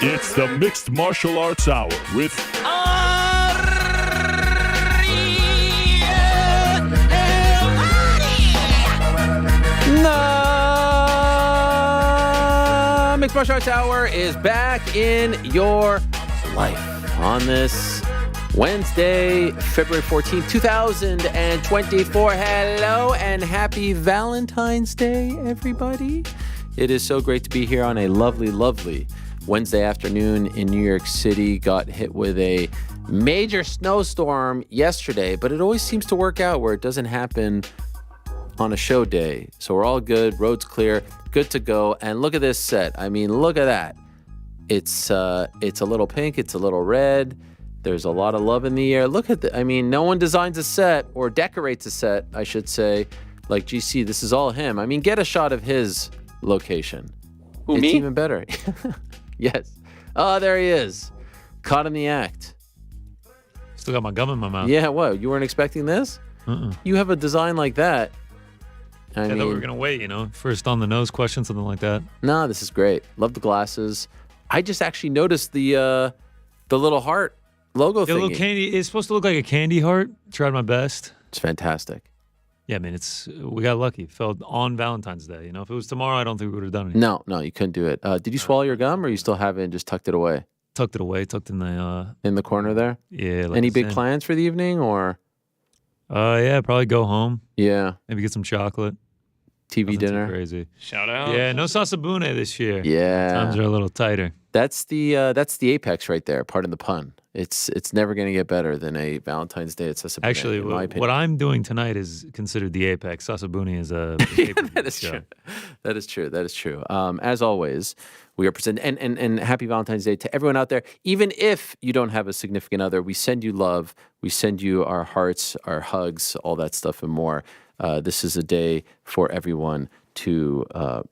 It's the Mixed Martial Arts Hour with Mixed Martial Arts Hour is back in your life on this Wednesday, February 14th, 2024. Hello and happy Valentine's Day, everybody. It is so great to be here on a lovely, lovely Wednesday afternoon in New York City. Got hit with a major snowstorm yesterday, but it always seems to work out where it doesn't happen on a show day. So we're all good. Road's clear. Good to go. And look at this set. I mean, look at that. It's a little pink. It's a little red. There's a lot of love in the air. Look at that. I mean, no one designs a set or decorates a set, I should say, like GC. This is all him. I mean, get a shot of his location. Who, it's me? even better. Yes. Oh, there he is. Caught in the act. Still got my gum in my mouth. Yeah, what? You weren't expecting this? You have a design like that. I thought we were going to wait, first on the nose question, something like that. No, this is great. Love the glasses. I just actually noticed the little heart logo thing. Little candy. It's supposed to look like a candy heart. Tried my best. It's fantastic. Yeah, man, we got lucky. Fell on Valentine's Day. If it was tomorrow, I don't think we would have done anything. No, you couldn't do it. Did you swallow your gum, or you still have it and just tucked it away? Tucked it away. Tucked in the corner there. Yeah. Any big plans for the evening, or? Yeah, probably go home. Yeah. Maybe get some chocolate. TV Nothing dinner. Too crazy. Shout out. Yeah, no sasabune this year. Yeah. Times are a little tighter. That's the apex right there. Pardon the pun. It's never going to get better than a Valentine's Day at Sasabune. Actually, in my opinion. what I'm doing tonight is considered the apex. Sasabune is a that is true. That is true. That is true. As always, we are presenting and happy Valentine's Day to everyone out there. Even if you don't have a significant other, we send you love. We send you our hearts, our hugs, all that stuff and more. This is a day for everyone to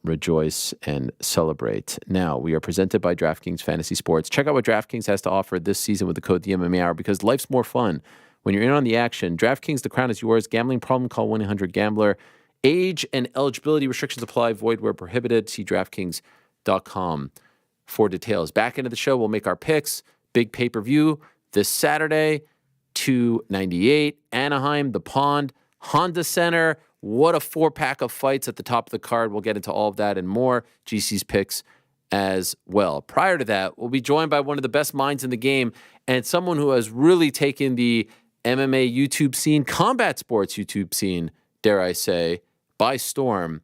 rejoice and celebrate. Now, we are presented by DraftKings Fantasy Sports. Check out what DraftKings has to offer this season with the code TheMMA because life's more fun when you're in on the action. DraftKings, the crown is yours. Gambling problem, call 1-800-GAMBLER. Age and eligibility restrictions apply. Void where prohibited. See DraftKings.com for details. Back into the show, we'll make our picks. Big pay-per-view this Saturday, 298, Anaheim, The Pond, Honda Center. What a four-pack of fights at the top of the card. We'll get into all of that and more. GC's picks as well. Prior to that, we'll be joined by one of the best minds in the game and someone who has really taken the MMA YouTube scene, combat sports YouTube scene, dare I say, by storm.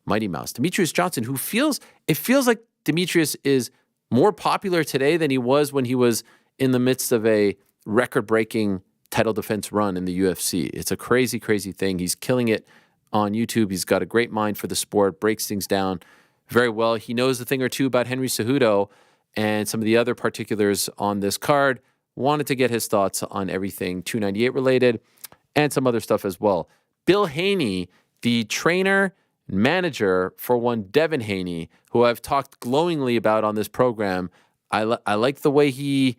Mighty Mouse, Demetrious Johnson, who feels like Demetrious is more popular today than he was when he was in the midst of a record-breaking title defense run in the UFC. It's a crazy, crazy thing. He's killing it on YouTube. He's got a great mind for the sport, breaks things down very well. He knows a thing or two about Henry Cejudo and some of the other particulars on this card. Wanted to get his thoughts on everything 298 related and some other stuff as well. Bill Haney, the trainer, manager for one Devin Haney, who I've talked glowingly about on this program. I like the way he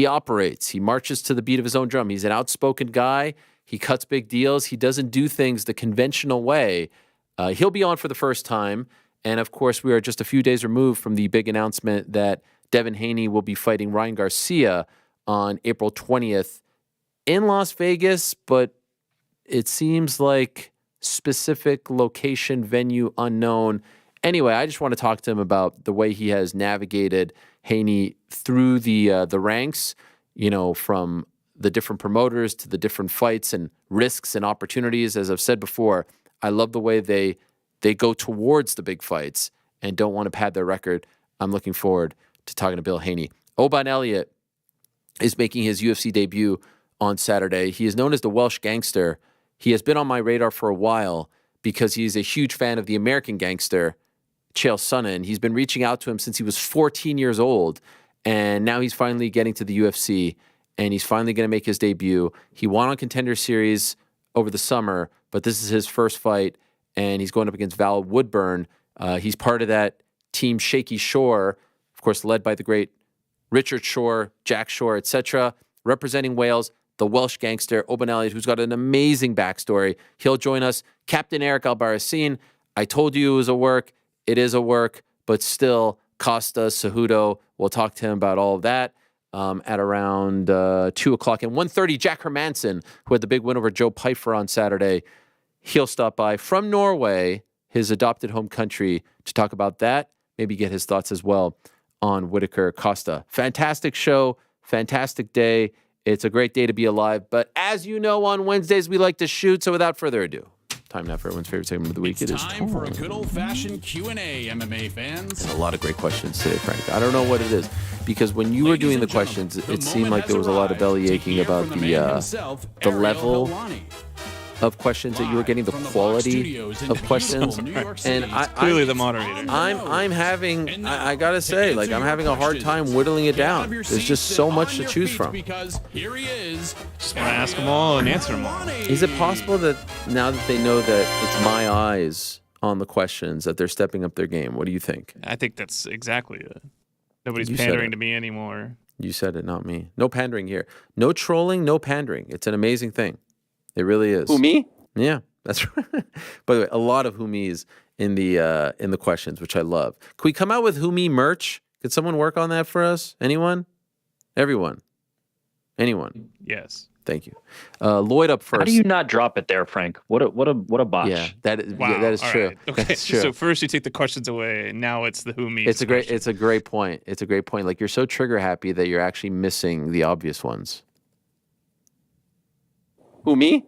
operates. He marches to the beat of his own drum. He's an outspoken guy. He cuts big deals. He doesn't do things the conventional way. He'll be on for the first time. And, of course, we are just a few days removed from the big announcement that Devin Haney will be fighting Ryan Garcia on April 20th in Las Vegas. But it seems like specific location, venue, unknown. Anyway, I just want to talk to him about the way he has navigated Haney through the ranks, from the different promoters to the different fights and risks and opportunities. As I've said before, I love the way they go towards the big fights and don't want to pad their record. I'm looking forward to talking to Bill Haney. Oban Elliott is making his UFC debut on Saturday. He is known as the Welsh Gangster. He has been on my radar for a while because he's a huge fan of the American Gangster, Chael Sonnen. He's been reaching out to him since he was 14 years old, and now he's finally getting to the UFC, and he's finally going to make his debut. He won on Contender Series over the summer, but this is his first fight, and he's going up against Val Woodburn. He's part of that team Shaky Shore, of course, led by the great Richard Shore, Jack Shore, etc., representing Wales, the Welsh Gangster, Oban Elliott, who's got an amazing backstory. He'll join us. Captain Eric Albarracin, I told you it was a work. It is a work, but still, Costa, Cejudo, We'll talk to him about all of that at around 2 o'clock. And 1:30, Jack Hermansson, who had the big win over Joe Pyfer on Saturday, he'll stop by from Norway, his adopted home country, to talk about that, maybe get his thoughts as well on Whitaker Costa. Fantastic show, fantastic day. It's a great day to be alive. But as you know, on Wednesdays, we like to shoot. So without further ado, time now for everyone's favorite segment of the week. It's time for a good old-fashioned Q&A, MMA fans. And a lot of great questions today, Frank. I don't know what it is, because when you were doing the questions, it seemed like there was a lot of belly aching about the level of questions that you were getting, the quality of questions, and clearly the moderator. I'm having, I gotta say, like, I'm having a hard time whittling it down. There's just so much to choose from. Because here he is. Just want to ask them all and answer them all. Is it possible that now that they know that it's my eyes on the questions, that they're stepping up their game? What do you think? I think that's exactly it. Nobody's You said pandering it. to me anymore. You said it, not me. No pandering here. No trolling, no pandering. It's an amazing thing. It really is. Who, me? Yeah, that's right. By the way, a lot of who me's in the questions, which I love. Can we come out with who me merch? Could someone work on that for us? Anyone? Everyone? Anyone? Yes. Thank you. Lloyd up first. How do you not drop it there, Frank? What a botch. Yeah, that is, Wow. yeah, that is All true. right. Okay. That's true. So first you take the questions away, and now it's the who me. It's a great point. It's a great point. Like, you're so trigger happy that you're actually missing the obvious ones. Who, me?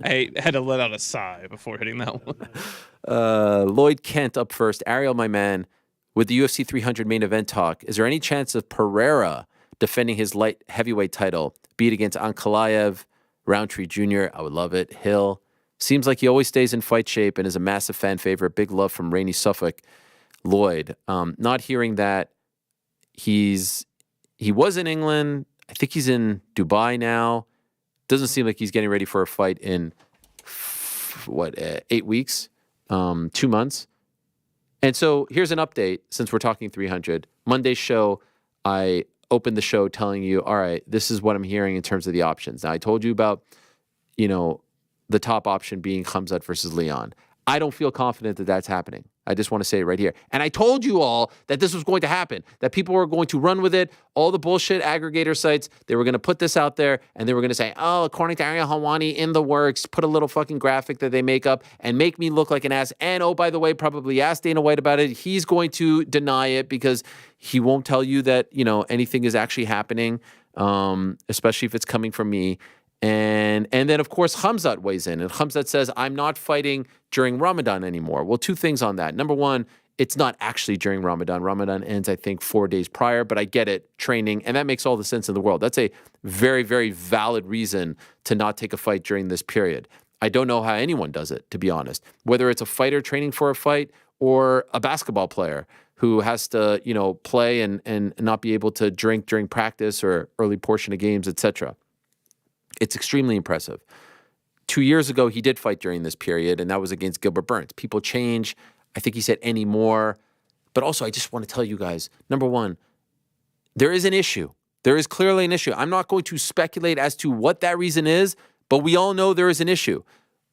I had to let out a sigh before hitting that one. Lloyd Kent up first. Ariel, my man, with the UFC 300 main event talk, is there any chance of Pereira defending his light heavyweight title, be it against Ankalaev, Roundtree Jr.? I would love it. Hill. Seems like he always stays in fight shape and is a massive fan favorite. Big love from Rainy Suffolk. Lloyd, not hearing that he was in England. I think he's in Dubai now. Doesn't seem like he's getting ready for a fight in 8 weeks, 2 months. And so here's an update since we're talking 300. Monday's show, I opened the show telling you, all right, this is what I'm hearing in terms of the options. Now, I told you about, the top option being Khamzat versus Leon. I don't feel confident that that's happening. I just want to say it right here. And I told you all that this was going to happen, that people were going to run with it. All the bullshit aggregator sites, they were going to put this out there, and they were going to say, oh, according to Ariel Helwani, in the works, put a little fucking graphic that they make up and make me look like an ass. And, oh, by the way, probably ask Dana White about it. He's going to deny it because he won't tell you that, anything is actually happening, especially if it's coming from me. And then, of course, Khamzat weighs in. And Khamzat says, I'm not fighting during Ramadan anymore. Well, two things on that. Number one, it's not actually during Ramadan. Ramadan ends, I think, 4 days prior. But I get it, training. And that makes all the sense in the world. That's a very, very valid reason to not take a fight during this period. I don't know how anyone does it, to be honest. Whether it's a fighter training for a fight or a basketball player who has to, play and not be able to drink during practice or early portion of games, etc. It's extremely impressive. 2 years ago, he did fight during this period, and that was against Gilbert Burns. People change. I think he said any more. But also, I just want to tell you guys, number one, there is an issue. There is clearly an issue. I'm not going to speculate as to what that reason is, but we all know there is an issue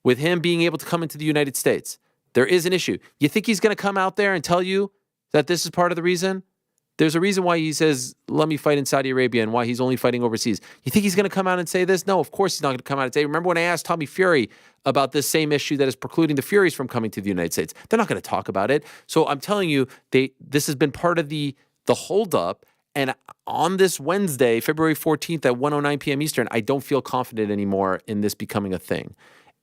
with him being able to come into the United States. There is an issue. You think he's going to come out there and tell you that this is part of the reason? There's a reason why he says, let me fight in Saudi Arabia, and why he's only fighting overseas. You think he's going to come out and say this? No, of course he's not going to come out and say, remember when I asked Tommy Fury about this same issue that is precluding the Furies from coming to the United States? They're not going to talk about it. So I'm telling you, this has been part of the holdup. And on this Wednesday, February 14th at 1:09 p.m. Eastern, I don't feel confident anymore in this becoming a thing.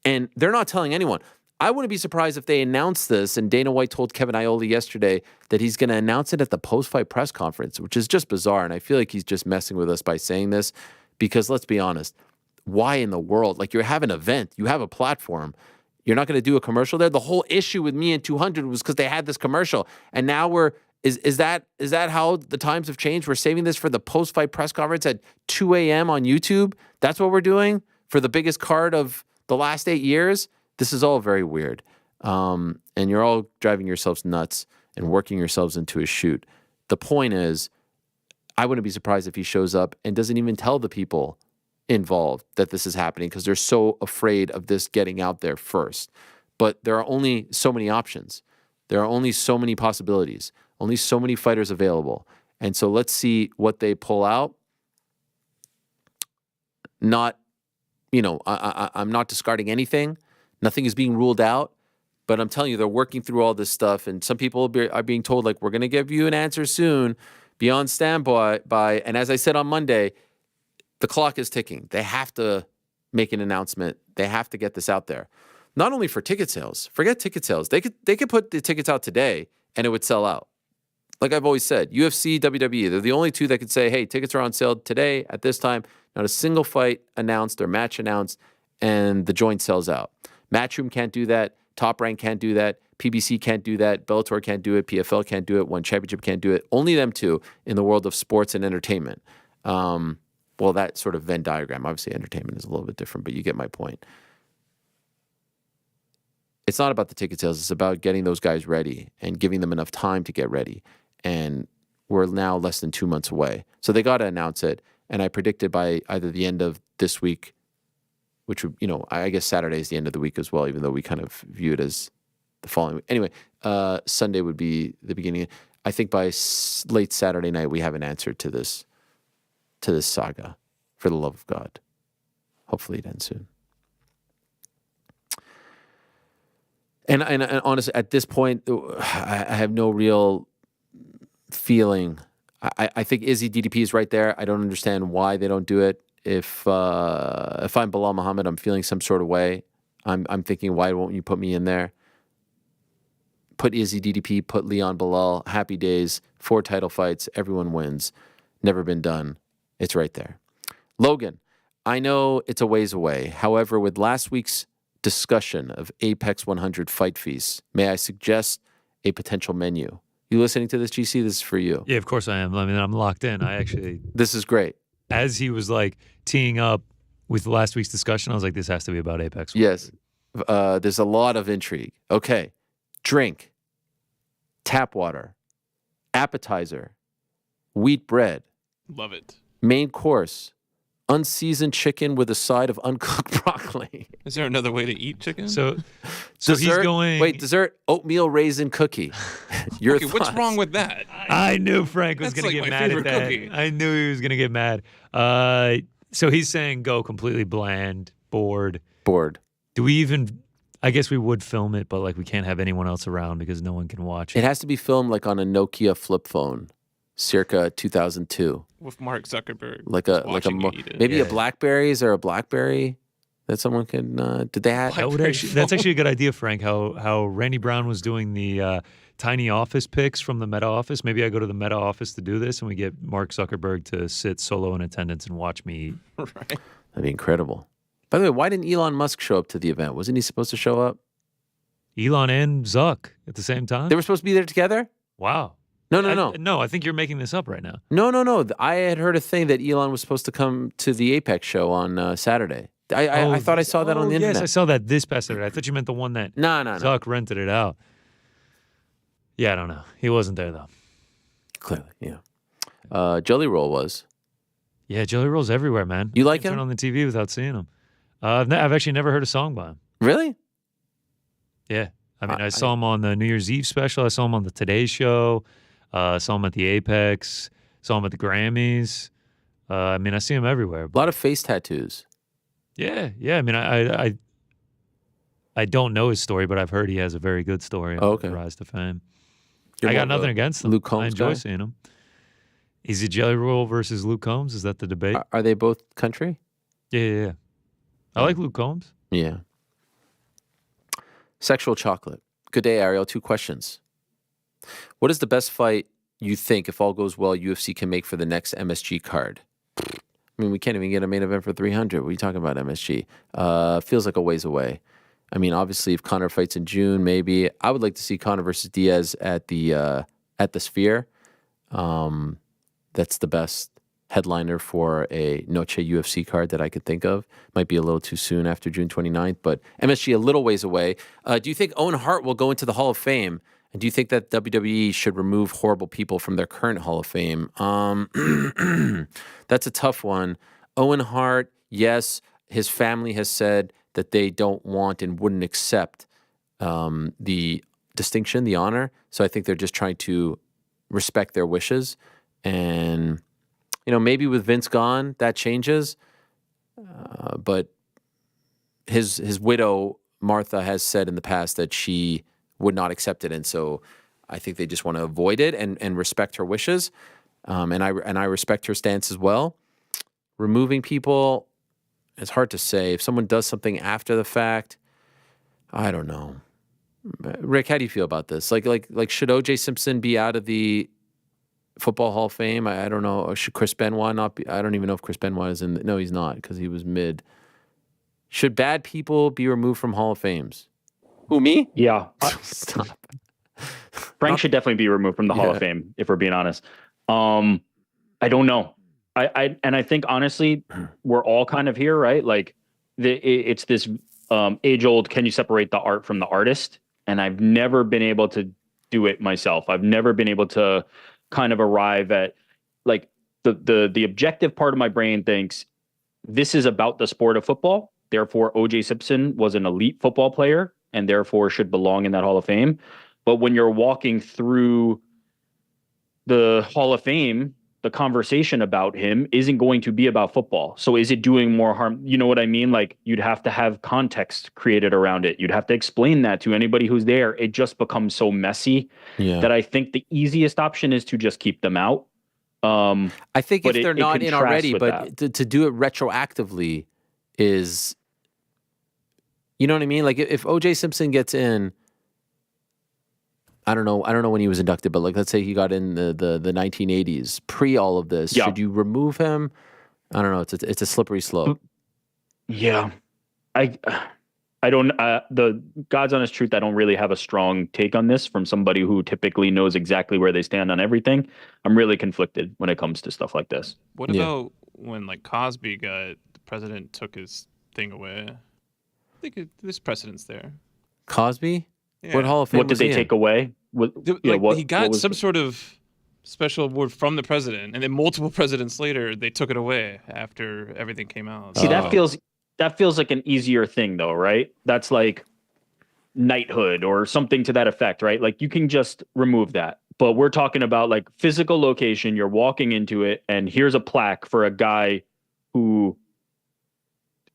And they're not telling anyone. I wouldn't be surprised if they announced this, and Dana White told Kevin Iole yesterday that he's going to announce it at the post-fight press conference, which is just bizarre, and I feel like he's just messing with us by saying this because, let's be honest, why in the world? Like, you have an event, you have a platform, you're not going to do a commercial there? The whole issue with me and 200 was because they had this commercial, and now is that how the times have changed? We're saving this for the post-fight press conference at 2 a.m. on YouTube? That's what we're doing for the biggest card of the last 8 years? This is all very weird. And you're all driving yourselves nuts and working yourselves into a shoot. The point is, I wouldn't be surprised if he shows up and doesn't even tell the people involved that this is happening because they're so afraid of this getting out there first. But there are only so many options. There are only so many possibilities. Only so many fighters available. And so let's see what they pull out. Not, I'm not discarding anything. Nothing is being ruled out. But I'm telling you, they're working through all this stuff. And some people are being told, like, we're going to give you an answer soon. Be on standby. And as I said on Monday, the clock is ticking. They have to make an announcement. They have to get this out there. Not only for ticket sales. Forget ticket sales. They could put the tickets out today and it would sell out. Like I've always said, UFC, WWE, they're the only two that could say, hey, tickets are on sale today at this time. Not a single fight announced or match announced, and the joint sells out. Matchroom can't do that. Top Rank can't do that. PBC can't do that. Bellator can't do it. PFL can't do it. One Championship can't do it. Only them two in the world of sports and entertainment. Well, that sort of Venn diagram. Obviously, entertainment is a little bit different, but you get my point. It's not about the ticket sales. It's about getting those guys ready and giving them enough time to get ready. And we're now less than 2 months away. So they got to announce it. And I predicted by either the end of this week, which would, I guess Saturday is the end of the week as well, even though we kind of view it as the following week. Anyway, Sunday would be the beginning. I think by late Saturday night, we have an answer to this saga, for the love of God. Hopefully it ends soon. And honestly, at this point, I have no real feeling. I think Izzy DDP is right there. I don't understand why they don't do it. If I'm Bilal Muhammad, I'm feeling some sort of way. I'm thinking, why won't you put me in there? Put Izzy DDP, put Leon Bilal. Happy days, 4 title fights, everyone wins. Never been done. It's right there. Logan, I know it's a ways away. However, with last week's discussion of Apex 100 fight feasts, may I suggest a potential menu? You listening to this, GC? This is for you. Yeah, of course I am. I mean, I'm locked in. This is great. As he was like teeing up with last week's discussion, I was like, this has to be about Apex 100. Yes. There's a lot of intrigue. Okay. Drink, tap water, appetizer, wheat bread. Love it. Main course, unseasoned chicken with a side of uncooked broccoli. Is there another way to eat chicken? So Dessert, he's going. Wait, dessert, oatmeal raisin cookie. Your okay, what's thoughts? wrong with that? I knew Frank was That's going to like get my mad at favorite that. cookie. I knew he was going to get mad. So he's saying go completely bland, bored. Do we even? I guess we would film it, but like we can't have anyone else around because no one can watch It has to be filmed like on a Nokia flip phone, circa 2002. With Mark Zuckerberg. Maybe a BlackBerry. Is there a BlackBerry that someone can? Did they have? That's actually a good idea, Frank. How Randy Brown was doing the tiny office pics from the Meta office. Maybe I go to the Meta office to do this, and we get Mark Zuckerberg to sit solo in attendance and watch me eat. Right. That'd be incredible. By the way, why didn't Elon Musk show up to the event? Wasn't he supposed to show up? Elon and Zuck at the same time? They were supposed to be there together? Wow. No. No, I think you're making this up right now. No. I had heard a thing that Elon was supposed to come to the Apex show on Saturday. I thought I saw that on the internet. Yes, I saw that this past Saturday. I thought you meant the one that No. Zuck rented it out. Yeah, I don't know. He wasn't there, though. Clearly, yeah. Jelly Roll was. Yeah, Jelly Roll's everywhere, man. You like Can't him? turn on the TV without seeing him. I've actually never heard a song by him. Really? Yeah. I mean, I saw him on the New Year's Eve special. I saw him on the Today Show. Saw him at the Apex. Saw him at the Grammys. I mean, I see him everywhere. A lot of face tattoos. Yeah. I mean, I don't know his story, but I've heard he has a very good story on the rise to fame. I got nothing against him. Luke Combs I enjoy guy? seeing him. Is it Jelly Roll versus Luke Combs? Is that the debate? Are they both country? Yeah. I like Luke Combs. Yeah. Sexual chocolate. Good day, Ariel. 2 questions. What is the best fight you think, if all goes well, UFC can make for the next MSG card? I mean, we can't even get a main event for 300. What are you talking about, MSG? Feels like a ways away. I mean, obviously, if Conor fights in June, maybe. I would like to see Conor versus Diaz at the Sphere. That's the best headliner for a Noche UFC card that I could think of. Might be a little too soon after June 29th, but MSG a little ways away. Do you think Owen Hart will go into the Hall of Fame? And do you think that WWE should remove horrible people from their current Hall of Fame? That's a tough one. Owen Hart, yes, his family has said that they don't want and wouldn't accept the distinction, the honor. So I think they're just trying to respect their wishes. And, maybe with Vince gone, that changes. But his widow, Martha, has said in the past that she would not accept it. And so I think they just want to avoid it and respect her wishes. And I respect her stance as well. Removing people, it's hard to say. If someone does something after the fact, I don't know. Rick, how do you feel about this? Like should O.J. Simpson be out of the Football Hall of Fame? I don't know. Or should Chris Benoit not be? I don't even know if Chris Benoit is in. No, he's not because he was mid. Should bad people be removed from Hall of Fames? Who, me? Yeah. Stop. Frank should definitely be removed from the Hall of Fame, if we're being honest. I don't know. I think honestly, we're all kind of here, right? Like it's this age old, can you separate the art from the artist? And I've never been able to do it myself. I've never been able to kind of arrive at like the objective part of my brain thinks this is about the sport of football. Therefore, O.J. Simpson was an elite football player and therefore should belong in that Hall of Fame. But when you're walking through the Hall of Fame, the conversation about him isn't going to be about football. So is it doing more harm? You know what I mean? Like you'd have to have context created around it. You'd have to explain that to anybody who's there. It just becomes so messy that I think the easiest option is to just keep them out. I think if they're not in already, but to do it retroactively is, you know what I mean? Like if O.J. Simpson gets in, I don't know when he was inducted, but like let's say he got in the 1980s, pre all of this. Should you remove him? I don't know. It's a slippery slope. Yeah, I don't. The God's honest truth, I don't really have a strong take on this from somebody who typically knows exactly where they stand on everything. I'm really conflicted when it comes to stuff like this. What about when like Cosby the president took his thing away? I think there's precedence there. Cosby? Yeah. What Hall of Fame? What did they take away? He got some sort of special award from the president, and then multiple presidents later they took it away after everything came out. See, that feels like an easier thing, though, right? That's like knighthood or something to that effect, right? Like you can just remove that. But we're talking about like physical location. You're walking into it, and here's a plaque for a guy who,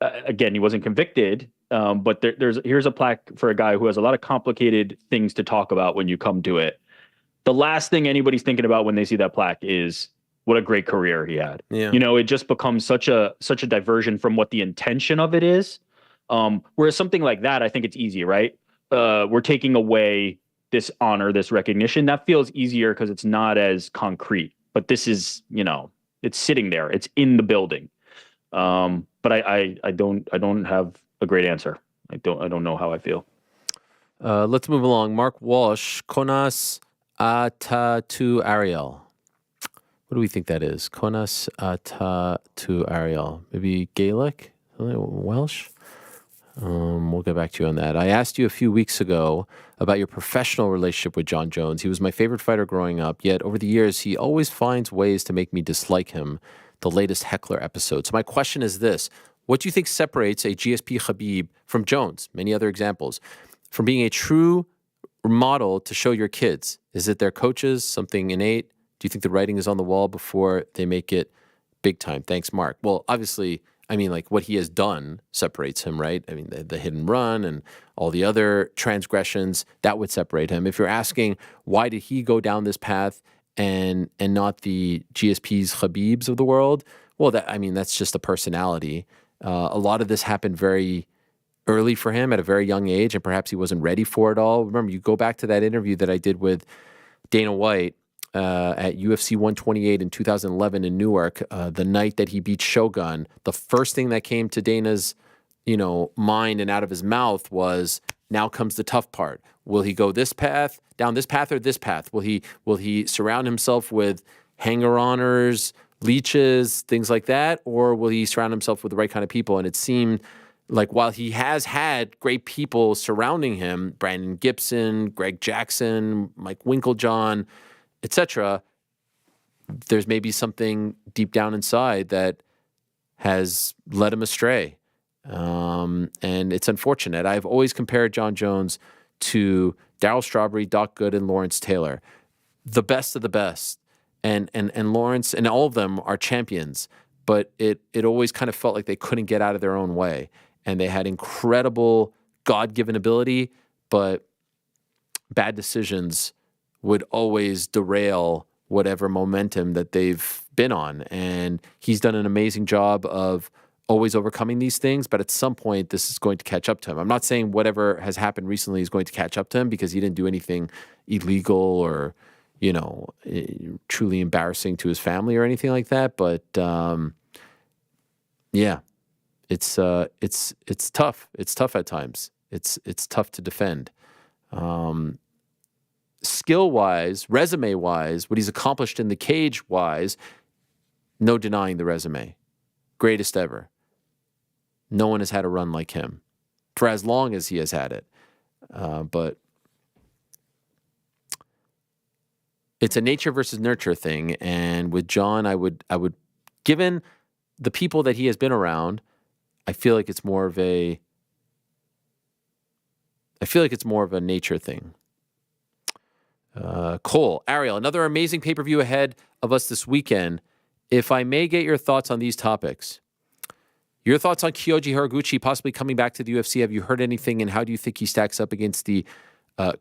again, he wasn't convicted. But here's a plaque for a guy who has a lot of complicated things to talk about when you come to it. The last thing anybody's thinking about when they see that plaque is what a great career he had. Yeah. It just becomes such a diversion from what the intention of it is. Whereas something like that, I think it's easy, right? We're taking away this honor, this recognition. That feels easier because it's not as concrete. But this is, it's sitting there. It's in the building. But I don't have a great answer. I don't know how I feel. Let's move along. Mark Walsh, Konas Atatu Ariel. What do we think that is? Konas Atatu Ariel. Maybe Gaelic? Welsh? We'll get back to you on that. I asked you a few weeks ago about your professional relationship with Jon Jones. He was my favorite fighter growing up, yet over the years, he always finds ways to make me dislike him. The latest heckler episode. So my question is this. What do you think separates a GSP Khabib from Jones? Many other examples. From being a true model to show your kids. Is it their coaches, something innate? Do you think the writing is on the wall before they make it big time? Thanks, Mark. Well, obviously, I mean, like what he has done separates him, right? I mean, the hit and run and all the other transgressions, that would separate him. If you're asking, why did he go down this path and not the GSPs, Khabibs of the world? Well, that's just a personality. A lot of this happened very early for him at a very young age, and perhaps he wasn't ready for it all. Remember, you go back to that interview that I did with Dana White at UFC 128 in 2011 in Newark, the night that he beat Shogun. The first thing that came to Dana's, mind and out of his mouth was, now comes the tough part. Will he go this path, down this path, or this path? Will he surround himself with hanger-oners, leeches, things like that, or will he surround himself with the right kind of people? And it seemed like while he has had great people surrounding him, Brandon Gibson, Greg Jackson, Mike Winklejohn, etc., there's maybe something deep down inside that has led him astray. And it's unfortunate. I've always compared Jon Jones to Darryl Strawberry, Doc Good, and Lawrence Taylor. the best of the best. And Lawrence and all of them are champions, but it always kind of felt like they couldn't get out of their own way. And they had incredible God-given ability, but bad decisions would always derail whatever momentum that they've been on. And he's done an amazing job of always overcoming these things, but at some point this is going to catch up to him. I'm not saying whatever has happened recently is going to catch up to him, because he didn't do anything illegal or, truly embarrassing to his family or anything like that. But yeah, it's tough. It's tough at times. It's tough to defend. Skill-wise, resume-wise, what he's accomplished in the cage-wise, no denying the resume. Greatest ever. No one has had a run like him for as long as he has had it. But it's a nature versus nurture thing. And with John, I would, given the people that he has been around, I feel like it's more of a nature thing. Cole, Ariel, another amazing pay-per-view ahead of us this weekend. If I may get your thoughts on these topics. Your thoughts on Kyoji Horiguchi possibly coming back to the UFC. Have you heard anything, and how do you think he stacks up against the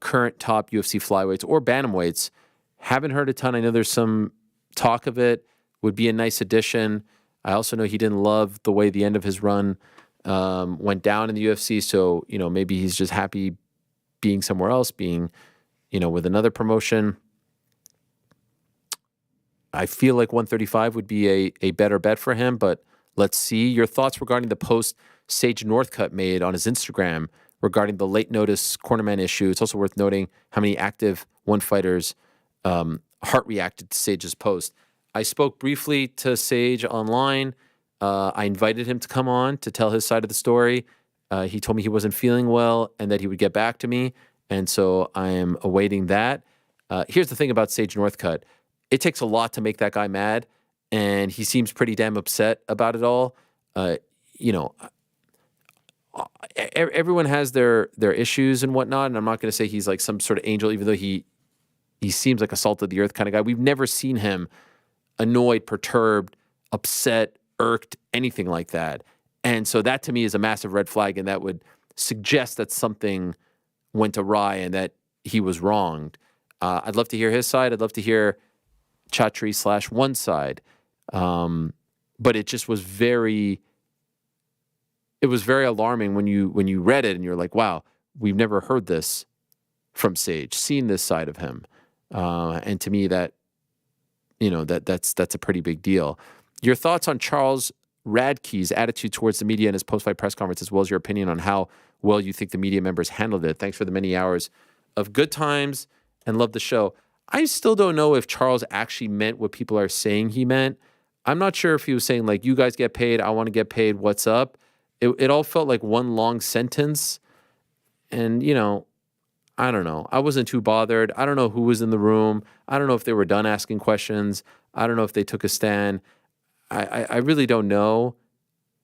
current top UFC flyweights or bantamweights? Haven't heard a ton. I know there's some talk of it. Would be a nice addition. I also know he didn't love the way the end of his run went down in the UFC. So, maybe he's just happy being somewhere else, being, with another promotion. I feel like 135 would be a better bet for him, but let's see. Your thoughts regarding the post Sage Northcutt made on his Instagram regarding the late notice cornerman issue. It's also worth noting how many active one fighters heart reacted to Sage's post. I spoke briefly to Sage online. I invited him to come on to tell his side of the story. He told me he wasn't feeling well and that he would get back to me. And so I am awaiting that. Here's the thing about Sage Northcutt. It takes a lot to make that guy mad, and he seems pretty damn upset about it all. Everyone has their issues and whatnot, and I'm not going to say he's like some sort of angel, even though he seems like a salt of the earth kind of guy. We've never seen him annoyed, perturbed, upset, irked, anything like that. And so that to me is a massive red flag, and that would suggest that something went awry and that he was wronged. I'd love to hear his side. I'd love to hear Chatri / one side. But it just was very alarming when you read it and you're like, wow, we've never heard this from Sage, seen this side of him. And to me that's a pretty big deal. Your thoughts on Charles Radke's attitude towards the media in his post-fight press conference, as well as your opinion on how well you think the media members handled it. Thanks for the many hours of good times and love the show. I still don't know if Charles actually meant what people are saying he meant. I'm not sure if he was saying, like, you guys get paid, I want to get paid, what's up? It all felt like one long sentence. And, I don't know. I wasn't too bothered. I don't know who was in the room. I don't know if they were done asking questions. I don't know if they took a stand. I really don't know.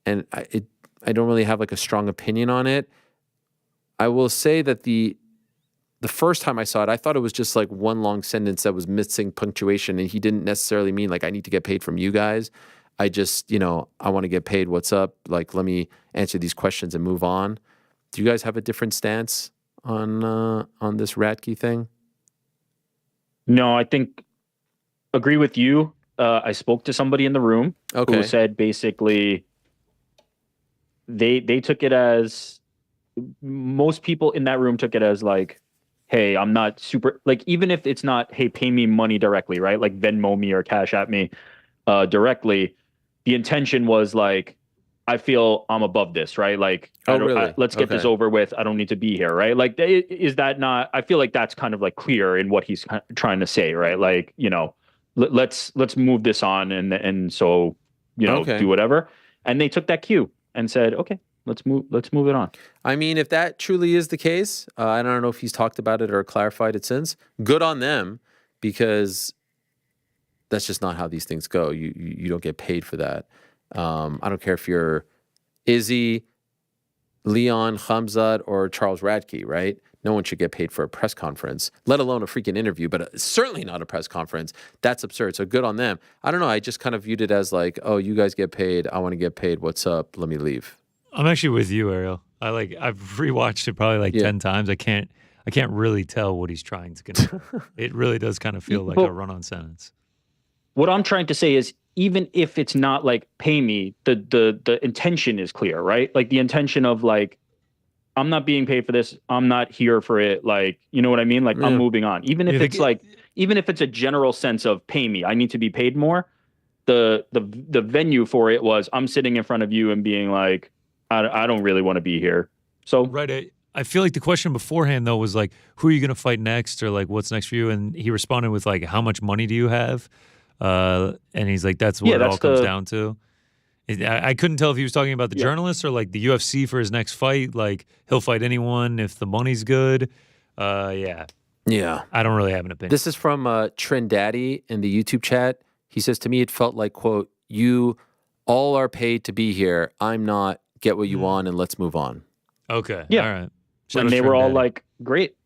And I don't really have like a strong opinion on it. I will say that the first time I saw it, I thought it was just like one long sentence that was missing punctuation, and he didn't necessarily mean like, I need to get paid from you guys. I just, I want to get paid. What's up? Like, let me answer these questions and move on. Do you guys have a different stance on this Radke thing? No, I think agree with you. I spoke to somebody in the room who said basically they took it as, most people in that room took it as like, hey, I'm not super, like, even if it's not, hey, pay me money directly, right? Like Venmo me or Cash at me directly. The intention was like, I feel I'm above this, right? Like, let's get this over with. I don't need to be here, right? Like, is that not, I feel like that's kind of like clear in what he's trying to say, right? Like, let's move this on and so, do whatever. And they took that cue and said, okay, let's move it on. I mean, if that truly is the case, I don't know if he's talked about it or clarified it since. Good on them, because that's just not how these things go. You don't get paid for that. I don't care if you're Izzy, Leon Khamzat or Charles Radke, right? No one should get paid for a press conference, let alone a freaking interview, but certainly not a press conference. That's absurd. So good on them. I don't know. I just kind of viewed it as like, oh, you guys get paid. I want to get paid. What's up? Let me leave. I'm actually with you, Ariel. I've rewatched it probably like 10 times. I can't really tell what he's trying to convey. It really does kind of feel like a run-on sentence. What I'm trying to say is, even if it's not like pay me, the intention is clear, right? Like the intention of like, I'm not being paid for this. I'm not here for it. Like, you know what I mean? Like I'm moving on. Even if it's like, even if it's a general sense of pay me, I need to be paid more. The venue for it was, I'm sitting in front of you and being like, I don't really want to be here. So right. I feel like the question beforehand though was like, who are you going to fight next, or like what's next for you? And he responded with like, how much money do you have? And he's like, that's what it all comes down to. I couldn't tell if he was talking about the journalists or like the UFC for his next fight. Like he'll fight anyone if the money's good. Yeah. I don't really have an opinion. This is from Trindaddy in the YouTube chat. He says, to me, it felt like, quote, you all are paid to be here. I'm not. Get what you want and let's move on. Okay. Yeah. All right. And they were all like, great,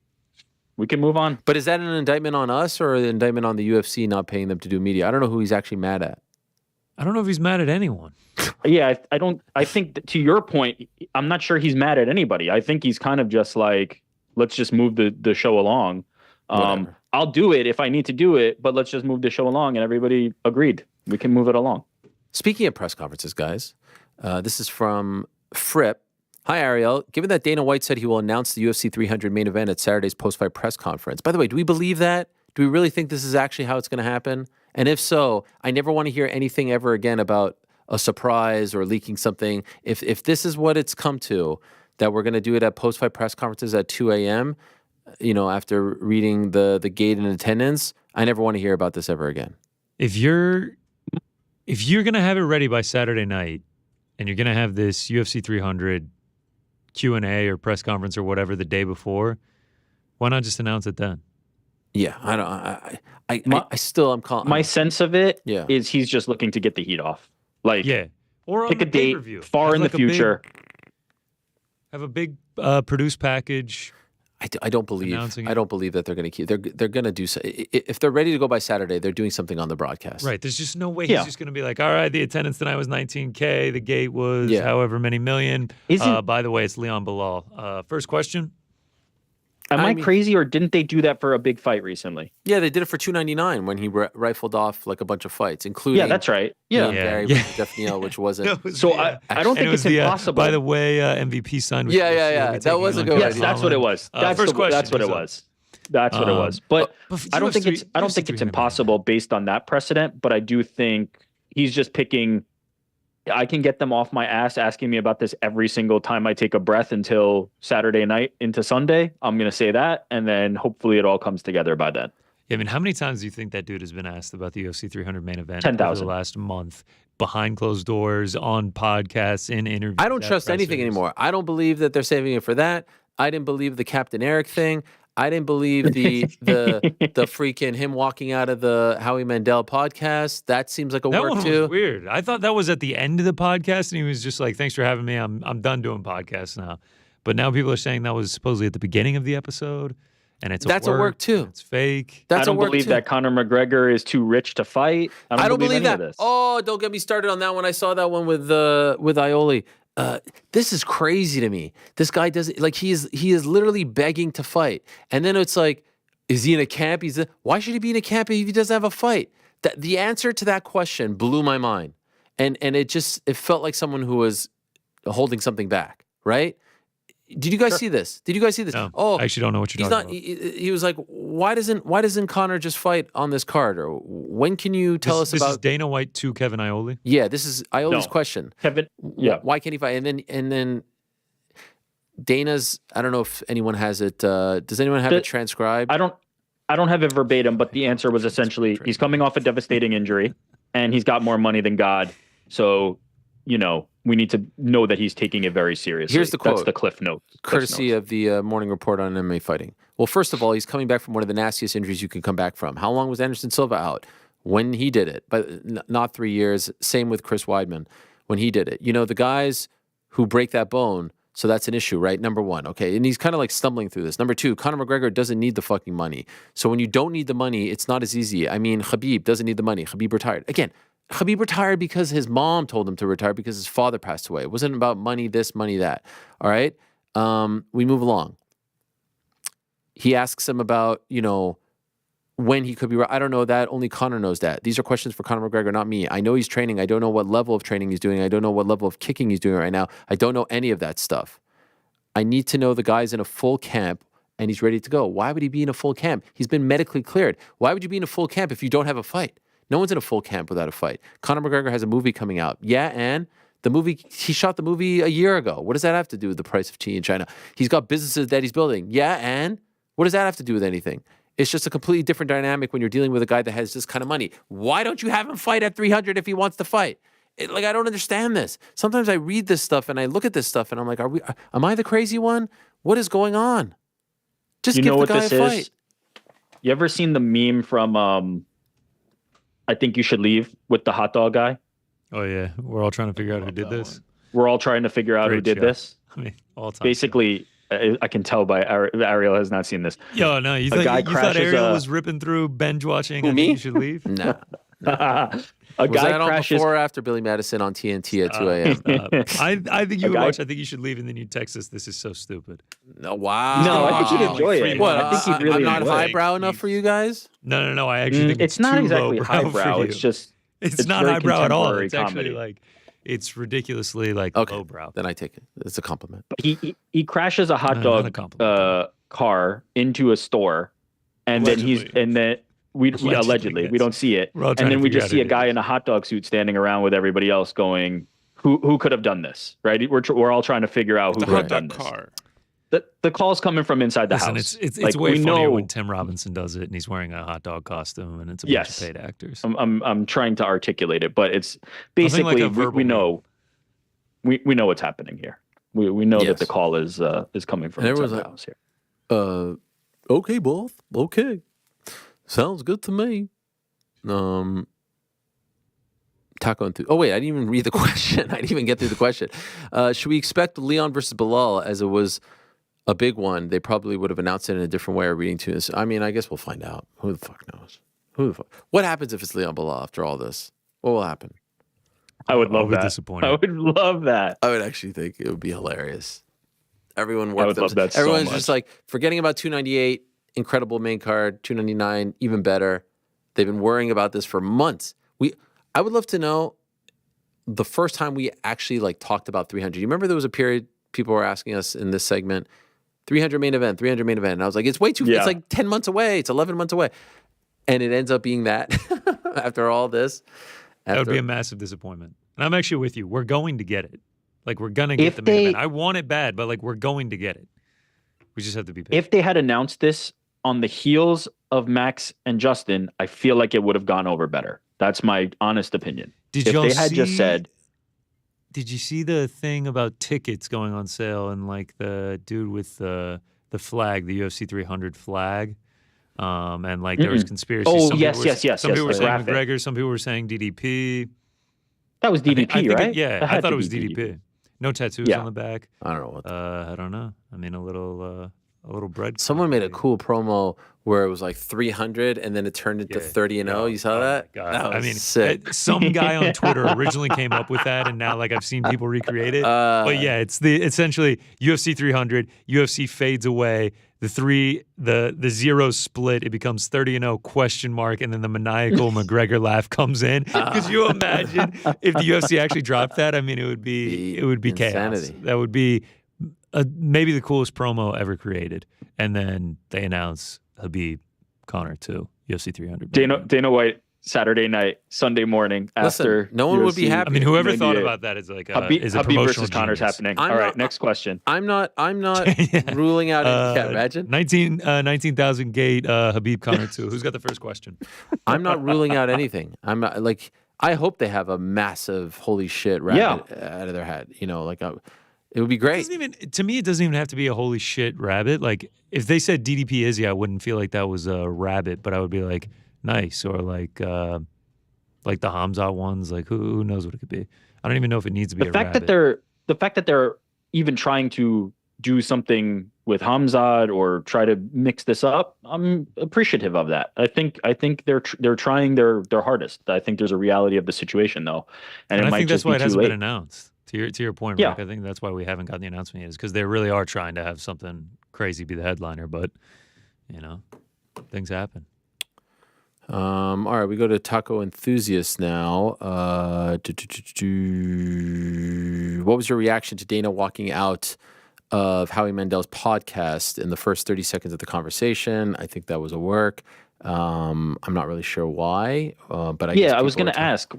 we can move on. But is that an indictment on us or an indictment on the UFC not paying them to do media? I don't know who he's actually mad at. I don't know if he's mad at anyone. Yeah, I think that, to your point, I'm not sure he's mad at anybody. I think he's kind of just like, let's just move the show along. I'll do it if I need to do it, but let's just move the show along. And everybody agreed. We can move it along. Speaking of press conferences, guys, this is from Fripp. Hi, Ariel. Given that Dana White said he will announce the UFC 300 main event at Saturday's post-fight press conference. By the way, do we believe that? Do we really think this is actually how it's going to happen? And if so, I never want to hear anything ever again about a surprise or leaking something. If this is what it's come to, that we're going to do it at post-fight press conferences at 2 a.m., after reading the gate and attendance, I never want to hear about this ever again. If you're going to have it ready by Saturday night and you're going to have this UFC 300 Q&A or press conference or whatever the day before, why not just announce it then? Yeah, I still am calling. My sense of it is he's just looking to get the heat off. Like, or pick a date far in the future. Have a big produced package. I don't believe that they're going to keep. They're going to do so. If they're ready to go by Saturday, they're doing something on the broadcast. Right. There's just no way he's just going to be like, all right, the attendance tonight was 19K. The gate was however many million. By the way, it's Leon Bilal. First question. Am I crazy, or didn't they do that for a big fight recently? Yeah, they did it for $299 when he rifled off like a bunch of fights, including. Yeah, that's right. Gary Jeff Neal, which wasn't. I don't think it's impossible. By the way, MVP signed. Yeah. That was a good idea. Yes, that's what it was. First question. That's what it was. That's what it was. But I don't think it's impossible based on that precedent. But I do think he's just picking. I can get them off my ass asking me about this every single time I take a breath until Saturday night into Sunday. I'm going to say that, and then hopefully it all comes together by then. Yeah, I mean, how many times do you think that dude has been asked about the UFC 300 main event 10,000 over the last month, behind closed doors, on podcasts, in interviews? I don't trust anything anymore. I don't believe that they're saving it for that. I didn't believe the Captain Eric thing. I didn't believe the freaking him walking out of the Howie Mandel podcast. That seems like a that work one too. Was weird. I thought that was at the end of the podcast, and he was just like, "Thanks for having me. I'm done doing podcasts now." But now people are saying that was supposedly at the beginning of the episode, and that's a work too. It's fake. I don't believe that Conor McGregor is too rich to fight. I don't believe that. This. Oh, don't get me started on that one. I saw that one with Ioli. This is crazy to me. This guy doesn't like he is literally begging to fight, and then it's like, is he in a camp? Why should he be in a camp if he doesn't have a fight? The answer to that question blew my mind, and it felt like someone who was holding something back. Right? Did you guys see this? No, oh, I actually don't know what you're talking about. He was like, why doesn't Conor just fight on this card? Or when can you tell us about? This is Dana White to Kevin Ioli? Yeah, this is Ioli's question. Kevin, yeah. Why can't he fight? And then Dana's. I don't know if anyone has it. Does anyone have it transcribed? I don't have it verbatim, but the answer was essentially he's coming off a devastating injury, and he's got more money than God. So, we need to know that he's taking it very seriously. Here's the quote. That's the Cliff Note. Courtesy of the Morning Report on MMA Fighting. Well, first of all, he's coming back from one of the nastiest injuries you can come back from. How long was Anderson Silva out? When he did it, but not 3 years. Same with Chris Weidman when he did it. The guys who break that bone, So that's an issue, right? Number one, okay. And he's kind of like stumbling through this. Number two, Conor McGregor doesn't need the fucking money. So when you don't need the money, it's not as easy. I mean, Khabib doesn't need the money. Khabib retired. Again, Khabib retired because his mom told him to retire because his father passed away. It wasn't about money this, money that. All right? We move along. He asks him about, when he could be right. I don't know that. Only Conor knows that. These are questions for Conor McGregor, not me. I know he's training. I don't know what level of training he's doing. I don't know what level of kicking he's doing right now. I don't know any of that stuff. I need to know the guy's in a full camp and he's ready to go. Why would he be in a full camp? He's been medically cleared. Why would you be in a full camp if you don't have a fight? No one's in a full camp without a fight. Conor McGregor has a movie coming out. Yeah, and he shot the movie a year ago. What does that have to do with the price of tea in China? He's got businesses that he's building. Yeah, and what does that have to do with anything? It's just a completely different dynamic when you're dealing with a guy that has this kind of money. Why don't you have him fight at 300 if he wants to fight? I don't understand this. Sometimes I read this stuff and I look at this stuff and I'm like, am I the crazy one? What is going on? Just give the guy a fight. You ever seen the meme from I Think You Should Leave with the hot dog guy? Oh yeah, we're all trying to figure out who did this. We're all trying to figure out who did this. I mean, all time. Basically, I can tell by Ariel has not seen this. Yo, no, you thought Ariel was ripping through binge watching? I Think You Should Leave? No. Was guy that crashes on before or after Billy Madison on TNT at 2 a.m.? I think you would watch. I Think You Should Leave, and then you text us. This is so stupid. No, wow. No, I think he'd enjoy it. What? I think he'd really I'm not enjoy it. highbrow enough for you guys? No. I actually think it's not too exactly lowbrow highbrow. for you. It's just it's not very highbrow at all. contemporary It's actually comedy. it's ridiculously Okay, lowbrow. then I take it. It's a compliment. He crashes a hot not a dog compliment. car into a store, and then we allegedly we don't see it, and then we just see a guy in a hot dog suit standing around with everybody else going, who could have done this, right? We're all trying to figure out who could have done this. Car. The call's coming from inside the Listen, house. It's way funnier when Tim Robinson does it and he's wearing a hot dog costume and it's a bunch of paid actors. I'm trying to articulate it, but it's basically we know what's happening here. We know that the call is coming from inside the house here. Okay, both. Okay. Sounds good to me. Taco and oh wait, I didn't even read the question. I didn't even get through the question. Should we expect Leon versus Bilal as it was a big one? They probably would have announced it in a different way or reading to us. I mean, I guess we'll find out. Who the fuck knows? What happens if it's Leon Bilal after all this? What will happen? I would love that. Disappointed. I would love that. I would actually think it would be hilarious. Everyone I worked would love that so Everyone's much. just like forgetting about 298, incredible main card, 299, even better. They've been worrying about this for months. I would love to know the first time we actually talked about 300. You remember there was a period people were asking us in this segment, 300 main event. And I was like, it's way too, it's like 10 months away. It's 11 months away. And it ends up being that after all this. That would be a massive disappointment. And I'm actually with you. We're going to get it. We're going to get the main event. I want it bad, but we're going to get it. We just have to be patient. If they had announced this on the heels of Max and Justin, I feel like it would have gone over better. That's my honest opinion. If they had just said, did you see the thing about tickets going on sale and the dude with the flag, the UFC 300 flag? And there was conspiracy. Oh, yes. Some people were saying McGregor. Some people were saying DDP. That was DDP, right? I thought it was DDP. No tattoos on the back. I don't know what. I don't know. I mean, a little bread. Someone made a cool promo where it was 300 and then it turned into 30-0. You saw that? God. That was sick. Some guy on Twitter originally came up with that, and now I've seen people recreate it. But yeah, it's essentially UFC 300. UFC fades away. The zeros split. It becomes 30-0 question mark, and then the maniacal McGregor laugh comes in. Could you imagine if the UFC actually dropped that? I mean, it would be chaos. That would be maybe the coolest promo ever created. And then they announce Khabib Conor too, UFC 300. Dana White, Saturday night, Sunday morning after. No one would be happy. I mean, whoever thought about that is is a Khabib promotional versus Conor's genius. happening. All right, next question. I'm not ruling out. Imagine 19,000 gate Khabib Conor too. Who's got the first question? I'm not ruling out anything. I'm not, I hope they have a massive holy shit rabbit out of their head. It would be great. To me, it doesn't even have to be a holy shit rabbit. If they said DDP Izzy, I wouldn't feel like that was a rabbit, but I would be like, nice. Or the Hamzat ones. Who knows what it could be? I don't even know if it needs to be a rabbit. The fact that they're even trying to do something with Hamzat or try to mix this up, I'm appreciative of that. I think they're trying their hardest. I think there's a reality of the situation though, and it I might think just that's why be it too hasn't late. been announced. To your point, Yeah. Rick, I think that's why we haven't gotten the announcement yet, is because they really are trying to have something crazy be the headliner. But things happen. All right, we go to Taco Enthusiast now. What was your reaction to Dana walking out of Howie Mandel's podcast in the first 30 seconds of the conversation? I think that was a work. I'm not really sure why, but I guess I was people going to are ask.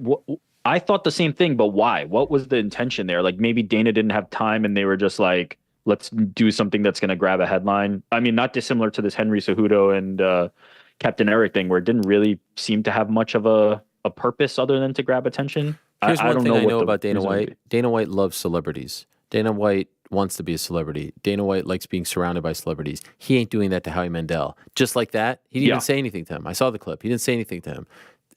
I thought the same thing, but why? What was the intention there? Like maybe Dana didn't have time, and they were just like, "Let's do something that's going to grab a headline." I mean, not dissimilar to this Henry Cejudo and Captain Eric thing, where it didn't really seem to have much of a purpose other than to grab attention. Here's I one don't thing know I what know the about Dana reason would White. be. Dana White loves celebrities. Dana White wants to be a celebrity. Dana White likes being surrounded by celebrities. He ain't doing that to Howie Mandel. Just like that, he didn't even say anything to him. I saw the clip. He didn't say anything to him.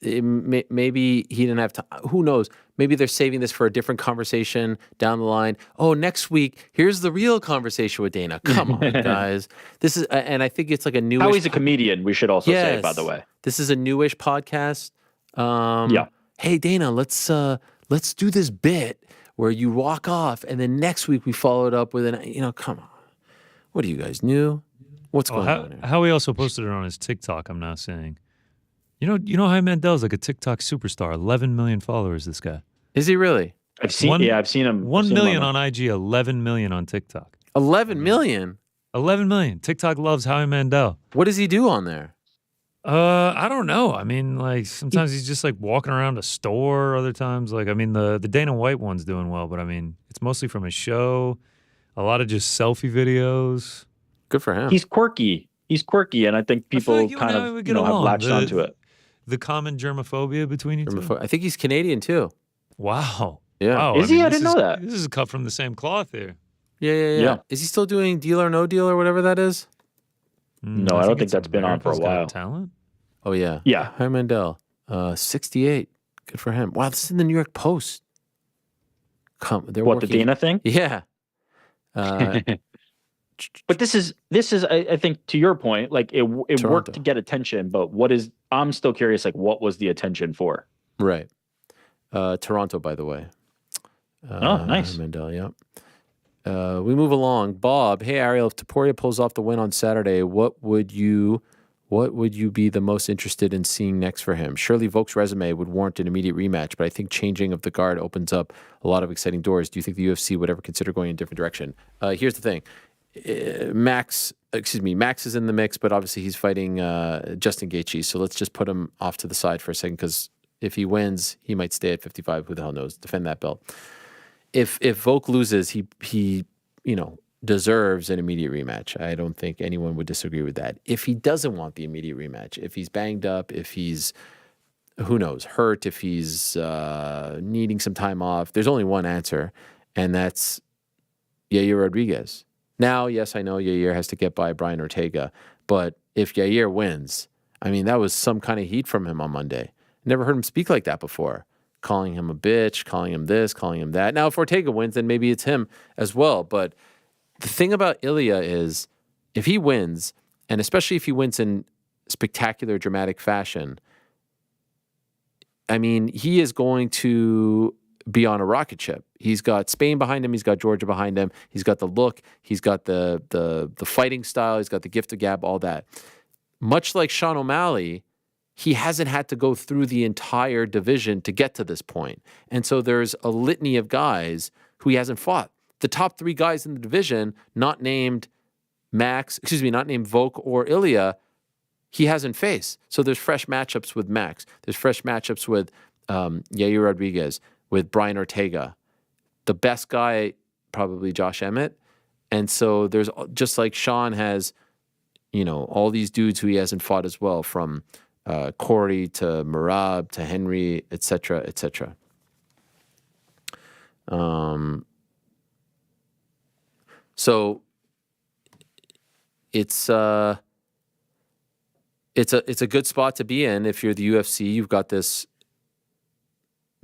Maybe he didn't have time. Who knows? Maybe they're saving this for a different conversation down the line. Oh, next week, here's the real conversation with Dana. Come on, guys. This is, and I think it's like a newish. Howie's a comedian, we should also say, by the way. This is a newish podcast. Hey, Dana, let's do this bit where you walk off, and then next week we follow it up with come on. What are you guys new? What's going on here? Howie also posted it on his TikTok, I'm now seeing. You know, Howie Mandel's like a TikTok superstar. 11 million followers, this guy. Is he really? I've seen him. 1 million on IG, 11 million on TikTok. 11 million? 11 million. TikTok loves Howie Mandel. What does he do on there? I don't know. I mean, like, sometimes he's just like walking around a store. Other times, like, I mean, the Dana White one's doing well, but I mean, it's mostly from his show. A lot of just selfie videos. Good for him. He's quirky. And I think people kind of have latched onto it. The common germophobia between you two? I think he's Canadian too. Wow. Yeah. Wow. Is he? I didn't know that. This is cut from the same cloth here. Yeah. Is he still doing Deal or No Deal or whatever that is? No, I don't think that's been on for a while. Talent? Oh, yeah. Yeah. Howie Mandel, 68. Good for him. Wow, this is in the New York Post. The Dana thing? Yeah. But this is I think, to your point, like it worked to get attention, but I'm still curious, like what was the attention for? Right. Toronto, by the way. Nice. Mandel, yeah. We move along. Bob, hey Ariel, if Taporia pulls off the win on Saturday, what would you be the most interested in seeing next for him? Surely Volk's resume would warrant an immediate rematch, but I think changing of the guard opens up a lot of exciting doors. Do you think the UFC would ever consider going in a different direction? Here's the thing. Max is in the mix, but obviously he's fighting Justin Gaethje, so let's just put him off to the side for a second, because if he wins, he might stay at 55. Who the hell knows? Defend that belt. If Volk loses, he deserves an immediate rematch. I don't think anyone would disagree with that. If he doesn't want the immediate rematch, if he's banged up, if he's, who knows, hurt, if he's needing some time off, there's only one answer, and that's Yair Rodriguez. Now, yes, I know Yair has to get by Brian Ortega, but if Yair wins, I mean, that was some kind of heat from him on Monday. Never heard him speak like that before. Calling him a bitch, calling him this, calling him that. Now, if Ortega wins, then maybe it's him as well. But the thing about Ilya is, if he wins, and especially if he wins in spectacular, dramatic fashion, I mean, he is going to be on a rocket ship. He's got Spain behind him. He's got Georgia behind him. He's got the look. He's got the fighting style. He's got the gift of gab, all that. Much like Sean O'Malley, he hasn't had to go through the entire division to get to this point. And so there's a litany of guys who he hasn't fought. The top three guys in the division, not named Volk or Ilya, he hasn't faced. So there's fresh matchups with Max. There's fresh matchups with Yair Rodriguez, with Brian Ortega. The best guy, probably Josh Emmett. And so there's, just like Sean has, all these dudes who he hasn't fought as well, from Corey to Merab to Henry, etc., etc. So it's a good spot to be in if you're the UFC. You've got this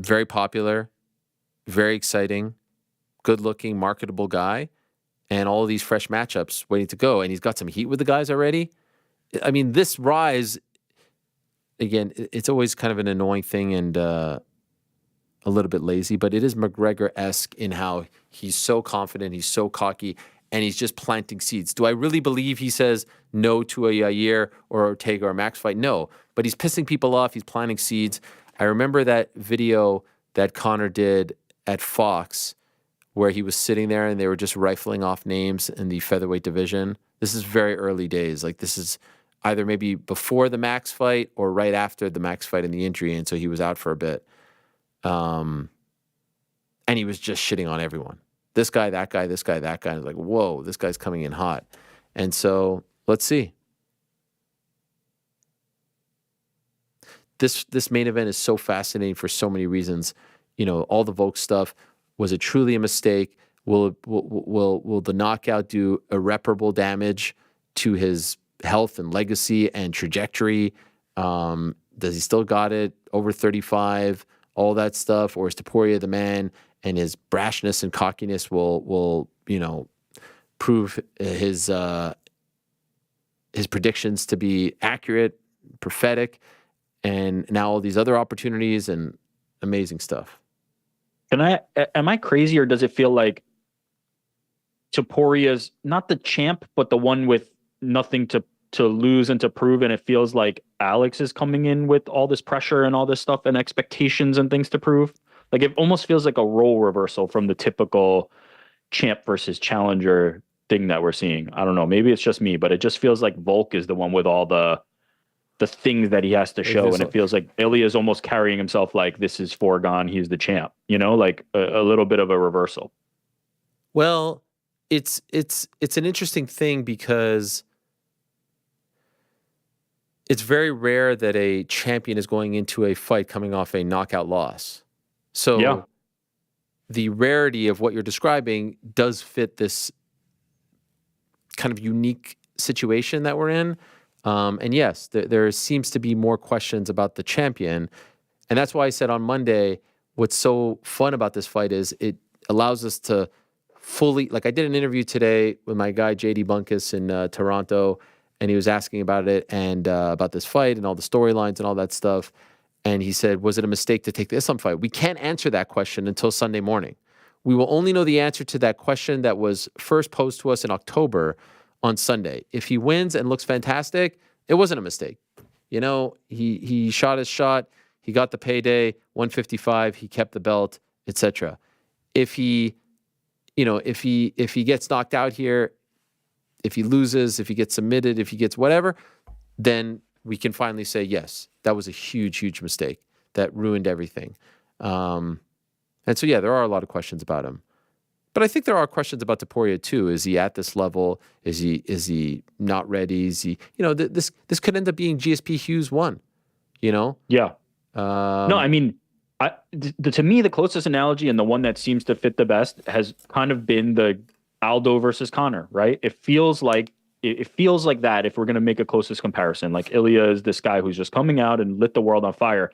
very popular, very exciting good-looking, marketable guy, and all of these fresh matchups waiting to go, and he's got some heat with the guys already. I mean, this rise, again, it's always kind of an annoying thing and a little bit lazy, but it is McGregor-esque in how he's so confident, he's so cocky, and he's just planting seeds. Do I really believe he says no to a Yair or Ortega or Max fight? No, but he's pissing people off. He's planting seeds. I remember that video that Conor did at Fox where he was sitting there and they were just rifling off names in the featherweight division. This is very early days. Like, this is either maybe before the Max fight or right after the Max fight and the injury, and so he was out for a bit. And he was just shitting on everyone. This guy, that guy, this guy, that guy. I was like, whoa, this guy's coming in hot. And so let's see. This main event is so fascinating for so many reasons. You know, all the Volk stuff. Was it truly a mistake? Will the knockout do irreparable damage to his health and legacy and trajectory? Does he still got it over 35? All that stuff, or is Topuria the man? And his brashness and cockiness will prove his predictions to be accurate, prophetic, and now all these other opportunities and amazing stuff. Am I crazy, or does it feel like Topuria's not the champ, but the one with nothing to lose and to prove, and it feels like Alex is coming in with all this pressure and all this stuff and expectations and things to prove? Like, it almost feels like a role reversal from the typical champ versus challenger thing that we're seeing. I don't know. Maybe it's just me, but it just feels like Volk is the one with all the things that he has to show. And it feels like Ilya is almost carrying himself like this is foregone. He's the champ, like a little bit of a reversal. Well, it's an interesting thing because it's very rare that a champion is going into a fight coming off a knockout loss. So the rarity of what you're describing does fit this kind of unique situation that we're in. And yes, there seems to be more questions about the champion. And that's why I said on Monday, what's so fun about this fight is it allows us to fully, like I did an interview today with my guy, JD Bunkus in Toronto, and he was asking about it and about this fight and all the storylines and all that stuff. And he said, was it a mistake to take the Islam fight? We can't answer that question until Sunday morning. We will only know the answer to that question that was first posed to us in October on Sunday. If he wins and looks fantastic, it wasn't a mistake. He shot his shot. He got the payday, 155. He kept the belt, etc. If he gets knocked out here, if he loses, if he gets submitted, if he gets whatever, then we can finally say, yes, that was a huge, huge mistake that ruined everything. And so, yeah, there are a lot of questions about him. But I think there are questions about Topuria too. Is he at this level? Is he not ready? Is he, this could end up being GSP Hughes 1, Yeah. No, I mean, to me, the closest analogy and the one that seems to fit the best has kind of been the Aldo versus Conor, right? It feels like that if we're going to make a closest comparison. Like, Ilya is this guy who's just coming out and lit the world on fire.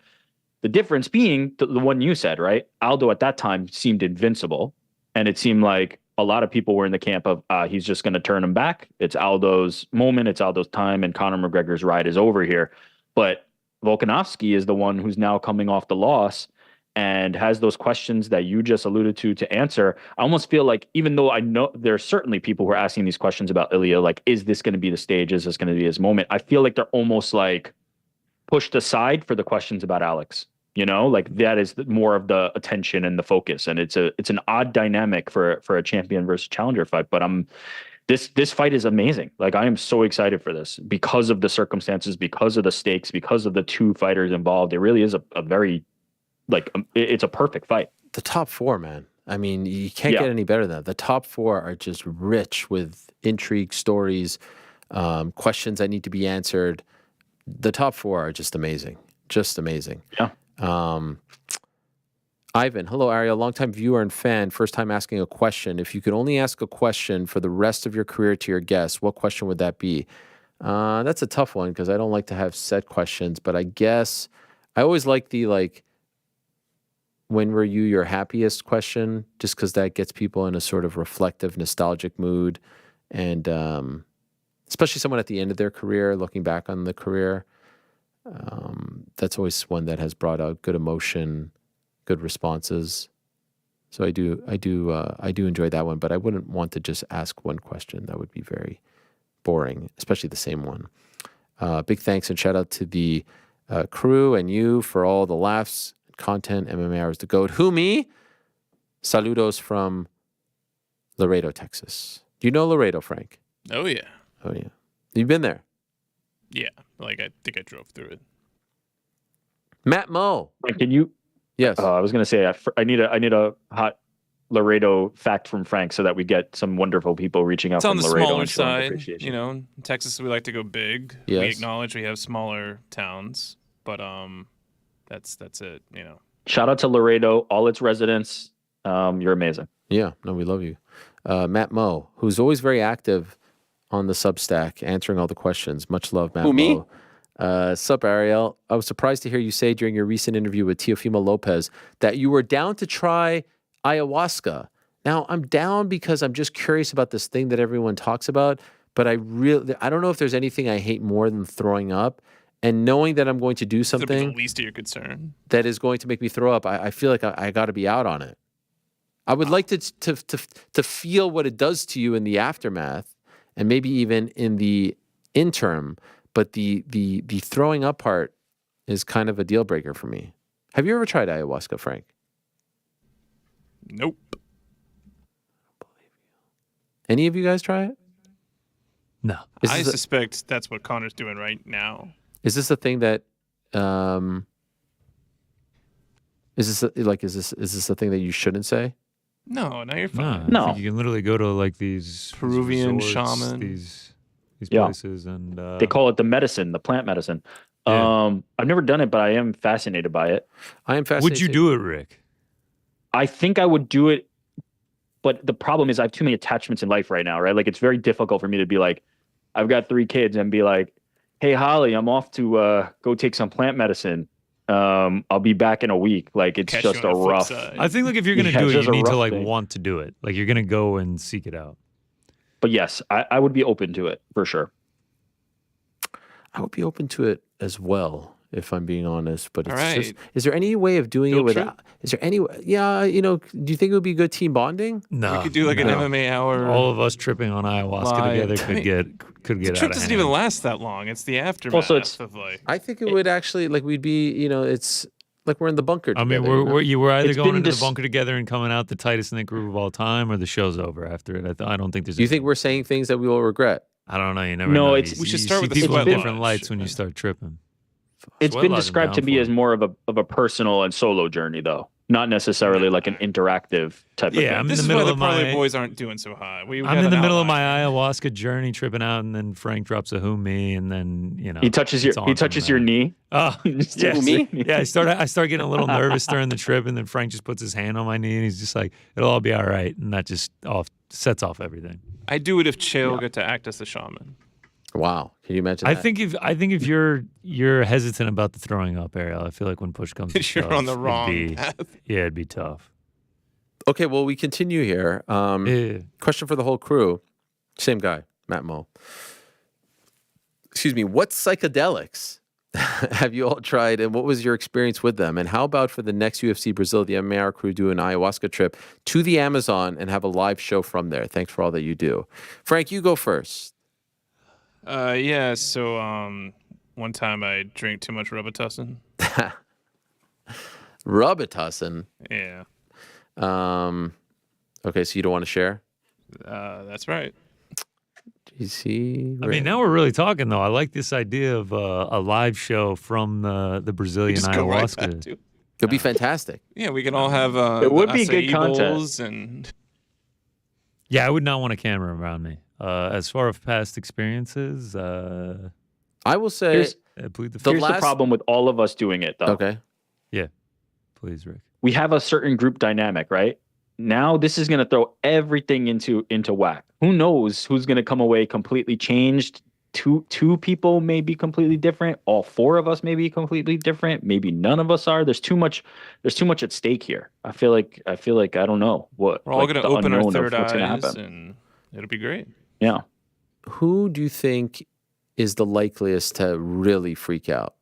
The difference being the one you said, right? Aldo at that time seemed invincible. And it seemed like a lot of people were in the camp of he's just going to turn him back. It's Aldo's moment. It's Aldo's time. And Conor McGregor's ride is over here. But Volkanovski is the one who's now coming off the loss and has those questions that you just alluded to answer. I almost feel like, even though I know there are certainly people who are asking these questions about Ilya, like, is this going to be the stage? Is this going to be his moment? I feel like they're almost like pushed aside for the questions about Alex. Like, that is more of the attention and the focus. And it's an odd dynamic for a champion versus challenger fight. But this fight is amazing. Like, I am so excited for this because of the circumstances, because of the stakes, because of the two fighters involved. It really is a very, it's a perfect fight. The top four, man. I mean, you can't get any better than that. The top four are just rich with intrigue, stories, questions that need to be answered. The top four are just amazing. Just amazing. Yeah. Ivan, hello, Ariel, longtime viewer and fan, first time asking a question. If you could only ask a question for the rest of your career to your guests, what question would that be? That's a tough one because I don't like to have set questions, but I guess I always like the, when were you your happiest question, just because that gets people in a sort of reflective, nostalgic mood. And especially someone at the end of their career, looking back on the career, that's always one that has brought out good emotion, good responses. So I do enjoy that one, but I wouldn't want to just ask one question. That would be very boring, especially the same one. Big thanks and shout out to the crew and you for all the laughs, content. MMA Hours the GOAT. Who, me? Saludos from Laredo, Texas. Do you know Laredo, Frank? Oh, yeah. Oh, yeah. You've been there? Yeah. Like, I think I drove through it. Matt Moe. Can you? Yes. I was going to say I need a hot Laredo fact from Frank so that we get some wonderful people reaching out It's from on the Laredo smaller and showing side. appreciation. You know, in Texas, we like to go big. Yes. We acknowledge we have smaller towns, but that's it, you know. Shout out to Laredo, all its residents. You're amazing. Yeah. No, we love you. Matt Moe, who's always very active on the Substack, answering all the questions. Much love, Matt Who, me? Moe. Sup, Ariel. I was surprised to hear you say during your recent interview with Teofimo Lopez that you were down to try ayahuasca. Now, I'm down because I'm just curious about this thing that everyone talks about, but I don't know if there's anything I hate more than throwing up. And knowing that I'm going to do That'd be something the least of your concern. that is going to make me throw up, I feel like I got to be out on it. I would like to feel what it does to you in the aftermath, and maybe even in the interim. But the throwing up part is kind of a deal breaker for me. Have you ever tried ayahuasca, Frank? Nope. Any of you guys try it? No. I suspect that's what Connor's doing right now. Is this a thing that is this a thing that you shouldn't say? No, you're fine. No. I think you can literally go to like these Peruvian resorts, shaman. these Yeah. places, and They call it the plant medicine. Yeah. I've never done it, but I am fascinated by it. I am fascinated. Would you do it, Rick? I think I would do it, but the problem is I have too many attachments in life right now, right? Like it's very difficult for me to be like, I've got 3 kids and be like, hey, Holly, I'm off to go take some plant medicine. I'll be back in a week. Like it's Catch just you a on the flip rough. side. I think like if you're gonna Yeah, do it's it, just you a need to rough like thing. want to do it. Like you're gonna go and seek it out. But yes, I would be open to it for sure. I would be open to it as well, if I'm being honest. But it's All right. just, is there any way of doing it Field without? Is there any? Yeah, do you think it would be good team bonding? No, We could do like an no. MMA hour. All of us tripping on ayahuasca Live. together could get the out trip of doesn't hand. even last that long. It's the aftermath Also, it's- of like. I think it would actually we'd be it's like we're in the bunker. I mean, together, we're either It's going been into dis- the bunker together and coming out the tightest in the group of all time, or the show's over after it. I don't think there's. Do you think we're saying things that we will regret? I don't know. You never No, know. it's- You- We should you start see with the people sweat in different lodge. lights when you start tripping. It's Sweat been lodge I'm described to down me for as more of a personal and solo journey, though, not necessarily like an interactive type Yeah, of I'm thing. in This the is why middle the of Parlay my- Boys aren't doing so hot. I'm in the middle of my ayahuasca journey, tripping out, and then Frank drops a who me, and then He touches it's your on he from touches your there. knee. Oh, Just yes. who me? Yeah, I start getting a little nervous during the trip, and then Frank just puts his hand on my knee, and he's just like, "It'll all be all right," and that just sets off everything. I do it if Chael get to act as the shaman. Wow, can you imagine? I that? think if you're hesitant about the throwing up, Ariel, I feel like when push comes to shove, You're on the wrong it'd be, path. yeah, it'd be tough. Okay, well, we continue here. Yeah. Question for the whole crew. Same guy, Matt Moe. Excuse me. What psychedelics have you all tried, and what was your experience with them? And how about for the next UFC Brazil, the MAR crew do an ayahuasca trip to the Amazon and have a live show from there? Thanks for all that you do. Frank, you go first. Yeah. So one time I drank too much Robitussin. Robitussin. Yeah. Okay, so you don't want to share? That's right. GC. I mean, now we're really talking, though. I like this idea of a live show from the Brazilian Just go right back ayahuasca. to. it'll be fantastic. Yeah, we can all have. It would the be good acai content. bowls and Yeah, I would not want a camera around me. As far as past experiences, I will say. Here's- I plead the The fifth. Here's last- the problem with all of us doing it, though. Okay. Yeah, please, Rick. We have a certain group dynamic, right? Now this is going to throw everything into whack. Who knows who's going to come away completely changed, two people may be completely different. All four of us may be completely different. Maybe none of us are. There's too much at stake here. I feel like I don't know what. We're all going to open our third what's gonna eyes, happen. and it'll be great. Yeah. Who do you think is the likeliest to really freak out?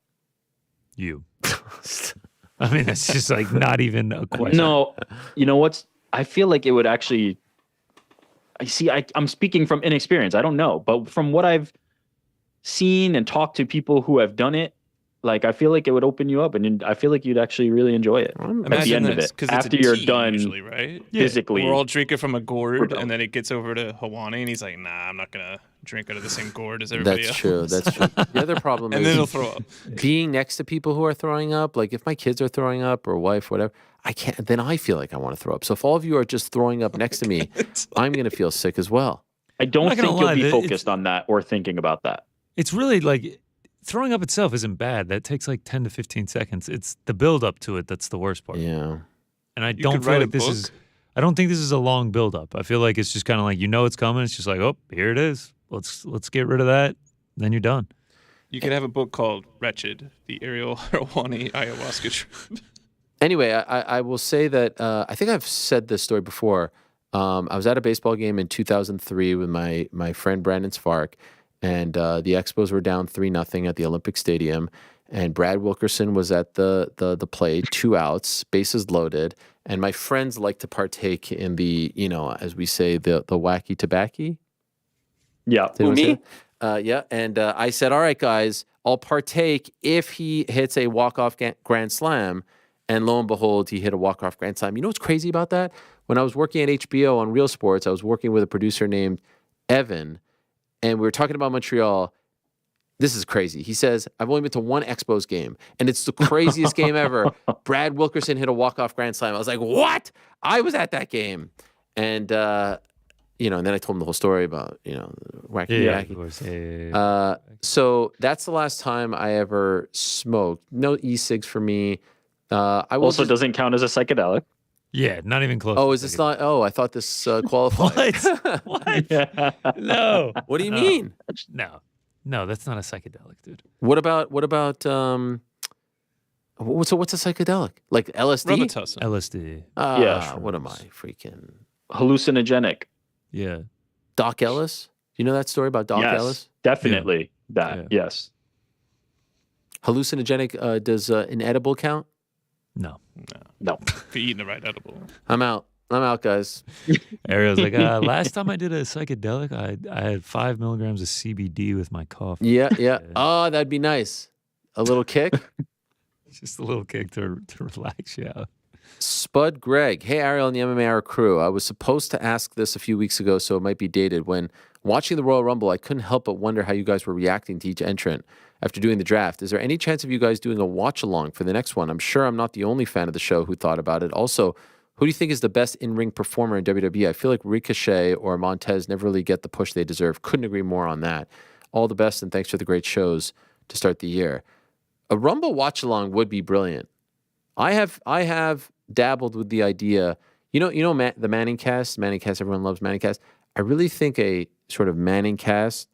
You. I mean, it's just like not even a question. No, you know what's? I feel like it would actually. I'm speaking from inexperience. I don't know, but from what I've seen and talked to people who have done it, like I feel like it would open you up, and I feel like you'd actually really enjoy it at the end of it. After you're done, usually, right? Physically, we're all drinking from a gourd, and then it gets over to Hawani, and he's like, "Nah, I'm not gonna drink out of the same gourd as everybody That's else." true. That's true. The other problem And is then he'll throw up. being next to people who are throwing up. Like if my kids are throwing up or wife, whatever, I can't. Then I feel like I want to throw up. So if all of you are just throwing up next to me, I'm gonna feel sick as well. I don't I'm not think gonna you'll lie, be focused on that or thinking about that. It's really like throwing up itself isn't bad. That takes like 10 to 15 seconds. It's the build up to it that's the worst part. Yeah. And I You don't could feel write a like this book. is. I don't think this is a long build up. I feel like it's just kind of like it's coming. It's just like, oh, here it is. Let's get rid of that. Then you're done. You could have a book called Wretched, the Ariel Hawani ayahuasca trip. Anyway, I will say that I think I've said this story before. I was at a baseball game in 2003 with my friend Brandon Spark, and the Expos were down 3-0 at the Olympic Stadium, and Brad Wilkerson was at the plate, 2 outs, bases loaded, and my friends like to partake in the, as we say, the wacky tobacco. Yeah. Who, me? Yeah, and I said, all right, guys, I'll partake if he hits a walk-off grand slam. And lo and behold, he hit a walk-off grand slam. You know what's crazy about that? When I was working at HBO on Real Sports, I was working with a producer named Evan, and we were talking about Montreal. This is crazy. He says, I've only been to one Expos game, and it's the craziest game ever. Brad Wilkerson hit a walk-off grand slam. I was like, what? I was at that game. And, and then I told him the whole story about, wacky. Yeah, of course. Yeah. So that's the last time I ever smoked. No e-cigs for me. I will Also doesn't count as a psychedelic. Yeah, not even close. Oh, is this not? Oh, I thought this qualified. What? What? No. What do you mean? No, that's not a psychedelic, dude. What about what's a psychedelic? Like LSD? Robitussin. LSD. Yeah, What am I freaking? Hallucinogenic. Yeah. Doc Ellis? You know that story about Doc Yes, Ellis? definitely that. Yeah. Yes. Hallucinogenic, does inedible count? No. No. If you're eating the right edible. I'm out, guys. Ariel's like, last time I did a psychedelic, I had 5 milligrams of CBD with my coffee. Yeah. Oh, that'd be nice. A little kick. Just a little kick to relax you out. Spud Greg. Hey, Ariel and the MMA Hour crew. I was supposed to ask this a few weeks ago, so it might be dated. When watching the Royal Rumble, I couldn't help but wonder how you guys were reacting to each entrant after doing the draft. Is there any chance of you guys doing a watch-along for the next one? I'm sure I'm not the only fan of the show who thought about it. Also, who do you think is the best in-ring performer in WWE? I feel like Ricochet or Montez never really get the push they deserve. Couldn't agree more on that. All the best, and thanks for the great shows to start the year. A Rumble watch-along would be brilliant. I have dabbled with the idea. The Manning cast. Manning cast. Everyone loves Manning cast. I really think a sort of Manning cast.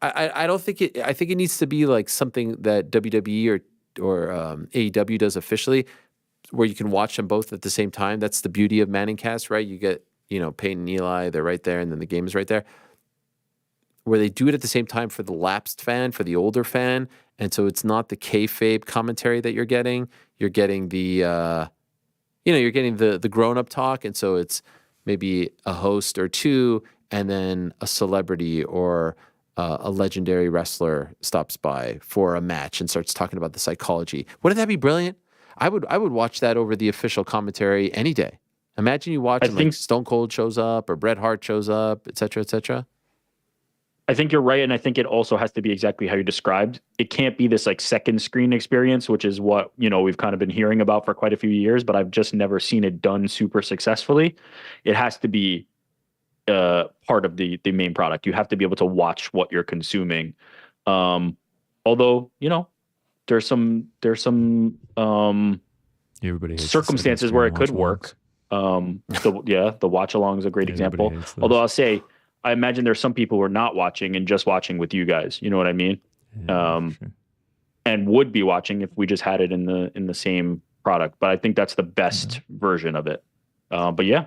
I don't think it. I think it needs to be like something that WWE or AEW does officially, where you can watch them both at the same time. That's the beauty of Manning cast, right? You get Peyton and Eli. They're right there, and then the game is right there. Where they do it at the same time for the lapsed fan, for the older fan. And so it's not the kayfabe commentary that you're getting. You're getting the, you're getting the grown-up talk. And so it's maybe a host or two, and then a celebrity or a legendary wrestler stops by for a match and starts talking about the psychology. Wouldn't that be brilliant? I would watch that over the official commentary any day. Imagine you watching like Stone Cold shows up or Bret Hart shows up, et cetera, et cetera. I think you're right, and I think it also has to be exactly how you described. It can't be this like second screen experience, which is what we've kind of been hearing about for quite a few years, but I've just never seen it done super successfully. It has to be part of the main product. You have to be able to watch what you're consuming. Although there's some Everybody hates circumstances where it could work. The watch along is a great example. Although I'll say, I imagine there's some people who are not watching and just watching with you guys. You know what I mean? Yeah, sure. And would be watching if we just had it in the same product. But I think that's the best version of it. But yeah,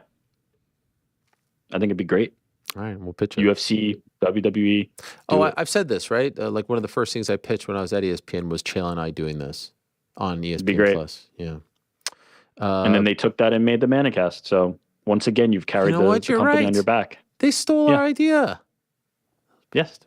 I think it'd be great. All right, we'll pitch it. UFC, WWE. I've said this, right? Like one of the first things I pitched when I was at ESPN was Chael and I doing this on ESPN be great. Plus. Yeah. And then they took that and made the Manicast. So once again, you've carried the company right. on your back. They stole our idea. Yes.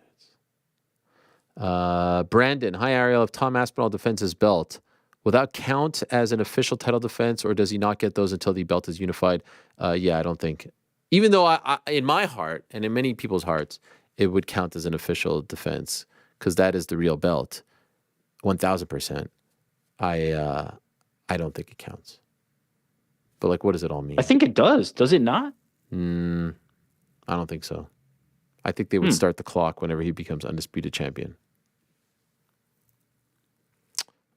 Brandon, hi Ariel. If Tom Aspinall defends his belt, will that count as an official title defense, or does he not get those until the belt is unified? Yeah, I don't think. Even though I, in my heart and in many people's hearts, it would count as an official defense because that is the real belt, 1,000%. I don't think it counts. But like, what does it all mean? I think it does. Does it not? I don't think so. I think they would start the clock whenever he becomes undisputed champion.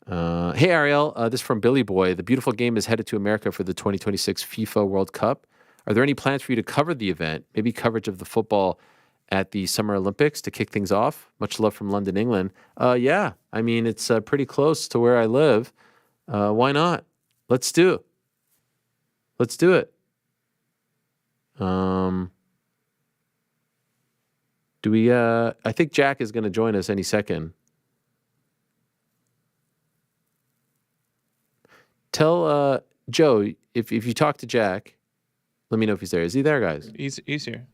Hey, Ariel, this is from Billy Boy. The beautiful game is headed to America for the 2026 FIFA World Cup. Are there any plans for you to cover the event? Maybe coverage of the football at the Summer Olympics to kick things off? Much love from London, England. Yeah, I mean, it's pretty close to where I live. Why not? Let's do it. Let's do it. Do we, I think Jack is going to join us any second. Tell Joe, if you talk to Jack, let me know if he's there. Is he there, guys? He's here.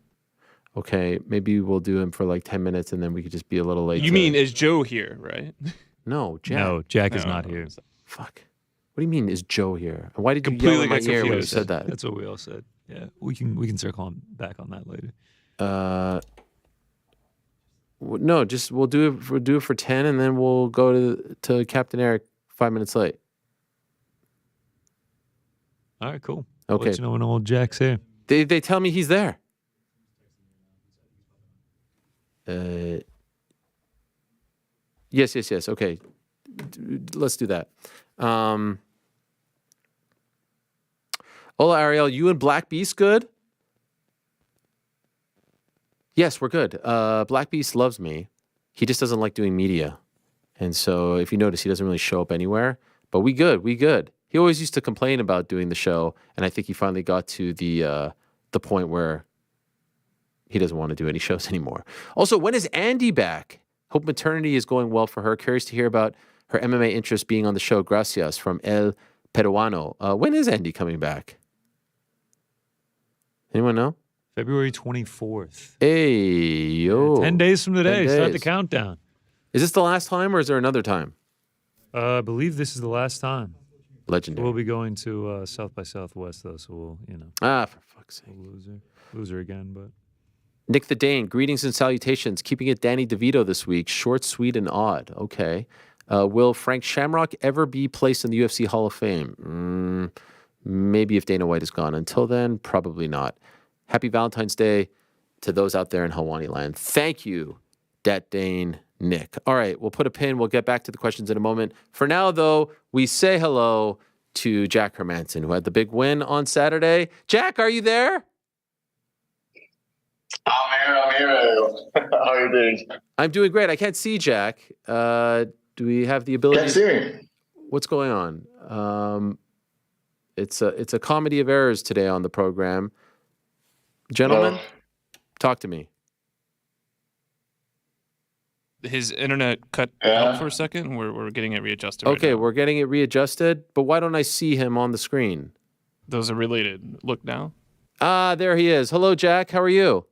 Okay, maybe we'll do him for like 10 minutes and then we could just be a little late. You mean, is Joe here, right? No, Jack. No, Jack is not here. Fuck. What do you mean, is Joe here? Why did you Completely yell in my gets ear when you confused. said that? That's what we all said. Yeah, we can circle back on that later. No, just we'll do it for 10 and then we'll go to Captain Eric 5 minutes late. All right, cool. Okay. Let you know when old Jack's here. They tell me he's there. Yes. Okay. Let's do that. Hola, Ariel. You and Black Beast good? Yes, we're good. Black Beast loves me. He just doesn't like doing media. And so if you notice, he doesn't really show up anywhere. But we good. He always used to complain about doing the show. And I think he finally got to the point where he doesn't want to do any shows anymore. Also, when is Andy back? Hope maternity is going well for her. Curious to hear about her MMA interest being on the show. Gracias from El Peruano. When is Andy coming back? Anyone know? February 24th. Hey, yo. 10 days from today. 10 Start the days. countdown. Is this the last time or is there another time? I believe this is the last time. Legendary. We'll be going to South by Southwest, though, so we'll, for fuck's sake. Loser again, but. Nick the Dane, greetings and salutations. Keeping it Danny DeVito this week. Short, sweet, and odd. Okay. Will Frank Shamrock ever be placed in the UFC Hall of Fame? Maybe if Dana White is gone. Until then, probably not. Happy Valentine's Day to those out there in Hawani land. Thank you, Dat Dane Nick. All right, we'll put a pin. We'll get back to the questions in a moment. For now, though, we say hello to Jack Hermansson, who had the big win on Saturday. Jack, are you there? I'm here. How are you doing? I'm doing great. I can't see Jack. Do we have the ability? Can't see me. What's going on? It's a comedy of errors today on the program. Gentlemen, talk to me. His internet cut out for a second. We're getting it readjusted. Okay, right now. we're getting it readjusted, but why don't I see him on the screen? Those are related. Look now. There he is. Hello, Jack. How are you?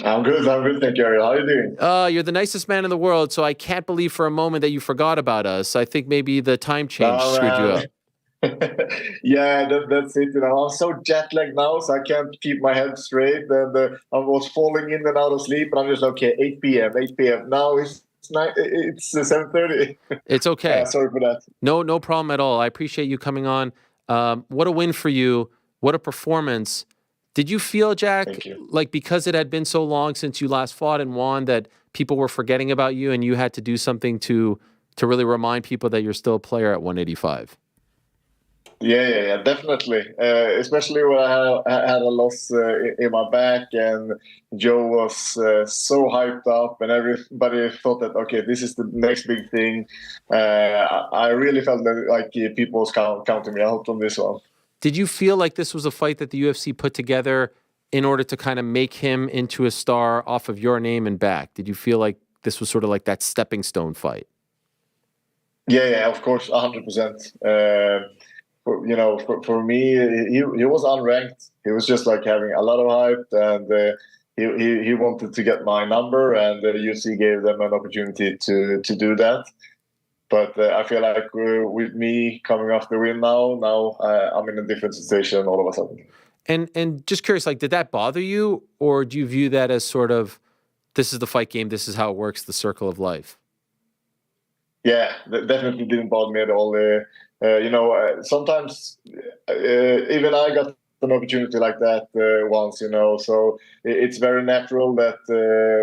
I'm good. Thank you, Ariel. How are you doing? You're the nicest man in the world, so I can't believe for a moment that you forgot about us. I think maybe the time change screwed you up. Yeah, that's it. I'm so jet lagged now, so I can't keep my head straight. And I was falling in and out of sleep, and I'm just okay. 8 p.m. Now it's 7:30. It's okay. Sorry for that. No problem at all. I appreciate you coming on. What a win for you. What a performance. Did you feel, Jack, like because it had been so long since you last fought and won that people were forgetting about you and you had to do something to really remind people that you're still a player at 185? Yeah, definitely. Especially when I had a loss in my back, and Joe was so hyped up, and everybody thought that okay, this is the next big thing. I really felt that like people was counting me out on this one. Did you feel like this was a fight that the UFC put together in order to kind of make him into a star off of your name and back? Did you feel like this was sort of like that stepping stone fight? Yeah, of course, 100%. For me, he was unranked. He was just like having a lot of hype, and he wanted to get my number, and the UFC gave them an opportunity to do that. But I feel like with me coming off the win now I'm in a different situation all of a sudden. And just curious, like, did that bother you, or do you view that as sort of, this is the fight game, this is how it works, the circle of life? Yeah, that definitely didn't bother me at all. Sometimes even I got an opportunity like that once, so it's very natural that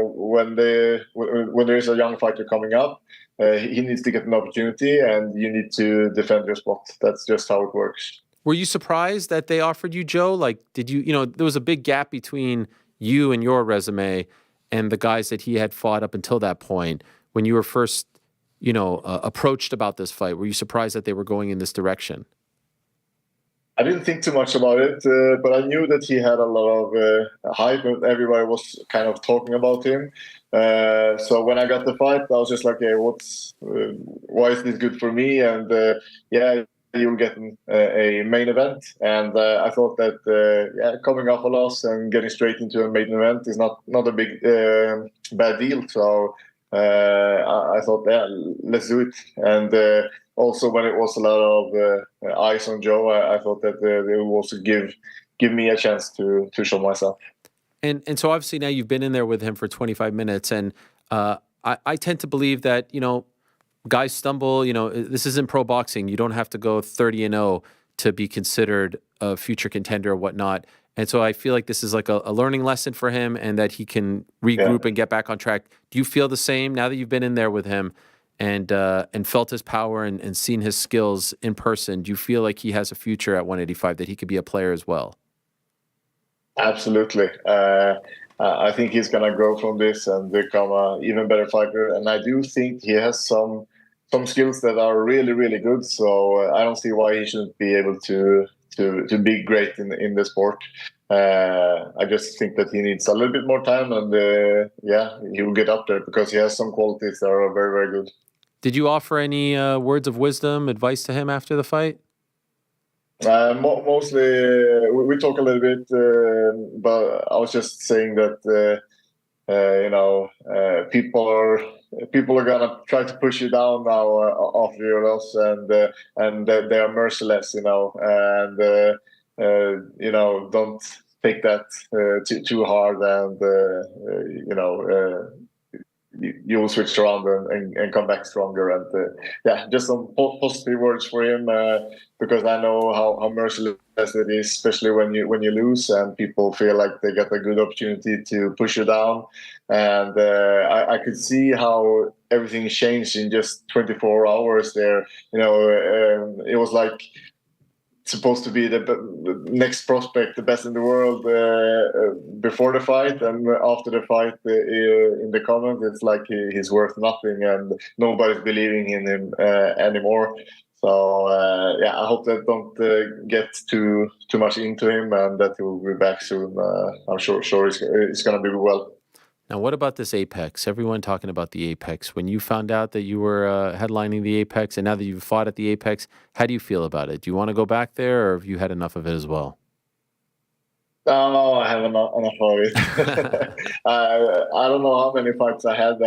when there is a young fighter coming up, he needs to get an opportunity, and you need to defend your spot. That's just how it works. Were you surprised that they offered you Joe? Like, did you, there was a big gap between you and your resume and the guys that he had fought up until that point. When you were first, approached about this fight, were you surprised that they were going in this direction? I didn't think too much about it, but I knew that he had a lot of hype, and everybody was kind of talking about him. So when I got the fight, I was just like, "Hey, why is this good for me?" And you'll get a main event, and I thought that coming off a loss and getting straight into a main event is not a big bad deal. So I thought, let's do it. And also, when it was a lot of eyes on Joe, I thought that they would also give me a chance to show myself. And so obviously now you've been in there with him for 25 minutes, and I tend to believe that guys stumble. This isn't pro boxing. You don't have to go 30-0 to be considered a future contender or whatnot. And so I feel like this is like a learning lesson for him, and that he can regroup and get back on track. Do you feel the same now that you've been in there with him and felt his power and seen his skills in person? Do you feel like he has a future at 185, that he could be a player as well? Absolutely. I think he's going to grow from this and become an even better fighter. And I do think he has some skills that are really, really good. So I don't see why he shouldn't be able to be great in the sport. I just think that he needs a little bit more time, and he will get up there because he has some qualities that are very, very good. Did you offer any words of wisdom, advice to him after the fight? Mostly, we talk a little bit, but I was just saying that people are gonna try to push you down now after your loss, and they are merciless, and don't take that too hard, and you will switch around and come back stronger. And just some positive words for him, because I know how merciless it is, especially when you lose and people feel like they get a good opportunity to push you down. And I could see how everything changed in just 24 hours there. It was like supposed to be the next prospect, the best in the world before the fight, and after the fight, in the comments, it's like he's worth nothing, and nobody's believing in him anymore. So I hope that don't get too much into him, and that he will be back soon. I'm sure he's going to be well. Now, what about this Apex? Everyone talking about the Apex. When you found out that you were headlining the Apex, and now that you've fought at the Apex, how do you feel about it? Do you want to go back there, or have you had enough of it as well? No, I have enough of it. I don't know how many fights I had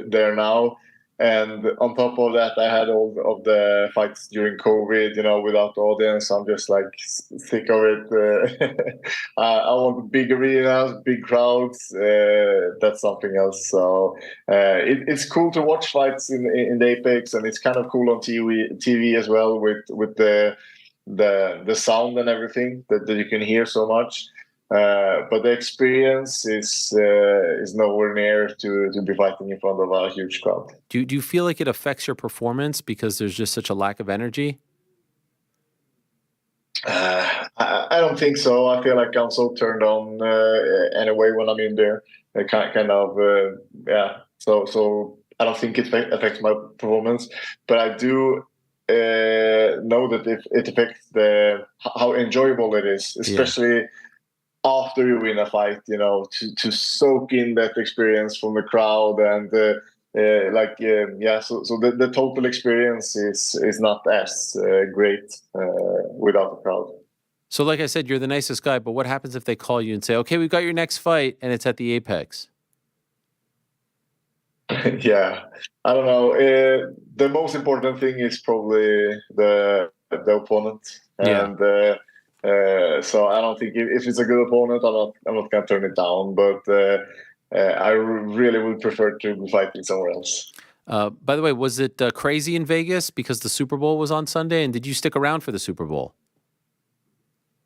there now. And on top of that, I had all of the fights during COVID, without audience. I'm just like sick of it. I want big arenas, big crowds. That's something else. So it's cool to watch fights in the Apex, and it's kind of cool on TV as well with the sound and everything that you can hear so much. But the experience is nowhere near to be fighting in front of a huge crowd. Do you feel like it affects your performance because there's just such a lack of energy? I don't think so. I feel like I'm so turned on anyway when I'm in there. Kind of, yeah. So I don't think it affects my performance, but I do know that it affects how enjoyable it is, especially after you win a fight. To soak in that experience from the crowd and. So the total experience is not as great without the crowd. So like I said, you're the nicest guy, but what happens if they call you and say, okay, we've got your next fight and it's at the Apex? Yeah, I don't know. The most important thing is probably the opponent. And so I don't think if it's a good opponent, I'm not going to turn it down, but I really would prefer to be fighting somewhere else. By the way, was it crazy in Vegas because the Super Bowl was on Sunday? And did you stick around for the Super Bowl?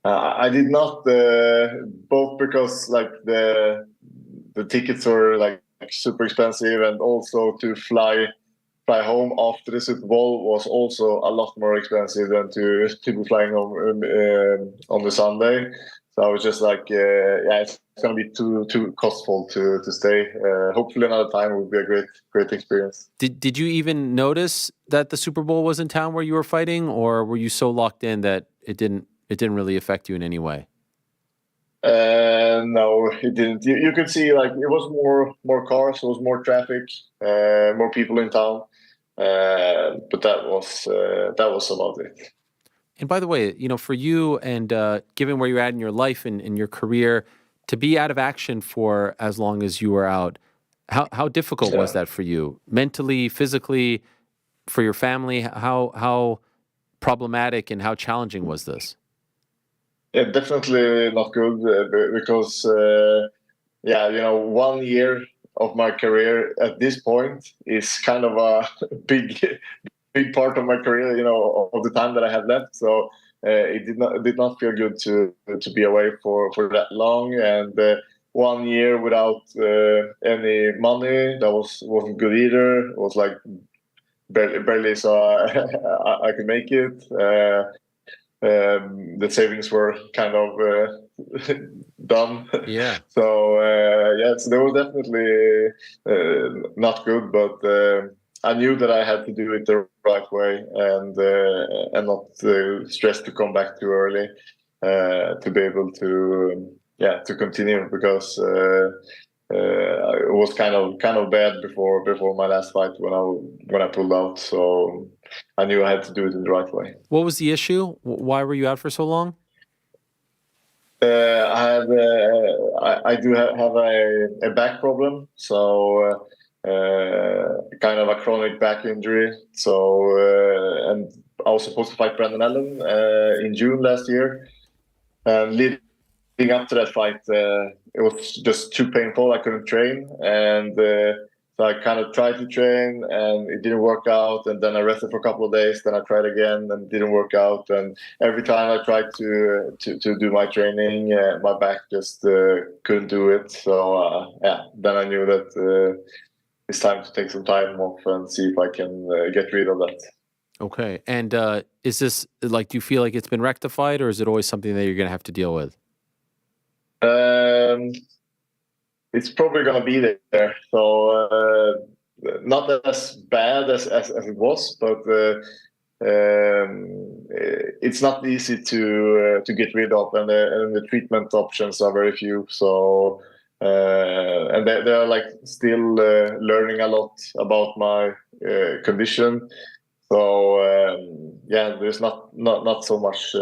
I did not, both because like the tickets were like super expensive, and also to fly home after the Super Bowl was also a lot more expensive than to be flying home on the Sunday. So I was just like, it's going to be too costful to stay. Hopefully another time would be a great experience. Did you even notice that the Super Bowl was in town where you were fighting, or were you so locked in that it didn't really affect you in any way? No, it didn't. You could see like it was more cars, it was more traffic, more people in town, but that was about it. And by the way, for you and given where you're at in your life and in your career, to be out of action for as long as you were out, how difficult was that for you, mentally, physically, for your family? How problematic and how challenging was this? Yeah, definitely not good because 1 year of my career at this point is kind of a big part of my career, of the time that I have left. So it did not feel good to be away for that long, and 1 year without any money, that wasn't good either. It was like barely so I could make it. The savings were kind of done. Yeah. So so they were definitely not good, but I knew that I had to do it the right way and not stress to come back too early to be able to continue, because it was kind of bad before my last fight when I pulled out. So I knew I had to do it in the right way. What was the issue? Why were you out for so long? I do have a back problem, so kind of a chronic back injury. So and I was supposed to fight Brandon Allen in June last year, and leading up to that fight, it was just too painful. I couldn't train, and so I kind of tried to train, and it didn't work out. And then I rested for a couple of days. Then I tried again, and it didn't work out. And every time I tried to do my training, my back just couldn't do it. So then I knew that it's time to take some time off and see if I can get rid of that. Okay. And is this like, do you feel like it's been rectified, or is it always something that you're going to have to deal with? It's probably going to be there. So not as bad as it was, but it's not easy to get rid of, and the treatment options are very few. So and they are like still learning a lot about my condition. So there's not so much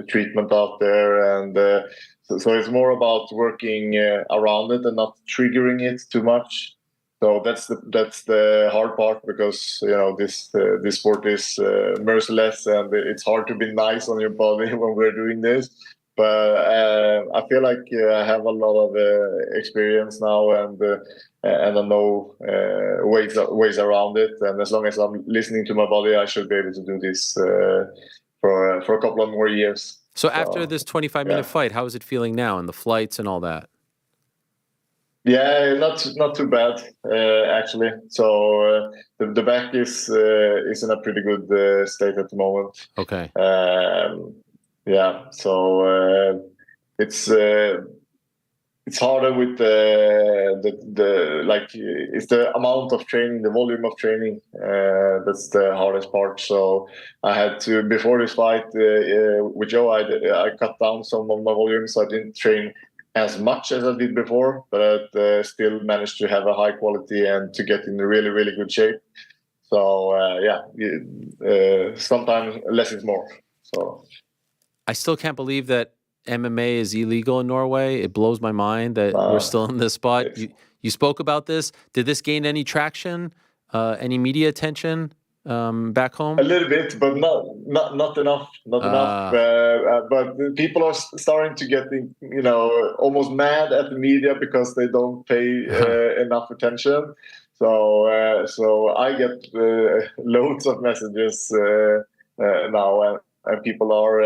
treatment out there, and so it's more about working around it and not triggering it too much. So that's the hard part, because this sport is merciless, and it's hard to be nice on your body when we're doing this. But I feel like I have a lot of experience now, and I know ways around it. And as long as I'm listening to my body, I should be able to do this for a couple of more years. So after this 25-minute fight, how is it feeling now, and the flights and all that? Yeah, not too bad actually. So the back is in a pretty good state at the moment. Okay. yeah. So it's harder with the like it's the amount of training, the volume of training. That's the hardest part. So I had to, before this fight with Joe, I cut down some of my volume, so I didn't train as much as I did before, but still managed to have a high quality and to get in really, really good shape. So sometimes less is more. So I still can't believe that MMA is illegal in Norway. It blows my mind that we're still in this spot. You spoke about this. Did this gain any traction? Any media attention back home? a little bit, but not enough. Not enough. But people are starting to get, almost mad at the media because they don't pay enough attention. So I get loads of messages now, and people are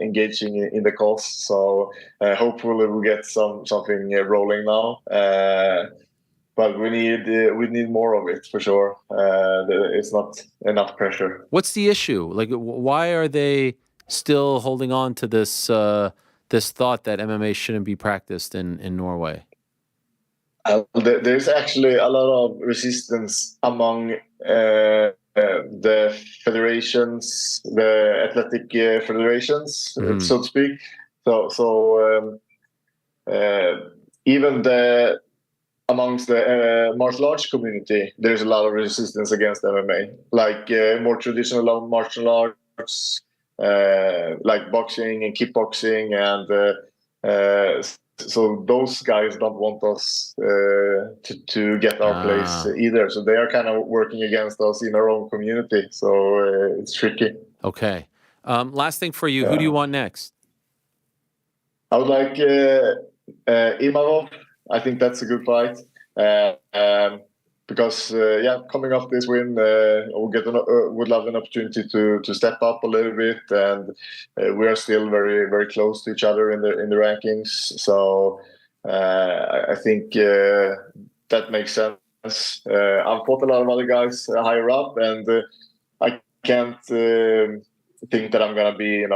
engaging in the cause. So hopefully we'll get something rolling now. But we need more of it for sure. It's not enough pressure. What's the issue? Like, why are they still holding on to this this thought that MMA shouldn't be practiced in Norway? There's actually a lot of resistance among the federations, the athletic federations, so to speak. So even amongst the martial arts community, there's a lot of resistance against MMA. Like more traditional martial arts, like boxing and kickboxing, and so those guys don't want us to get our place either. So they are kind of working against us in our own community. So it's tricky. Okay. Last thing for you. Who do you want next? I would like Imavov. I think that's a good fight. Because coming off this win, would love an opportunity to step up a little bit, and we are still very, very close to each other in the rankings. So I think that makes sense. I've fought a lot of other guys higher up, and I can't think that I'm gonna be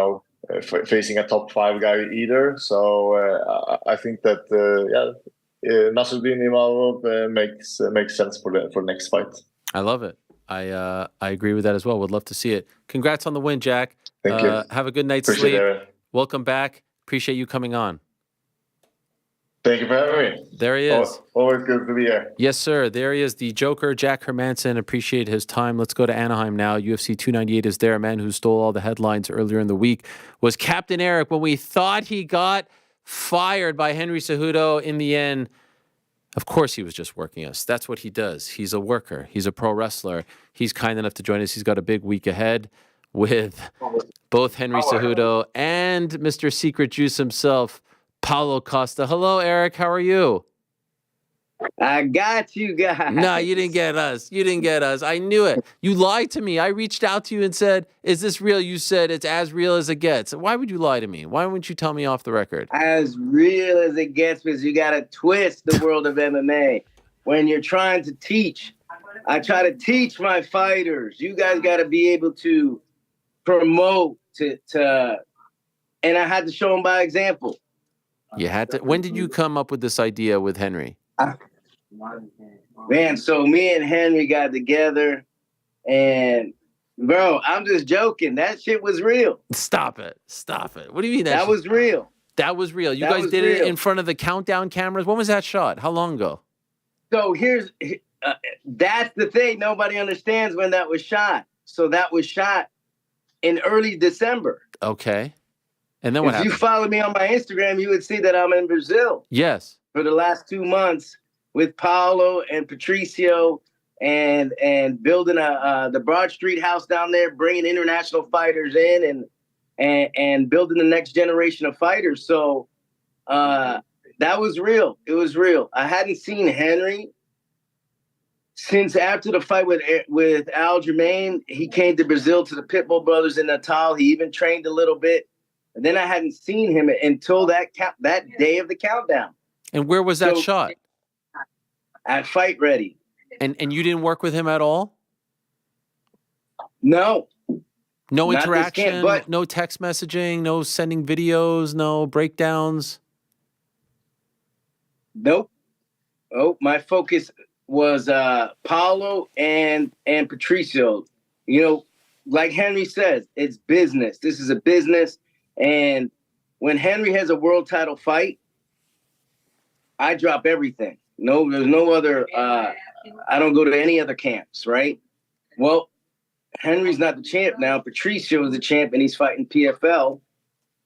facing a top 5 guy either. So I think that Nasruddin Imavov makes sense for the next fight. I love it. I agree with that as well. Would love to see it. Congrats on the win, Jack. Thank you. Have a good night's Appreciate sleep. it. Welcome back. Appreciate you coming on. Thank you for having me. There he is. Always good to be here. Yes, sir. There he is, the Joker, Jack Hermansson. Appreciate his time. Let's go to Anaheim now. UFC 298 is there. A man who stole all the headlines earlier in the week was Captain Eric. When we thought he got fired by Henry Cejudo, in the end, of course he was just working us. That's what he does. He's a worker. He's a pro wrestler. He's kind enough to join us. He's got a big week ahead with both Henry Cejudo and Mr. Secret Juice himself, Paulo Costa. Hello, Eric. How are you? I got you guys. No, you didn't get us. You didn't get us. I knew it. You lied to me. I reached out to you and said, is this real? You said it's as real as it gets. Why would you lie to me? Why wouldn't you tell me off the record? As real as it gets, because you got to twist the world of MMA. When you're trying to teach, I try to teach my fighters. You guys got to be able to promote, and I had to show them by example. You had to. When did you come up with this idea with Henry? Man, so me and Henry got together, and bro, I'm just joking. That shit was real. Stop it. Stop it. What do you mean that was real? That was real. You that guys did real. It in front of the countdown cameras. When was that shot? How long ago? So that's the thing. Nobody understands when that was shot. So that was shot in early December. Okay. And then what happened? If you follow me on my Instagram, you would see that I'm in Brazil. Yes. For the last 2 months with Paulo and Patricio and building the Broad Street house down there, bringing international fighters in and building the next generation of fighters. So that was real. It was real. I hadn't seen Henry since after the fight with Aljamain. He came to Brazil to the Pitbull Brothers in Natal. He even trained a little bit. And then I hadn't seen him until that day of the countdown. And where was that shot? At Fight Ready. And you didn't work with him at all? No. No Not this interaction, camp, but no text messaging, no sending videos, no breakdowns. nope. Oh, my focus was Paulo and Patricio. You know, like Henry says, it's business. This is a business. And when Henry has a world title fight, I drop everything. No, there's no other I don't go to any other camps, right? Well, Henry's not the champ now. Patricio is the champ and he's fighting PFL.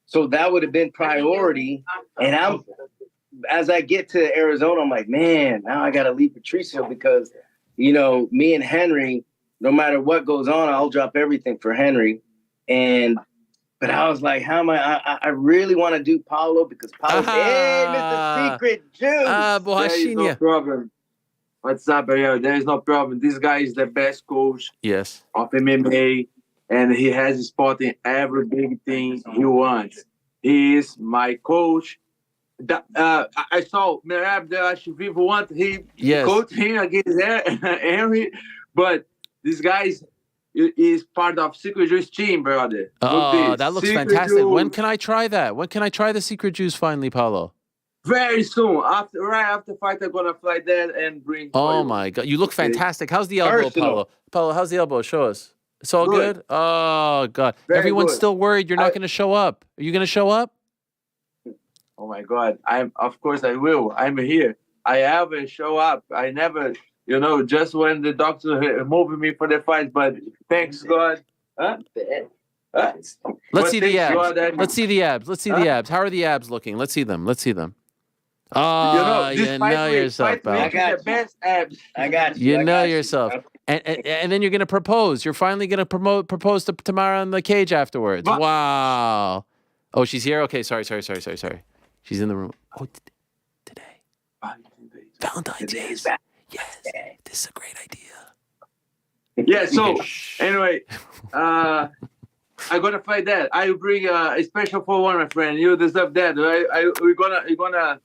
So that would have been priority. And as I get to Arizona, I'm like, man, now I got to leave Patricio because, you know, me and Henry, no matter what goes on, I'll drop everything for Henry. But I was like, how am I really want to do Paulo because Paulo, hey, Mr. Secret Juice. There is no problem. What's up, Ariel? There is no problem. This guy is the best coach of MMA, and he has a spot in every big thing he wants. He is my coach. I saw Merab Dashviv want he coach him against Henry, but this guy is part of Secret Juice team, brother. Oh, that looks Secret fantastic. Juice. When can I try that? When can I try the Secret Juice finally, Paulo? Very soon. Right after fight, I'm gonna fly there and bring. Oh my God, you look fantastic. How's the elbow, Paulo? Paulo, how's the elbow? Show us. It's all good. Oh God, everyone's still worried you're not going to show up. Are you going to show up? Oh my God, of course I will. I'm here. I ever show up. I never, just when the doctor moved me for the fight. But thanks God. Let's see the abs. Let's see the abs. Let's see the abs. How are the abs looking? Let's see them. Let's see them. Oh, you know yourself, pal. I got the best abs. I got you. You know yourself. And then you're going to propose. You're finally going to propose to Tamara in the cage afterwards. But, wow. Oh, she's here? Okay, sorry. She's in the room. Oh, today. Valentine's Day. Yes. This is a great idea. Yeah, so anyway, I'm gonna fight that. I will bring a special for one, my friend. You deserve that. We're gonna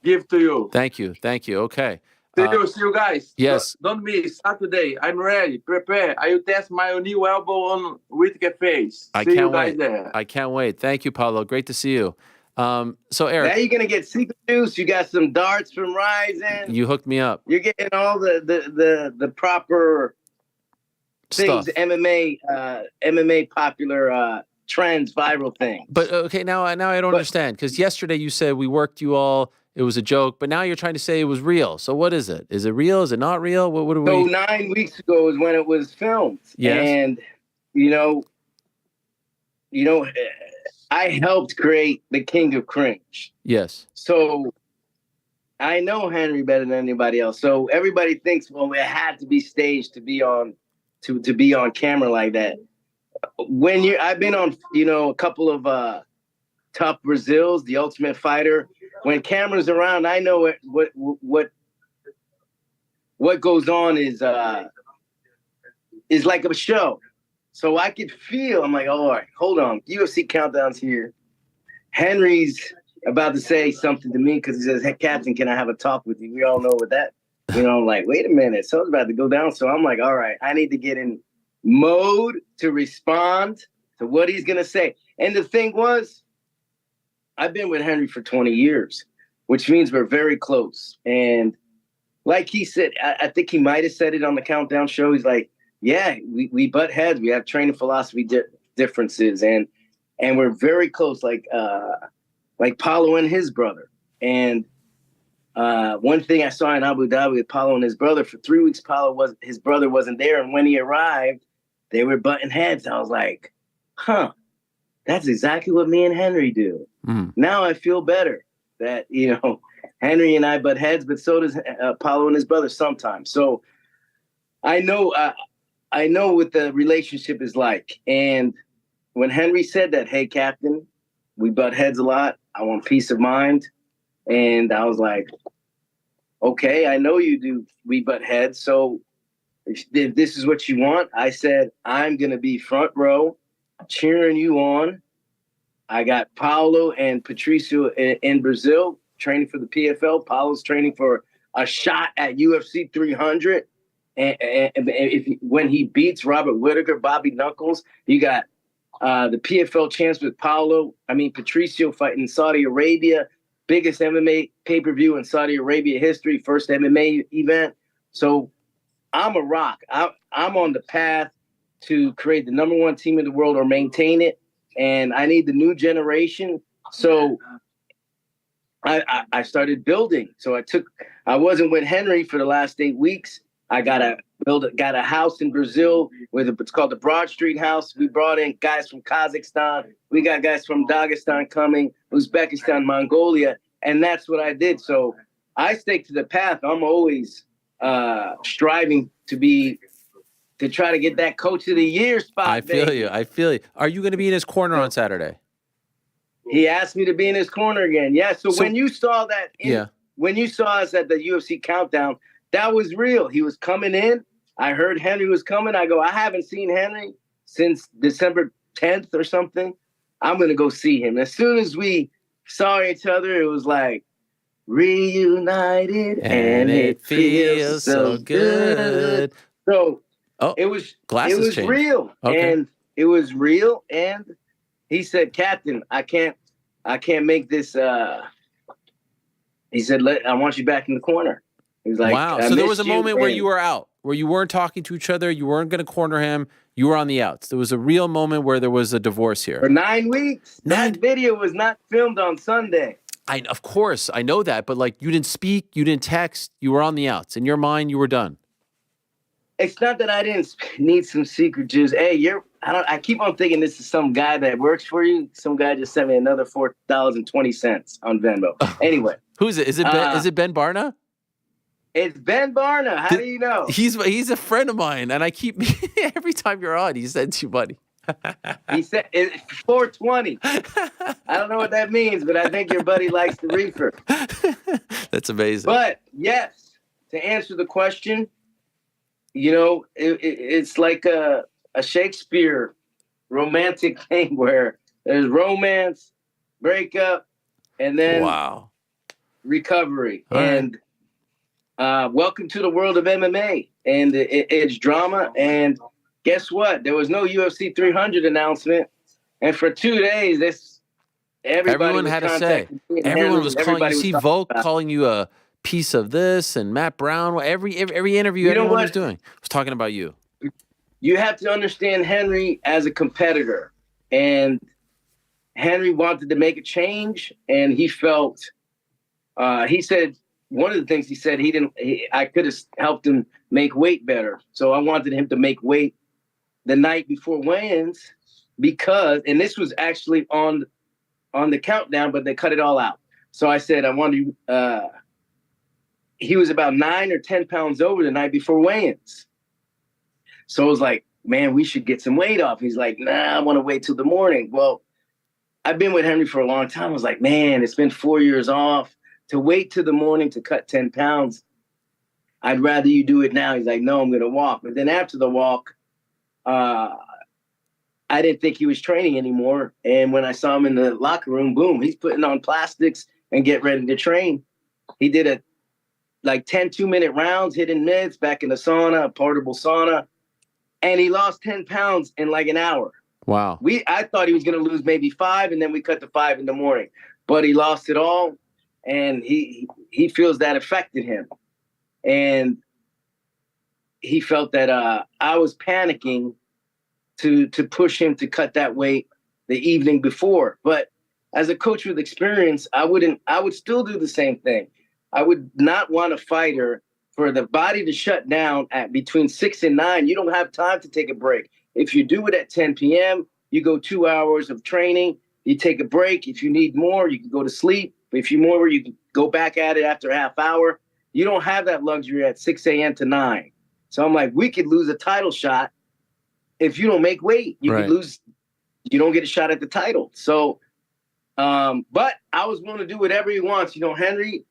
give to you. Thank you. Okay. See you guys. Yes. Don't miss Saturday. I'm ready. Prepare. I will test my new elbow on Whitaker face. I See can't you guys wait. there. I can't wait. Thank you, Paulo. Great to see you. So Eric, now you're gonna get Secret Juice. You got some darts from Ryzen. You hooked me up. You're getting all the proper things, Stuff. MMA popular trends, viral things. But okay, now I don't understand because yesterday you said we worked you all. It was a joke, but now you're trying to say it was real. So what is it? Is it real? Is it not real? What are we? So 9 weeks ago is when it was filmed. Yes. And I helped create the King of Cringe. Yes. So I know Henry better than anybody else. So everybody thinks, well, it had to be staged to be on to be on camera like that. I've been on, a couple of Tough Brazils, The Ultimate Fighter. When cameras around, I know what goes on is like a show. So I could feel, I'm like, all right, hold on. UFC Countdown's here. Henry's about to say something to me because he says, hey, Captain, can I have a talk with you? We all know what that, I'm like, wait a minute. Something's about to go down. So I'm like, all right, I need to get in mode to respond to what he's going to say. And the thing was, I've been with Henry for 20 years, which means we're very close. And like he said, I think he might have said it on the Countdown show. He's like, yeah, we butt heads. We have training philosophy differences, and we're very close, like Paulo and his brother. And one thing I saw in Abu Dhabi with Paulo and his brother, for 3 weeks, his brother wasn't there, and when he arrived, they were butting heads. I was like, huh, that's exactly what me and Henry do. Mm. Now I feel better that Henry and I butt heads, but so does Paulo and his brother sometimes. So I know what the relationship is like. And when Henry said that, hey, Captain, we butt heads a lot. I want peace of mind. And I was like, okay, I know you do. We butt heads. So if this is what you want, I said, I'm going to be front row cheering you on. I got Paulo and Patricio in Brazil training for the PFL. Paulo's training for a shot at UFC 300. when he beats Robert Whittaker, Bobby Knuckles, you got the PFL champs with Patricio fighting in Saudi Arabia, biggest MMA pay-per-view in Saudi Arabia history, first MMA event. So I'm a rock. I'm on the path to create the number one team in the world or maintain it. And I need the new generation. So I started building. So I wasn't with Henry for the last 8 weeks. I got a house in Brazil it's called the Broad Street House. We brought in guys from Kazakhstan. We got guys from Dagestan coming, Uzbekistan, Mongolia. And that's what I did. So I stay to the path. I'm always striving to try to get that coach of the year spot. I feel you. Are you going to be in his corner on Saturday? He asked me to be in his corner again. Yeah. So when you saw that, when you saw us at the UFC countdown, that was real. He was coming in. I heard Henry was coming. I go, I haven't seen Henry since December 10th or something. I'm going to go see him. As soon as we saw each other, it was like reunited and it feels so good. So it was real. Okay. And it was real. And he said, Captain, I can't make this. He said, I want you back in the corner. He was like, wow. So there was a moment where you were out, where you weren't talking to each other. You weren't going to corner him. You were on the outs. There was a real moment where there was a divorce here. For 9 weeks. That video was not filmed on Sunday. Of course, I know that. But like, you didn't speak, you didn't text. You were on the outs. In your mind, you were done. It's not that I didn't need some secret juice. Hey, I keep on thinking this is some guy that works for you. Some guy just sent me another $4.20 on Venmo. Anyway. Who's it? Is it Ben Barna? It's Ben Barna. How do you know? He's a friend of mine, and I keep every time you're on, he sends you money. He said it's 420. I don't know what that means, but I think your buddy likes the reefer. That's amazing. But yes, to answer the question, it's like a Shakespeare romantic thing where there's romance, breakup, and then recovery. All and welcome to the world of MMA. And it's drama. And guess what? There was no UFC 300 announcement. And for 2 days, everyone had to say. Everyone was calling you. See Volk calling you a piece of this, and Matt Brown. Every interview everyone was doing was talking about you. You have to understand Henry as a competitor. And Henry wanted to make a change. And he felt, he said, one of the things he said, I could have helped him make weight better. So I wanted him to make weight the night before weigh-ins because, and this was actually on the countdown, but they cut it all out. So I said, he was about 9 or 10 pounds over the night before weigh-ins. So I was like, man, we should get some weight off. He's like, nah, I want to wait till the morning. Well, I've been with Henry for a long time. I was like, man, it's been 4 years off. To wait till the morning to cut 10 pounds, I'd rather you do it now. He's like, no, I'm going to walk. But then after the walk, I didn't think he was training anymore. And when I saw him in the locker room, boom, he's putting on plastics and get ready to train. He did 10 2-minute rounds, hitting mids, back in the sauna, a portable sauna. And he lost 10 pounds in like an hour. Wow. I thought he was going to lose maybe 5, and then we cut to 5 in the morning. But he lost it all. And he feels that affected him. And he felt that I was panicking to push him to cut that weight the evening before. But as a coach with experience, I would still do the same thing. I would not want a fighter for the body to shut down at between 6 and 9. You don't have time to take a break. If you do it at 10 p.m., you go 2 hours of training, you take a break. If you need more, you can go to sleep. If you more, you can go back at it after a half hour. You don't have that luxury at 6 a.m. to 9. So I'm like, we could lose a title shot if you don't make weight. You could lose. You don't get a shot at the title. So, but I was willing to do whatever he wants. Henry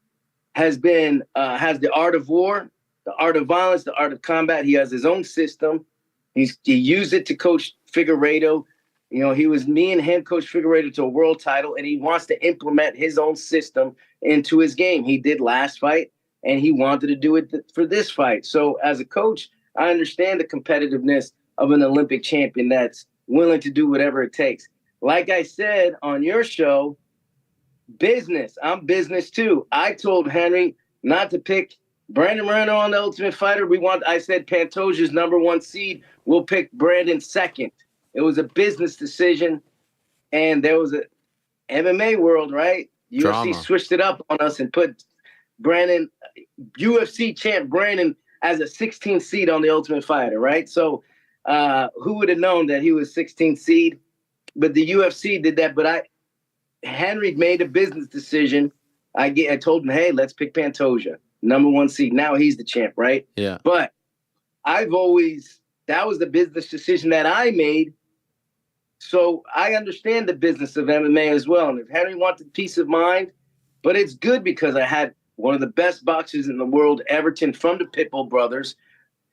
has the art of war, the art of violence, the art of combat. He has his own system. He used it to coach Figueiredo. He was me and him, Coach Figueiredo, to a world title, and he wants to implement his own system into his game. He did last fight, and he wanted to do it for this fight. So as a coach, I understand the competitiveness of an Olympic champion that's willing to do whatever it takes. Like I said on your show, business. I'm business too. I told Henry not to pick Brandon Moreno on the Ultimate Fighter. I said Pantoja's #1 seed. We'll pick Brandon second. It was a business decision, and there was a MMA world, right? Drama. UFC switched it up on us and put Brandon, UFC champ Brandon, as a 16th seed on the Ultimate Fighter, right? So who would have known that he was 16th seed? But the UFC did that. But Henry made a business decision. I told him, hey, let's pick Pantoja, #1 seed. Now he's the champ, right? Yeah. But that was the business decision that I made. So I understand the business of MMA as well. And if Henry wanted peace of mind, but it's good because I had one of the best boxers in the world, Everton from the Pitbull Brothers.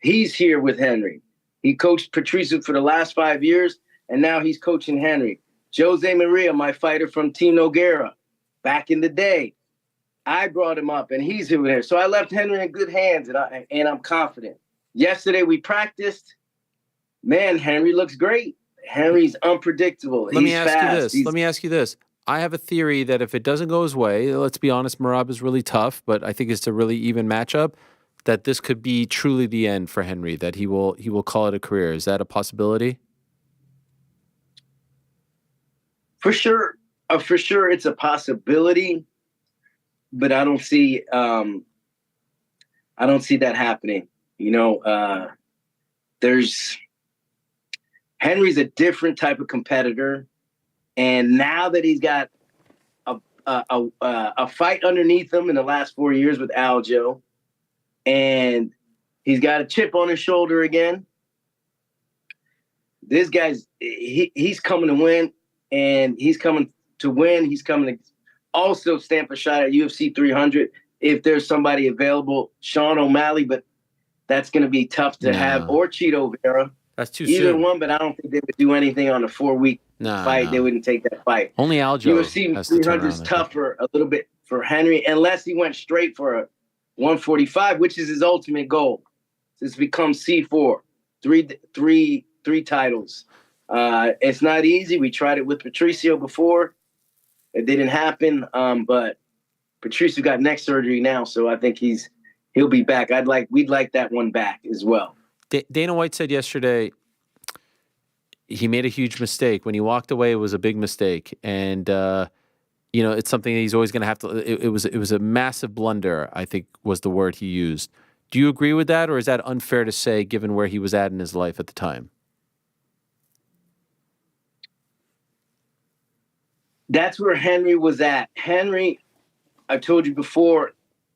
He's here with Henry. He coached Patricio for the last 5 years, and now he's coaching Henry. Jose Maria, my fighter from Team Nogueira, back in the day, I brought him up, and he's here with him. So I left Henry in good hands, and I'm confident. Yesterday we practiced. Man, Henry looks great. Henry's unpredictable. Let me ask you this. I have a theory that if it doesn't go his way, let's be honest, Merab is really tough, but I think it's a really even matchup, that this could be truly the end for Henry, that he will call it a career. Is that a possibility? For sure, it's a possibility, but I don't see that happening. Henry's a different type of competitor, and now that he's got a fight underneath him in the last 4 years with Aljo, and he's got a chip on his shoulder again. This guy's he's coming to win, and he's coming to win. He's coming to also stamp a shot at UFC 300 if there's somebody available. Sean O'Malley, but that's going to be tough to have, or Cheeto Vera. That's too Either soon. one, but I don't think they would do anything on a 4-week fight. They wouldn't take that fight. Only Aljo UFC has to turn 300 is around, tougher a little bit for Henry, unless he went straight for a 145, which is his ultimate goal. It's become C4, three titles. It's not easy. We tried it with Patricio before. It didn't happen, but Patricio got neck surgery now, so I think he'll be back. We'd like that one back as well. Dana White said yesterday he made a huge mistake. When he walked away, it was a big mistake. And, it's something that he's always going to have to – it was a massive blunder, I think was the word he used. Do you agree with that, or is that unfair to say given where he was at in his life at the time? That's where Henry was at. Henry, I told you before,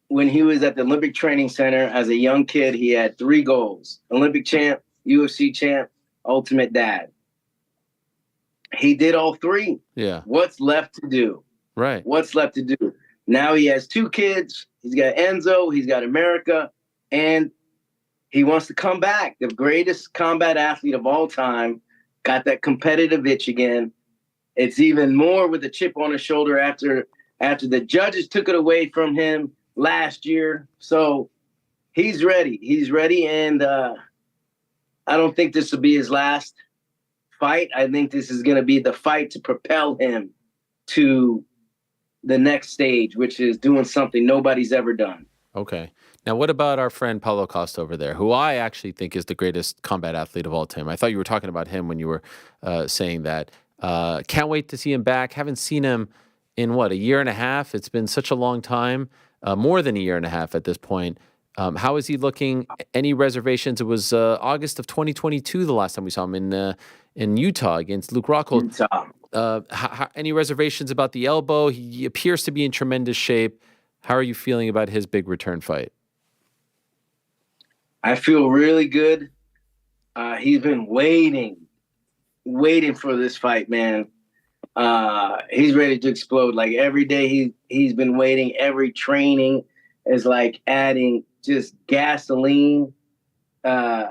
when he was at the Olympic Training Center as a young kid, he had 3 goals: Olympic champ, UFC champ, ultimate dad. He did all 3. Yeah. What's left to do? Right. What's left to do? Now he has 2 kids. He's got Enzo. He's got America. And he wants to come back. The greatest combat athlete of all time. Got that competitive itch again. It's even more with a chip on his shoulder after the judges took it away from him last year. So he's ready. He's ready, and I don't think this will be his last fight. I think this is going to be the fight to propel him to the next stage, which is doing something nobody's ever done. Okay. Now, what about our friend Paulo Costa over there, who I actually think is the greatest combat athlete of all time? I thought you were talking about him when you were saying that. Can't wait to see him back. Haven't seen him in, a year and a half? It's been such a long time. More than a year and a half at this point. How is he looking? Any reservations? It was August of 2022 the last time we saw him in Utah against Luke Rockhold. Any reservations about the elbow? He appears to be in tremendous shape. How are you feeling about his big return fight? I feel really good. He's been waiting for this fight, man. He's ready to explode. Like every day he's been waiting. Every training is like adding just gasoline to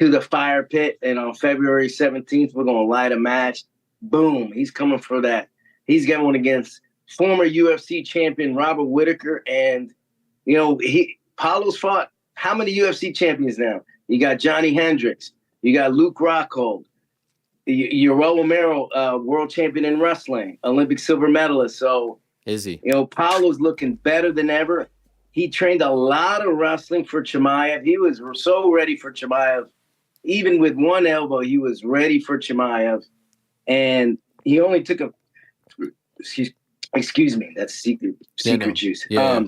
the fire pit. And on February 17th, we're going to light a match. Boom. He's coming for that. He's going against former UFC champion Robert Whittaker. And, Paulo's fought how many UFC champions now? You got Johnny Hendricks. You got Luke Rockhold. Yoel Romero, world champion in wrestling, Olympic silver medalist. So, is he? Paulo's looking better than ever. He trained a lot of wrestling for Chimaev. He was so ready for Chimaev. Even with one elbow, he was ready for Chimaev. And he only took excuse me, that's secret juice. Yeah.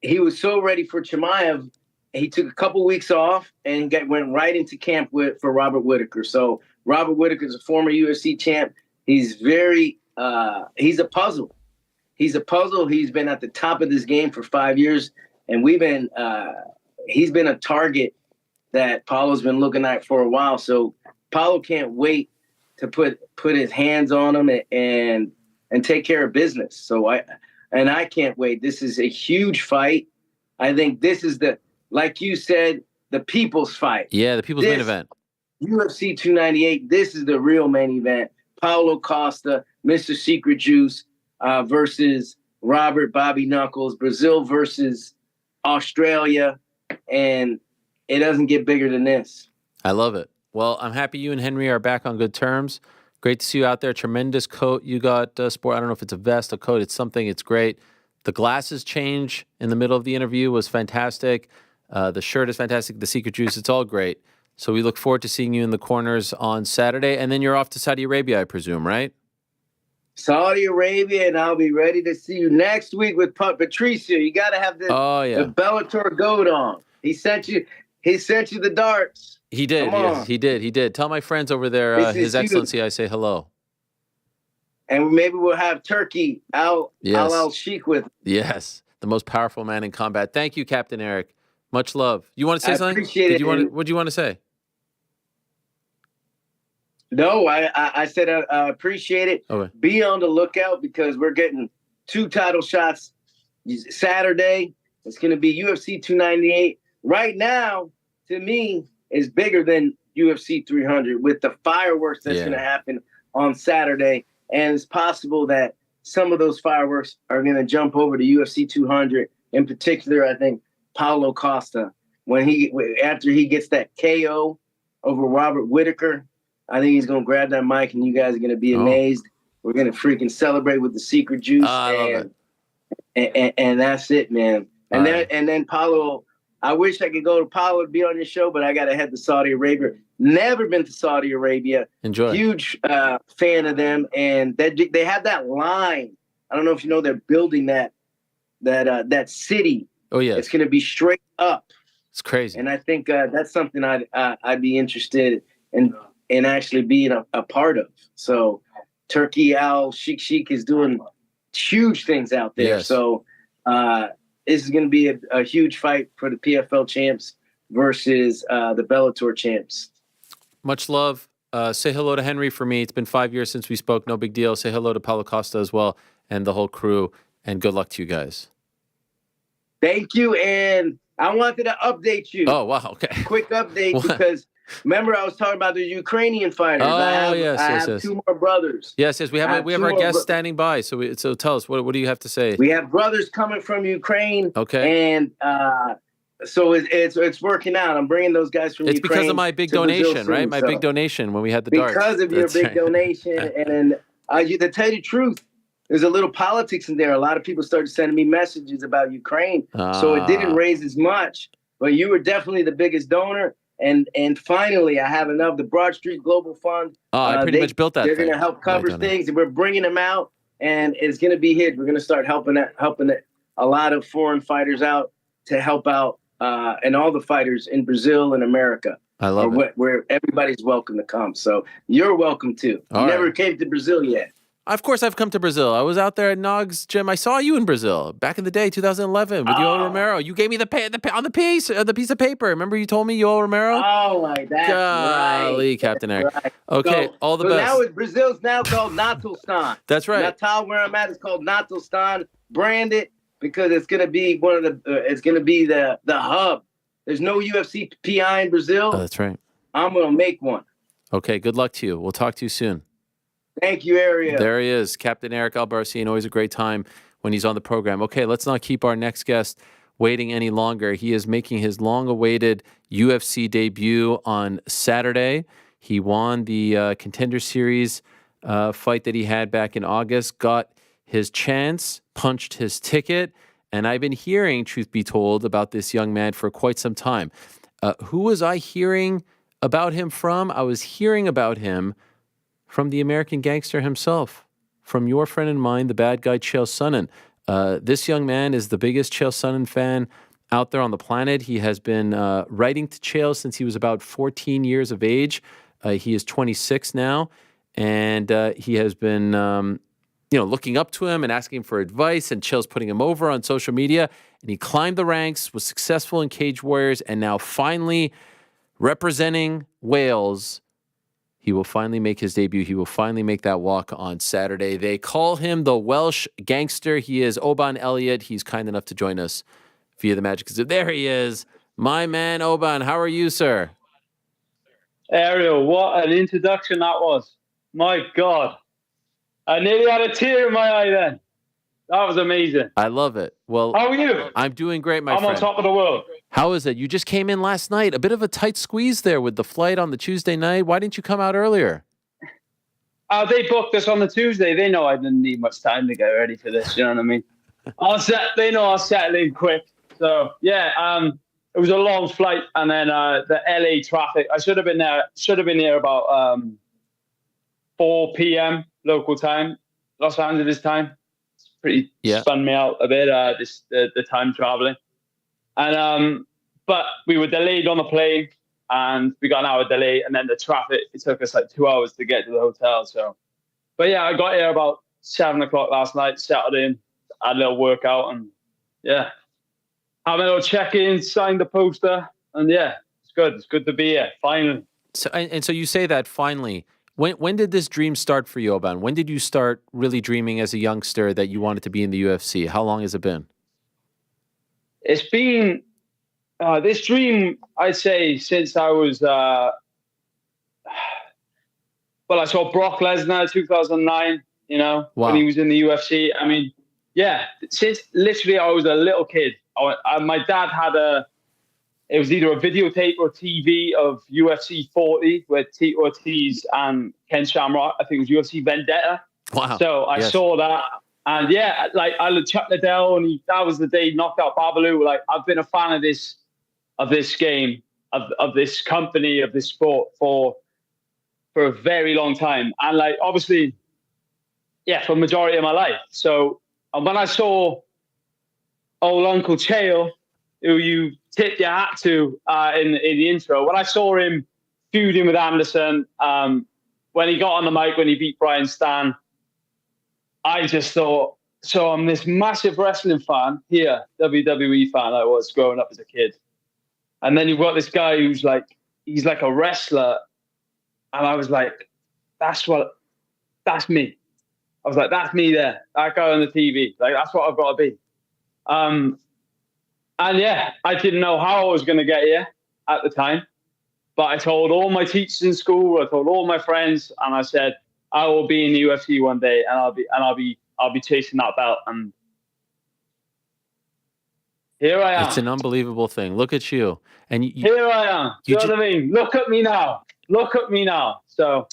He was so ready for Chimaev. He took a couple weeks off and went right into camp for Robert Whittaker. So Robert Whittaker is a former UFC champ. He's he's a puzzle. He's a puzzle. He's been at the top of this game for 5 years, and he's been a target that Paulo's been looking at for a while. So Paulo can't wait to put his hands on him and take care of business. So I can't wait. This is a huge fight. I think this is like you said, the people's fight. Yeah, the people's main event. UFC 298. This is the real main event. Paulo Costa, Mr. Secret Juice, versus Robert Bobby Knuckles. Brazil versus Australia, and it doesn't get bigger than this. I love it. Well, I'm happy you and Henry are back on good terms. Great to see you out there. Tremendous coat you got, Sport. I don't know if it's a vest, a coat. It's something. It's great. The glasses change in the middle of the interview was fantastic. The shirt is fantastic. The Secret Juice, it's all great. So we look forward to seeing you in the corners on Saturday. And then you're off to Saudi Arabia, I presume, right? Saudi Arabia, and I'll be ready to see you next week with Patricio. You got to have the Bellator GOAT on. He sent you the darts. He did. Yes, he did. Tell my friends over there, His Excellency, I say hello. And maybe we'll have Turkey Al-Sheikh with. Yes, the most powerful man in combat. Thank you, Captain Eric. Much love. You want to say something? Appreciate it. What do you want to say? No, I said I appreciate it. Okay. Be on the lookout because we're getting 2 title shots Saturday. It's going to be UFC 298. Right now, to me, is bigger than UFC 300 with the fireworks that's going to happen on Saturday. And it's possible that some of those fireworks are going to jump over to UFC 200. In particular, I think Paulo Costa, after he gets that KO over Robert Whittaker, I think he's going to grab that mic and you guys are going to be amazed. We're going to freaking celebrate with the Secret Juice. And that's it, man. And then Paulo, I wish I could go to Paulo to be on your show, but I got to head to Saudi Arabia. Never been to Saudi Arabia. Enjoy. Huge fan of them. And they have that line. I don't know if you know, they're building that city. Oh, yeah. It's going to be straight up. It's crazy. And I think that's something I'd be interested in actually being a part of. So Turkey Al-Sheikh is doing huge things out there. Yes. So this is going to be a huge fight for the PFL champs versus the Bellator champs. Much love. Say hello to Henry for me. It's been 5 years since we spoke. No big deal. Say hello to Paulo Costa as well and the whole crew. And good luck to you guys. Thank you. And I wanted to update you. Oh, wow. Okay. Quick update because remember I was talking about the Ukrainian fighters. I have 2 more brothers. Yes. We have our guests standing by. So tell us, what do you have to say? We have brothers coming from Ukraine. Okay. And so it's working out. I'm bringing those guys from Ukraine. It's because of my big donation, right? My big donation when we had the darts. Because of your big donation. And to tell you the truth, there's a little politics in there. A lot of people started sending me messages about Ukraine. So it didn't raise as much. But you were definitely the biggest donor. And finally, I have enough. The Broad Street Global Fund. I pretty much built that. They're going to help cover things. And we're bringing them out. And it's going to be huge. We're going to start helping a lot of foreign fighters out to help out and all the fighters in Brazil and America. I love it. Where everybody's welcome to come. So you're welcome too. You never came to Brazil yet. Of course, I've come to Brazil. I was out there at Nog's gym. I saw you in Brazil back in the day, 2011, with Yoel Romero. You gave me the piece of paper. Remember, you told me Yoel Romero. Oh my, that's Golly, right. Captain Eric. Right. Okay, all the best. Now Brazil's now called Natalstan. That's right. Natal, where I'm at, is called Natalstan. Branded because it's going to be it's going to be the hub. There's no UFC PI in Brazil. Oh, that's right. I'm going to make one. Okay, good luck to you. We'll talk to you soon. Thank you, Ariel. There he is, Captain Eric Albarracin. Always a great time when he's on the program. Okay, let's not keep our next guest waiting any longer. He is making his long-awaited UFC debut on Saturday. He won the Contender Series fight that he had back in August, got his chance, punched his ticket, and I've been hearing, truth be told, about this young man for quite some time. Who was I hearing about him from? I was hearing about him from the American gangster himself, from your friend and mine, the bad guy, Chael Sonnen. This young man is the biggest Chael Sonnen fan out there on the planet. He has been writing to Chael since he was about 14 years of age. He is 26 now, and he has been looking up to him and asking for advice, and Chael's putting him over on social media. And he climbed the ranks, was successful in Cage Warriors, and now finally representing Wales, he will finally make his debut. He will finally make that walk on Saturday. They call him the Welsh Gangster. He is Oban Elliott. He's kind enough to join us via the Magic Zoo. There he is. My man, Oban. How are you, sir? Ariel, what an introduction that was. My God. I nearly had a tear in my eye then. That was amazing. I love it. Well, how are you? I'm doing great, my friend. I'm on top of the world. How is it? You just came in last night. A bit of a tight squeeze there with the flight on the Tuesday night. Why didn't you come out earlier? They booked us on the Tuesday. They know I didn't need much time to get ready for this. You know what I mean? They know I'll settle in quick. So, yeah, it was a long flight. And then the LA traffic. I should have been there about 4 p.m. local time, Los Angeles time. Pretty spun me out a bit, the time traveling. And but we were delayed on the plane, and we got an hour delay, and then the traffic, it took us like 2 hours to get to the hotel. So, but yeah, I got here about 7 o'clock last night, settled in, had a little workout, and yeah, had a little check-in, signed the poster, and yeah, it's good. It's good to be here, finally. So, and so you say that finally. When did this dream start for you, Oban? When did you start really dreaming as a youngster that you wanted to be in the UFC? How long has it been? It's been this dream, I'd say, since I was I saw Brock Lesnar in 2009, Wow. when he was in the UFC. I mean, yeah, since literally I was a little kid. My dad had it was either a videotape or TV of UFC 40 with Tito Ortiz and Ken Shamrock. I think it was UFC Vendetta. Wow. So I saw that. And yeah, like I loved Chuck Liddell, and that was the day he knocked out Babalu. Like, I've been a fan of this game, of this company, of this sport for a very long time. And like, obviously, yeah, for the majority of my life. So when I saw old Uncle Chael, who you tip your hat to in the intro, when I saw him feuding with Anderson, when he got on the mic, when he beat Brian Stan, I just thought, so I'm this massive wrestling fan here, WWE fan I was growing up as a kid. And then you've got this guy who's like, he's like a wrestler. And I was like, that's me. I was like, that's me there. That guy on the TV. Like, that's what I've got to be. And yeah, I didn't know how I was going to get here at the time, but I told all my teachers in school, I told all my friends, and I said, I will be in the UFC one day, and I'll be chasing that belt. And here I am. It's an unbelievable thing. Look at you. And here I am. You know what I mean? Look at me now. Look at me now. So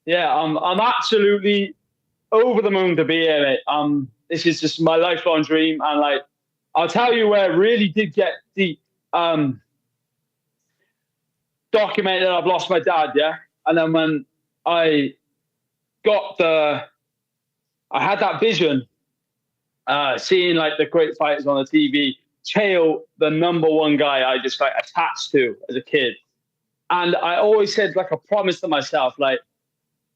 yeah, I'm absolutely over the moon to be here, mate. This is just my lifelong dream, and like, I'll tell you where it really did get deep. Documented, I've lost my dad, yeah? And then when I had that vision, seeing like the great fighters on the TV, Chael, the number one guy I just like attached to as a kid. And I always said like a promise to myself, like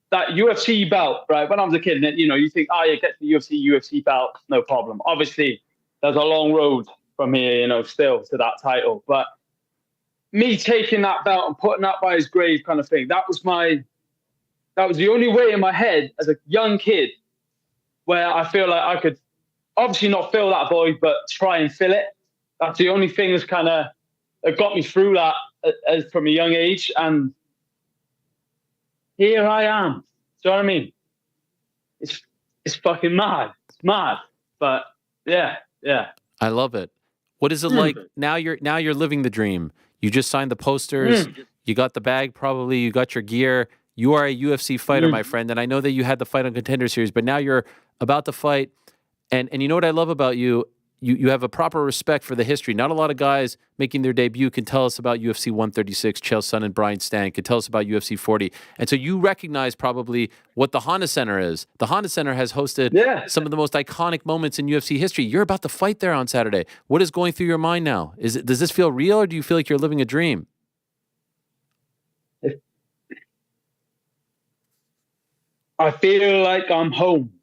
that UFC belt, right? When I was a kid, and you think, oh, you get to the UFC belt, no problem. Obviously, there's a long road from here, still to that title. But me taking that belt and putting that by his grave kind of thing, that was the only way in my head as a young kid where I feel like I could obviously not fill that void, but try and fill it. That's the only thing that got me through that from a young age. And here I am. Do you know what I mean? It's fucking mad. It's mad. But yeah. I love it. What is it like now? You're living the dream. You just signed the posters. You got the bag, probably. You got your gear. You are a UFC fighter, my friend. And I know that you had the fight on Contender Series, but now you're about to fight. And you know what I love about you? You have a proper respect for the history. Not a lot of guys making their debut can tell us about UFC 136, Chael Sonnen and Brian Stann, can tell us about UFC 40. And so you recognize probably what the Honda Center is. The Honda Center has hosted some of the most iconic moments in UFC history. You're about to fight there on Saturday. What is going through your mind now? Does this feel real, or do you feel like you're living a dream? I feel like I'm home.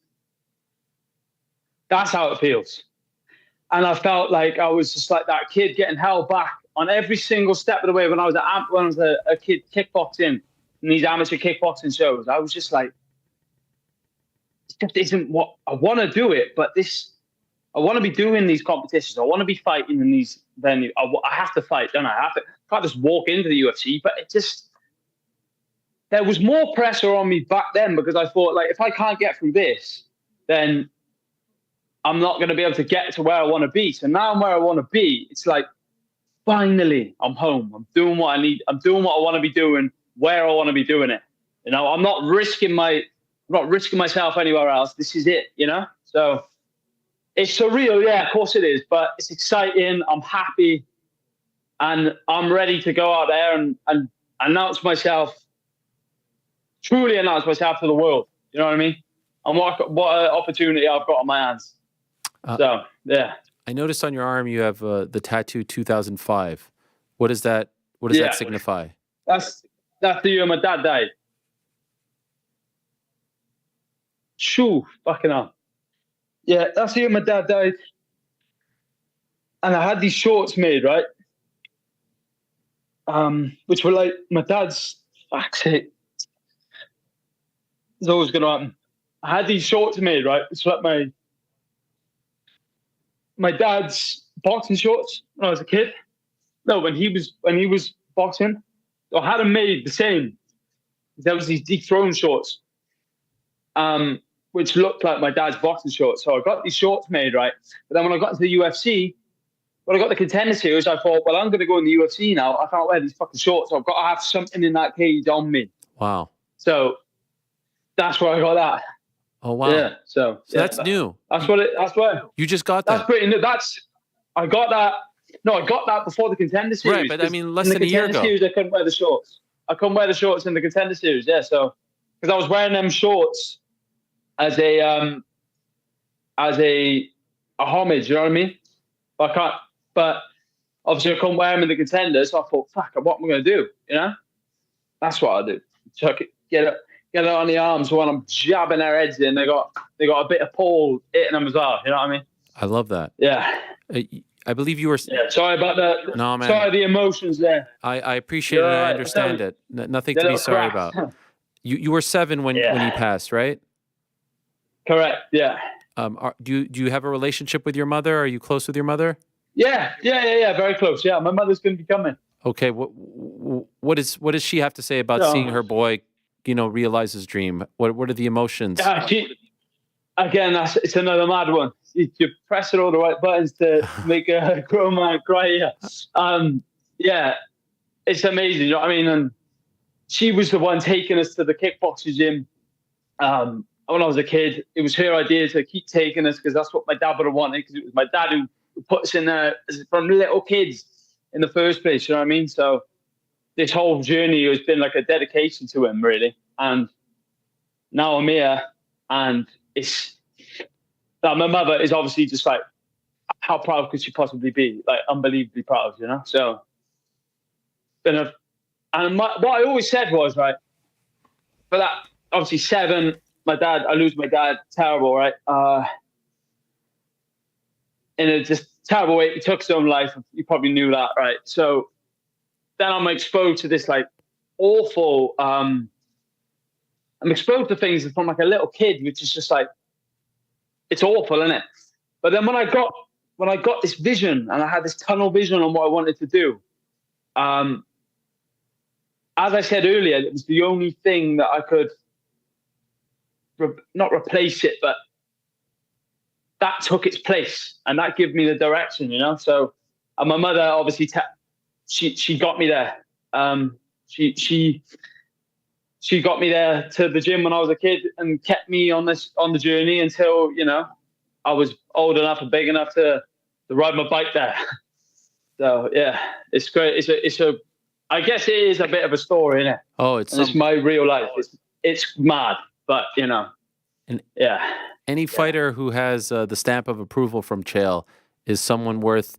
That's how it feels. And I felt like I was just like that kid getting held back on every single step of the way when I was a kid kickboxing in these amateur kickboxing shows. I was just like, it just isn't what I want to do it, but I want to be doing these competitions. I want to be fighting in these venues. I have to fight, don't I? I can't just walk into the UFC, but there was more pressure on me back then because I thought, like, if I can't get through this, then I'm not going to be able to get to where I want to be. So now I'm where I want to be. It's like, finally, I'm home. I'm doing what I need. I'm doing what I want to be doing, where I want to be doing it. You know, I'm not risking myself anywhere else. This is it, you know? So it's surreal. Yeah, of course it is. But it's exciting. I'm happy. And I'm ready to go out there and truly announce myself to the world. You know what I mean? And what an opportunity I've got on my hands. So, yeah. I noticed on your arm you have the tattoo 2005. What does that signify? That's the year my dad died. Shoo, fucking hell. Yeah, that's the year my dad died. And I had these shorts made, right? Which were like my dad's, fuck's sake. It's always going to happen. I had these shorts made, right? It's like my dad's boxing shorts when I was a kid. No, when he was boxing. So I had them made the same. There was these dethroned shorts, which looked like my dad's boxing shorts. So I got these shorts made, right? But then when I got into the UFC, when I got the Contender Series, I thought, well, I'm going to go in the UFC now. I can't wear these fucking shorts. So I've got to have something in that cage on me. Wow. So that's where I got that. Oh wow! Yeah, so that's new. That's where you just got that. That's pretty new. I got that. No, I got that before the Contender Series. Right, but I mean, less than a year ago. Series, I couldn't wear the shorts. I couldn't wear the shorts in the Contender Series. Yeah, so because I was wearing them shorts as a homage. You know what I mean? But obviously I couldn't wear them in the Contender. So I thought, fuck, what am I going to do? You know, that's what I do. Chuck it, get it on the arms when I'm jabbing their heads in. They got a bit of pole hitting them as well. You know what I mean? I love that. Yeah. I believe you were. Yeah, sorry about that. No, man. Sorry, the emotions there. I appreciate it. I understand it. Nothing to be sorry about. You were 7 when he passed, right? Correct. Yeah. Do you have a relationship with your mother? Are you close with your mother? Yeah. Very close. Yeah, my mother's going to be coming. Okay. What does she have to say about seeing her boy, realize his dream? What are the emotions? It's another mad one. You're pressing all the right buttons to make a grown man cry here. Yeah, it's amazing. You know what I mean? And she was the one taking us to the kickboxing gym. When I was a kid, it was her idea to keep taking us because that's what my dad would have wanted, because it was my dad who put us in there from little kids in the first place. You know what I mean? So this whole journey has been like a dedication to him, really. And now I'm here, and it's that my mother is obviously just like, how proud could she possibly be? Like, unbelievably proud, you know? So, what I always said was, right, for that, obviously 7, I lose my dad, terrible, right? In a just terrible way, he took his own life. You probably knew that, right? So then I'm exposed to this like awful, I'm exposed to things from like a little kid, which is just like, it's awful, isn't it? But then when I got this vision and I had this tunnel vision on what I wanted to do, as I said earlier, it was the only thing that I could not replace it, but that took its place and that gave me the direction, you know? So And my mother obviously she got me there. She got me there to the gym when I was a kid and kept me on the journey until, you know, I was old enough and big enough to ride my bike there. So yeah, it's great. I guess it is a bit of a story, isn't it? Oh, it's my real life. It's mad, but you know, yeah. Any fighter who has the stamp of approval from Chael is someone worth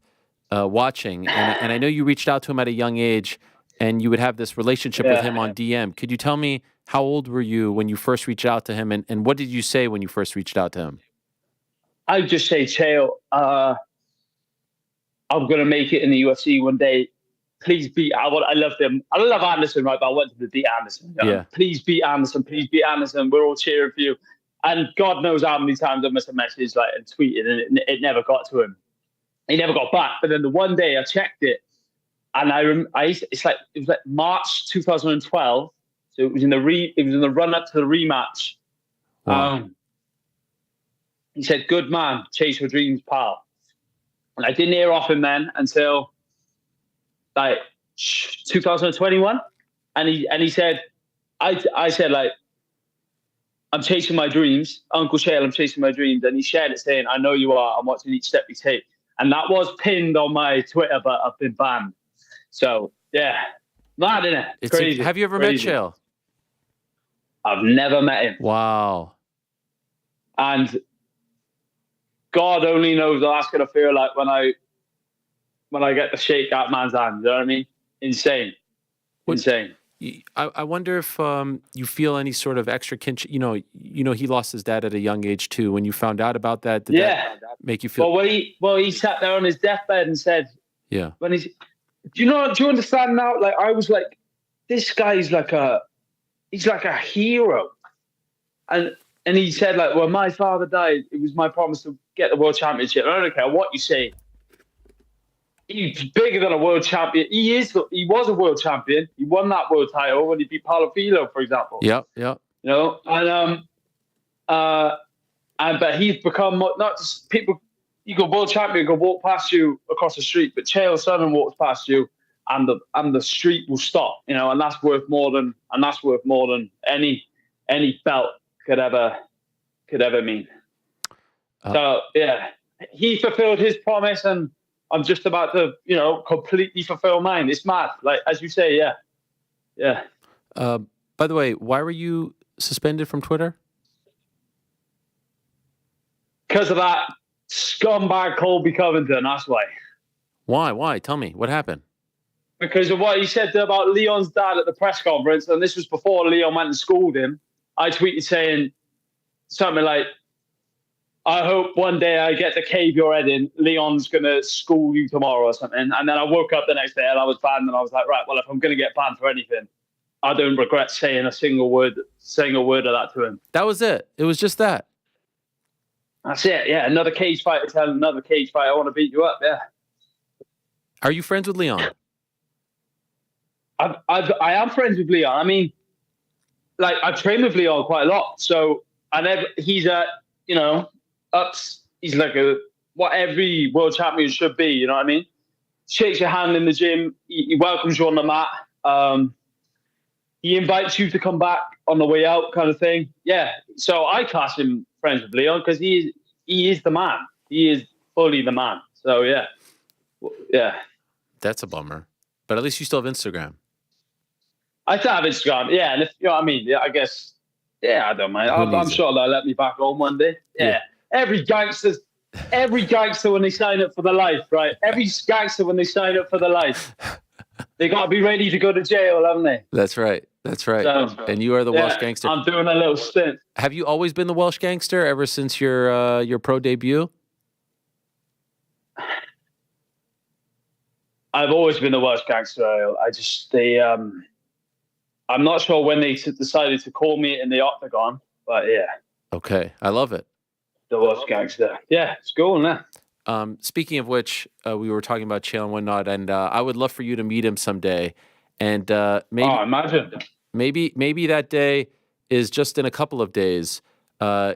watching. And I know you reached out to him at a young age, and you would have this relationship with him on DM. Could you tell me, how old were you when you first reached out to him, and what did you say when you first reached out to him? I would just say, Chael, I'm going to make it in the UFC one day. Please beat. I love them. I love Anderson, right? But I wanted to beat Anderson. You know? Yeah. Please beat Anderson. Please beat Anderson. We're all cheering for you. And God knows how many times I must have messaged and tweeted, and it never got to him. He never got back. But then the one day I checked it, and it was like March 2012. So it was in the run up to the rematch. Wow. He said, "Good man, chase your dreams, pal." And I didn't hear off him then until like 2021, and he said, I said like, "I'm chasing my dreams, Uncle Chael. I'm chasing my dreams," and he shared it saying, "I know you are. I'm watching each step you take." And that was pinned on my Twitter, but I've been banned. So yeah, mad, isn't it? It's crazy. Have you ever met Chael? I've never met him. Wow. And God only knows what that's gonna feel like when I get to shake that man's hand. You know what I mean? Insane. Insane. I wonder if you feel any sort of extra kinship. You know, he lost his dad at a young age too. When you found out about that, did that make you feel? Well, he sat there on his deathbed and said, "Yeah." When do you understand now? Like I was like, this guy's he's like a hero, and he said like, "When my father died, it was my promise to get the world championship. I don't care what you say. He's bigger than a world champion. He was a world champion. He won that world title when he beat Paulo Filho, for example. Yep. You know, but he's become not just people. You go world champion, can walk past you across the street, but Chael Sonnen walks past you, and the street will stop. You know, and that's worth more than any belt could ever mean. So yeah, he fulfilled his promise, and I'm just about to, you know, completely fulfill mine. It's mad. Like, as you say, yeah. By the way, why were you suspended from Twitter? Because of that scumbag Colby Covington, that's why. Why? Tell me, what happened? Because of what he said about Leon's dad at the press conference, and this was before Leon went and schooled him. I tweeted saying something like, "I hope one day I get to cave your head in. Leon's going to school you tomorrow," or something. And then I woke up the next day and I was banned, and I was like, right, well, if I'm going to get banned for anything, I don't regret saying a single word of that to him. That was it. It was just that. That's it. Yeah. Another cage fighter telling another cage fighter, "I want to beat you up." Yeah. Are you friends with Leon? I am friends with Leon. I mean, like, I've trained with Leon quite a lot. So he's he's like what every world champion should be, you know what I mean? Shakes your hand in the gym, he welcomes you on the mat, he invites you to come back on the way out, kind of thing. Yeah, so I class him friends with Leon because he is the man. He is fully the man. So yeah. That's a bummer, but at least you still have Instagram. I still have Instagram, yeah, and if you know what I mean, yeah, I guess, yeah, I don't mind. I'm sure they'll let me back on one day. Yeah. Every gangster when they sign up for the life, right? Every gangster when they sign up for the life, they got to be ready to go to jail, haven't they? That's right. So, and you are the Welsh gangster. I'm doing a little stint. Have you always been the Welsh gangster ever since your pro debut? I've always been the Welsh gangster. I'm not sure when they decided to call me in the octagon, but yeah. Okay, I love it. The Welsh gangster. Yeah, it's cool, man. Speaking of which, we were talking about Chael and whatnot, and I would love for you to meet him someday. And imagine. Maybe that day is just in a couple of days.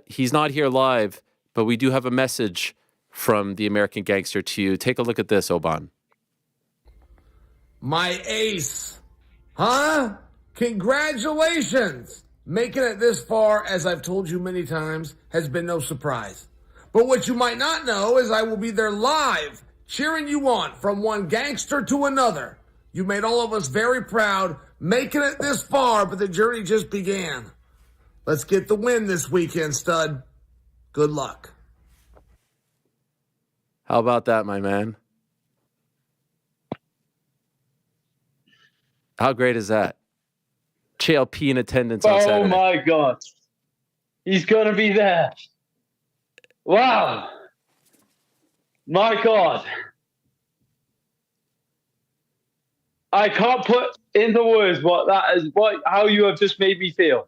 He's not here live, but we do have a message from the American gangster to you. Take a look at this, Oban. My ace. Huh? Congratulations! Making it this far, as I've told you many times, has been no surprise. But what you might not know is I will be there live, cheering you on from one gangster to another. You made all of us very proud, making it this far, but the journey just began. Let's get the win this weekend, stud. Good luck. How about that, my man? How great is that? JLP in attendance on Saturday. Oh, my God. He's going to be there. Wow. My God. I can't put into words what that is, how you have just made me feel.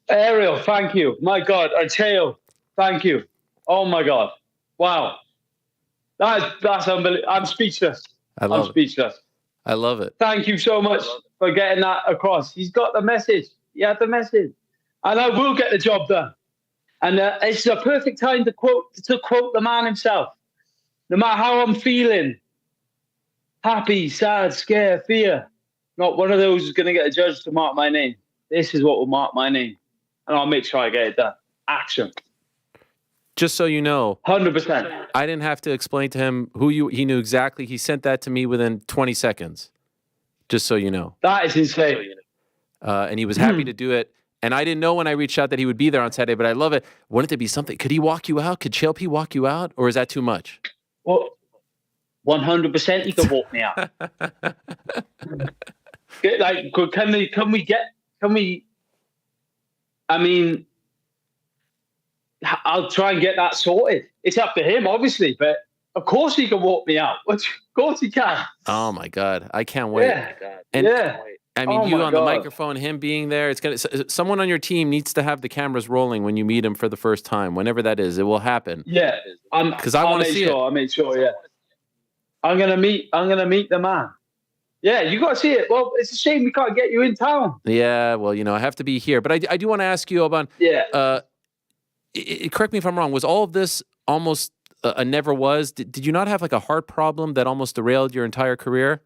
Ariel, thank you. My God. Archeo, thank you. Oh, my God. Wow. That's unbelievable. I'm speechless. I'm speechless. I love it. Thank you so much for getting that across. He's got the message. He had the message. And I will get the job done. And it's a perfect time to quote the man himself. No matter how I'm feeling, happy, sad, scared, fear, not one of those is going to get a judge to mark my name. This is what will mark my name. And I'll make sure I get it done. Action. Just so you know, 100%. I didn't have to explain to him he knew exactly. He sent that to me within 20 seconds. Just so you know. That is insane. And he was happy to do it. And I didn't know when I reached out that he would be there on Saturday, but I love it. Wouldn't it be something? Could he walk you out? Could JLP walk you out? Or is that too much? Well, 100% he could walk me out. I mean, I'll try and get that sorted. It's up to him, obviously, but of course he can walk me out. Of course he can. Oh my God, I can't wait. Yeah. And yeah. I mean, you on the microphone, him being there. Someone on your team needs to have the cameras rolling when you meet him for the first time, whenever that is. It will happen. Yeah, because I want to see it. I'll make sure. Yeah, I'm gonna meet the man. Yeah, you got to see it. Well, it's a shame we can't get you in town. Yeah, well, I have to be here. But I do want to ask you, Oban. Yeah. Correct me if I'm wrong. Was all of this almost a never was? Did you not have like a heart problem that almost derailed your entire career?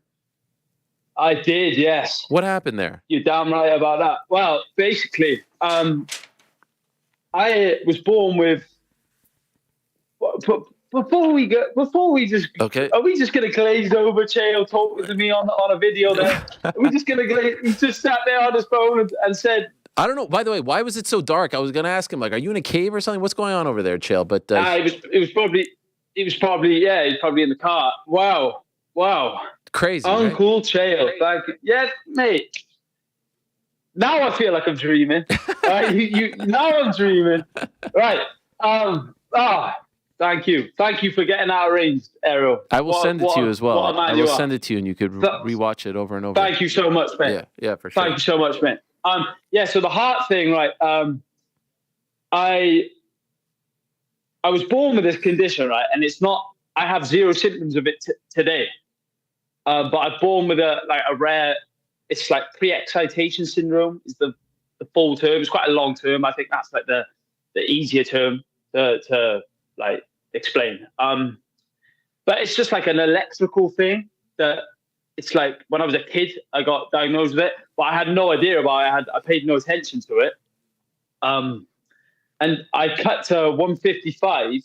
I did, yes. What happened there? You're damn right about that. Well, basically, I was born with. Before we just okay, are we just gonna glaze over Chael talking to me on a video there? Are we just gonna glaze? He just sat there on his phone and said, I don't know. By the way, why was it so dark? I was going to ask him, like, are you in a cave or something? What's going on over there, Chael? But he was probably he's probably in the car. Wow. Crazy. Uncle right? Chael. Thank you. Yes, mate. Now I feel like I'm dreaming. Right? Now I'm dreaming. Right. Thank you. Thank you for getting that arranged, Errol. I will send it to you as well. I will send it to you and you could rewatch it over and over. Thank you so much, man. Yeah, for sure. Thank you so much, man. So the heart thing, right? I was born with this condition, right? And it's not, I have zero symptoms of it today. But I'm born with a rare, it's like pre-excitation syndrome is the full term. It's quite a long term. I think that's like the easier term to like explain. But it's just like an electrical thing that it's like when I was a kid, I got diagnosed with it, but I had no idea about it. I paid no attention to it. And I cut to 155.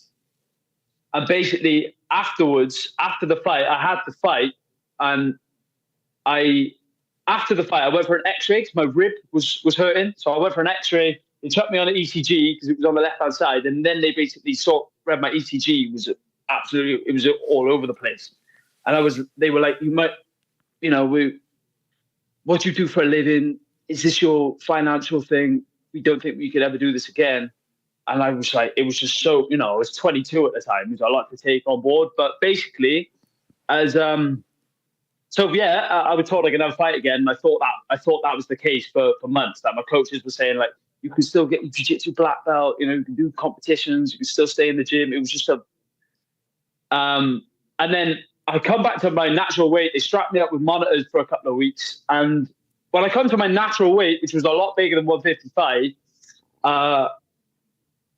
And basically afterwards, after the fight, I had to fight. And after the fight, I went for an x-ray because my rib was hurting. So I went for an x-ray. They took me on an ECG because it was on the left-hand side. And then they basically read my ECG was absolutely, it was all over the place. And they were like, you might, what do you do for a living? Is this your financial thing? We don't think we could ever do this again. And I was like, it was just so, I was 22 at the time, which I like to take on board. But basically, I was told I could never fight again. And I thought that was the case for months. That my coaches were saying, like, you can still get your jiu-jitsu black belt, you can do competitions, you can still stay in the gym. It was just and then I come back to my natural weight. They strapped me up with monitors for a couple of weeks. And when I come to my natural weight, which was a lot bigger than 155,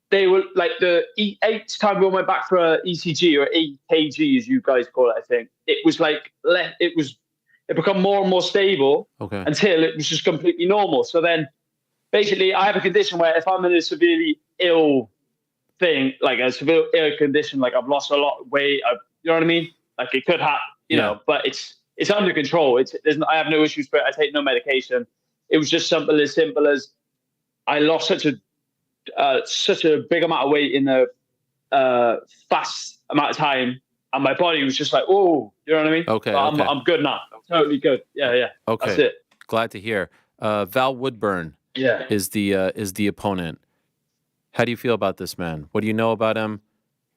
they were like each time we went back for a ECG or EKG, as you guys call it, I think it was like it become more and more stable until it was just completely normal. So then basically I have a condition where if I'm in a severely ill thing, like a severe ill condition, like I've lost a lot of weight, you know what I mean? Like it could happen, you know, but it's under control. I have no issues, but I take no medication. It was just as simple as I lost such a big amount of weight in a fast amount of time. And my body was just like, oh, you know what I mean? Okay. I'm good now. I'm totally good. Yeah. Okay. That's it. Glad to hear. Val Woodburn is the opponent. How do you feel about this man? What do you know about him?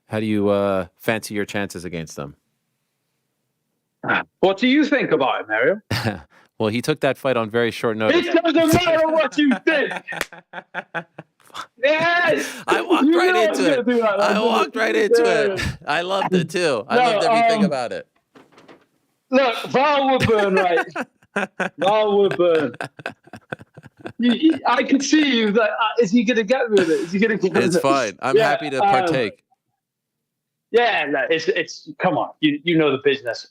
How do you fancy your chances against him? What do you think about him, Mario? Well, he took that fight on very short notice. It doesn't matter what you think. Yes! I walked right into it. I walked right into it. I loved it too. I loved everything about it. Look, Val Woodburn, right? Val Woodburn. I could see you. Like, is he going to get with it? Is he going to get with it? It's fine. I'm happy to partake. Yeah, it's come on. You know the business.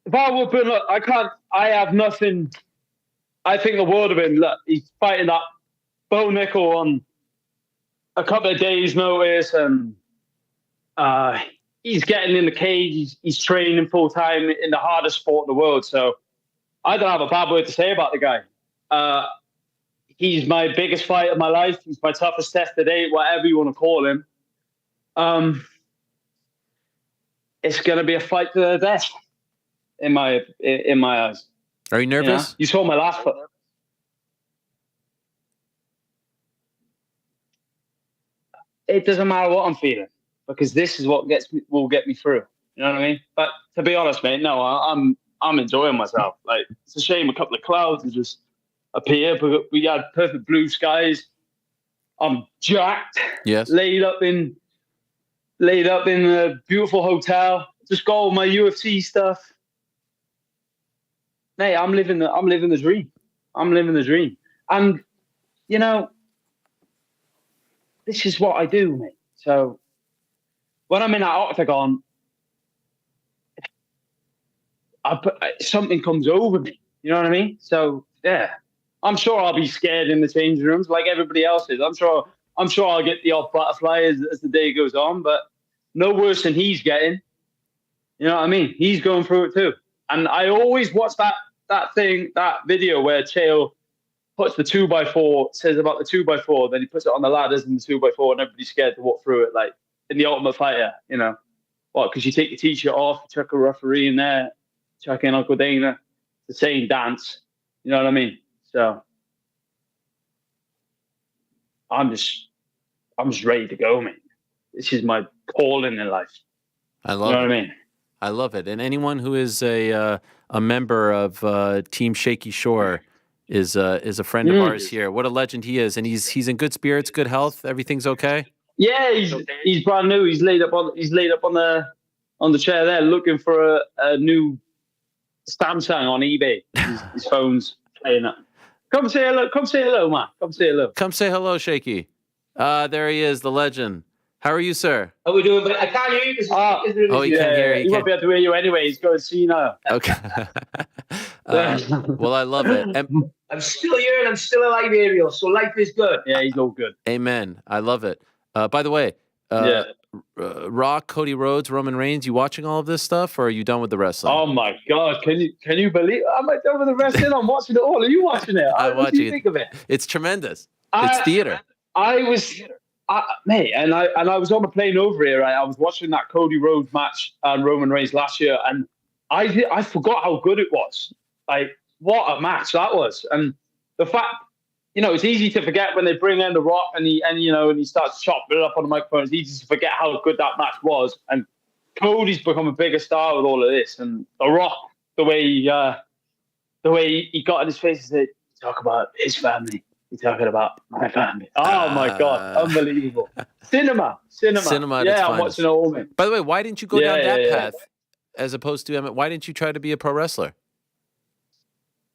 Val Woodburn, look, I have nothing. I think the world of him. Look, he's fighting that Bo Nickel on a couple of days' notice, and he's getting in the cage. He's training full time in the hardest sport in the world. So I don't have a bad word to say about the guy. He's my biggest fight of my life. He's my toughest test to date, whatever you want to call him. It's going to be a fight to the death in my eyes. Are you nervous? You saw my last fight. It doesn't matter what I'm feeling because this is what will get me through. You know what I mean? But to be honest, mate, no, I'm enjoying myself. Like it's a shame a couple of clouds just appear, but we had perfect blue skies. I'm jacked. Yes. Laid up in a beautiful hotel. Just got all my UFC stuff. Mate, I'm living the dream. I'm living the dream. And you know, this is what I do, mate. So when I'm in that octagon, something comes over me. You know what I mean? So yeah, I'm sure I'll be scared in the changing rooms like everybody else is. I'm sure I'll get the odd butterfly as the day goes on, but no worse than he's getting. You know what I mean? He's going through it too. And I always watch that video where Chael puts the 2x4, says about the 2x4, then he puts it on the ladders and the 2x4, and everybody's scared to walk through it, like in the Ultimate Fighter, you know. What? Because you take your t-shirt off, you chuck a referee in there, chuck in Uncle Dana, the same dance. You know what I mean? So I'm just ready to go, man. This is my calling in life. I love you know it. What I mean? I love it. And anyone who is a member of Team Shaky Shore is a friend of ours here. What a legend he is, and he's in good spirits, good health. Everything's okay. Yeah, he's brand new. He's laid up on the chair there, looking for a new Samsung on eBay. His phone's playing up. Come say hello. Come say hello, man. Come say hello. Come say hello, Shaky. There he is, the legend. How are you, sir? How are we doing? But I can't hear you. He can't hear you. He won't be able to hear you anyway. He's going to see now. Okay. Well, I love it. I'm still here and I'm still alive, Ariel. So life is good. Yeah, he's all good. Amen. I love it. By the way, Rock, Cody Rhodes, Roman Reigns, you watching all of this stuff, or are you done with the wrestling? Oh my God! Can you believe? Am I done with the wrestling? I'm watching it all. Are you watching it? What do you think of it? It's tremendous. It's theater. Mate, and I was on the plane over here. Right? I was watching that Cody Rhodes match and Roman Reigns last year, and I forgot how good it was. Like, what a match that was! And the fact, it's easy to forget when they bring in The Rock and he starts chopping it up on the microphone. It's easy to forget how good that match was. And Cody's become a bigger star with all of this. And The Rock, the way he got in his face and said, "Talk about his family. He's talking about my family." Oh my God, unbelievable! Cinema. Yeah, I'm watching it all, man. By the way, why didn't you go down that path as opposed to why didn't you try to be a pro wrestler?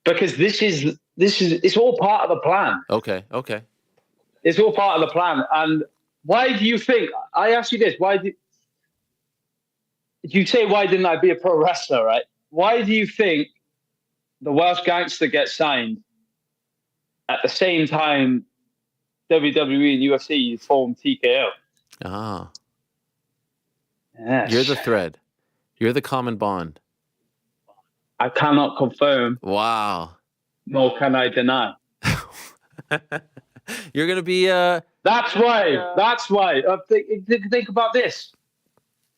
Because this is it's all part of the plan. Okay. It's all part of the plan. And why do you think? I ask you this: why do you say why didn't I be a pro wrestler? Right? Why do you think the Welsh Gangster gets signed at the same time WWE and UFC form TKO? Ah, yes. You're the thread. You're the common bond. I cannot confirm. Wow. Nor can I deny. You're gonna be. That's why. That's why. Think about this.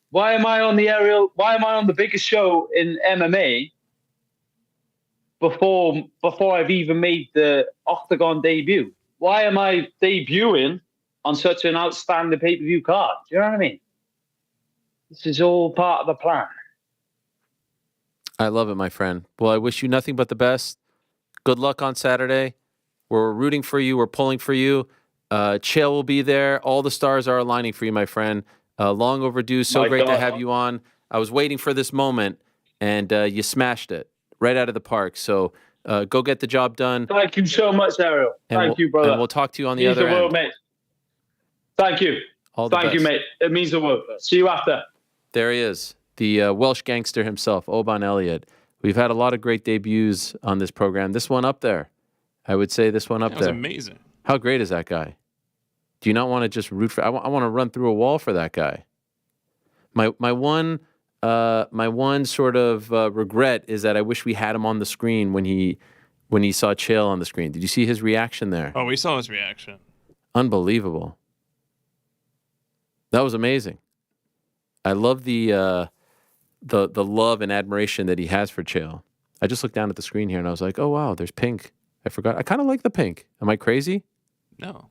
Why am I on the aerial? Why am I on the biggest show in MMA before I've even made the Octagon debut? Why am I debuting on such an outstanding pay-per-view card? Do you know what I mean? This is all part of the plan. I love it, my friend. Well, I wish you nothing but the best. Good luck on Saturday. We're rooting for you. We're pulling for you. Chael will be there. All the stars are aligning for you, my friend. Long overdue. So great to have you on. I was waiting for this moment, and you smashed it right out of the park. So go get the job done. Thank you so much, Ariel. Thank you, brother. And we'll talk to you on the other end. World, mate. Thank you. Thank you, mate. It means the world. See you after. There he is, the Welsh gangster himself, Oban Elliott. We've had a lot of great debuts on this program. This one up there. I would say this one up there. That was amazing. How great is that guy? Do you not want to just root for? I want to run through a wall for that guy. My one sort of regret is that I wish we had him on the screen when he saw Chael on the screen. Did you see his reaction there? Oh, we saw his reaction. Unbelievable. That was amazing. I love the love and admiration that he has for Chael. I just looked down at the screen here and I was like, oh wow, there's pink. I forgot. I kind of like the pink. Am I crazy? No.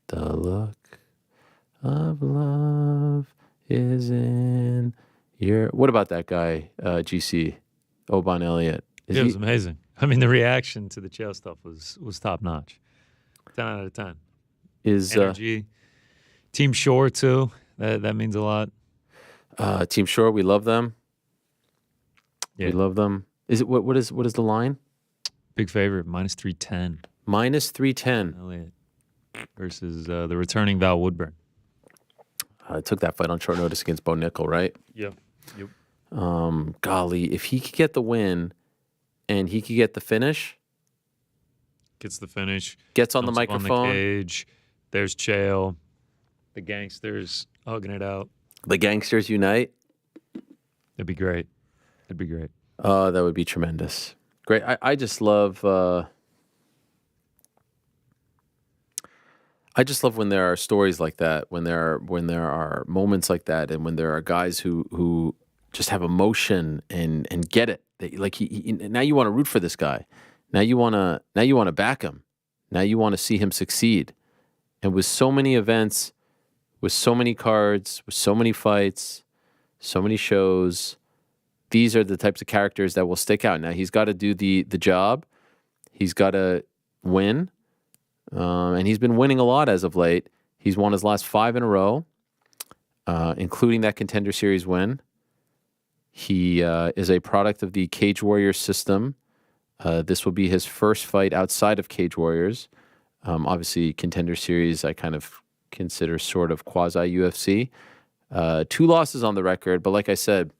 The look of love is in your... What about that guy, GC, Oban Elliott? It was amazing. I mean, the reaction to the Chael stuff was top notch. 10 out of 10. Energy. Team Shore too. That means a lot. Team Shore, we love them. Yeah. We love them. Is it what is the line? Big favorite, -310. -310. Elliott versus the returning Val Woodburn. Took that fight on short notice against Bo Nickel, right? Yep. Golly, if he could get the win and he could get the finish. Gets the finish. Gets on the microphone. On the cage. There's Chael. The gangsters hugging it out. The gangsters unite. That'd be great. That'd be great. That would be tremendous. Great. I just love... I just love when there are stories like that, when there are moments like that, and when there are guys who just have emotion and get it. Now you want to root for this guy. Now you want to back him. Now you want to see him succeed. And with so many events, with so many cards, with so many fights, so many shows, these are the types of characters that will stick out. Now he's got to do the job. He's got to win. And he's been winning a lot as of late. He's won his last 5 in a row, including that Contender Series win. He is a product of the Cage Warriors system. This will be his first fight outside of Cage Warriors. Obviously, Contender Series I kind of consider sort of quasi-UFC. 2 losses on the record, but like I said,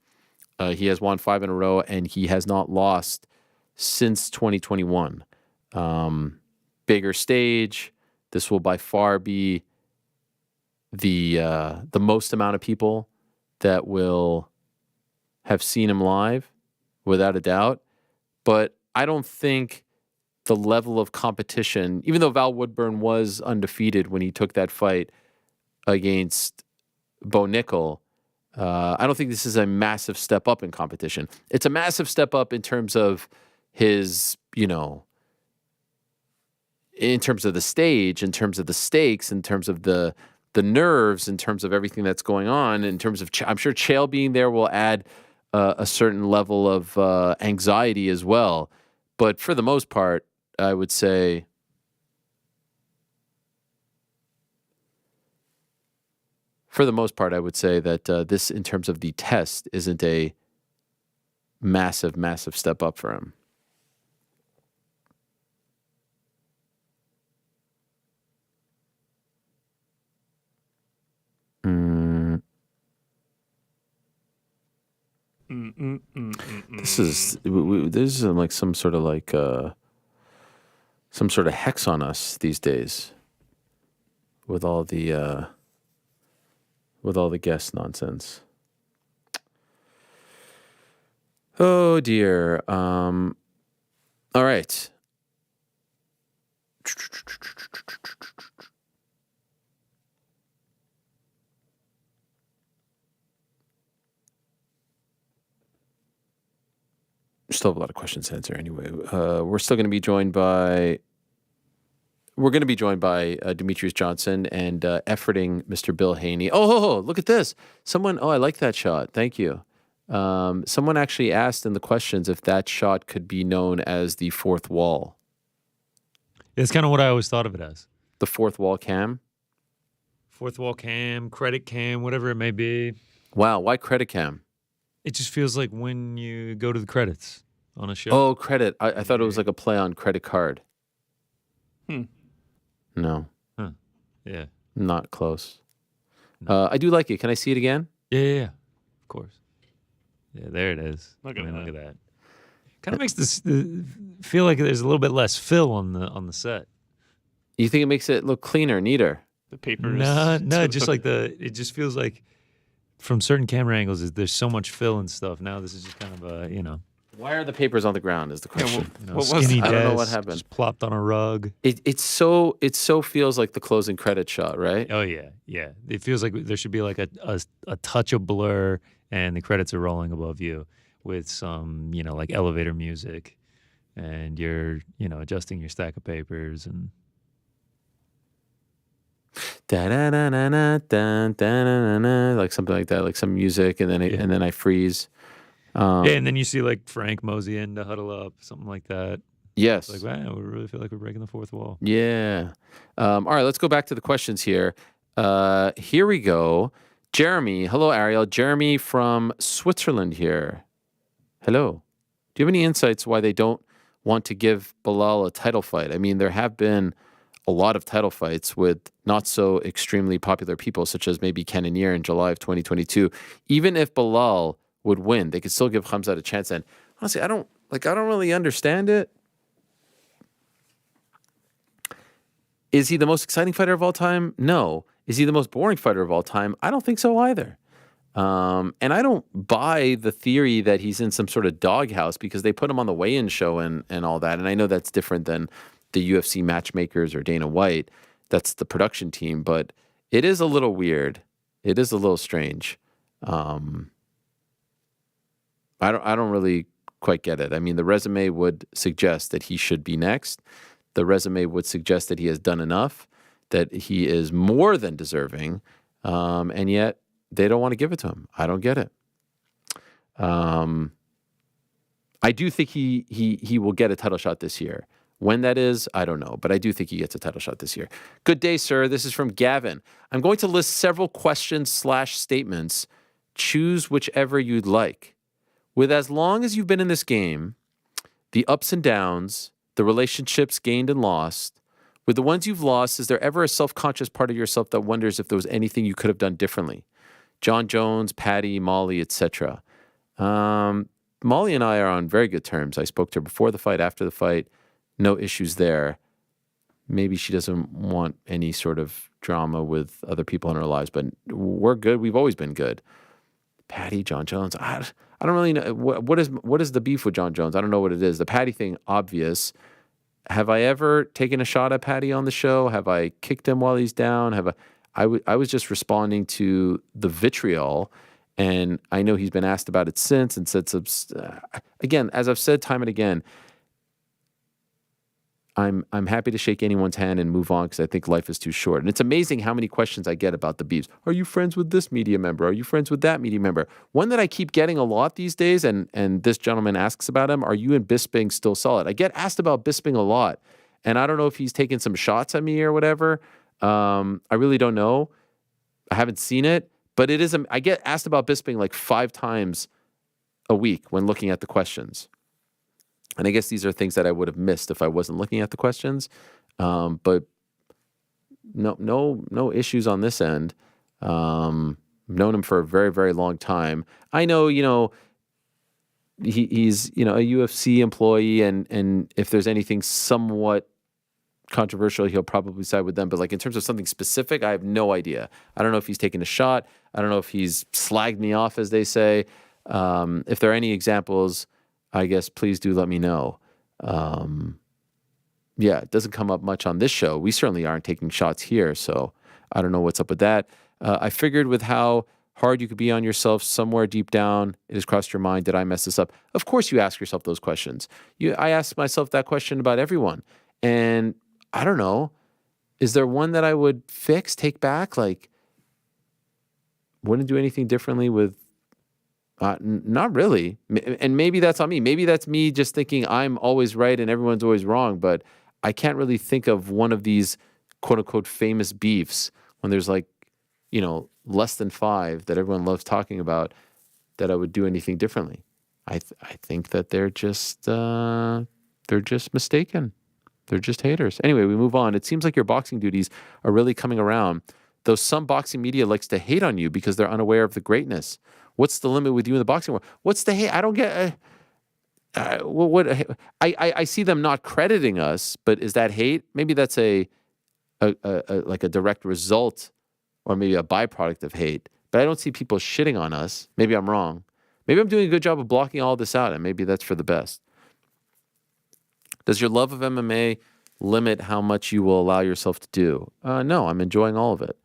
he has won 5 in a row, and he has not lost since 2021. Bigger stage. This will by far be the most amount of people that will have seen him live, without a doubt. But I don't think the level of competition, even though Val Woodburn was undefeated when he took that fight against Bo Nickel, I don't think this is a massive step up in competition. It's a massive step up in terms of his, in terms of the stage, in terms of the stakes, in terms of the nerves, in terms of everything that's going on, in terms of, I'm sure Chael being there will add a certain level of anxiety as well. But for the most part, I would say that this, in terms of the test, isn't a massive, massive step up for him. This is like some sort of hex on us these days with all the guest nonsense. Oh dear. All right. Still have a lot of questions to answer anyway. We're still going to be joined by Demetrious Johnson and efforting Mr. Bill Haney. Oh, look at this. Someone, I like that shot. Thank you. Someone actually asked in the questions if that shot could be known as the fourth wall. It's kind of what I always thought of it as. The fourth wall cam? Fourth wall cam, credit cam, whatever it may be. Wow, why credit cam? It just feels like when you go to the credits on a show. Oh, credit. I thought it was like a play on credit card. No. Huh. Yeah. Not close. No. I do like it. Can I see it again? Yeah. Of course. Yeah, there it is. Look at that. Kind of makes this feel like there's a little bit less fill on the set. You think it makes it look cleaner, neater? The papers. No, just like it just feels like from certain camera angles, there's so much fill and stuff. Now this is just kind of Why are the papers on the ground? Is the question. Skinny I don't know desk, what happened. Just plopped on a rug. It so feels like the closing credit shot, right? Oh yeah. It feels like there should be like a touch of blur, and the credits are rolling above you with some like elevator music, and you're adjusting your stack of papers and. Like something like that, like some music, and then I freeze. And then you see like Frank mosey in to huddle up, something like that. Yes. It's like, wow, we really feel like we're breaking the fourth wall. Yeah. All right, let's go back to the questions here. Here we go. Jeremy. Hello, Ariel. Jeremy from Switzerland here. Hello. Do you have any insights why they don't want to give Bilal a title fight? I mean, there have been a lot of title fights with not so extremely popular people, such as maybe Cannonier in July of 2022. Even if Bilal would win, they could still give Khamzat a chance. And honestly, I don't really understand it. Is he the most exciting fighter of all time? No. Is he the most boring fighter of all time? I don't think so either. And I don't buy the theory that he's in some sort of doghouse because they put him on the weigh-in show and all that. And I know that's different than the UFC matchmakers or Dana White. That's the production team. But it is a little weird. It is a little strange. I don't really quite get it. I mean, the resume would suggest that he should be next. The resume would suggest that he has done enough, that he is more than deserving, and yet they don't want to give it to him. I don't get it. I do think he will get a title shot this year. When that is, I don't know, but I do think he gets a title shot this year. Good day, sir. This is from Gavin. I'm going to list several questions/statements. Choose whichever you'd like. With as long as you've been in this game, the ups and downs, the relationships gained and lost, with the ones you've lost, is there ever a self-conscious part of yourself that wonders if there was anything you could have done differently? John Jones, Patty, Molly, etc. Molly and I are on very good terms. I spoke to her before the fight, after the fight. No issues there. Maybe she doesn't want any sort of drama with other people in her lives, but we're good. We've always been good. Patty, John Jones, I don't really know. What is the beef with John Jones? I don't know what it is. The Patty thing, obvious. Have I ever taken a shot at Patty on the show? Have I kicked him while he's down? I was just responding to the vitriol, and I know he's been asked about it since and said again, as I've said time and again, I'm happy to shake anyone's hand and move on because I think life is too short. And it's amazing how many questions I get about the beefs. Are you friends with this media member? Are you friends with that media member? One that I keep getting a lot these days, and this gentleman asks about him, are you and Bisping still solid? I get asked about Bisping a lot, and I don't know if he's taking some shots at me or whatever. I really don't know. I haven't seen it, but it is. I get asked about Bisping like 5 times a week when looking at the questions. And I guess these are things that I would have missed if I wasn't looking at the questions. But no issues on this end. Known him for a very, very long time. I know, he's a UFC employee, and if there's anything somewhat controversial, he'll probably side with them. But like in terms of something specific, I have no idea. I don't know if he's taken a shot. I don't know if he's slagged me off, as they say. If there are any examples, I guess please do let me know. Yeah, it doesn't come up much on this show. We certainly aren't taking shots here, so I don't know what's up with that. I figured with how hard you could be on yourself, somewhere deep down, it has crossed your mind, did I mess this up? Of course you ask yourself those questions. I ask myself that question about everyone. And I don't know, is there one that I would fix, take back? Like, wouldn't do anything differently with, not really. And maybe that's on me. Maybe that's me just thinking I'm always right and everyone's always wrong. But I can't really think of one of these quote unquote famous beefs when there's like, less than 5 that everyone loves talking about that I would do anything differently. I think that they're just mistaken. They're just haters. Anyway, we move on. It seems like your boxing duties are really coming around, though some boxing media likes to hate on you because they're unaware of the greatness. What's the limit with you in the boxing world? What's the hate? I don't get. I see them not crediting us, but is that hate? Maybe that's like a direct result, or maybe a byproduct of hate. But I don't see people shitting on us. Maybe I'm wrong. Maybe I'm doing a good job of blocking all this out, and maybe that's for the best. Does your love of MMA limit how much you will allow yourself to do? No, I'm enjoying all of it.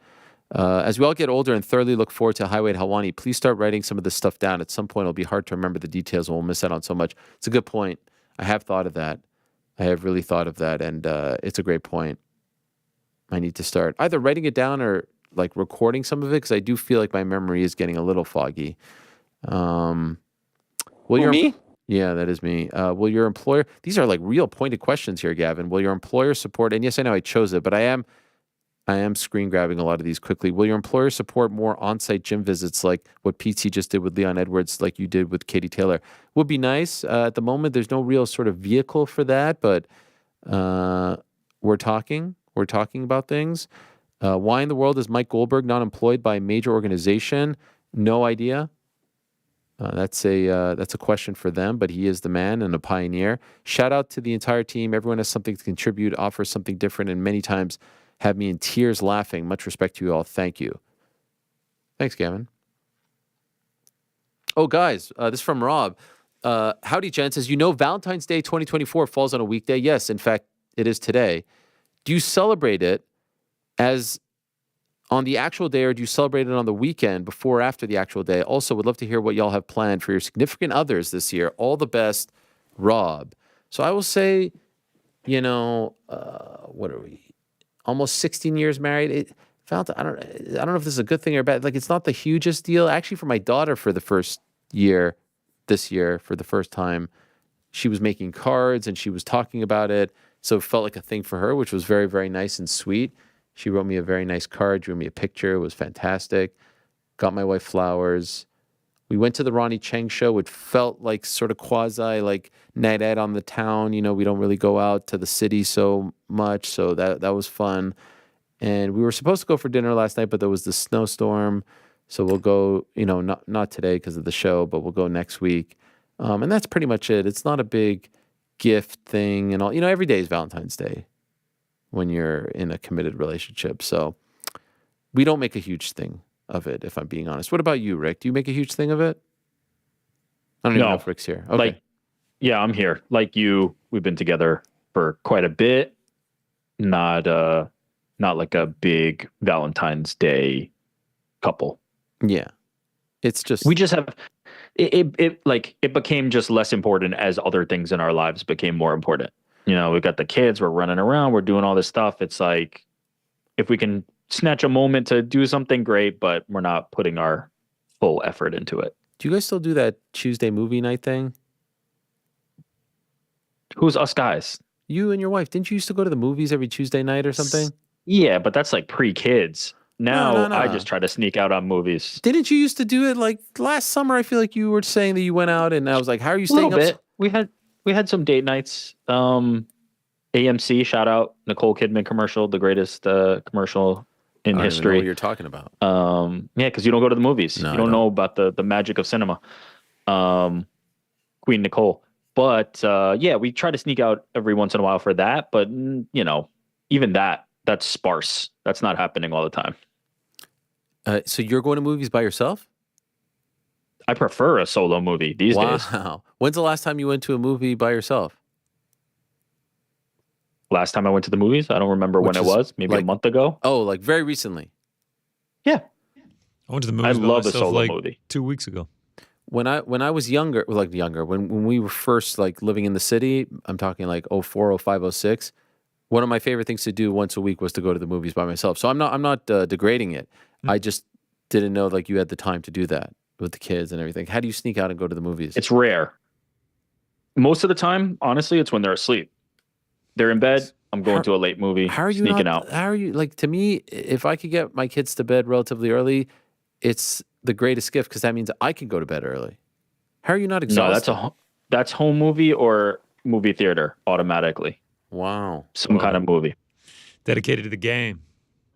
As we all get older and thoroughly look forward to Highway Helwani, please start writing some of this stuff down. At some point, it'll be hard to remember the details and we'll miss out on so much. It's a good point. I have thought of that. I have really thought of that, and it's a great point. I need to start either writing it down or like recording some of it, because I do feel like my memory is getting a little foggy. Me? Yeah, that is me. Will your employer... These are like real pointed questions here, Gavin. Will your employer support... And yes, I know I chose it, but I am screen grabbing a lot of these quickly. Will your employer support more on-site gym visits like what PT just did with Leon Edwards, like you did with Katie Taylor? Would be nice. At the moment, there's no real sort of vehicle for that, but we're talking. We're talking about things. Why in the world is Mike Goldberg not employed by a major organization? No idea. That's a question for them, but he is the man and a pioneer. Shout out to the entire team. Everyone has something to contribute, offers something different, and many times have me in tears laughing. Much respect to you all. Thank you. Thanks, Gavin. Oh, guys, this is from Rob. Howdy, gents. As you know, Valentine's Day 2024 falls on a weekday. Yes, in fact, it is today. Do you celebrate it as on the actual day, or do you celebrate it on the weekend before or after the actual day? Also, would love to hear what y'all have planned for your significant others this year. All the best, Rob. So I will say, what are we? Almost 16 years married. I don't know if this is a good thing or bad. Like, it's not the hugest deal. Actually, for my daughter, for the first year, this year, for the first time, she was making cards and she was talking about it. So it felt like a thing for her, which was very, very nice and sweet. She wrote me a very nice card, drew me a picture. It was fantastic. Got my wife flowers. We went to the Ronnie Cheng show. It felt like sort of quasi like night out on the town. We don't really go out to the city so much. So that was fun. And we were supposed to go for dinner last night, but there was the snowstorm. So we'll go, not today because of the show, but we'll go next week. And that's pretty much it. It's not a big gift thing and all. Every day is Valentine's Day when you're in a committed relationship. So we don't make a huge thing of it, if I'm being honest. What about you, Rick? Do you make a huge thing of it? I don't even know if Rick's here. Okay. Yeah, I'm here. Like you, we've been together for quite a bit. Not like a big Valentine's Day couple. Yeah. It's just... We just have... It became just less important as other things in our lives became more important. We've got the kids, we're running around, we're doing all this stuff. It's like, if we can snatch a moment to do something great, but we're not putting our full effort into it. Do you guys still do that Tuesday movie night thing? Who's us guys? You and your wife. Didn't you used to go to the movies every Tuesday night or something? Yeah, but that's like pre-kids. Now No. I just try to sneak out on movies. Didn't you used to do it like last summer? I feel like you were saying that you went out, and I was like, how are you staying up? Bit. We had some date nights. AMC, shout out, Nicole Kidman commercial, the greatest commercial in history. I don't know what you're talking about. Yeah, because you don't go to the movies. No, you don't know about the magic of cinema. Queen Nicole. But yeah, we try to sneak out every once in a while for that. But even that's sparse. That's not happening all the time. So you're going to movies by yourself? I prefer a solo movie these days. Wow. When's the last time you went to a movie by yourself? Last time I went to the movies, I don't remember when it was. Maybe a month ago. Oh, like very recently. Yeah. I went to the movies. I love a myself, solo like, movie. 2 weeks ago. When I was younger, when we were first like living in the city, I'm talking like 04, 05, 06. One of my favorite things to do once a week was to go to the movies by myself. So I'm not degrading it. I just didn't know like you had the time to do that with the kids and everything. How do you sneak out and go to the movies? It's rare. Most of the time, honestly, it's when they're asleep. They're in bed. I'm going to a late movie. How are you sneaking out? How are you like? To me, if I could get my kids to bed relatively early, it's the greatest gift because that means I can go to bed early. How are you not exhausted? No, that's home movie or movie theater automatically. Wow. Some kind of movie. Dedicated to the game.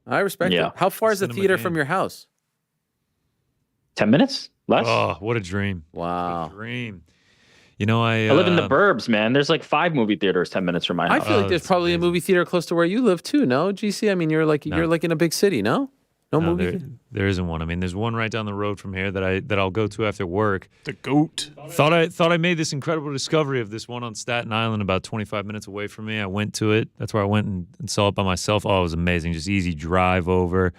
I respect it. How far is the theater from your house? 10 minutes? Less? Oh, what a dream. Wow. What a dream. You know, I live in the burbs, man. There's like 5 movie theaters 10 minutes from my house. I feel like there's probably a movie theater close to where you live too, no, GC? I mean, you're like in a big city, no? No movie? There isn't one. I mean, there's one right down the road from here that I'll go to after work. The GOAT. Thought I made this incredible discovery of this one on Staten Island about 25 minutes away from me. I went to it. That's where I went and saw it by myself. Oh, it was amazing. Just easy drive over,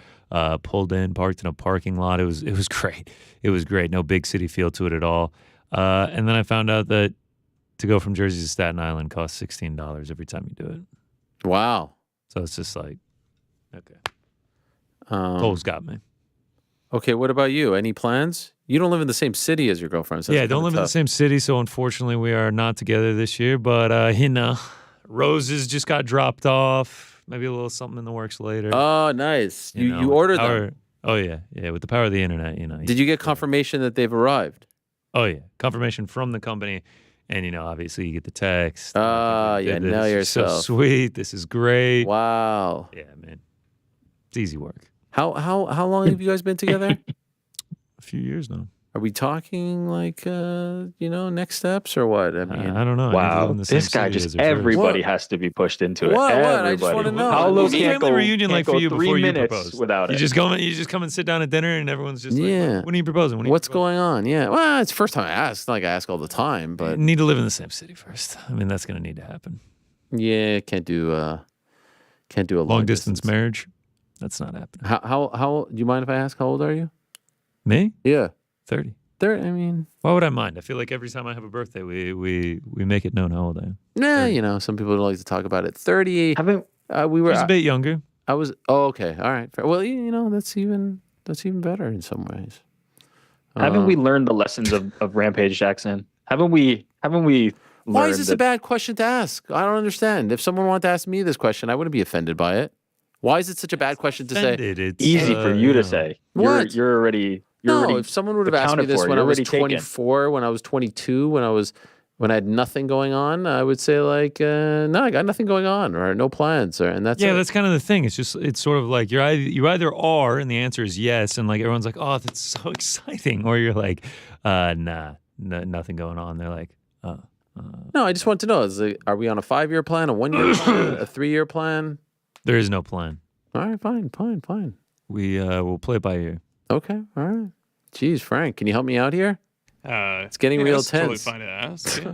pulled in, parked in a parking lot. It was great. It was great. No big city feel to it at all. And then I found out that to go from Jersey to Staten Island costs $16 every time you do it. Wow. So it's just like, okay. Cole's got me. Okay, what about you? Any plans? You don't live in the same city as your girlfriend. So yeah, I don't live in the same city, so unfortunately we are not together this year. But, roses just got dropped off. Maybe a little something in the works later. Oh, nice. You ordered them? Oh, yeah. Yeah, with the power of the internet, Did you get confirmation that they've arrived? Oh, yeah. Confirmation from the company. And, obviously you get the text. Oh, yeah, now you're so sweet. This is great. Wow. Yeah, man. It's easy work. How long have you guys been together? A few years now. Are we talking like next steps or what? I mean, I don't know. Wow, this guy everybody has to be pushed into it. What? Everybody. I just want to know. Paolo can't go, reunion like for you before 3 you minutes propose without it. You just come and sit down at dinner and everyone's just like, when are you proposing? What's going on? Yeah. Well, it's the first time I asked. It's not like I ask all the time, but you need to live in the same city first. I mean, that's going to need to happen. Yeah, can't do a long distance marriage. That's not happening. How do you mind if I ask how old are you? Me? Yeah. 30. 30, I mean, why would I mind? I feel like every time I have a birthday, we make it known how old I am. Nah, some people don't like to talk about it. 30. We were a bit younger. I was. Oh, okay. All right. Well, that's even better in some ways. Haven't we learned the lessons of Rampage Jackson? Haven't we? Why is this a bad question to ask? I don't understand. If someone wanted to ask me this question, I wouldn't be offended by it. Why is it such a bad question to say? It's easy for you to say. What? You're already. If someone would have asked me this when I was 24, when I was 22, when I had nothing going on, I would say like, no, I got nothing going on, or no plans, and that's it. That's kind of the thing. It's sort of like you either are, and the answer is yes, and like everyone's like, oh, that's so exciting, or you're like, nah, nothing going on. They're like, No, I just want to know: are we on a 5-year plan, a 1-year plan, a 3-year plan? There is no plan. All right, fine. We will play it by ear. Okay, all right. Jeez, Frank, can you help me out here? It's getting real tense. Totally fine to ask. Yeah.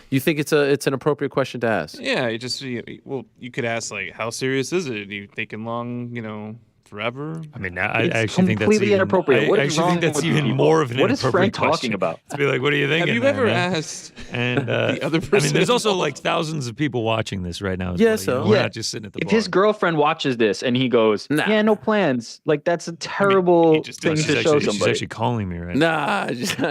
You think it's an appropriate question to ask? Yeah, you could ask like, how serious is it? Are you thinking long, forever? I mean, I actually think that's inappropriate. I actually think that's even more of an inappropriate question. What is Frank talking about? To be like, what are you thinking? Have you ever asked? And the other person? I mean, there's also like thousands of people watching this right now. We're not just sitting at the bar. If his girlfriend watches this and he goes, yeah, no plans, like that's a terrible thing to show somebody. She's actually calling me right now.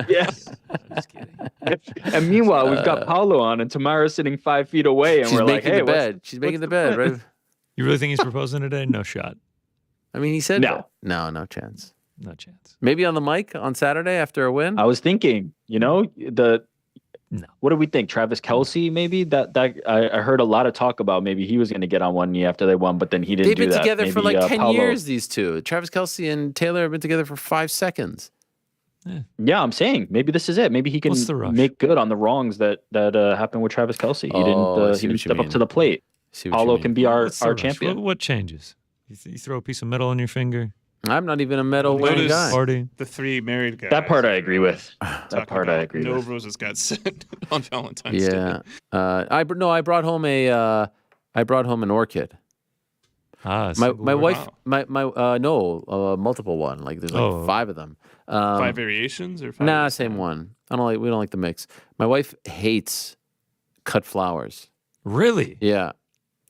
Yeah. Just kidding. And meanwhile, we've got Paolo on, and Tamara's sitting 5 feet away, and we're like, hey, she's making the bed, right? You really think he's proposing today? No shot. I mean, he said no. No chance. No chance. Maybe on the mic on Saturday after a win? I was thinking, what do we think? Travis Kelce, maybe? That I heard a lot of talk about maybe he was going to get on one knee after they won, but then he didn't do that. They've been together for like 10 Paolo. years, these two. Travis Kelce and Taylor have been together for 5 seconds. Yeah, I'm saying maybe this is it. Maybe he can make good on the wrongs that happened with Travis Kelce. He didn't step up to the plate. Paulo can be our champion. What changes? You throw a piece of metal on your finger. I'm not even a metal wearing guy. Party. The 3 married guys. That part I agree with. That part I agree with. No roses got sent on Valentine's Day. I brought home an orchid. My wife, multiple one. Like there's like 5 of them. 5 variations or 5? Nah, same one. We don't like the mix. My wife hates cut flowers. Really? Yeah.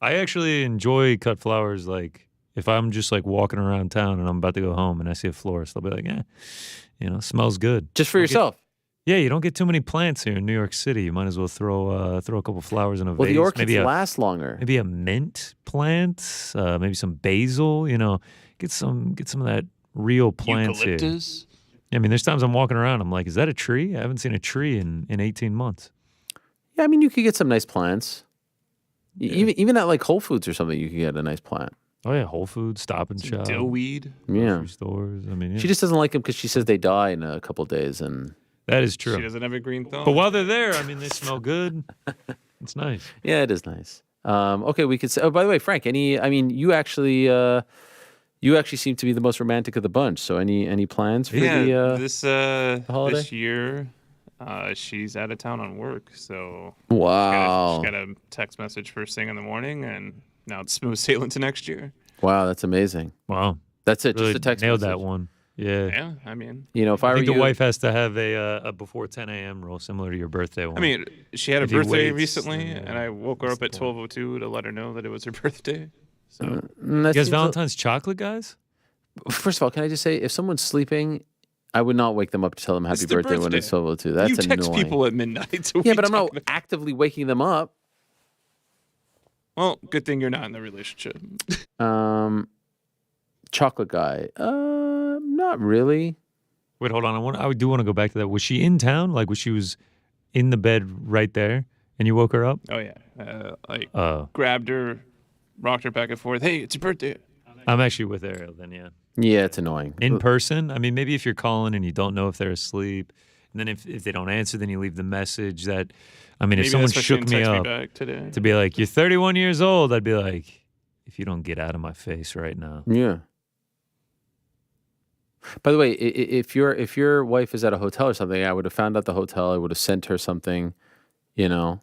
I actually enjoy cut flowers. Like if I'm just like walking around town and I'm about to go home and I see a florist, I'll be like, smells good. Just for yourself. Yeah, you don't get too many plants here in New York City. You might as well throw a couple flowers in a vase. Well, the orchids last longer. Maybe a mint plant, maybe some basil. Get some of that real plants Eucalyptus? Here. I mean, there's times I'm walking around. I'm like, is that a tree? I haven't seen a tree in 18 months. Yeah, I mean, you could get some nice plants. Yeah. Even at like Whole Foods or something, you could get a nice plant. Oh yeah, Whole Foods, Stop and Shop, dillweed, grocery stores. I mean, she just doesn't like them because she says they die in a couple of days, and that is true. She doesn't have a green thumb. But while they're there, I mean, they smell good. It's nice. Yeah, it is nice. Okay, we could say. Oh, by the way, Frank, you actually seem to be the most romantic of the bunch. So, any plans for the holiday? This year? She's out of town on work, so wow. She got a text message first thing in the morning, and now it's smooth sailing to next year. Wow, that's amazing. Wow, that's it. Really just a text nailed message. that one. Yeah. Yeah, I mean, if I were think you, the wife has to have a before 10 a.m. rule, similar to your birthday one. I mean, she had a birthday recently, and I woke her up at 12:02 to let her know that it was her birthday. So, you guys Valentine's chocolate guys? First of all, can I just say, if someone's sleeping, I would not wake them up to tell them happy birthday when it's 12:02. That's you text annoying. people at midnight. Yeah, but I'm not actively waking them up. Well, good thing you're not in the relationship. Chocolate guy. Not really. Wait, hold on. I do want to go back to that. Was she in town? Like, she was in the bed right there, and you woke her up? Oh yeah. Grabbed her, rocked her back and forth. Hey, it's your birthday. I'm actually with Ariel then, yeah. Yeah, it's annoying. In person? I mean, maybe if you're calling and you don't know if they're asleep, and then if they don't answer, then you leave the message that, Maybe if someone that's shook me up back today. to be like, you're 31 years old, I'd be like, if you don't get out of my face right now. Yeah. By the way, if your wife is at a hotel or something, I would have found out the hotel. I would have sent her something, Yeah,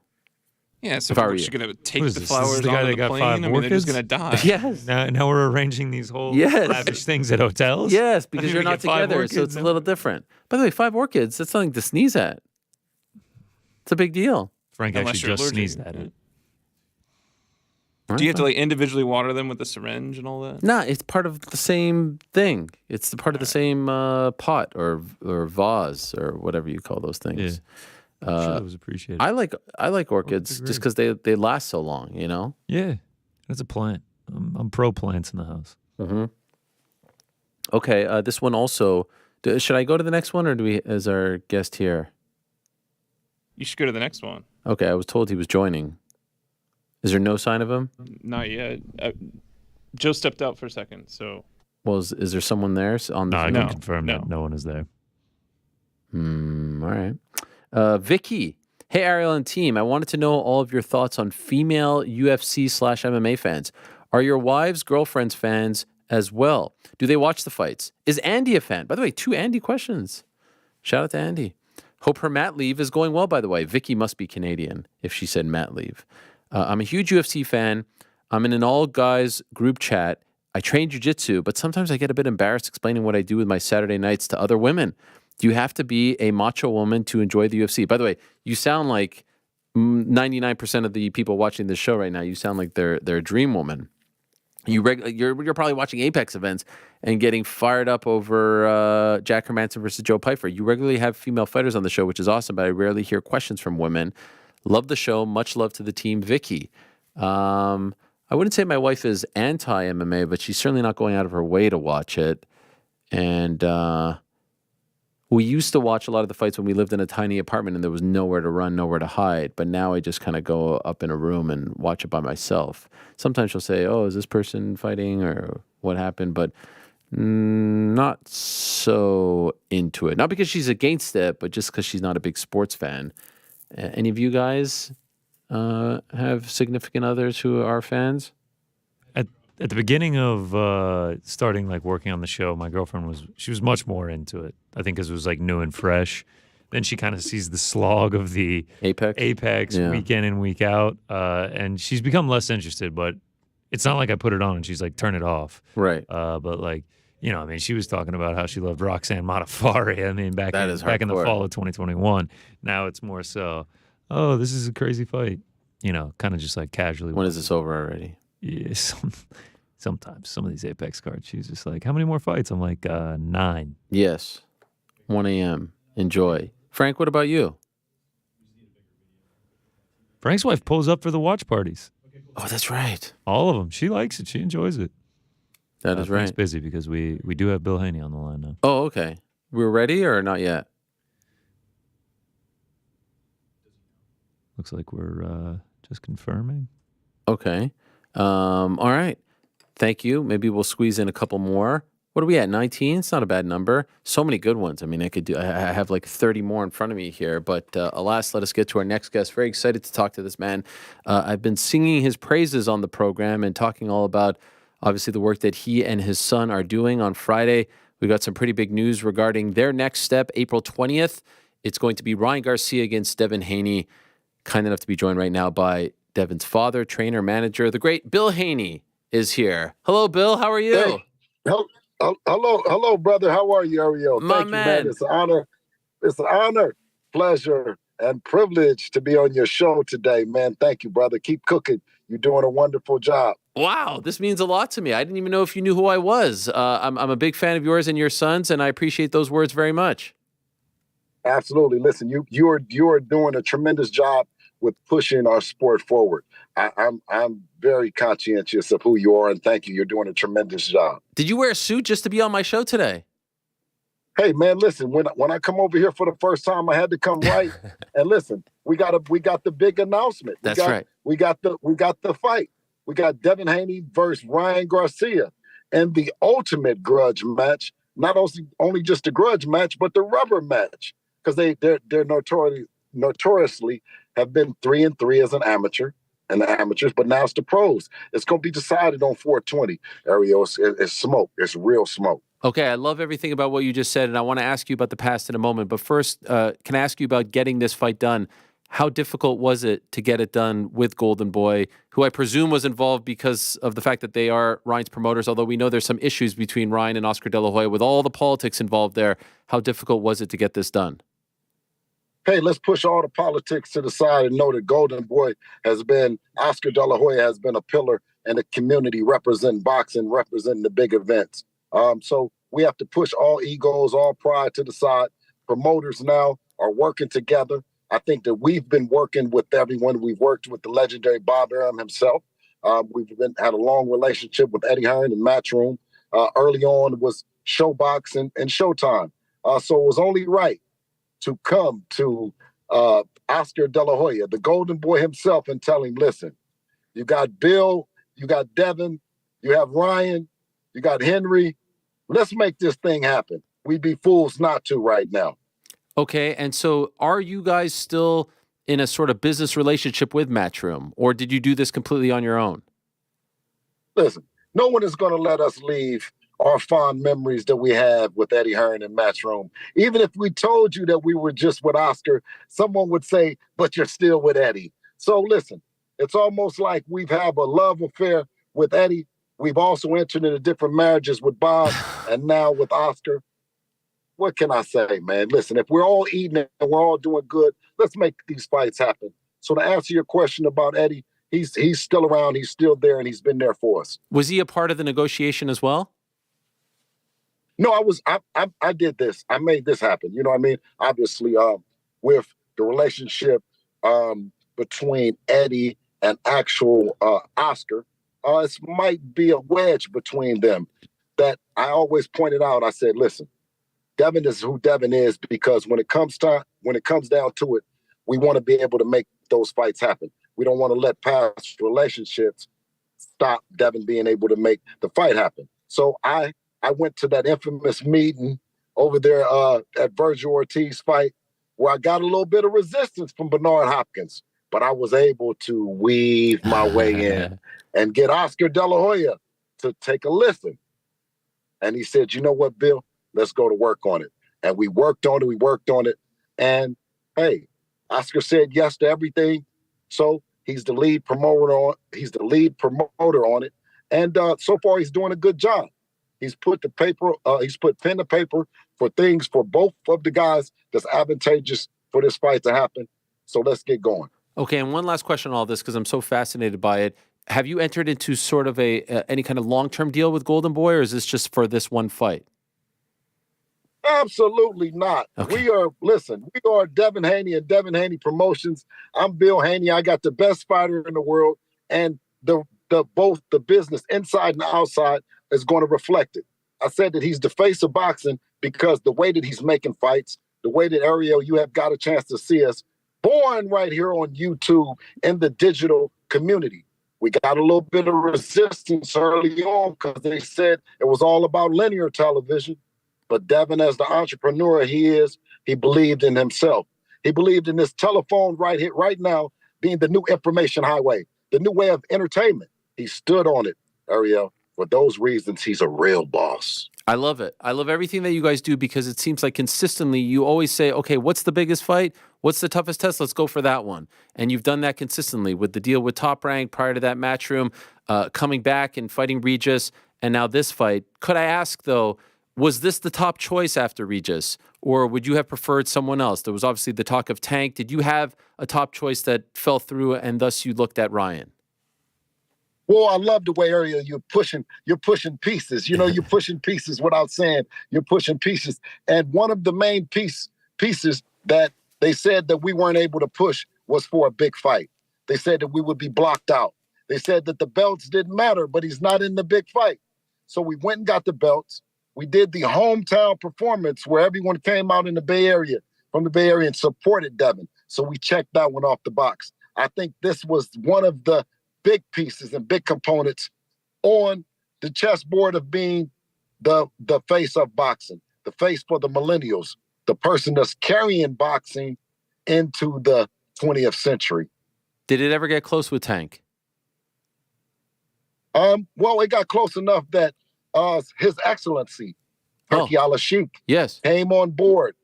so if I were she's you. going to take What is the this? flowers This is the guy onto that the got plane? 5 I mean, they're just orchids? going to die. Yes. Now we're arranging these whole Yes. lavish things at hotels? Yes, because I mean, you're we not get 5 together, so orchids it's a little different. By the way, 5 orchids, that's something to sneeze at. It's a big deal. Frank Unless actually you're just allergic. sneezed at it. Do you have to individually water them with the syringe and all that? Nah, it's part of the same thing. It's part of the same pot or vase or whatever you call those things. Yeah. I'm sure that was appreciated. I like orchids just because they last so long, Yeah, that's a plant. I'm pro plants in the house. Mm-hmm. Okay, this one also. Should I go to the next one, or is our guest here? You should go to the next one. Okay, I was told he was joining. Is there no sign of him? Not yet. Joe stepped out for a second, so. Well, is there someone there on the? No, I can confirm that no one is there. All right. Vicky. Hey, Ariel and team. I wanted to know all of your thoughts on female UFC/MMA fans. Are your wives, girlfriends fans as well? Do they watch the fights? Is Andy a fan? By the way, 2 Andy questions. Shout out to Andy. Hope her mat leave is going well, by the way. Vicky must be Canadian if she said mat leave. I'm a huge UFC fan. I'm in an all-guys group chat. I train jiu-jitsu, but sometimes I get a bit embarrassed explaining what I do with my Saturday nights to other women. Do you have to be a macho woman to enjoy the UFC? By the way, you sound like 99% of the people watching this show right now. You sound like they're a dream woman. You're probably watching Apex events and getting fired up over Jack Hermansson versus Joe Pyfer. You regularly have female fighters on the show, which is awesome, but I rarely hear questions from women. Love the show. Much love to the team, Vicky. I wouldn't say my wife is anti-MMA, but she's certainly not going out of her way to watch it. And we used to watch a lot of the fights when we lived in a tiny apartment and there was nowhere to run, nowhere to hide. But now I just kind of go up in a room and watch it by myself. Sometimes she'll say, oh, is this person fighting or what happened? But Not so into it. Not because she's against it, but just because she's not a big sports fan. Any of you guys have significant others who are fans? At the beginning of starting like working on the show, my girlfriend was much more into it. I think because it was like new and fresh. Then she kind of sees the slog of the Apex week in and week out, and she's become less interested. But it's not like I put it on and she's like, turn it off. Right. But like, you know, I mean, she was talking about how she loved Roxanne Modafferi. I mean, back in the fall of 2021. Now it's more so, oh, this is a crazy fight. You know, kind of just like casually. When is this over already? Yeah, sometimes some of these Apex cards, she's just like, how many more fights? I'm like, 9. Yes. 1 a.m. Enjoy. Frank, what about you? Frank's wife pulls up for the watch parties. Oh, that's right. All of them. She likes it. She enjoys it. That is Frank's right. busy because we do have Bill Haney on the line now. Oh, okay. We're ready or not yet? Looks like we're just confirming. Okay. All right. Thank you. Maybe we'll squeeze in a couple more. What are we at? 19? It's not a bad number. So many good ones. I mean, I have like 30 more in front of me here. But alas, let us get to our next guest. Very excited to talk to this man. I've been singing his praises on the program and talking all about, obviously, the work that he and his son are doing. On Friday, we got some pretty big news regarding their next step, April 20th. It's going to be Ryan Garcia against Devin Haney. Kind enough to be joined right now by Devin's father, trainer, manager, the great Bill Haney is here. Hello, Bill. How are you? Hey. Hello, brother. How are you, Ariel? My Thank you, man. man. It's an honor. It's an honor, pleasure, and privilege to be on your show today, man. Thank you, brother. Keep cooking. You're doing a wonderful job. Wow, this means a lot to me. I didn't even know if you knew who I was. I'm a big fan of yours and your son's, and I appreciate those words very much. Absolutely. Listen, you are doing a tremendous job with pushing our sport forward. I'm very conscientious of who you are, and thank you. You're doing a tremendous job. Did you wear a suit just to be on my show today? Hey, man, listen. When I come over here for the first time, I had to come right. And listen, we got the big announcement. That's right. We got the fight. We got Devin Haney versus Ryan Garcia, and the ultimate grudge match. Not only just a grudge match, but the rubber match, because they're notoriously have been 3-3 as an amateur and the amateurs, but now it's the pros. It's going to be decided on 420. Ariel, it's smoke. It's real smoke. Okay, I love everything about what you just said, and I want to ask you about the past in a moment. But first, can I ask you about getting this fight done? How difficult was it to get it done with Golden Boy, who I presume was involved because of the fact that they are Ryan's promoters, although we know there's some issues between Ryan and Oscar De La Hoya with all the politics involved there. How difficult was it to get this done? Hey, let's push all the politics to the side and know that Golden Boy Oscar De La Hoya has been a pillar in the community representing boxing, representing the big events. So we have to push all egos, all pride to the side. Promoters now are working together. I think that we've been working with everyone. We've worked with the legendary Bob Arum himself. We've had a long relationship with Eddie Hearn and Matchroom. Early on, it was Showbox and Showtime. So it was only right to come to Oscar De La Hoya, the Golden Boy himself, and tell him, listen, you got Bill, you got Devin, you have Ryan, you got Henry. Let's make this thing happen. We'd be fools not to right now. Okay, and so are you guys still in a sort of business relationship with Matchroom, or did you do this completely on your own? Listen, no one is going to let us leave our fond memories that we have with Eddie Hearn and Matchroom. Even if we told you that we were just with Oscar, someone would say, but you're still with Eddie. So listen, it's almost like we've had a love affair with Eddie. We've also entered into different marriages with Bob and now with Oscar. What can I say, man? Listen, if we're all eating and we're all doing good, let's make these fights happen. So to answer your question about Eddie, he's still around, he's still there, and he's been there for us. Was he a part of the negotiation as well? No, I did this. I made this happen. You know what I mean? Obviously, with the relationship between Eddie and actual Oscar, it might be a wedge between them that I always pointed out. I said, listen, Devin is who Devin is because when it comes down to it, we want to be able to make those fights happen. We don't want to let past relationships stop Devin being able to make the fight happen. So I I went to that infamous meeting over there at Virgil Ortiz fight where I got a little bit of resistance from Bernard Hopkins, but I was able to weave my way in and get Oscar De La Hoya to take a listen. And he said, you know what, Bill, let's go to work on it. And we worked on it. And hey, Oscar said yes to everything. So he's the lead promoter on it. And so far he's doing a good job. He's put pen to paper for things for both of the guys that's advantageous for this fight to happen. So let's get going. Okay, and one last question on all this, because I'm so fascinated by it. Have you entered into sort of any kind of long-term deal with Golden Boy, or is this just for this one fight? Absolutely not. Okay. We are Devin Haney and Devin Haney Promotions. I'm Bill Haney. I got the best fighter in the world, and both the business inside and outside is going to reflect it. I said that he's the face of boxing because the way that he's making fights, the way that, Ariel, you have got a chance to see us, born right here on YouTube in the digital community. We got a little bit of resistance early on because they said it was all about linear television. But Devin, as the entrepreneur he is, he believed in himself. He believed in this telephone right here, right now, being the new information highway, the new way of entertainment. He stood on it, Ariel. For those reasons, he's a real boss. I love it. I love everything that you guys do because it seems like consistently you always say, okay, what's the biggest fight? What's the toughest test? Let's go for that one. And you've done that consistently with the deal with Top Rank prior to that Matchroom, coming back and fighting Regis, and now this fight. Could I ask, though, was this the top choice after Regis, or would you have preferred someone else? There was obviously the talk of Tank. Did you have a top choice that fell through and thus you looked at Ryan? Well, I love the way, Ariel, you're pushing pieces. You know, you're pushing pieces without saying you're pushing pieces. And one of the main pieces that they said that we weren't able to push was for a big fight. They said that we would be blocked out. They said that the belts didn't matter, but he's not in the big fight. So we went and got the belts. We did the hometown performance where everyone came out in the Bay Area, from the Bay Area, and supported Devin. So we checked that one off the box. I think this was one of the big pieces and big components on the chessboard of being the face of boxing, the face for the millennials, the person that's carrying boxing into the 20th century. Did it ever get close with Tank? Well, it got close enough that His Excellency, Turki Al-Sheikh, came on board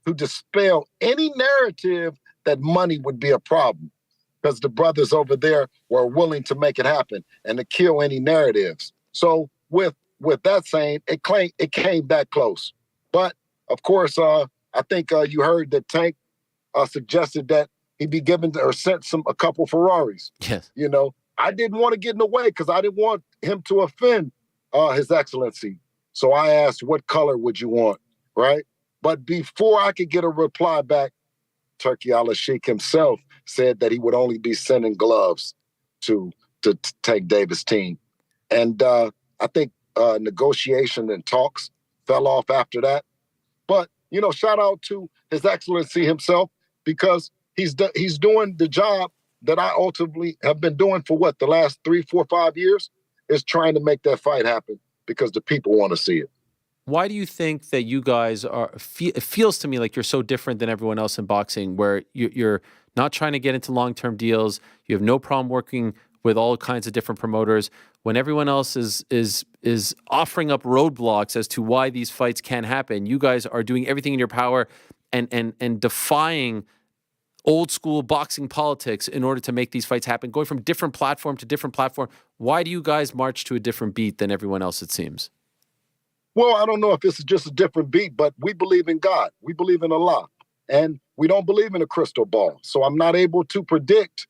to dispel any narrative that money would be a problem, because the brothers over there were willing to make it happen and to kill any narratives. So with that saying, it came that close. But of course, I think you heard that Tank suggested that he be given or sent a couple Ferraris. Yes. You know, I didn't want to get in the way because I didn't want him to offend His Excellency. So I asked, what color would you want, right? But before I could get a reply back, Turki Al-Sheikh himself said that he would only be sending gloves to Tank Davis' team. And I think negotiation and talks fell off after that. But, you know, shout out to His Excellency himself, because he's doing the job that I ultimately have been doing for the last 3, 4, 5 years, is trying to make that fight happen because the people want to see it. Why do you think that you guys are, it feels to me like you're so different than everyone else in boxing, where you're not trying to get into long-term deals, you have no problem working with all kinds of different promoters, when everyone else is offering up roadblocks as to why these fights can't happen? You guys are doing everything in your power and defying old school boxing politics in order to make these fights happen, going from different platform to different platform. Why do you guys march to a different beat than everyone else, it seems? Well, I don't know if this is just a different beat, but we believe in God. We believe in Allah. And we don't believe in a crystal ball. So I'm not able to predict,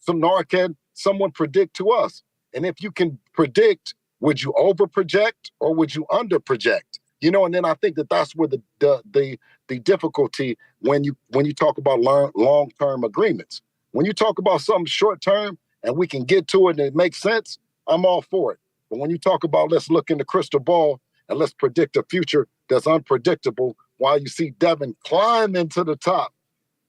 nor can someone predict to us. And if you can predict, would you over-project or would you under-project? You know, and then I think that's where the difficulty when you talk about long-term agreements. When you talk about something short-term and we can get to it and it makes sense, I'm all for it. But when you talk about let's look in the crystal ball and let's predict a future that's unpredictable, while you see Devin climb into the top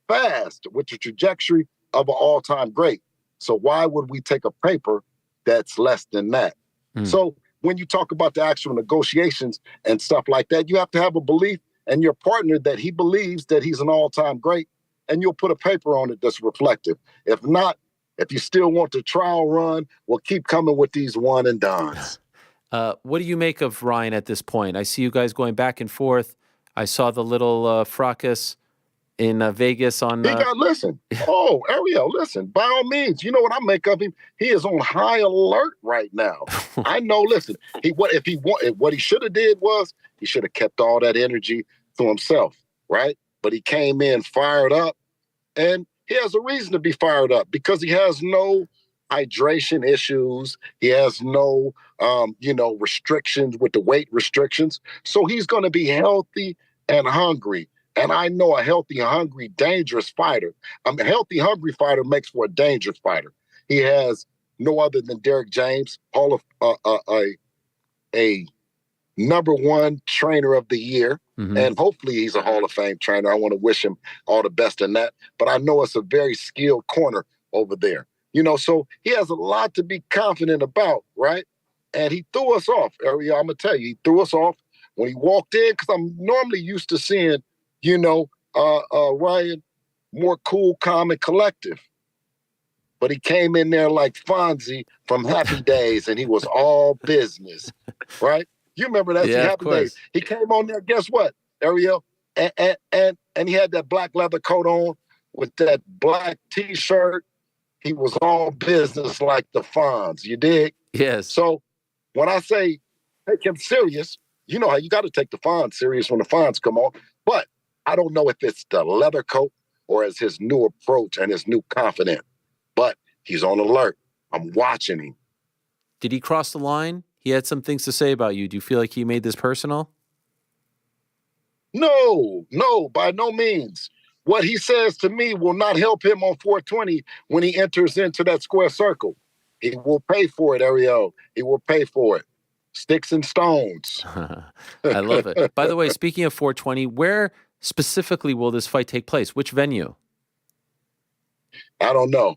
fast with the trajectory of an all-time great. So why would we take a paper that's less than that? So when you talk about the actual negotiations and stuff like that, you have to have a belief in your partner that he believes that he's an all-time great, and you'll put a paper on it that's reflective. If not, if you still want the trial run, we'll keep coming with these one and dones. What do you make of Ryan at this point? I see you guys going back and forth. I saw the little fracas in Vegas on. Listen. Oh, Ariel, listen. By all means, you know what I make of him? He is on high alert right now. I know. Listen, what he should have did was he should have kept all that energy to himself, right? But he came in fired up, and he has a reason to be fired up because he has no hydration issues. He has no, restrictions with the weight restrictions. So he's going to be healthy and hungry. And I know a healthy, hungry, dangerous fighter. A healthy, hungry fighter makes for a dangerous fighter. He has no other than Derek James, a number one trainer of the year. Mm-hmm. And hopefully he's a Hall of Fame trainer. I want to wish him all the best in that. But I know it's a very skilled corner over there. So he has a lot to be confident about, right? And he threw us off, Ariel. I'm going to tell you, he threw us off when he walked in, because I'm normally used to seeing, Ryan more cool, calm, and collective. But he came in there like Fonzie from Happy Days, and he was all business, right? You remember that? Yeah, Happy Days. He came on there, guess what, Ariel? And he had that black leather coat on with that black T-shirt. He was all business like the Fonz. You dig? Yes. So when I say take him serious, you know how you got to take the Fonz serious when the Fonz come on. But I don't know if it's the leather coat or it's his new approach and his new confidence. But he's on alert. I'm watching him. Did he cross the line? He had some things to say about you. Do you feel like he made this personal? No, by no means. What he says to me will not help him on 420 when he enters into that square circle. He will pay for it, Ariel. He will pay for it. Sticks and stones. I love it. By the way, speaking of 420, where specifically will this fight take place? Which venue? I don't know.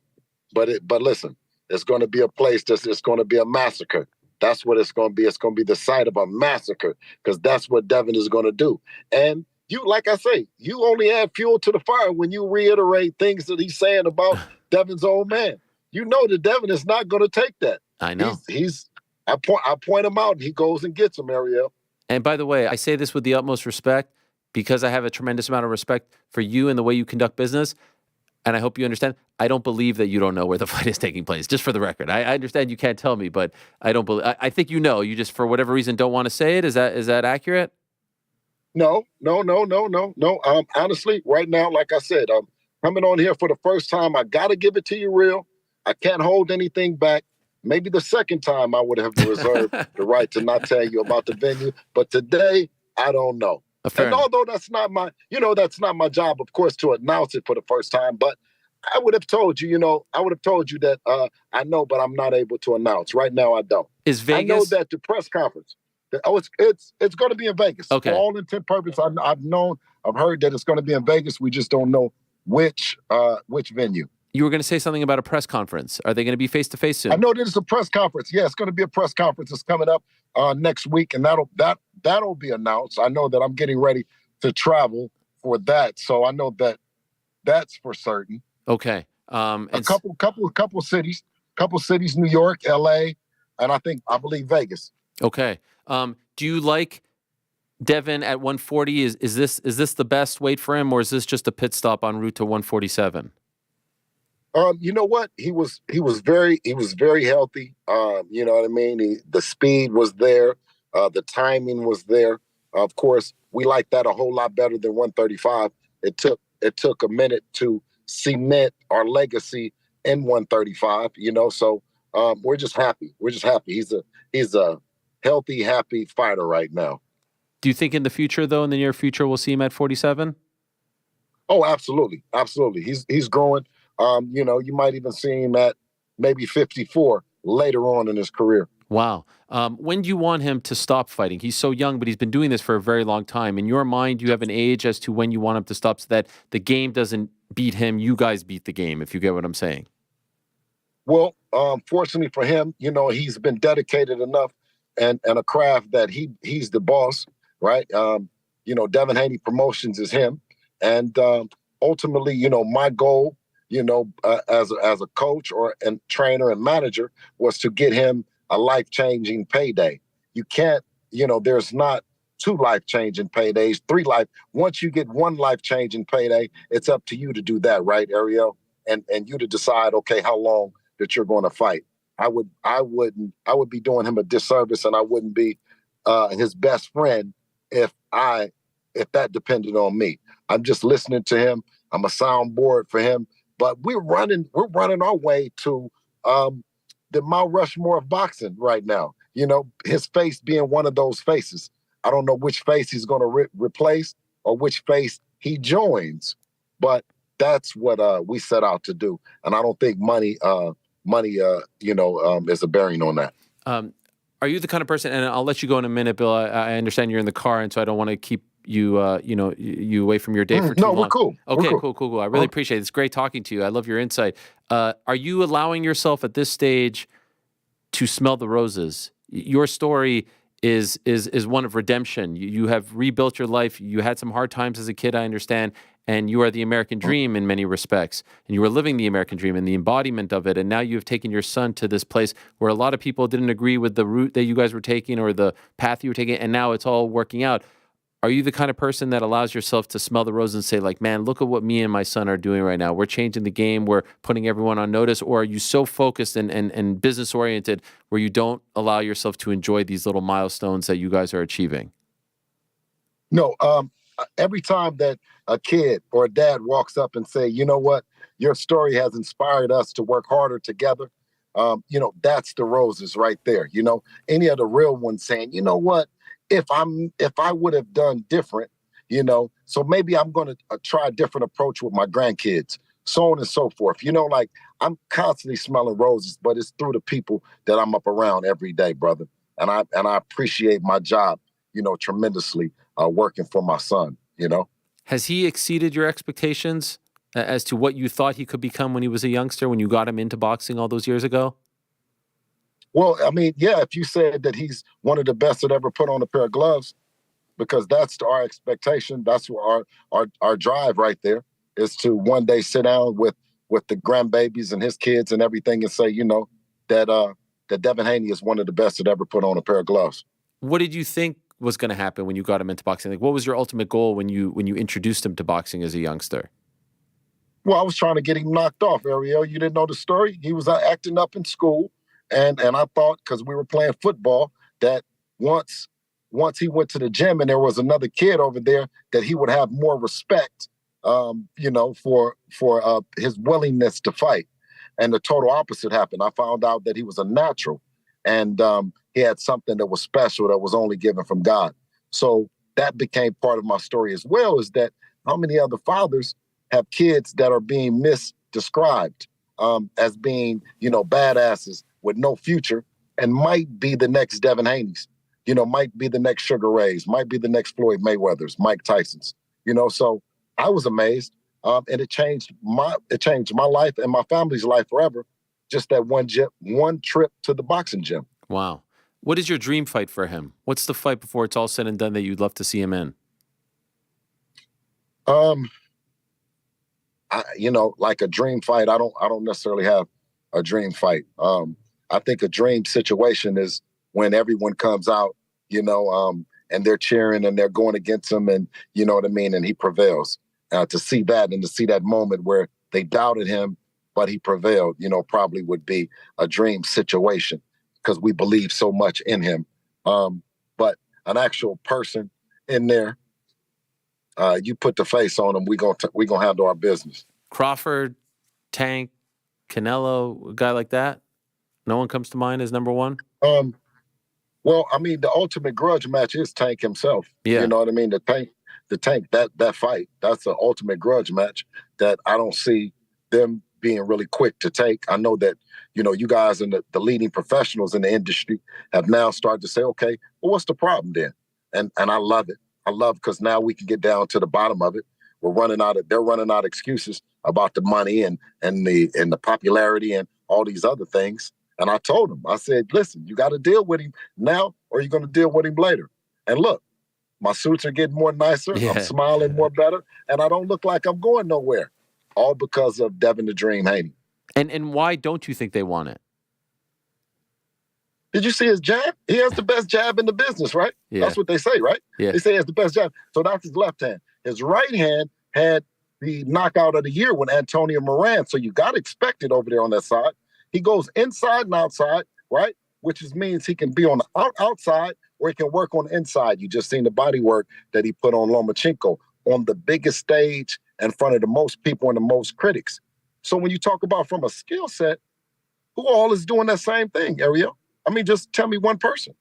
But listen, it's going to be a place it's going to be a massacre. That's what it's going to be. It's going to be the site of a massacre, because that's what Devin is going to do. And you, like I say, you only add fuel to the fire when you reiterate things that he's saying about Devin's old man. You know that Devin is not going to take that. I know. I point him out, and he goes and gets him, Ariel. And by the way, I say this with the utmost respect because I have a tremendous amount of respect for you and the way you conduct business. And I hope you understand, I don't believe that you don't know where the fight is taking place, just for the record. I understand you can't tell me, but I don't believe. I think you know. You just, for whatever reason, don't want to say it. Is that accurate? No. Honestly, right now, like I said, I'm coming on here for the first time. I got to give it to you real. I can't hold anything back. Maybe the second time I would have reserved the right to not tell you about the venue. But today, I don't know. And although that's not my job, of course, to announce it for the first time. But I would have told you, that I know, but I'm not able to announce. Right now, I don't. Is Vegas? I know that the press conference. It's going to be in Vegas. Okay. For all intent purpose, I've heard that it's going to be in Vegas. We just don't know which venue. You were going to say something about a press conference. Are they going to be face-to-face soon? I know that it's a press conference. Yeah, it's going to be a press conference. It's coming up next week, and that'll be announced. I know that I'm getting ready to travel for that, so I know that that's for certain. Okay. A couple cities, New York, LA, and I believe Vegas. Okay. Do you like Devin at 140? Is this the best weight for him, or is this just a pit stop en route to 147? You know what? He was very healthy. You know what I mean? The speed was there. The timing was there. Of course, we like that a whole lot better than 135. It took a minute to cement our legacy in 135, so we're just happy. He's a healthy, happy fighter right now. Do you think in the future, though, in the near future, we'll see him at 47? Oh, absolutely. He's growing. You might even see him at maybe 54 later on in his career. Wow. When do you want him to stop fighting? He's so young, but he's been doing this for a very long time. In your mind, do you have an age as to when you want him to stop so that the game doesn't beat him, you guys beat the game, if you get what I'm saying? Well, fortunately for him, he's been dedicated enough and a craft that he's the boss, right? Devin Haney Promotions is him. And ultimately, my goal, as a coach or and trainer and manager was to get him a life-changing payday. You can't, there's not 2 life-changing paydays, 3 once you get 1 life-changing payday, it's up to you to do that, right, Ariel? And you to decide, okay, how long that you're going to fight. I would be doing him a disservice, and I wouldn't be his best friend if that depended on me. I'm just listening to him. I'm a soundboard for him, but we're running our way to the Mount Rushmore of boxing right now. His face being one of those faces. I don't know which face he's going to replace or which face he joins, but that's what we set out to do. And I don't think money, is a bearing on that. Are you the kind of person, and I'll let you go in a minute, Bill. I understand you're in the car, and so I don't want to keep you, you away from your day for too long. No, we're cool. Okay, we're cool. Cool. I really appreciate it. It's great talking to you. I love your insight. Are you allowing yourself at this stage to smell the roses? Your story is one of redemption. You have rebuilt your life. You had some hard times as a kid, I understand, and you are the American dream in many respects. And you were living the American dream and the embodiment of it. And now you have taken your son to this place where a lot of people didn't agree with the route that you guys were taking or the path you were taking, and now it's all working out. Are you the kind of person that allows yourself to smell the roses and say, like, man, look at what me and my son are doing right now. We're changing the game. We're putting everyone on notice. Or are you so focused and business-oriented where you don't allow yourself to enjoy these little milestones that you guys are achieving? No. Every time that a kid or a dad walks up and say, you know what, your story has inspired us to work harder together, that's the roses right there. Any of the real ones saying, you know what, if I would have done different, so maybe I'm going to try a different approach with my grandkids, so on and so forth. I'm constantly smelling roses, but it's through the people that I'm up around every day, brother. And I appreciate my job, tremendously, working for my son, Has he exceeded your expectations as to what you thought he could become when he was a youngster, when you got him into boxing all those years ago? Well, I mean, yeah, if you said that he's one of the best that ever put on a pair of gloves, because that's our expectation, that's our drive right there, is to one day sit down with the grandbabies and his kids and everything and say, that Devin Haney is one of the best that ever put on a pair of gloves. What did you think was going to happen when you got him into boxing? Like, what was your ultimate goal when you introduced him to boxing as a youngster? Well, I was trying to get him knocked off, Ariel. You didn't know the story? He was acting up in school. And I thought, because we were playing football, that once he went to the gym and there was another kid over there, that he would have more respect, for his willingness to fight. And the total opposite happened. I found out that he was a natural, and he had something that was special that was only given from God. So that became part of my story as well, is that how many other fathers have kids that are being misdescribed as being, badasses with no future, and might be the next Devin Haney's, might be the next Sugar Rays, might be the next Floyd Mayweather's, Mike Tyson's, so I was amazed. And it changed my life and my family's life forever. Just that one trip to the boxing gym. Wow. What is your dream fight for him? What's the fight before it's all said and done that you'd love to see him in? Like a dream fight, I don't necessarily have a dream fight. I think a dream situation is when everyone comes out, and they're cheering and they're going against him, and you know what I mean, and he prevails. To see that and to see that moment where they doubted him, but he prevailed, probably would be a dream situation, because we believe so much in him. But an actual person in there, you put the face on him, we gonna handle our business. Crawford, Tank, Canelo, a guy like that? No one comes to mind as number one? Well, I mean, the ultimate grudge match is Tank himself. Yeah. You know what I mean? The Tank, that fight, that's the ultimate grudge match that I don't see them being really quick to take. I know that, you guys and the leading professionals in the industry have now started to say, okay, well, what's the problem then? And I love it. I love, because now we can get down to the bottom of it. They're running out of excuses about the money and the popularity and all these other things. And I told him, I said, listen, you got to deal with him now or you're going to deal with him later. And look, my suits are getting more nicer. I'm smiling more better. And I don't look like I'm going nowhere. All because of Devin the Dream Haney. And why don't you think they want it? Did you see his jab? He has the best jab in the business, right? Yeah. That's what they say, right? Yeah. They say he has the best jab. So that's his left hand. His right hand had the knockout of the year with Antonio Moran. So you got to expect it over there on that side. He goes inside and outside, right? Which means he can be on the outside or he can work on the inside. You just seen the body work that he put on Lomachenko on the biggest stage in front of the most people and the most critics. So when you talk about from a skill set, who all is doing that same thing, Ariel? I mean, just tell me one person.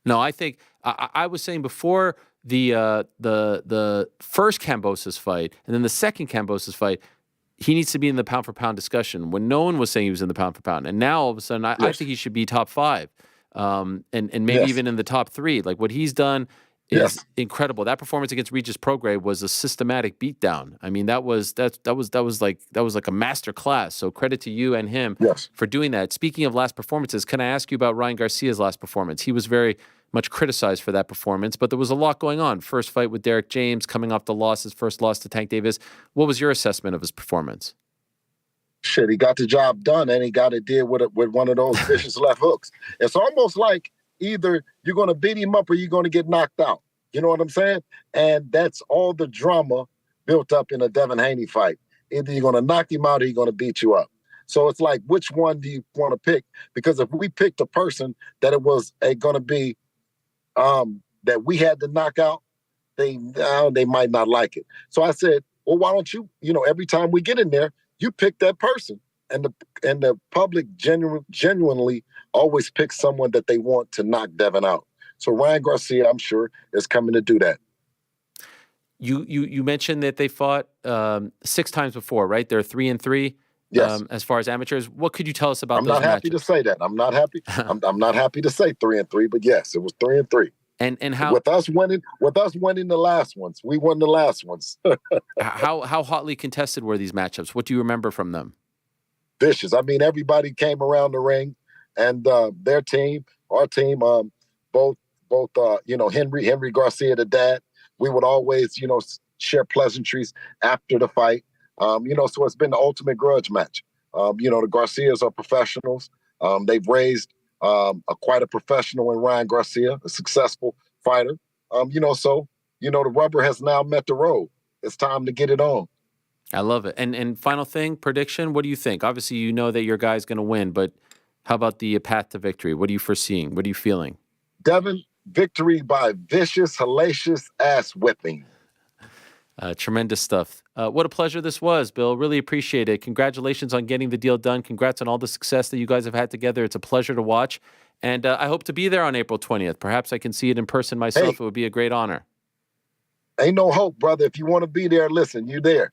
No, I think I was saying before the first Kambosos fight and then the second Kambosos fight, he needs to be in the pound for pound discussion when no one was saying he was in the pound for pound. And now all of a sudden, I think he should be top 5 and maybe even in the top 3. Like what he's done is incredible. That performance against Regis Prograis was a systematic beatdown. I mean, that was like a master class. So credit to you and him for doing that. Speaking of last performances, can I ask you about Ryan Garcia's last performance? He was very much criticized for that performance, but there was a lot going on. First fight with Derek James, coming off the loss, his first loss to Tank Davis. What was your assessment of his performance? Shit, he got the job done, and he got it did with one of those vicious left hooks. It's almost like either you're going to beat him up or you're going to get knocked out. You know what I'm saying? And that's all the drama built up in a Devin Haney fight. Either you're going to knock him out or you're going to beat you up. So it's like, which one do you want to pick? Because if we picked a person that it was going to be that we had to knock out, they might not like it. So I said, well, why don't you, every time we get in there, you pick that person. And the public genuinely always picks someone that they want to knock Devin out. So Ryan Garcia, I'm sure, is coming to do that. You mentioned that they fought 6 times before, right? They're 3-3. Yes. As far as amateurs, what could you tell us about I'm those not happy matchups? to say that. I'm not happy. I'm not happy to say 3-3, but yes, it was 3-3. And how with us winning the last ones, we won the last ones. how hotly contested were these matchups? What do you remember from them? Vicious. I mean, everybody came around the ring, and their team, our team, both Henry Garcia, the dad, we would always share pleasantries after the fight. So it's been the ultimate grudge match. The Garcias are professionals. They've raised quite a professional in Ryan Garcia, a successful fighter. So the rubber has now met the road. It's time to get it on. I love it. And final thing, prediction, what do you think? Obviously, you know that your guy's going to win, but how about the path to victory? What are you foreseeing? What are you feeling? Devin, victory by vicious, hellacious ass whipping. Tremendous stuff. What a pleasure this was, Bill. Really appreciate it. Congratulations on getting the deal done. Congrats on all the success that you guys have had together. It's a pleasure to watch. And I hope to be there on April 20th. Perhaps I can see it in person myself. Hey, it would be a great honor. Ain't no hope, brother. If you want to be there, listen, you're there.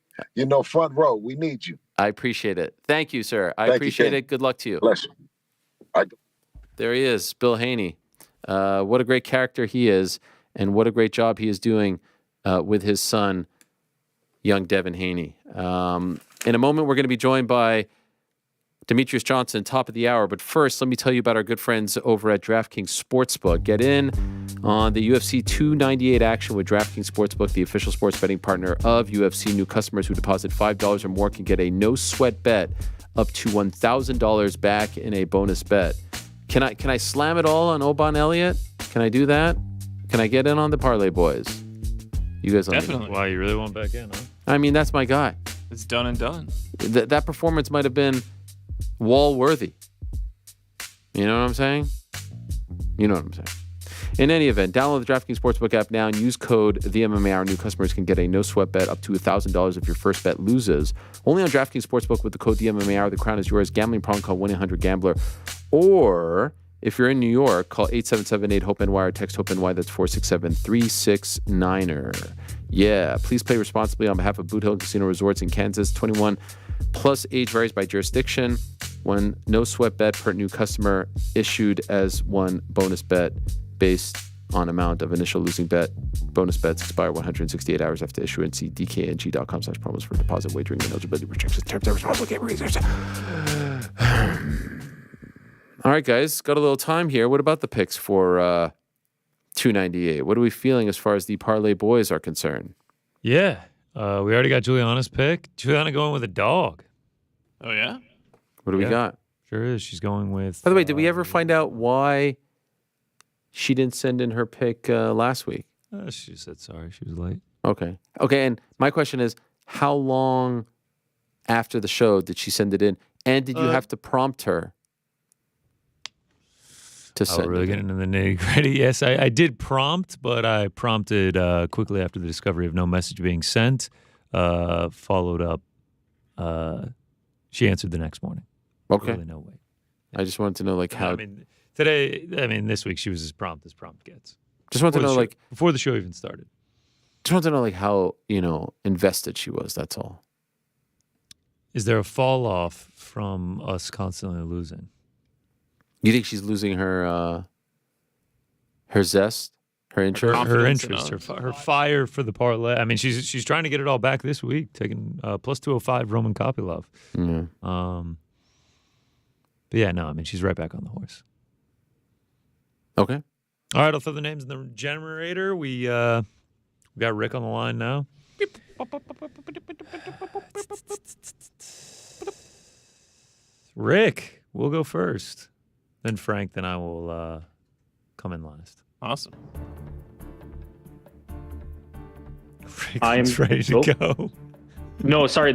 Front row. We need you. I appreciate it. Thank you, sir. I appreciate it. Good luck to you. Bless you. There he is, Bill Haney. What a great character he is, and what a great job he is doing with his son, young Devin Haney. In a moment, we're going to be joined by Demetrious Johnson, top of the hour. But first, let me tell you about our good friends over at DraftKings Sportsbook. Get in on the UFC 298 action with DraftKings Sportsbook, the official sports betting partner of UFC. New customers who deposit $5 or more can get a no-sweat bet up to $1,000 back in a bonus bet. Can I slam it all on Oban Elliott? Can I do that? Can I get in on the Parlay Boys? You guys definitely. Wow, you really want back in, huh? I mean, that's my guy. It's done and done. That performance might have been wall-worthy. You know what I'm saying? You know what I'm saying. In any event, download the DraftKings Sportsbook app now and use code TheMMAHour. New customers can get a no-sweat bet up to $1,000 if your first bet loses. Only on DraftKings Sportsbook with the code TheMMAHour. The crown is yours. Gambling problem, call 1-800-GAMBLER. Or if you're in New York, call 877-8-HOPE-NY or text HOPE-NY. That's 467-369-er. Yeah, please play responsibly on behalf of Boot Hill Casino Resorts in Kansas. 21 plus, age varies by jurisdiction. One no-sweat bet per new customer issued as one bonus bet based on amount of initial losing bet. Bonus bets expire 168 hours after issuance. See dkng.com/promos for deposit wagering and eligibility restrictions. Terms and responsible gaming research. All right, guys, got a little time here. What about the picks for 298? What are we feeling as far as the Parlay Boys are concerned? Yeah. We already got Juliana's pick. Juliana going with a dog. Oh, yeah? What do we got? Sure is. She's going with... By the way, did we ever find out why she didn't send in her pick last week? She said sorry. She was late. Okay. Okay, and my question is, how long after the show did she send it in? And did you have to prompt her to send really it getting in? into the nitty-gritty. Yes, I did prompt, but I prompted quickly after the discovery of no message being sent. Followed up. She answered the next morning. Okay. Really no way. I just wanted to know, like, how... this week she was as prompt gets. Just wanted to know, like... Before the show even started. Just wanted to know, like, how, invested she was, that's all. Is there a fall off from us constantly losing? You think she's losing her zest, her interest? Her interest, her fire for the parlay. I mean, she's trying to get it all back this week, taking plus 205 Roman Kopylov. Mm-hmm. But yeah, no, I mean, she's right back on the horse. Okay. All right, I'll throw the names in the generator. We got Rick on the line now. Rick, we'll go first. Then Frank, then I will come in last. Awesome. I'm ready to go. No, sorry.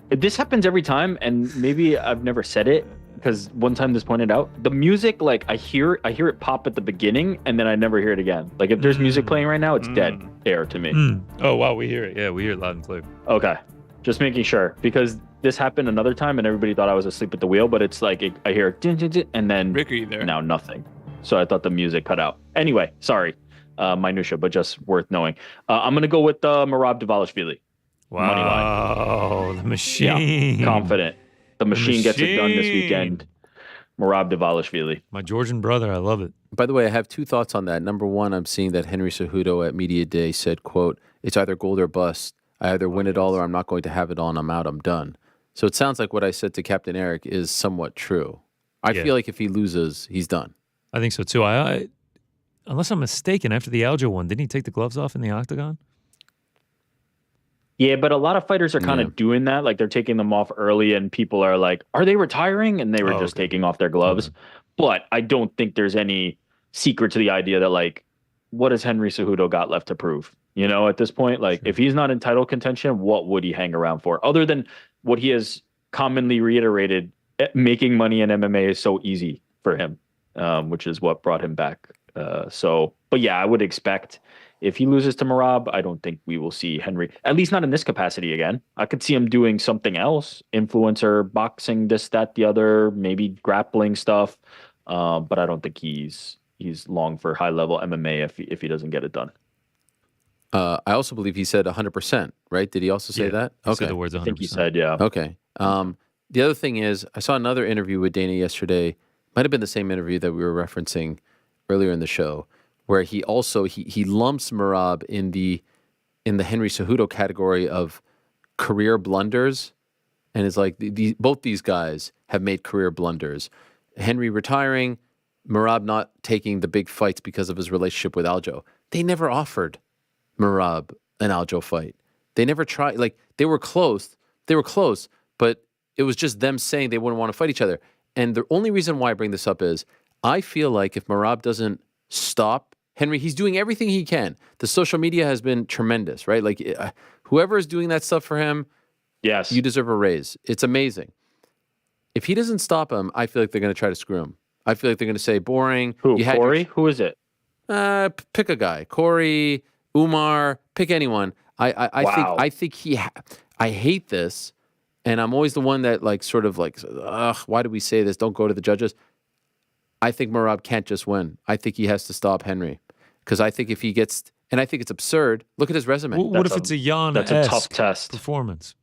This happens every time, and maybe I've never said it because one time this pointed out the music. Like I hear it pop at the beginning, and then I never hear it again. Like if there's music playing right now, it's dead air to me. Oh wow, we hear it. Yeah, we hear it loud and clear. Okay, just making sure because this happened another time, and everybody thought I was asleep at the wheel. But it's like I hear din, din, din, and then Rick, are you there? Now nothing. So I thought the music cut out. Anyway, sorry, minutia, but just worth knowing. I'm gonna go with Merab Dvalishvili. Wow, the machine. Yeah, confident. The machine gets it done this weekend. Merab Dvalishvili. My Georgian brother, I love it. By the way, I have two thoughts on that. Number one, I'm seeing that Henry Cejudo at Media Day said, quote, "It's either gold or bust. I either win it all or I'm not going to have it all and I'm out, I'm done." So it sounds like what I said to Captain Eric is somewhat true. I feel like if he loses, he's done. I think so too. I unless I'm mistaken, after the Aljo one, didn't he take the gloves off in the octagon? Yeah, but a lot of fighters are kind of doing that. Like they're taking them off early and people are like, are they retiring? And they were just taking off their gloves. But I don't think there's any secret to the idea that like, what has Henry Cejudo got left to prove? At this point, like if he's not in title contention, what would he hang around for? Other than what he has commonly reiterated, making money in MMA is so easy for him, which is what brought him back. But yeah, I would expect if he loses to Merab, I don't think we will see Henry, at least not in this capacity again. I could see him doing something else, influencer, boxing, this, that, the other, maybe grappling stuff. But I don't think he's long for high level MMA if he doesn't get it done. I also believe he said 100%, right? Did he also say that? He said the words 100%. I think he said, yeah. Okay. The other thing is, I saw another interview with Dana yesterday. Might have been the same interview that we were referencing earlier in the show, where he also he lumps Merab in the Henry Cejudo category of career blunders, and is like both these guys have made career blunders. Henry retiring, Merab not taking the big fights because of his relationship with Aljo. They never offered Merab an Aljo fight. They never tried. Like they were close, but it was just them saying they wouldn't want to fight each other. And the only reason why I bring this up is I feel like if Merab doesn't stop Henry, he's doing everything he can. The social media has been tremendous, right? Like whoever is doing that stuff for him, yes, you deserve a raise. It's amazing. If he doesn't stop him, I feel like they're going to try to screw him. I feel like they're going to say boring. Who? Corey? Who is it? Pick a guy. Corey, Umar. Pick anyone. I think I hate this, and I'm always the one that like sort of like, ugh, why do we say this? Don't go to the judges. I think Merab can't just win. I think he has to stop Henry. Because I think if he gets, and I think it's absurd. Look at his resume. What if it's a Jan-esque that's a tough test performance?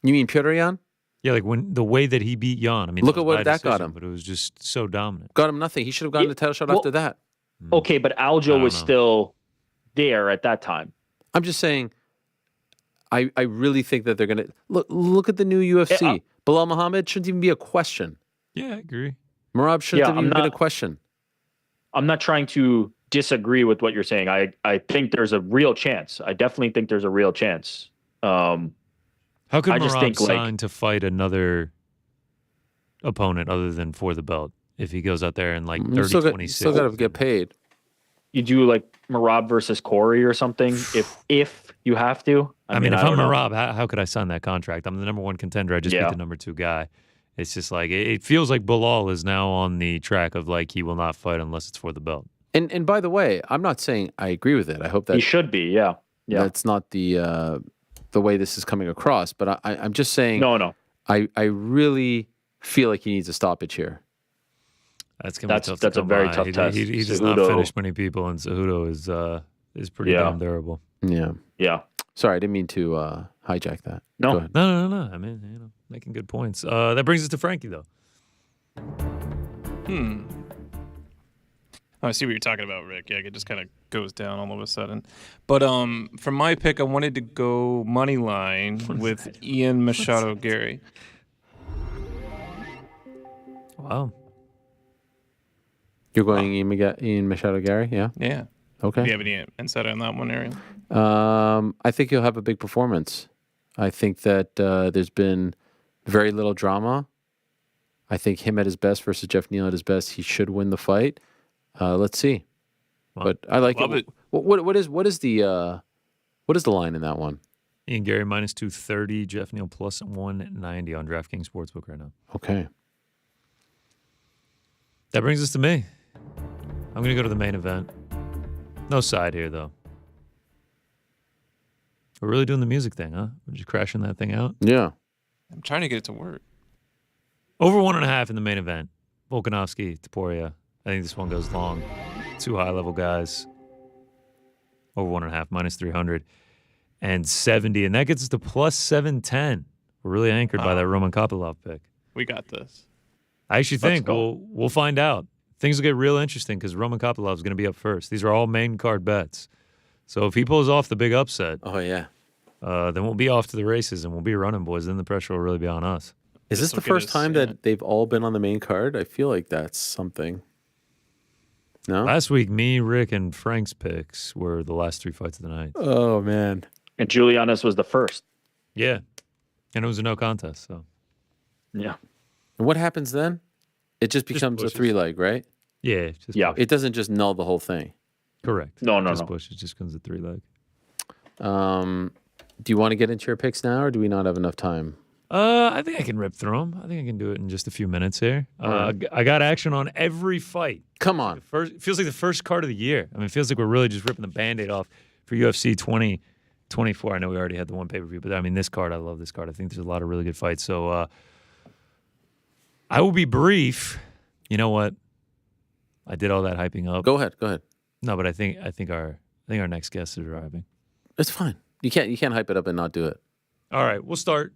You mean Petr Yan? Yeah, like when the way that he beat Jan. I mean, look at what that got him. But it was just so dominant. Got him nothing. He should have gotten the title shot after that. Okay, but Aljo was still there at that time. I'm just saying. I really think that they're gonna look at the new UFC. Bilal Muhammad shouldn't even be a question. Yeah, I agree. Merab shouldn't have even been a question. I'm not trying to disagree with what you're saying. I think there's a real chance. I definitely think there's a real chance. How could Merab sign to fight another opponent other than for the belt if he goes out there and like 30-26? Still got to get paid. You do like Merab versus Corey or something if you have to. I mean, if I'm Merab, how could I sign that contract? I'm the number 1 contender. I just beat the number 2 guy. It's just like it feels like Bilal is now on the track of like he will not fight unless it's for the belt. And by the way, I'm not saying I agree with it. I hope that he should be. Yeah. That's not the way this is coming across. But I'm just saying. No. I really feel like he needs a stoppage here. That's gonna be tough. That's a very tough test. He does not finish many people, and Cejudo is pretty damn durable. Yeah. Sorry, I didn't mean to hijack that. No. No. I mean, making good points. That brings us to Frankie, though. Oh, I see what you're talking about, Rick. Yeah, it just kind of goes down all of a sudden. But for my pick, I wanted to go money line with Ian Machado Gary. Wow. You're going Ian Machado Gary, yeah? Yeah. Okay. Do you have any insight on that one, Ariel? I think he'll have a big performance. I think that there's been very little drama. I think him at his best versus Jeff Neal at his best, he should win the fight. Let's see. Well, but I like it. What is the line in that one? Ian Gary minus 230, Jeff Neal plus 190 on DraftKings Sportsbook right now. Okay. That brings us to me. I'm going to go to the main event. No side here, though. We're really doing the music thing, huh? We're just crashing that thing out? Yeah. I'm trying to get it to work. Over 1.5 in the main event. Volkanovski, Topuria. I think this one goes long. 2 high-level guys. Over 1.5, minus 370. And that gets us to plus 710. We're really anchored by that Roman Kopylov pick. We got this. I actually think we'll find out. Things will get real interesting because Roman Kopylov is going to be up first. These are all main card bets. So if he pulls off the big upset, then we'll be off to the races and we'll be running, boys. Then the pressure will really be on us. Is this the first time that they've all been on the main card? I feel like that's something. No? Last week, me, Rick, and Frank's picks were the last 3 fights of the night. Oh, man. And Juliana's was the first. Yeah. And it was a no contest, so. Yeah. And what happens then? It just becomes a 3-leg, right? Yeah. It doesn't just null the whole thing. Correct. No. Push. It just becomes a 3-leg. Do you want to get into your picks now, or do we not have enough time? I think I can rip through them. I think I can do it in just a few minutes here. I got action on every fight. Come on. It feels like the first card of the year. I mean, it feels like we're really just ripping the Band-Aid off for UFC 2024. I know we already had the one pay-per-view, but I mean, this card, I love this card. I think there's a lot of really good fights. So I will be brief. You know what? I did all that hyping up. Go ahead. No, but I think our next guest is arriving. It's fine. You can't hype it up and not do it. All right, we'll start.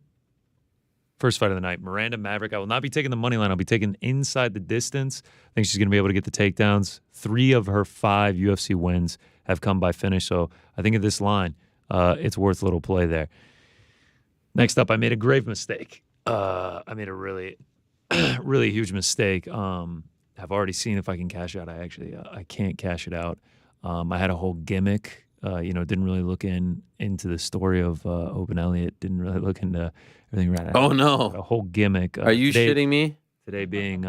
First fight of the night, Miranda Maverick. I will not be taking the money line. I'll be taking inside the distance. I think she's going to be able to get the takedowns. 3 of her 5 UFC wins have come by finish. So I think at this line, it's worth a little play there. Next up, I made a grave mistake. I made a really, really huge mistake. I've already seen if I can cash out. I can't cash it out. I had a whole gimmick. Didn't really look into the story of Oban Elliott. Didn't really look into everything right. Oh no, a whole gimmick. Are you shitting me? Today being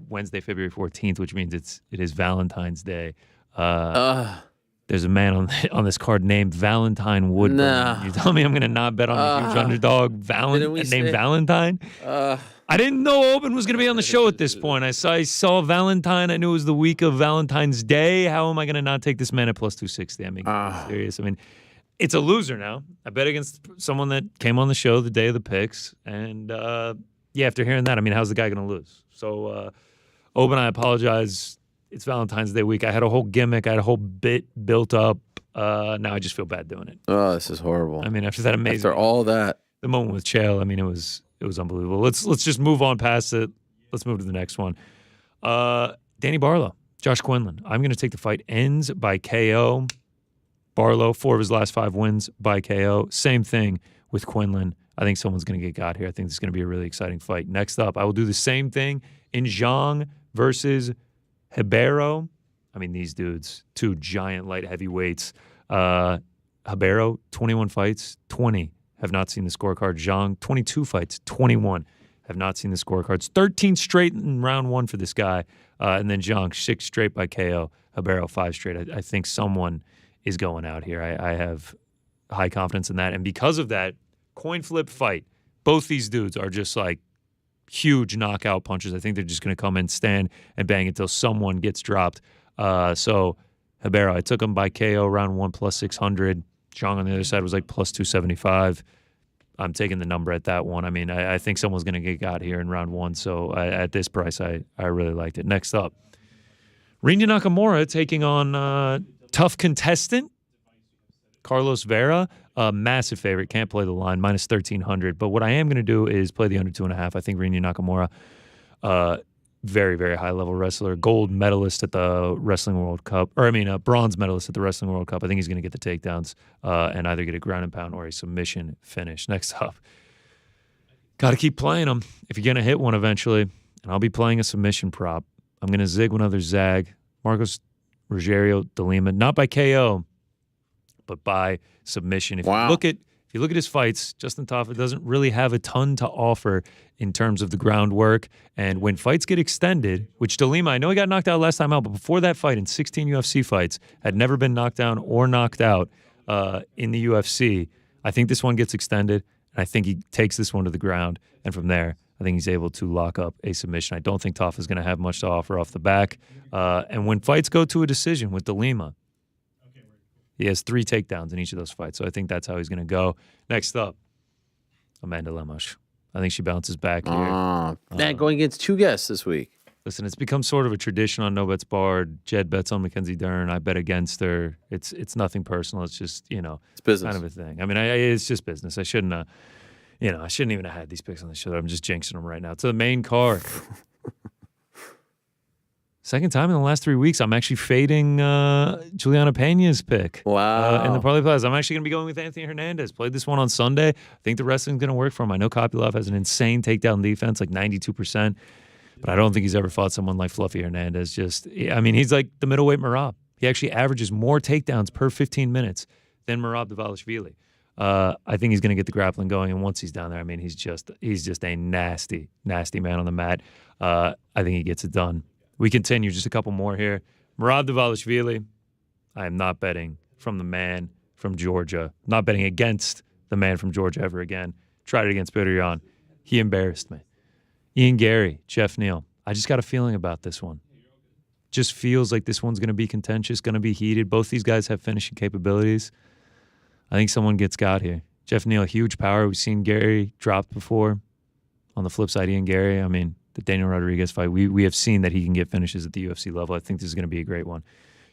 Wednesday, February 14th, which means it is Valentine's Day. There's a man on this card named Valentine Woodburn. Nah. You tell me I'm going to not bet on a huge underdog named Valentine? I didn't know Oban was going to be on the show at this point. I saw Valentine. I knew it was the week of Valentine's Day. How am I going to not take this man at plus 260? I mean, serious. I mean, it's a loser now. I bet against someone that came on the show the day of the picks. And, after hearing that, I mean, how's the guy going to lose? So, Oban, I apologize. It's Valentine's Day week. I had a whole gimmick. I had a whole bit built up. Now I just feel bad doing it. Oh, this is horrible. I mean, after that amazing. After all that. The moment with Chael, I mean, it was unbelievable. Let's just move on past it. Let's move to the next one. Danny Barlow, Josh Quinlan. I'm going to take the fight ends by KO. Barlow, 4 of his last 5 wins by KO. Same thing with Quinlan. I think someone's going to get got here. I think this is going to be a really exciting fight. Next up, I will do the same thing in Zhang versus Ribeiro. I mean, these dudes, two giant light heavyweights. Ribeiro, 21 fights, 20 have not seen the scorecard. Zhang, 22 fights, 21 have not seen the scorecards. 13 straight in round one for this guy. And then Zhang, 6 straight by KO. Ribeiro, 5 straight. I think someone is going out here. I have high confidence in that. And because of that, coin flip fight. Both these dudes are just like huge knockout punches. I think they're just going to come in, stand, and bang until someone gets dropped. So Ribeiro, I took him by KO round one plus 600. Zhang on the other side was like plus 275. I'm taking the number at that one. I mean, I think someone's going to get got here in round one. So at this price, I really liked it. Next up, Rinya Nakamura taking on tough contestant Carlos Vera. Massive favorite. Can't play the line. Minus 1,300. But what I am going to do is play the under 2.5. I think Rinya Nakamura, very, very high-level wrestler. Gold medalist at the Wrestling World Cup. Or, I mean, a bronze medalist at the Wrestling World Cup. I think he's going to get the takedowns and either get a ground and pound or a submission finish. Next up, got to keep playing them if you're going to hit one eventually. And I'll be playing a submission prop. I'm going to zig one other zag. Marcos Rogério de Lima, not by KO, but by submission. If you look at his fights, Justin Tafa doesn't really have a ton to offer in terms of the groundwork. And when fights get extended, which de Lima, I know he got knocked out last time out, but before that fight in 16 UFC fights, had never been knocked down or knocked out in the UFC. I think this one gets extended, and I think he takes this one to the ground. And from there, I think he's able to lock up a submission. I don't think Tafa is going to have much to offer off the back. And when fights go to a decision with de Lima, he has 3 takedowns in each of those fights. So I think that's how he's going to go. Next up, Amanda Lemos. I think she bounces back here. Going against 2 guests this week. Listen, it's become sort of a tradition on No Bets Barred. Jed bets on Mackenzie Dern. I bet against her. It's nothing personal. It's just, it's business. Kind of a thing. I mean, it's just business. I shouldn't I shouldn't even have had these picks on the show. I'm just jinxing them right now. To the main card. Second time in the last 3 weeks, I'm actually fading Juliana Pena's pick. Wow. In the Parlay Boys. I'm actually going to be going with Anthony Hernandez. Played this one on Sunday. I think the wrestling's going to work for him. I know Kopylov has an insane takedown defense, like 92%, but I don't think he's ever fought someone like Fluffy Hernandez. He's like the middleweight Merab. He actually averages more takedowns per 15 minutes than Merab Dvalishvili. I think he's going to get the grappling going, and once he's down there, I mean, he's just a nasty, nasty man on the mat. I think he gets it done. We continue, just a couple more here. Merab Dvalishvili, I am not betting from the man from Georgia. Not betting against the man from Georgia ever again. Tried it against Petr Yan. He embarrassed me. Ian Gary, Jeff Neal. I just got a feeling about this one. Just feels like this one's going to be contentious, going to be heated. Both these guys have finishing capabilities. I think someone gets got here. Jeff Neal, huge power. We've seen Gary drop before. On the flip side, Ian Gary, I mean, the Daniel Rodriguez fight, we have seen that he can get finishes at the UFC level. I think this is going to be a great one.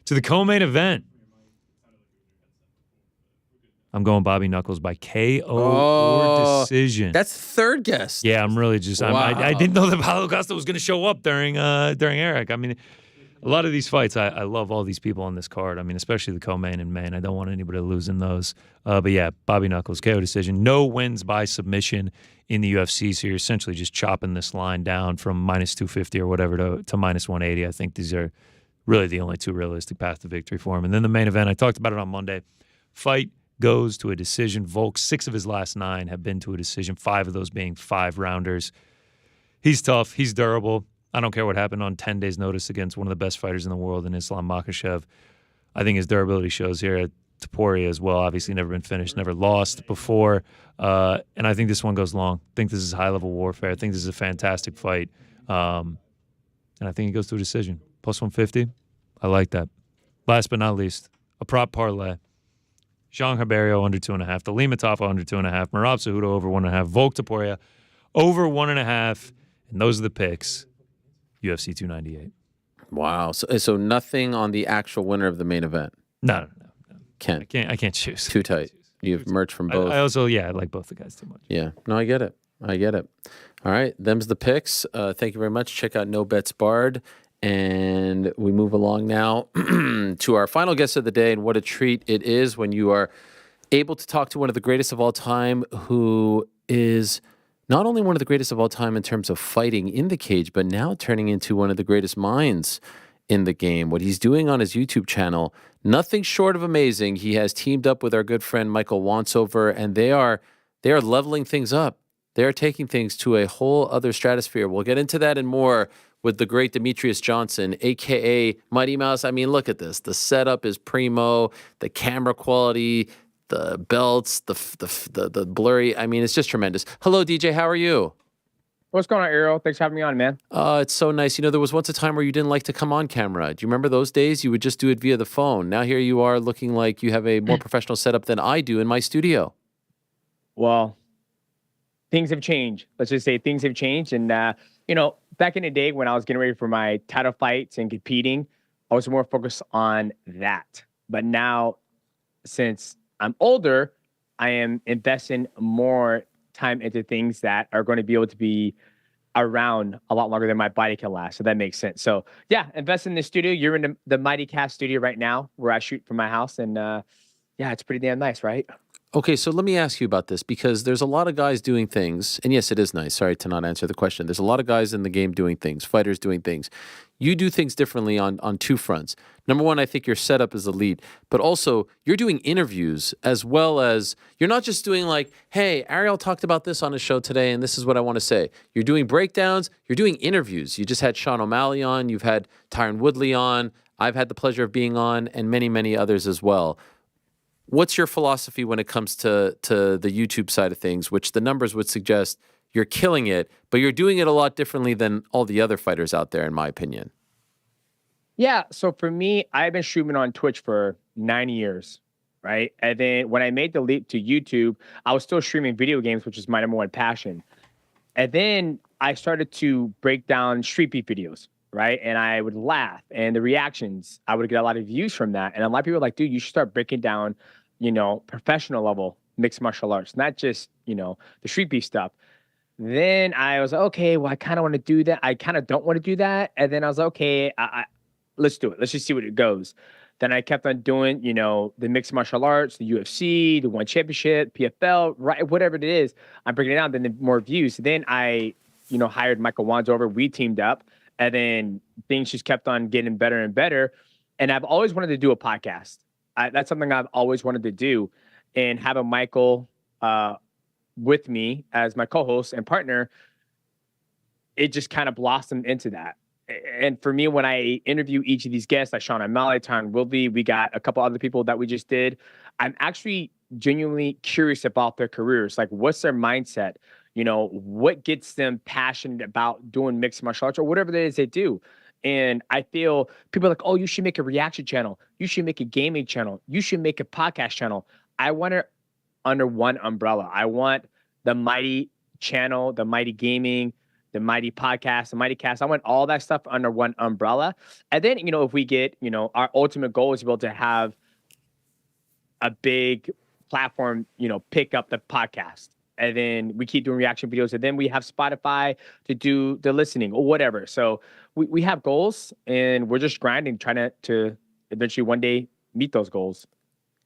To the co-main event, I'm going Bobby Knuckles by KO or decision. That's third guess. Yeah, I'm really just, wow. I didn't know that Paulo Costa was going to show up during Eric. I mean, a lot of these fights, I love all these people on this card. I mean, especially the co-main and main. I don't want anybody to lose in those. But yeah, Bobby Knuckles, KO decision. No wins by submission in the UFC, so you're essentially just chopping this line down from minus 250 or whatever to minus 180. I think these are really the only 2 realistic paths to victory for him. And then the main event, I talked about it on Monday. Fight goes to a decision. Volk, 6 of his last 9 have been to a decision, 5 of those being 5-rounders. He's tough. He's durable. I don't care what happened on 10 days' notice against one of the best fighters in the world in Islam Makhachev. I think his durability shows here at Topuria as well. Obviously never been finished, never lost before. And I think this one goes long. I think this is high-level warfare. I think this is a fantastic fight. And I think it goes to a decision. Plus 150, I like that. Last but not least, a prop parlay. Zhang Ribeiro under 2.5. The Lima Tafa under 2.5. Merab Cejudo over 1.5. Volk Topuria over 1.5. And those are the picks. UFC 298. Wow. So nothing on the actual winner of the main event? No. Can't. I can't choose. Too tight. You've merged from both. I also, I like both the guys too much. Yeah. No, I get it. All right. Them's the picks. Thank you very much. Check out No Bets Barred. And we move along now to our final guest of the day. And what a treat it is when you are able to talk to one of the greatest of all time who is not only one of the greatest of all time in terms of fighting in the cage, but now turning into one of the greatest minds in the game. What he's doing on his YouTube channel, nothing short of amazing. He has teamed up with our good friend Michael Wansover, and they are leveling things up. They are taking things to a whole other stratosphere. We'll get into that and more with the great Demetrious Johnson, a.k.a. Mighty Mouse. I mean, look at this. The setup is primo, the camera quality, the belts, the blurry. I mean, it's just tremendous. Hello, DJ. How are you? What's going on, Ariel? Thanks for having me on, man. It's so nice. You know, there was once a time where you didn't like to come on camera. Do you remember those days? You would just do it via the phone. Now here you are looking like you have a more professional setup than I do in my studio. Well, things have changed. Let's just say things have changed. And, back in the day when I was getting ready for my title fights and competing, I was more focused on that. But now, since I'm older, I am investing more time into things that are going to be able to be around a lot longer than my body can last. So that makes sense. So yeah, invest in the studio. You're in the Mighty Cast studio right now where I shoot from my house. And yeah, it's pretty damn nice, right? Okay, so let me ask you about this because there's a lot of guys doing things, and yes, it is nice. Sorry to not answer the question. There's a lot of guys in the game doing things, fighters doing things. You do things differently on two fronts. Number one, I think your setup is elite, but also you're doing interviews as well as you're not just doing like, hey, Ariel talked about this on his show today, and this is what I want to say. You're doing breakdowns. You're doing interviews. You just had Sean O'Malley on. You've had Tyron Woodley on. I've had the pleasure of being on, and many, many others as well. What's your philosophy when it comes to the YouTube side of things, which the numbers would suggest you're killing it, but you're doing it a lot differently than all the other fighters out there, in my opinion? Yeah. So for me, I've been streaming on Twitch for 9 years, right? And then when I made the leap to YouTube, I was still streaming video games, which is my number one passion. And then I started to break down Street Beef videos, right? And I would laugh, and the reactions, I would get a lot of views from that. And a lot of people were like, dude, you should start breaking down, professional level mixed martial arts, not just, the Street Beef stuff. Then I was like, okay, well, I kind of want to do that. I kind of don't want to do that. And then I was like, okay, let's do it. Let's just see what it goes. Then I kept on doing, the mixed martial arts, the UFC, the One Championship, PFL, right, whatever it is. I'm breaking it down. Then the more views. Then I, hired Michael Wansover. We teamed up, and then things just kept on getting better and better. And I've always wanted to do a podcast. That's something I've always wanted to do, and have a Michael with me as my co-host and partner. It just kind of blossomed into that. And for me, when I interview each of these guests, like Sean O'Malley, Tyron Woodley, we got a couple other people that we just did, I'm actually genuinely curious about their careers. Like, what's their mindset? What gets them passionate about doing mixed martial arts or whatever it is they do. And I feel people are like, oh, you should make a reaction channel. You should make a gaming channel. You should make a podcast channel. I want it under one umbrella. I want the Mighty channel, the Mighty gaming, the Mighty podcast, the Mighty cast. I want all that stuff under one umbrella. And then, if we get, our ultimate goal is to be able to have a big platform, pick up the podcast. And then we keep doing reaction videos. And then we have Spotify to do the listening or whatever. So we have goals, and we're just grinding, trying to eventually one day meet those goals.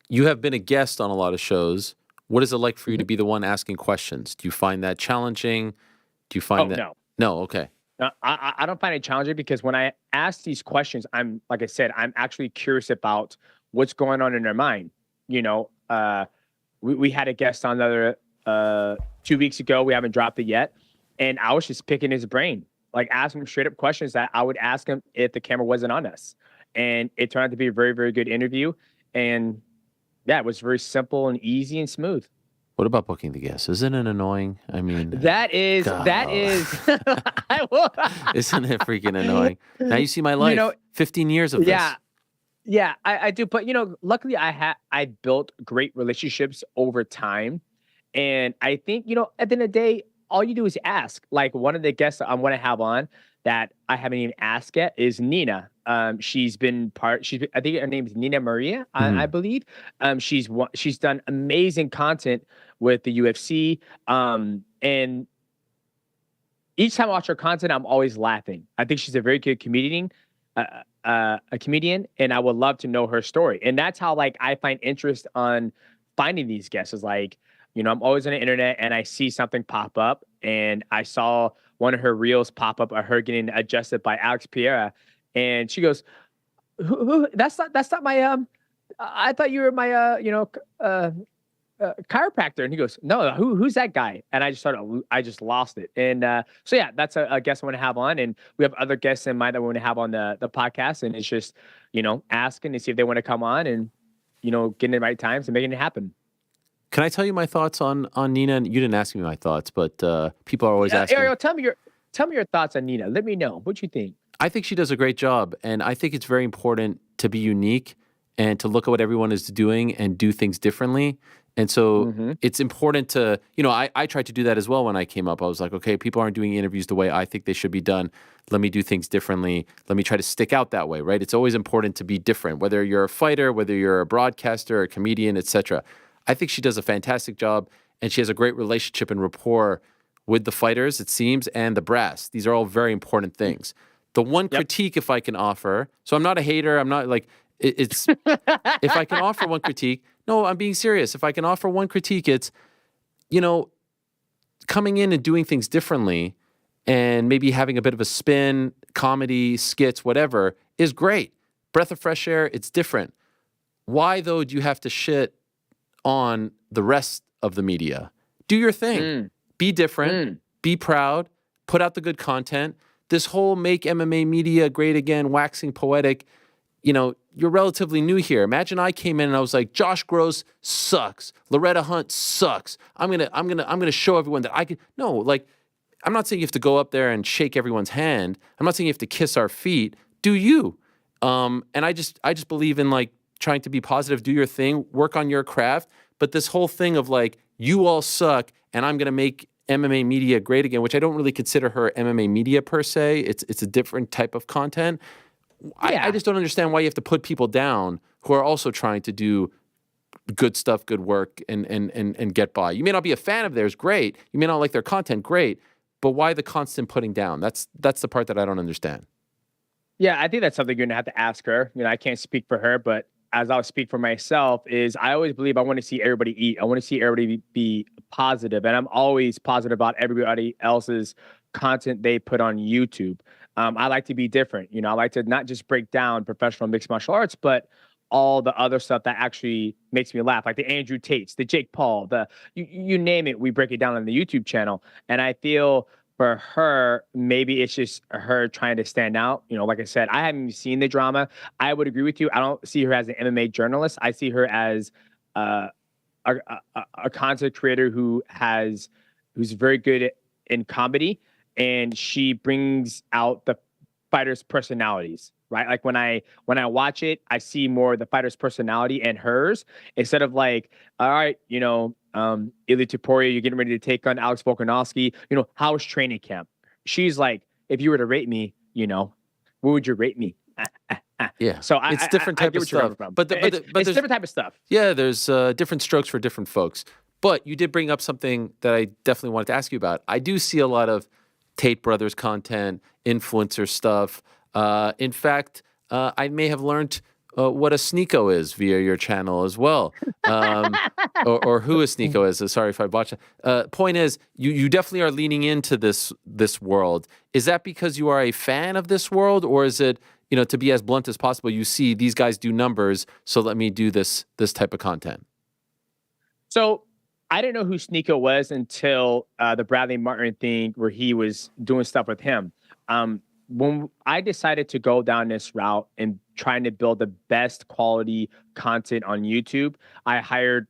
You have been a guest on a lot of shows. What is it like for you to be the one asking questions? Do you find that challenging? Do you find that? No. No, okay. No, I don't find it challenging, because when I ask these questions, like I said, I'm actually curious about what's going on in their mind. We had a guest on the other 2 weeks ago. We haven't dropped it yet. And I was just picking his brain, like asking him straight up questions that I would ask him if the camera wasn't on us. And it turned out to be a very, very good interview. And yeah, it was very simple and easy and smooth. What about booking the guests? Isn't it annoying? I mean, that is, isn't it freaking annoying? Now you see my life, 15 years of this. Yeah, I do. But, luckily I built great relationships over time. And I think, at the end of the day, all you do is ask. Like, one of the guests I want to have on that I haven't even asked yet is Nina. I think her name is Nina Maria, I believe. She's done amazing content with the UFC. And each time I watch her content, I'm always laughing. I think she's a very good comedian, and I would love to know her story. And that's how, like, I find interest on finding these guests, is like, I'm always on the internet and I see something pop up, and I saw one of her reels pop up of her getting adjusted by Alex Pereira, and she goes, "Who? That's not my I thought you were my chiropractor." And he goes, "No, who's that guy?" And I just lost it. And so yeah, that's a guest I want to have on, and we have other guests in mind that we want to have on the podcast, and it's just asking to see if they want to come on and getting the right times and making it happen. Can I tell you my thoughts on Nina? You didn't ask me my thoughts, but people are always asking. Ariel, tell me your thoughts on Nina. Let me know what you think. I think she does a great job, and I think it's very important to be unique and to look at what everyone is doing and do things differently. And so it's important to, I tried to do that as well when I came up. I was like, okay, people aren't doing interviews the way I think they should be done. Let me do things differently. Let me try to stick out that way, right? It's always important to be different, whether you're a fighter, whether you're a broadcaster, a comedian, etc. I think she does a fantastic job, and she has a great relationship and rapport with the fighters, it seems, and the brass. These are all very important things. The one critique, if I can offer, so I'm not a hater, I'm not like, it's, if I can offer one critique, no, I'm being serious. If I can offer one critique, it's, coming in and doing things differently and maybe having a bit of a spin, comedy, skits, whatever, is great. Breath of fresh air, it's different. Why, though, do you have to shit on the rest of the media? Do your thing. Be different. Be proud. Put out the good content. This whole make MMA media great again, waxing poetic, you're relatively new here. Imagine I came in and I was like, Josh Gross sucks. Loretta Hunt sucks. I'm gonna show everyone that I can. No, like, I'm not saying you have to go up there and shake everyone's hand. I'm not saying you have to kiss our feet. Do you? And I just believe in like trying to be positive, do your thing, work on your craft. But this whole thing of like, you all suck and I'm gonna make MMA media great again, which I don't really consider her MMA media per se. It's a different type of content. I just don't understand why you have to put people down who are also trying to do good stuff, good work, and get by. You may not be a fan of theirs, great. You may not like their content, great. But why the constant putting down? That's the part that I don't understand. Yeah, I think that's something you're gonna have to ask her. I can't speak for her, but as I'll speak for myself, is I always believe I want to see everybody eat. I want to see everybody be positive, and I'm always positive about everybody else's content they put on YouTube. I like to be different. I like to not just break down professional mixed martial arts, but all the other stuff that actually makes me laugh, like the Andrew Tates, the Jake Paul, you name it, we break it down on the YouTube channel. And I feel for her, maybe it's just her trying to stand out. Like I said, I haven't even seen the drama. I would agree with you. I don't see her as an MMA journalist. I see her as a content creator who's very good in comedy. And she brings out the fighters' personalities, right? Like when I watch it, I see more of the fighter's personality and hers instead of like, all right, Ilya Tuporia, you're getting ready to take on Alex Volkanovski. How's training camp? She's like, if you were to rate me, what would you rate me? Yeah. So it's different type of stuff. But it's different type of stuff. Yeah, there's different strokes for different folks. But you did bring up something that I definitely wanted to ask you about. I do see a lot of Tate Brothers content, influencer stuff. In fact, I may have learned what a sneako is via your channel as well, or who a sneako is. Sorry if I botched it. Point is, you definitely are leaning into this world. Is that because you are a fan of this world, or is it, to be as blunt as possible, you see these guys do numbers, so let me do this type of content? So I didn't know who Sneeko was until the Bradley Martin thing where he was doing stuff with him. When I decided to go down this route and trying to build the best quality content on YouTube, I hired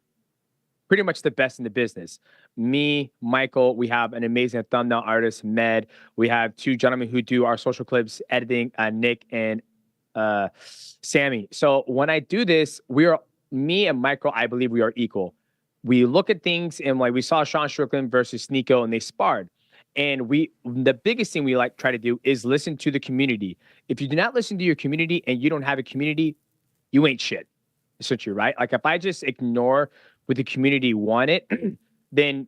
pretty much the best in the business. Me, Michael, we have an amazing thumbnail artist, Med. We have two gentlemen who do our social clips editing, Nick and Sammy. So when I do this, me and Michael, I believe we are equal. We look at things and like we saw Sean Strickland versus Sneeko and they sparred. And the biggest thing we try to do is listen to the community. If you do not listen to your community and you don't have a community, you ain't shit. Essentially, right? Like if I just ignore what the community wanted, then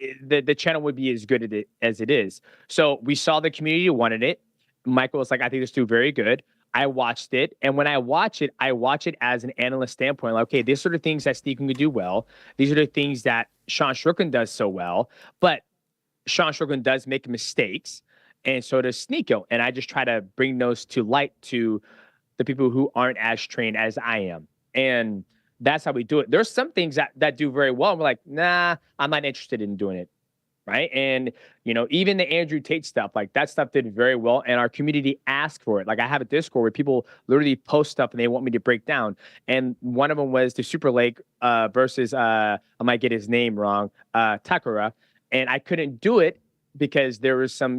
the channel would be as good as it is. So we saw the community wanted it. Michael was like, I think this dude very good. I watched it, and when I watch it as an analyst standpoint. Like, okay, these are the things that Steve can do well. These are the things that Sean Strickland does so well. But Sean Strickland does make mistakes, and so does Sneeko. And I just try to bring those to light to the people who aren't as trained as I am. And that's how we do it. There's some things that do very well. And we're like, nah, I'm not interested in doing it. Right. And, even the Andrew Tate stuff, like that stuff did very well. And our community asked for it. Like I have a Discord where people literally post stuff and they want me to break down. And one of them was the Super Lake versus, I might get his name wrong, Takara. And I couldn't do it because there was some,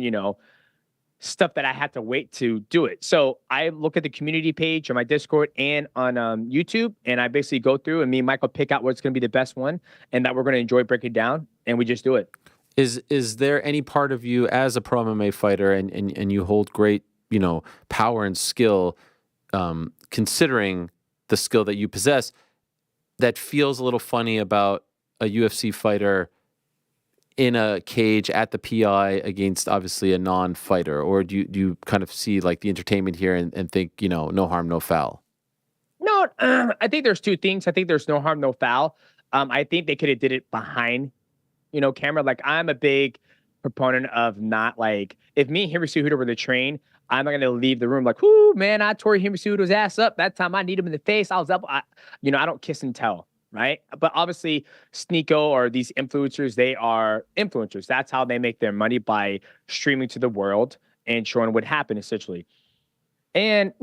stuff that I had to wait to do it. So I look at the community page on my Discord and on YouTube, and I basically go through and me and Michael pick out what's going to be the best one and that we're going to enjoy breaking down, and we just do it. Is there any part of you as a pro MMA fighter and you hold great, power and skill, considering the skill that you possess, that feels a little funny about a UFC fighter in a cage at the PI against obviously a non-fighter? Or do you kind of see like the entertainment here and think, no harm, no foul? No, I think there's two things. I think there's no harm, no foul. I think they could have did it behind, camera. Like I'm a big proponent of not like, if me and Henry Cejudo were to train, I'm not going to leave the room like, whoo, man, I tore Henry Cejudo's ass up. That time I need him in the face. I was up. I don't kiss and tell. Right. But obviously Sneeko or these influencers, they are influencers. That's how they make their money, by streaming to the world and showing what happened essentially. And,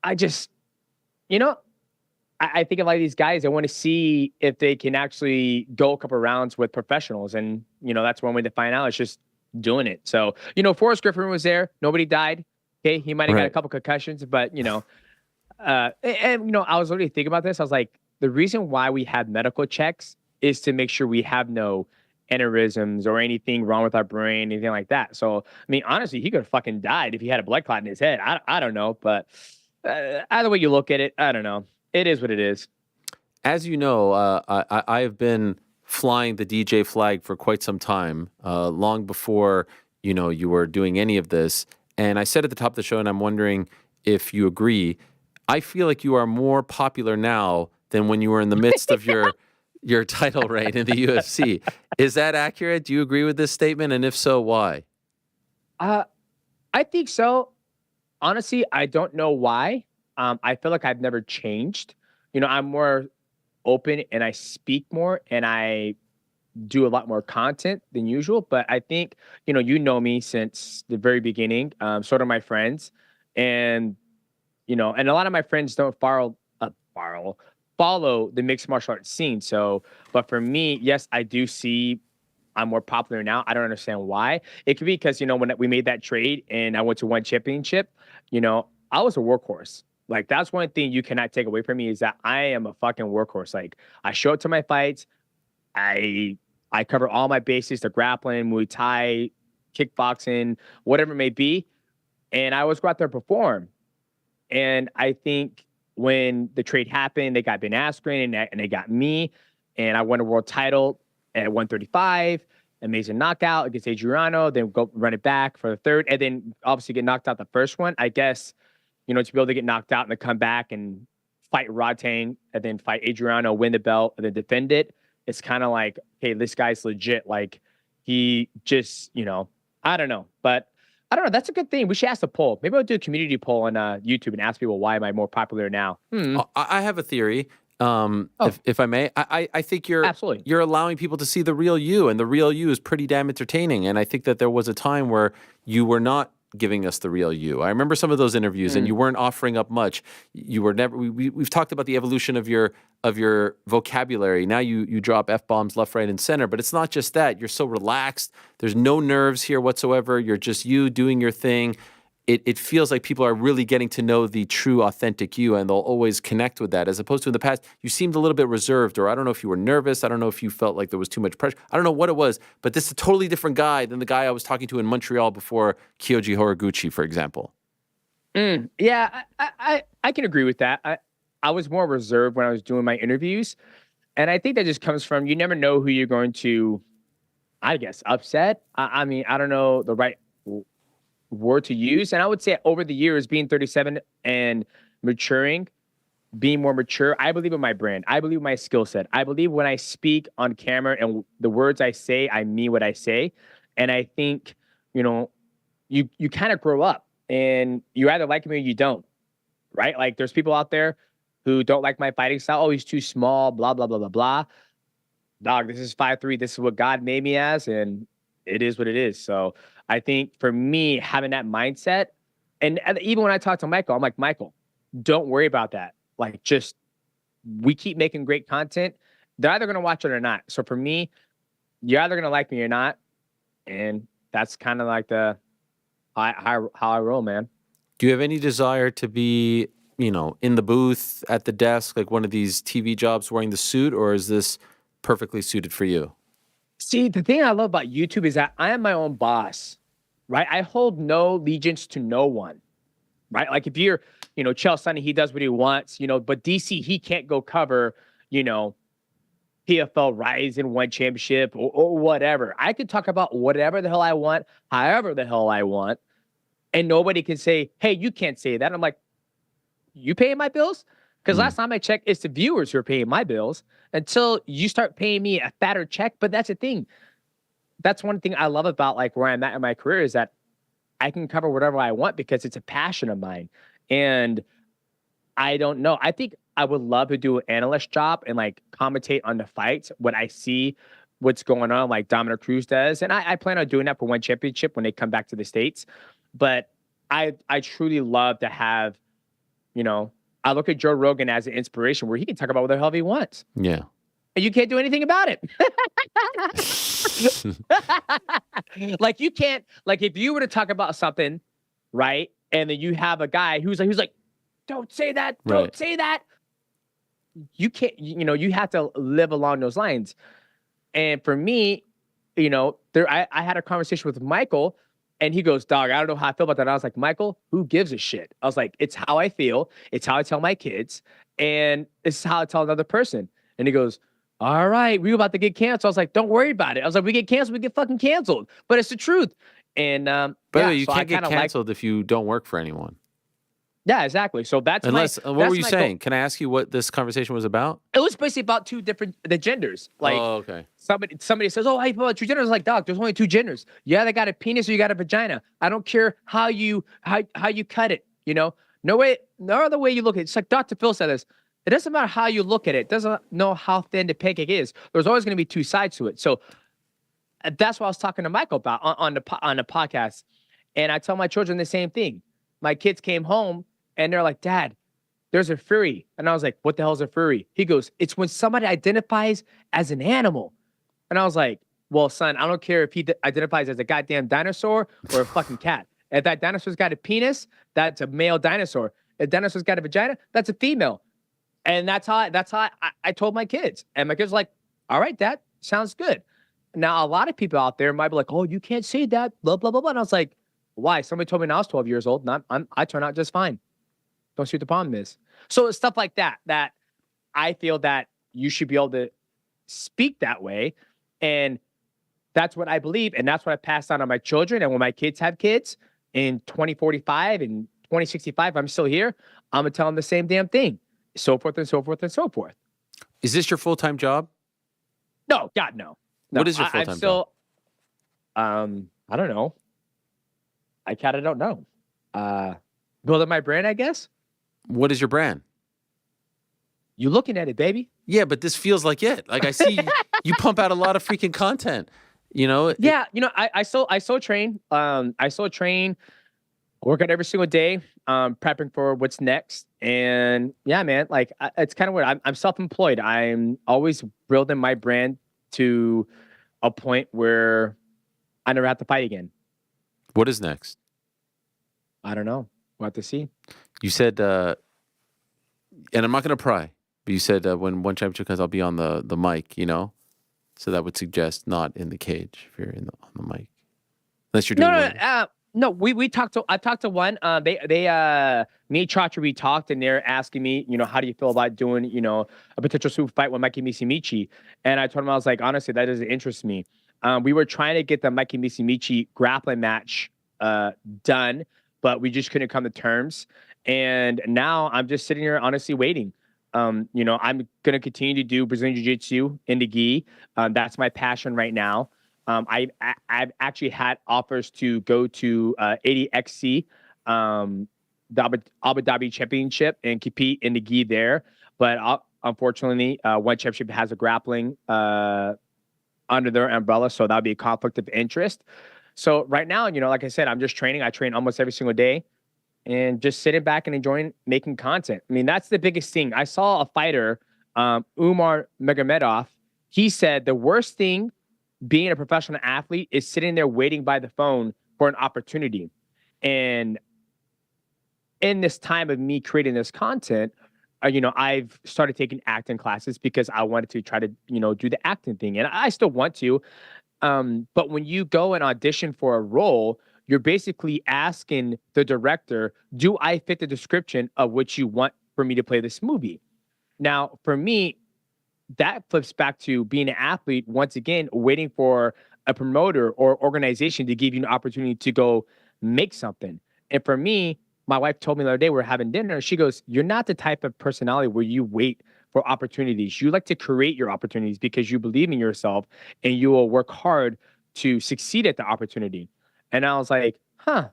I just, I think a lot of these guys, I want to see if they can actually go a couple rounds with professionals. And, that's one way to find out. It's just doing it. So, Forrest Griffin was there. Nobody died. Okay. He might have got a couple concussions, but, I was already thinking about this. I was like, the reason why we have medical checks is to make sure we have no aneurysms or anything wrong with our brain, anything like that. So, I mean, honestly, he could have fucking died if he had a blood clot in his head. I don't know, but either way you look at it, I don't know. It is what it is. As you know, I have been flying the DJ flag for quite some time, long before, you were doing any of this. And I said at the top of the show, and I'm wondering if you agree, I feel like you are more popular now than when you were in the midst of your title reign in the UFC. Is that accurate? Do you agree with this statement? And if so, why? I think so. Honestly, I don't know why. I feel like I've never changed. I'm more open and I speak more and I do a lot more content than usual. But I think, you know me since the very beginning. So do my friends. And, and a lot of my friends don't follow the mixed martial arts scene. So, but for me, yes, I do see I'm more popular now. I don't understand why. It could be because, when we made that trade and I went to one championship, I was a workhorse. Like that's one thing you cannot take away from me is that I am a fucking workhorse. Like I show up to my fights. I cover all my bases, the grappling, Muay Thai, kickboxing, whatever it may be. And I always go out there and perform. And I think when the trade happened, they got Ben Askren and they got me, and I won a world title at 135, amazing knockout against Adriano, then go run it back for the third, and then obviously get knocked out the first one. I guess, to be able to get knocked out and then come back and fight Rodtang and then fight Adriano, win the belt, and then defend it. It's kind of like, hey, this guy's legit. Like he just, I don't know, but I don't know. That's a good thing. We should ask a poll. Maybe I'll do a community poll on YouTube and ask people, why am I more popular now? I have a theory. If I may, I think you're allowing people to see the real you, and the real you is pretty damn entertaining. And I think that there was a time where you were not giving us the real you. I remember some of those interviews, and you weren't offering up much. You were never. We've talked about the evolution of your vocabulary. Now you drop F-bombs left, right, and center. But it's not just that. You're so relaxed. There's no nerves here whatsoever. You're just you doing your thing. It feels like people are really getting to know the true, authentic you, and they'll always connect with that. As opposed to in the past, you seemed a little bit reserved, or I don't know if you were nervous. I don't know if you felt like there was too much pressure. I don't know what it was, but this is a totally different guy than the guy I was talking to in Montreal before Kyoji Horiguchi, for example. Yeah, I can agree with that. I was more reserved when I was doing my interviews, and I think that just comes from you never know who you're going to, I guess, upset. I mean, I don't know the right word to use. And I would say over the years, being 37 and maturing, being more mature, I believe in my brand. I believe in my skill set. I believe when I speak on camera and the words I say, I mean what I say. And I think, you know, you kind of grow up and you either like me or you don't, right? Like there's people out there who don't like my fighting style. Oh, he's too small, blah, blah, blah, blah, blah. Dog, this is 5'3". This is what God made me as, and it is what it is. So I think for me, having that mindset, and even when I talk to Michael, I'm like, Michael, don't worry about that. Like, just we keep making great content. They're either going to watch it or not. So for me, you're either going to like me or not. And that's kind of like how I roll, man. Do you have any desire to be, you know, in the booth, at the desk, like one of these TV jobs wearing the suit, or is this perfectly suited for you? See, the thing I love about YouTube is that I am my own boss, right? I hold no allegiance to no one, right? Like if you're, you know, Chael Sonnen, he does what he wants, you know, but DC, he can't go cover, you know, PFL Rise One Championship or whatever. I could talk about whatever the hell I want, however the hell I want, and nobody can say, hey, you can't say that. I'm like, you paying my bills? Because last time I checked, it's the viewers who are paying my bills until you start paying me a fatter check. But that's the thing. That's one thing I love about like where I'm at in my career is that I can cover whatever I want because it's a passion of mine. And I don't know. I think I would love to do an analyst job and like commentate on the fights, what I see, what's going on, like Dominic Cruz does. And I plan on doing that for one championship when they come back to the States. But I truly love to have, you know, I look at Joe Rogan as an inspiration where he can talk about whatever the hell he wants. Yeah. And you can't do anything about it. Like you can't, like if you were to talk about something, right? And then you have a guy who's like, don't say that, don't say that. You can't, you know, you have to live along those lines. And for me, you know, I had a conversation with Michael and he goes, dog, I don't know how I feel about that. I was like, Michael, who gives a shit? I was like, it's how I feel. It's how I tell my kids. And it's how I tell another person. And he goes, all right, we were about to get canceled. I was like, don't worry about it. I was like, we get canceled, we get fucking canceled. But it's the truth. And by the way, you can't get canceled if you don't work for anyone. Yeah, exactly. So that's what were you saying? Can I ask you what this conversation was about? It was basically about the genders. Like, okay. Somebody says, "Oh, how you feel about two genders?" Like, dog, there's only two genders. Yeah, they got a penis or you got a vagina. I don't care how you cut it. You know, no other way you look at it. It's like Dr. Phil said this. It doesn't matter how you look at it. It doesn't know how thin the pancake is. There's always going to be two sides to it. So that's what I was talking to Michael about on the podcast. And I tell my children the same thing. My kids came home. And they're like, Dad, there's a furry. And I was like, what the hell is a furry? He goes, it's when somebody identifies as an animal. And I was like, well, son, I don't care if he identifies as a goddamn dinosaur or a fucking cat. If that dinosaur's got a penis, that's a male dinosaur. If dinosaur's got a vagina, that's a female. And that's how I told my kids. And my kids were like, all right, Dad, sounds good. Now, a lot of people out there might be like, oh, you can't say that, blah, blah, blah, blah. And I was like, why? Somebody told me when I was 12 years old, I turned out just fine. Don't see what the problem is. So it's stuff like that I feel that you should be able to speak that way. And that's what I believe. And that's what I pass on my children. And when my kids have kids in 2045 and 2065, I'm still here. I'm going to tell them the same damn thing. So forth and so forth and so forth. Is this your full-time job? No, God, no. What is your full-time job? I don't know. I kind of don't know. Building my brand, I guess. What is your brand? You looking at it, baby. Yeah, but this feels like it. Like I see you pump out a lot of freaking content. You know? Yeah, you know, I still train. I still train, work out every single day, prepping for what's next. And yeah, man, like it's kind of weird. I'm self-employed. I'm always building my brand to a point where I never have to fight again. What is next? I don't know. We'll have to see. You said, and I'm not going to pry, but you said when one championship comes, I'll be on the mic, you know? So that would suggest not in the cage if you're on the mic. Unless you're doing No, we talked to, I talked to one, me and Chacha, we talked and they're asking me, you know, how do you feel about doing, you know, a potential super fight with Mikey Misimichi? And I told him, I was like, honestly, that doesn't interest me. We were trying to get the Mikey Misimichi grappling match done, but we just couldn't come to terms. And now I'm just sitting here honestly waiting. I'm going to continue to do Brazilian Jiu-Jitsu in the gi. That's my passion right now. I've actually had offers to go to 80XC, the Abu Dhabi Championship, and compete in the gi there. But unfortunately, one championship has a grappling under their umbrella, so that would be a conflict of interest. So right now, like I said, I'm just training. I train almost every single day and just sitting back and enjoying making content. I mean, that's the biggest thing. I saw a fighter, Umar Magomedov. He said the worst thing being a professional athlete is sitting there waiting by the phone for an opportunity. And in this time of me creating this content, I've started taking acting classes because I wanted to try to, do the acting thing. And I still want to. But when you go and audition for a role, you're basically asking the director, do I fit the description of what you want for me to play this movie? Now, for me, that flips back to being an athlete, once again, waiting for a promoter or organization to give you an opportunity to go make something. And for me, my wife told me the other day, we're having dinner. She goes, you're not the type of personality where you wait for opportunities. You like to create your opportunities because you believe in yourself and you will work hard to succeed at the opportunity. And I was like, I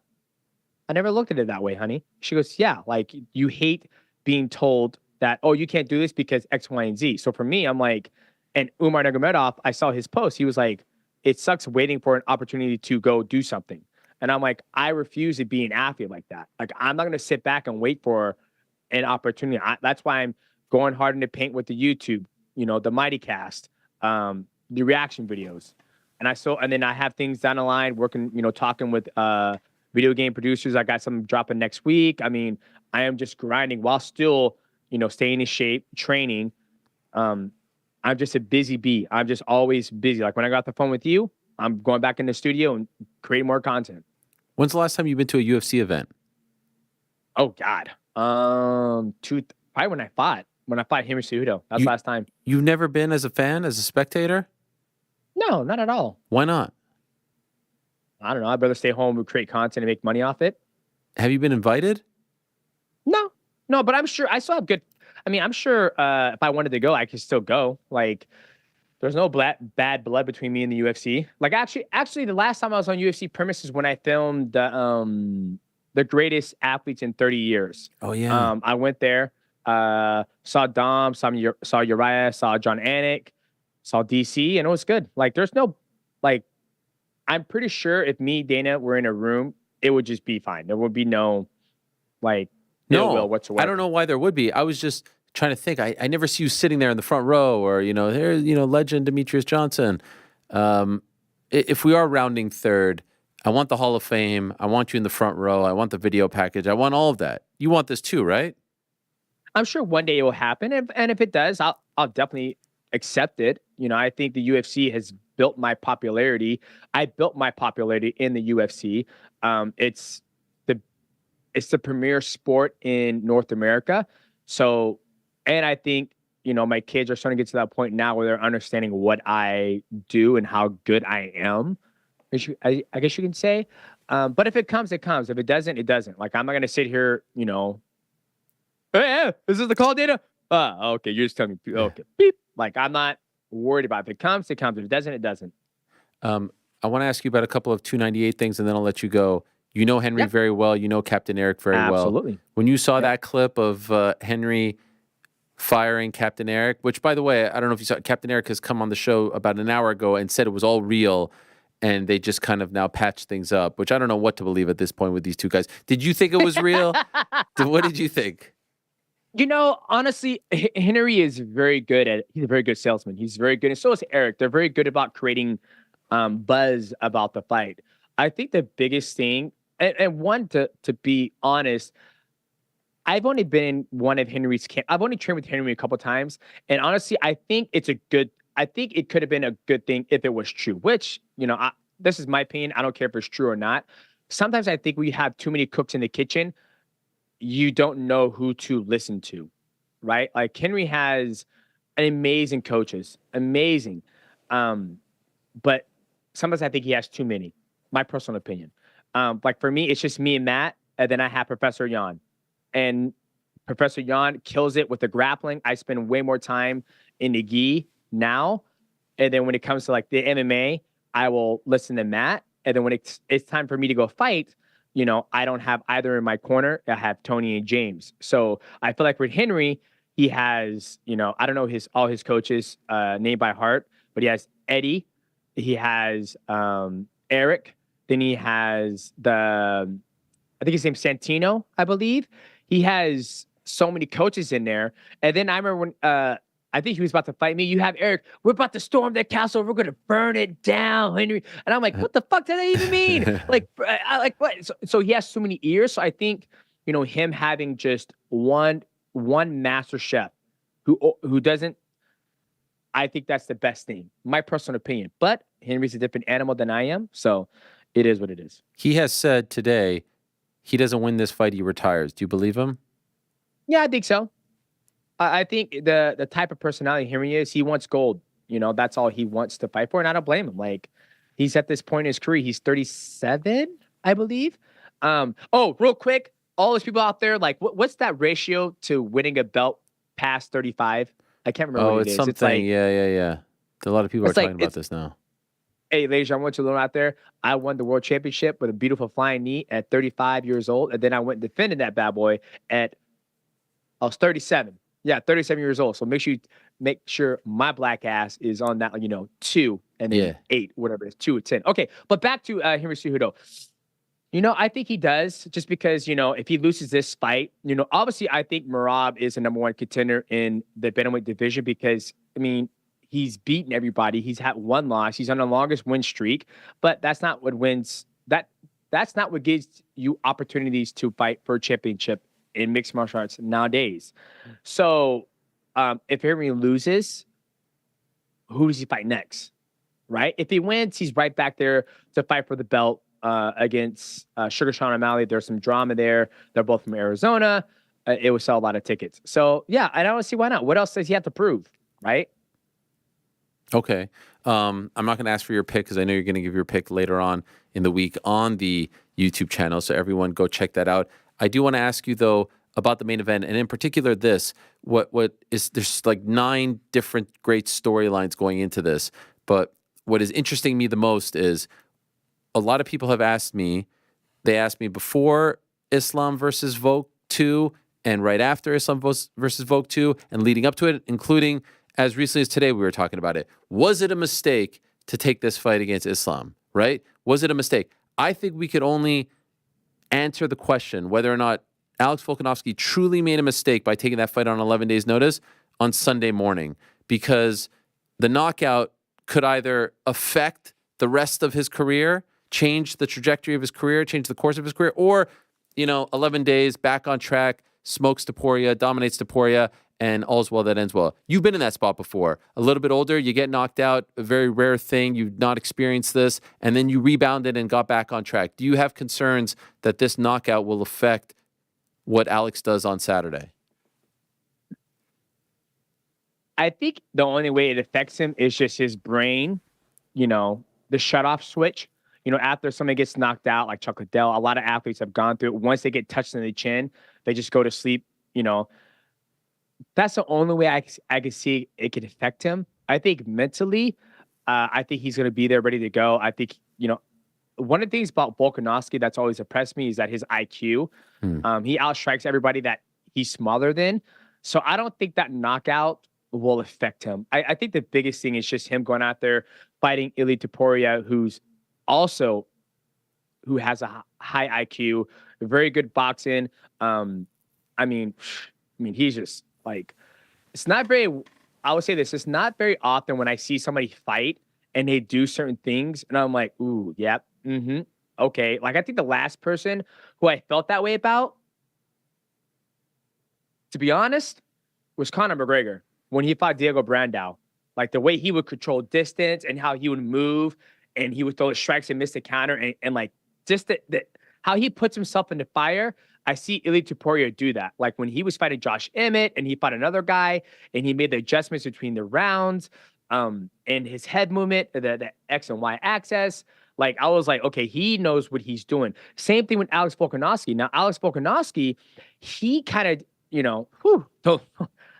never looked at it that way, honey. She goes, yeah, like you hate being told that, oh, you can't do this because X, Y, and Z. So for me, I'm like, and Umar Nurmagomedov, I saw his post. He was like, it sucks waiting for an opportunity to go do something. And I'm like, I refuse to be an athlete like that. Like, I'm not going to sit back and wait for an opportunity. That's why I'm going hard in the paint with the YouTube, the Mighty Cast, the reaction videos. And then I have things down the line working, talking with video game producers. I got some dropping next week. I mean, I am just grinding while still, staying in shape, training. I'm just a busy bee. I'm just always busy. Like when I got the phone with you, I'm going back in the studio and creating more content. When's the last time you've been to a UFC event? Oh God. Probably when I fought Henry Cejudo. That's the last time. You've never been as a fan, as a spectator? No, not at all. Why not? I don't know. I'd rather stay home and create content and make money off it. Have you been invited? No, but I'm sure I still have good. I mean, I'm sure if I wanted to go, I could still go. Like, there's no bad blood between me and the UFC. Like, actually, the last time I was on UFC premises when I filmed the greatest athletes in 30 years. Oh yeah. I went there, saw Dom, saw Uriah, saw John Anik, saw DC, and it was good. Like, there's no, like, I'm pretty sure if me, Dana, were in a room, it would just be fine. There would be no, like, ill will whatsoever. I don't know why there would be. I was just trying to think. I never see you sitting there in the front row or, there's, legend Demetrious Johnson. If we are rounding third, I want the Hall of Fame. I want you in the front row. I want the video package. I want all of that. You want this too, right? I'm sure one day it will happen. And if it does, I'll definitely accept it. I think the UFC has built my popularity. I built my popularity in the UFC. It's the premier sport in North America. So, and I think, my kids are starting to get to that point now where they're understanding what I do and how good I am, I guess you can say. But if it comes, it comes. If it doesn't, it doesn't. Like, I'm not going to sit here, hey, this is the call data. Okay. You're just telling me, okay, beep. Like, I'm not worried about it. If it comes, it comes. If it doesn't, it doesn't. I want to ask you about a couple of 298 things, and then I'll let you go. You know Henry very well. You know Captain Eric very well. Absolutely. When you saw that clip of Henry firing Captain Eric, which, by the way, I don't know if you saw, Captain Eric has come on the show about an hour ago and said it was all real, and they just kind of now patched things up, which I don't know what to believe at this point with these two guys. Did you think it was real? What did you think? Honestly, Henry is very good he's a very good salesman. He's very good. And so is Eric. They're very good about creating buzz about the fight. I think the biggest thing, and one, to be honest, I've only been in one of Henry's camp. I've only trained with Henry a couple times. And honestly, I think it could have been a good thing if it was true, which, this is my opinion. I don't care if it's true or not. Sometimes I think we have too many cooks in the kitchen. You don't know who to listen to, right? Like, Henry has an amazing coaches, amazing. But sometimes I think he has too many, my personal opinion. Like for me, it's just me and Matt, and then I have Professor Yan, and Professor Yan kills it with the grappling. I spend way more time in the gi now, and then when it comes to like the MMA, I will listen to Matt, and then when it's time for me to go fight, I don't have either in my corner. I have Tony and James. So I feel like with Henry, he has, I don't know all his coaches name by heart, but he has Eddie, he has Eric, then he has I think his name's Santino, I believe. He has so many coaches in there. And then I remember when I think he was about to fight me. You have Eric, we're about to storm that castle. We're going to burn it down, Henry. And I'm like, what the fuck does that even mean? Like what? So he has so many ears. So I think, him having just one master chef who doesn't, I think that's the best thing. My personal opinion. But Henry's a different animal than I am. So it is what it is. He has said today he doesn't win this fight, he retires. Do you believe him? Yeah, I think so. I think the type of personality Henry is, he wants gold. That's all he wants to fight for, and I don't blame him. Like, he's at this point in his career, he's 37, I believe. Real quick, all those people out there, like, what's that ratio to winning a belt past 35? I can't remember what it is. Something. It's like, yeah. A lot of people are talking about this now. Hey, ladies, I want you to learn out there. I won the world championship with a beautiful flying knee at 35 years old, and then I went and defended that bad boy I was 37. Yeah, 37 years old. So make sure my black ass is on that, 2 and then 8, whatever it is, 2 or 10. Okay, but back to Henry Cejudo. I think he does, just because, if he loses this fight, obviously I think Merab is the number 1 contender in the bantamweight division because, he's beaten everybody. He's had 1 loss. He's on the longest win streak, but that's not what wins. That's not what gives you opportunities to fight for a championship in mixed martial arts nowadays. So if Henry loses, who does he fight next? Right? If he wins, he's right back there to fight for the belt against Sugar Sean O'Malley. There's some drama there. They're both from Arizona. It would sell a lot of tickets. So yeah, I don't see why not. What else does he have to prove? Right? Okay. I'm not going to ask for your pick because I know you're going to give your pick later on in the week on the YouTube channel. So everyone go check that out. I do want to ask you, though, about the main event, and in particular this, there's like 9 different great storylines going into this, but what is interesting me the most is a lot of people have asked me, they asked me before Islam versus Volk 2 and right after Islam versus Volk 2 and leading up to it, including as recently as today we were talking about it. Was it a mistake to take this fight against Islam, right? Was it a mistake? I think we could only answer the question whether or not Alex Volkanovski truly made a mistake by taking that fight on 11 days' notice on Sunday morning, because the knockout could either affect the rest of his career, change the trajectory of his career, change the course of his career, or, 11 days, back on track, smokes Topuria, dominates Topuria, and all's well that ends well. You've been in that spot before. A little bit older, you get knocked out, a very rare thing. You've not experienced this, and then you rebounded and got back on track. Do you have concerns that this knockout will affect what Alex does on Saturday? I think the only way it affects him is just his brain, the shut-off switch. After somebody gets knocked out, like Chuck Liddell, a lot of athletes have gone through it. Once they get touched in the chin, they just go to sleep, That's the only way I can see it could affect him. I think mentally, I think he's going to be there ready to go. I think, one of the things about Volkanovski that's always impressed me is that his IQ, he outstrikes everybody that he's smaller than. So I don't think that knockout will affect him. I think the biggest thing is just him going out there fighting Ilia Topuria, who has a high IQ, very good boxing. He's just like, it's not very, I would say this, it's not very often when I see somebody fight and they do certain things and I'm like, ooh, yep, okay. Like, I think the last person who I felt that way about, to be honest, was Conor McGregor when he fought Diego Brandao. Like, the way he would control distance and how he would move and he would throw strikes and miss the counter and like, just how he puts himself into fire. I see Ilia Topuria do that. Like when he was fighting Josh Emmett and he fought another guy and he made the adjustments between the rounds. And his head movement, the X and Y axis, like I was like, okay, he knows what he's doing. Same thing with Alex Volkanovski. Now, Alex Volkanovski, he kind of, don't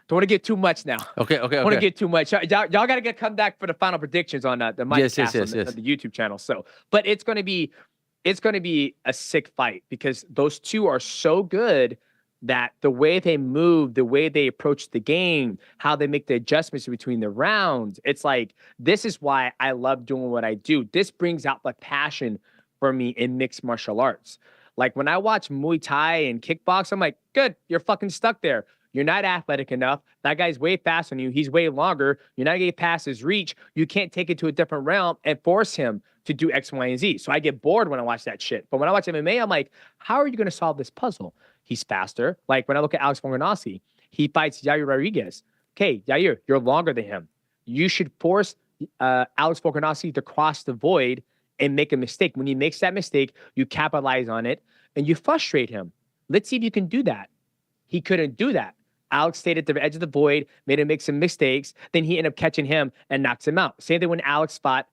want to get too much now. Okay. Don't want to get too much. Y'all got to come back for the final predictions on the Micacast on the YouTube channel. So, but it's going to be a sick fight because those two are so good that the way they move, the way they approach the game, how they make the adjustments between the rounds, it's like, this is why I love doing what I do. This brings out the passion for me in mixed martial arts. Like when I watch Muay Thai and kickbox, I'm like, good, you're fucking stuck there. You're not athletic enough. That guy's way faster than you. He's way longer. You're not getting past his reach. You can't take it to a different realm and force him to do X, Y, and Z. So I get bored when I watch that shit. But when I watch MMA, I'm like, how are you going to solve this puzzle? He's faster. Like when I look at Alex Volkanovski, he fights Yair Rodriguez. Okay, Yair, you're longer than him. You should force Alex Volkanovski to cross the void and make a mistake. When he makes that mistake, you capitalize on it and you frustrate him. Let's see if you can do that. He couldn't do that. Alex stayed at the edge of the void, made him make some mistakes. Then he ended up catching him and knocks him out. Same thing when Alex fought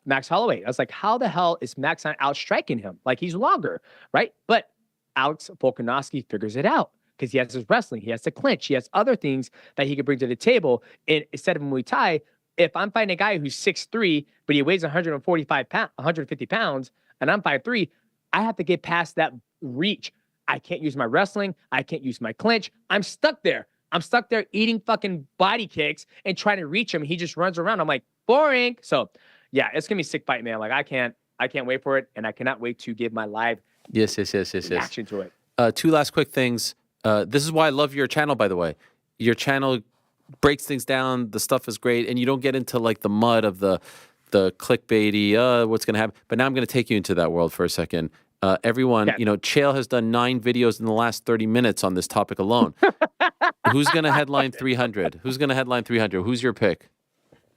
Max Holloway. I was like, how the hell is Max not outstriking him? Like he's longer, right? But Alex Volkanovski figures it out because he has his wrestling. He has to clinch. He has other things that he can bring to the table. And instead of Muay Thai, if I'm fighting a guy who's 6'3", but he weighs 150 pounds, and I'm 5'3", I have to get past that reach. I can't use my wrestling. I can't use my clinch. I'm stuck there. I'm stuck there eating fucking body kicks and trying to reach him. He just runs around. I'm like, boring. So yeah, it's gonna be a sick fight, man. Like I can't wait for it, and I cannot wait to give my live reaction to it. Two last quick things. This is why I love your channel, by the way. Your channel breaks things down. The stuff is great, and you don't get into like the mud of the clickbaity, what's gonna happen. But now I'm gonna take you into that world for a second. Everyone, Chael has done 9 videos in the last 30 minutes on this topic alone. Who's going to headline 300? Who's going to headline 300? Who's your pick?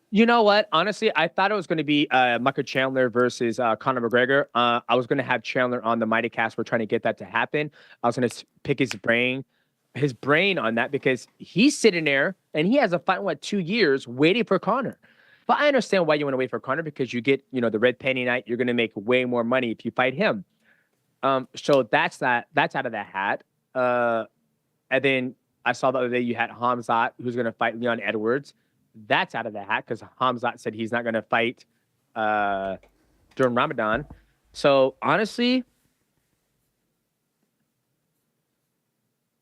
You know what? Honestly, I thought it was going to be Michael Chandler versus Conor McGregor. I was going to have Chandler on the Mightycast. We're trying to get that to happen. I was going to pick his brain on that because he's sitting there and he has a fight in 2 years waiting for Conor. But I understand why you want to wait for Conor because you get, the red penny night. You're going to make way more money if you fight him. So that's out of the hat. And then I saw the other day you had Hamzat, who's going to fight Leon Edwards. That's out of the hat because Hamzat said he's not going to fight during Ramadan. So honestly,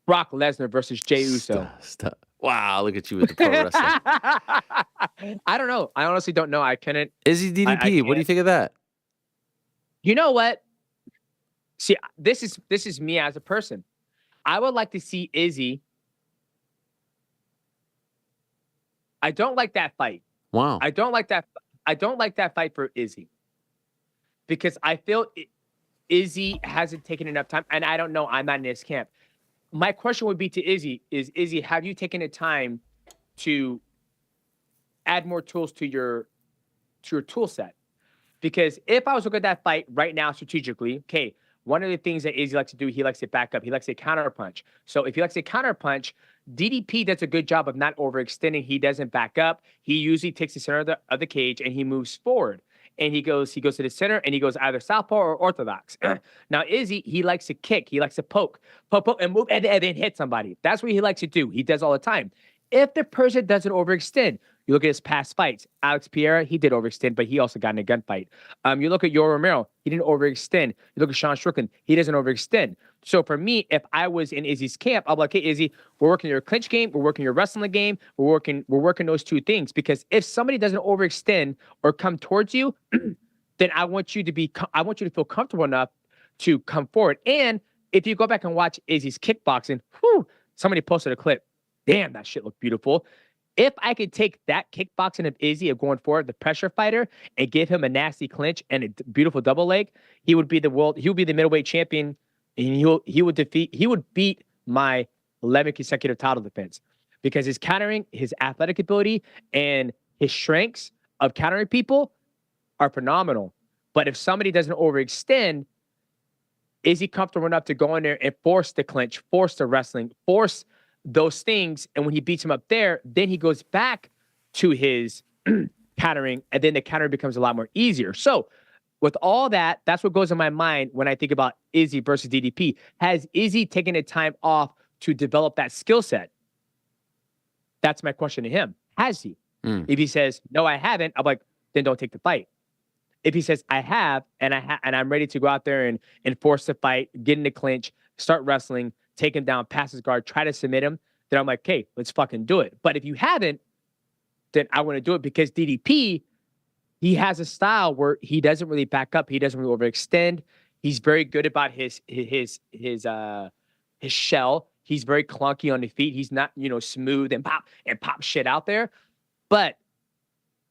Brock Lesnar versus Jey Uso. Stop. Wow, look at you with the pro wrestling. I don't know. I honestly don't know. I couldn't. Izzy DDP, what do you think of that? You know what? See, this is me as a person. I would like to see Izzy. I don't like that fight. Wow. I don't like that fight for Izzy. Because I feel Izzy hasn't taken enough time, and I don't know. I'm not in his camp. My question would be to Izzy is, Izzy, have you taken the time to add more tools to your tool set? Because if I was to look at that fight right now strategically, okay, one of the things that Izzy likes to do, he likes to back up. He likes to counter punch. So if he likes to counter punch, DDP does a good job of not overextending. He doesn't back up. He usually takes the center of the cage and he moves forward. And he goes to the center and he goes either southpaw or orthodox. Now, Izzy, he likes to kick. He likes to poke and move and then hit somebody. That's what he likes to do. He does all the time. If the person doesn't overextend, you look at his past fights. Alex Pereira, he did overextend, but he also got in a gunfight. You look at Yoel Romero, he didn't overextend. You look at Sean Strickland, he doesn't overextend. So for me, if I was in Izzy's camp, I'll be like, hey, Izzy, we're working your clinch game, we're working your wrestling game, we're working those two things. Because if somebody doesn't overextend or come towards you, then I want you to feel comfortable enough to come forward. And if you go back and watch Izzy's kickboxing, somebody posted a clip. Damn, that shit looked beautiful. If I could take that kickboxing of Izzy of going forward, the pressure fighter, and give him a nasty clinch and a beautiful double leg, he would be the middleweight champion, and he would beat my 11 consecutive title defense because his countering, his athletic ability, and his strengths of countering people are phenomenal. But if somebody doesn't overextend, is he comfortable enough to go in there and force the clinch, force the wrestling, force those things? And when he beats him up there, then he goes back to his countering, and then the counter becomes a lot more easier. So with all that, that's what goes in my mind when I think about Izzy versus DDP. Has Izzy taken the time off to develop that skill set? That's my question to him. Has he? If he says, no, I haven't, I'm like, then don't take the fight. If he says, I have, and I'm ready to go out there and force the fight, get in the clinch, start wrestling, take him down, pass his guard, try to submit him, then I'm like, okay, let's fucking do it. But if you haven't, then I want to do it because DDP, he has a style where he doesn't really back up. He doesn't really overextend. He's very good about his shell. He's very clunky on the feet. He's not, smooth and pop shit out there. But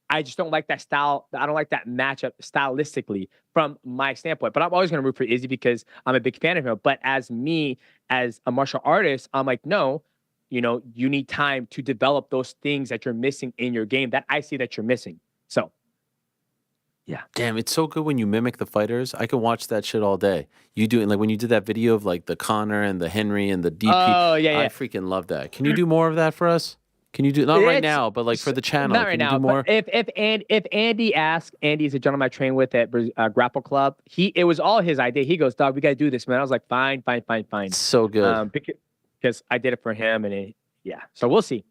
I just don't like that style. I don't like that matchup stylistically from my standpoint. But I'm always going to root for Izzy because I'm a big fan of him. But as me, as a martial artist, I'm like, no, you need time to develop those things that you're missing in your game that I see that you're missing. So, yeah. Damn, it's so good when you mimic the fighters. I can watch that shit all day. You do it like when you did that video of like the Conor and the Henry and the DP. Oh, yeah. I freaking love that. Can you do more of that for us? Can you do not right now, but like for the channel? Not right now. Do more? But if Andy asks, Andy's a gentleman I train with at Grapple Club. It was all his idea. He goes, dog, we got to do this, man. I was like, fine. So good. Because I did it for him, and so we'll see.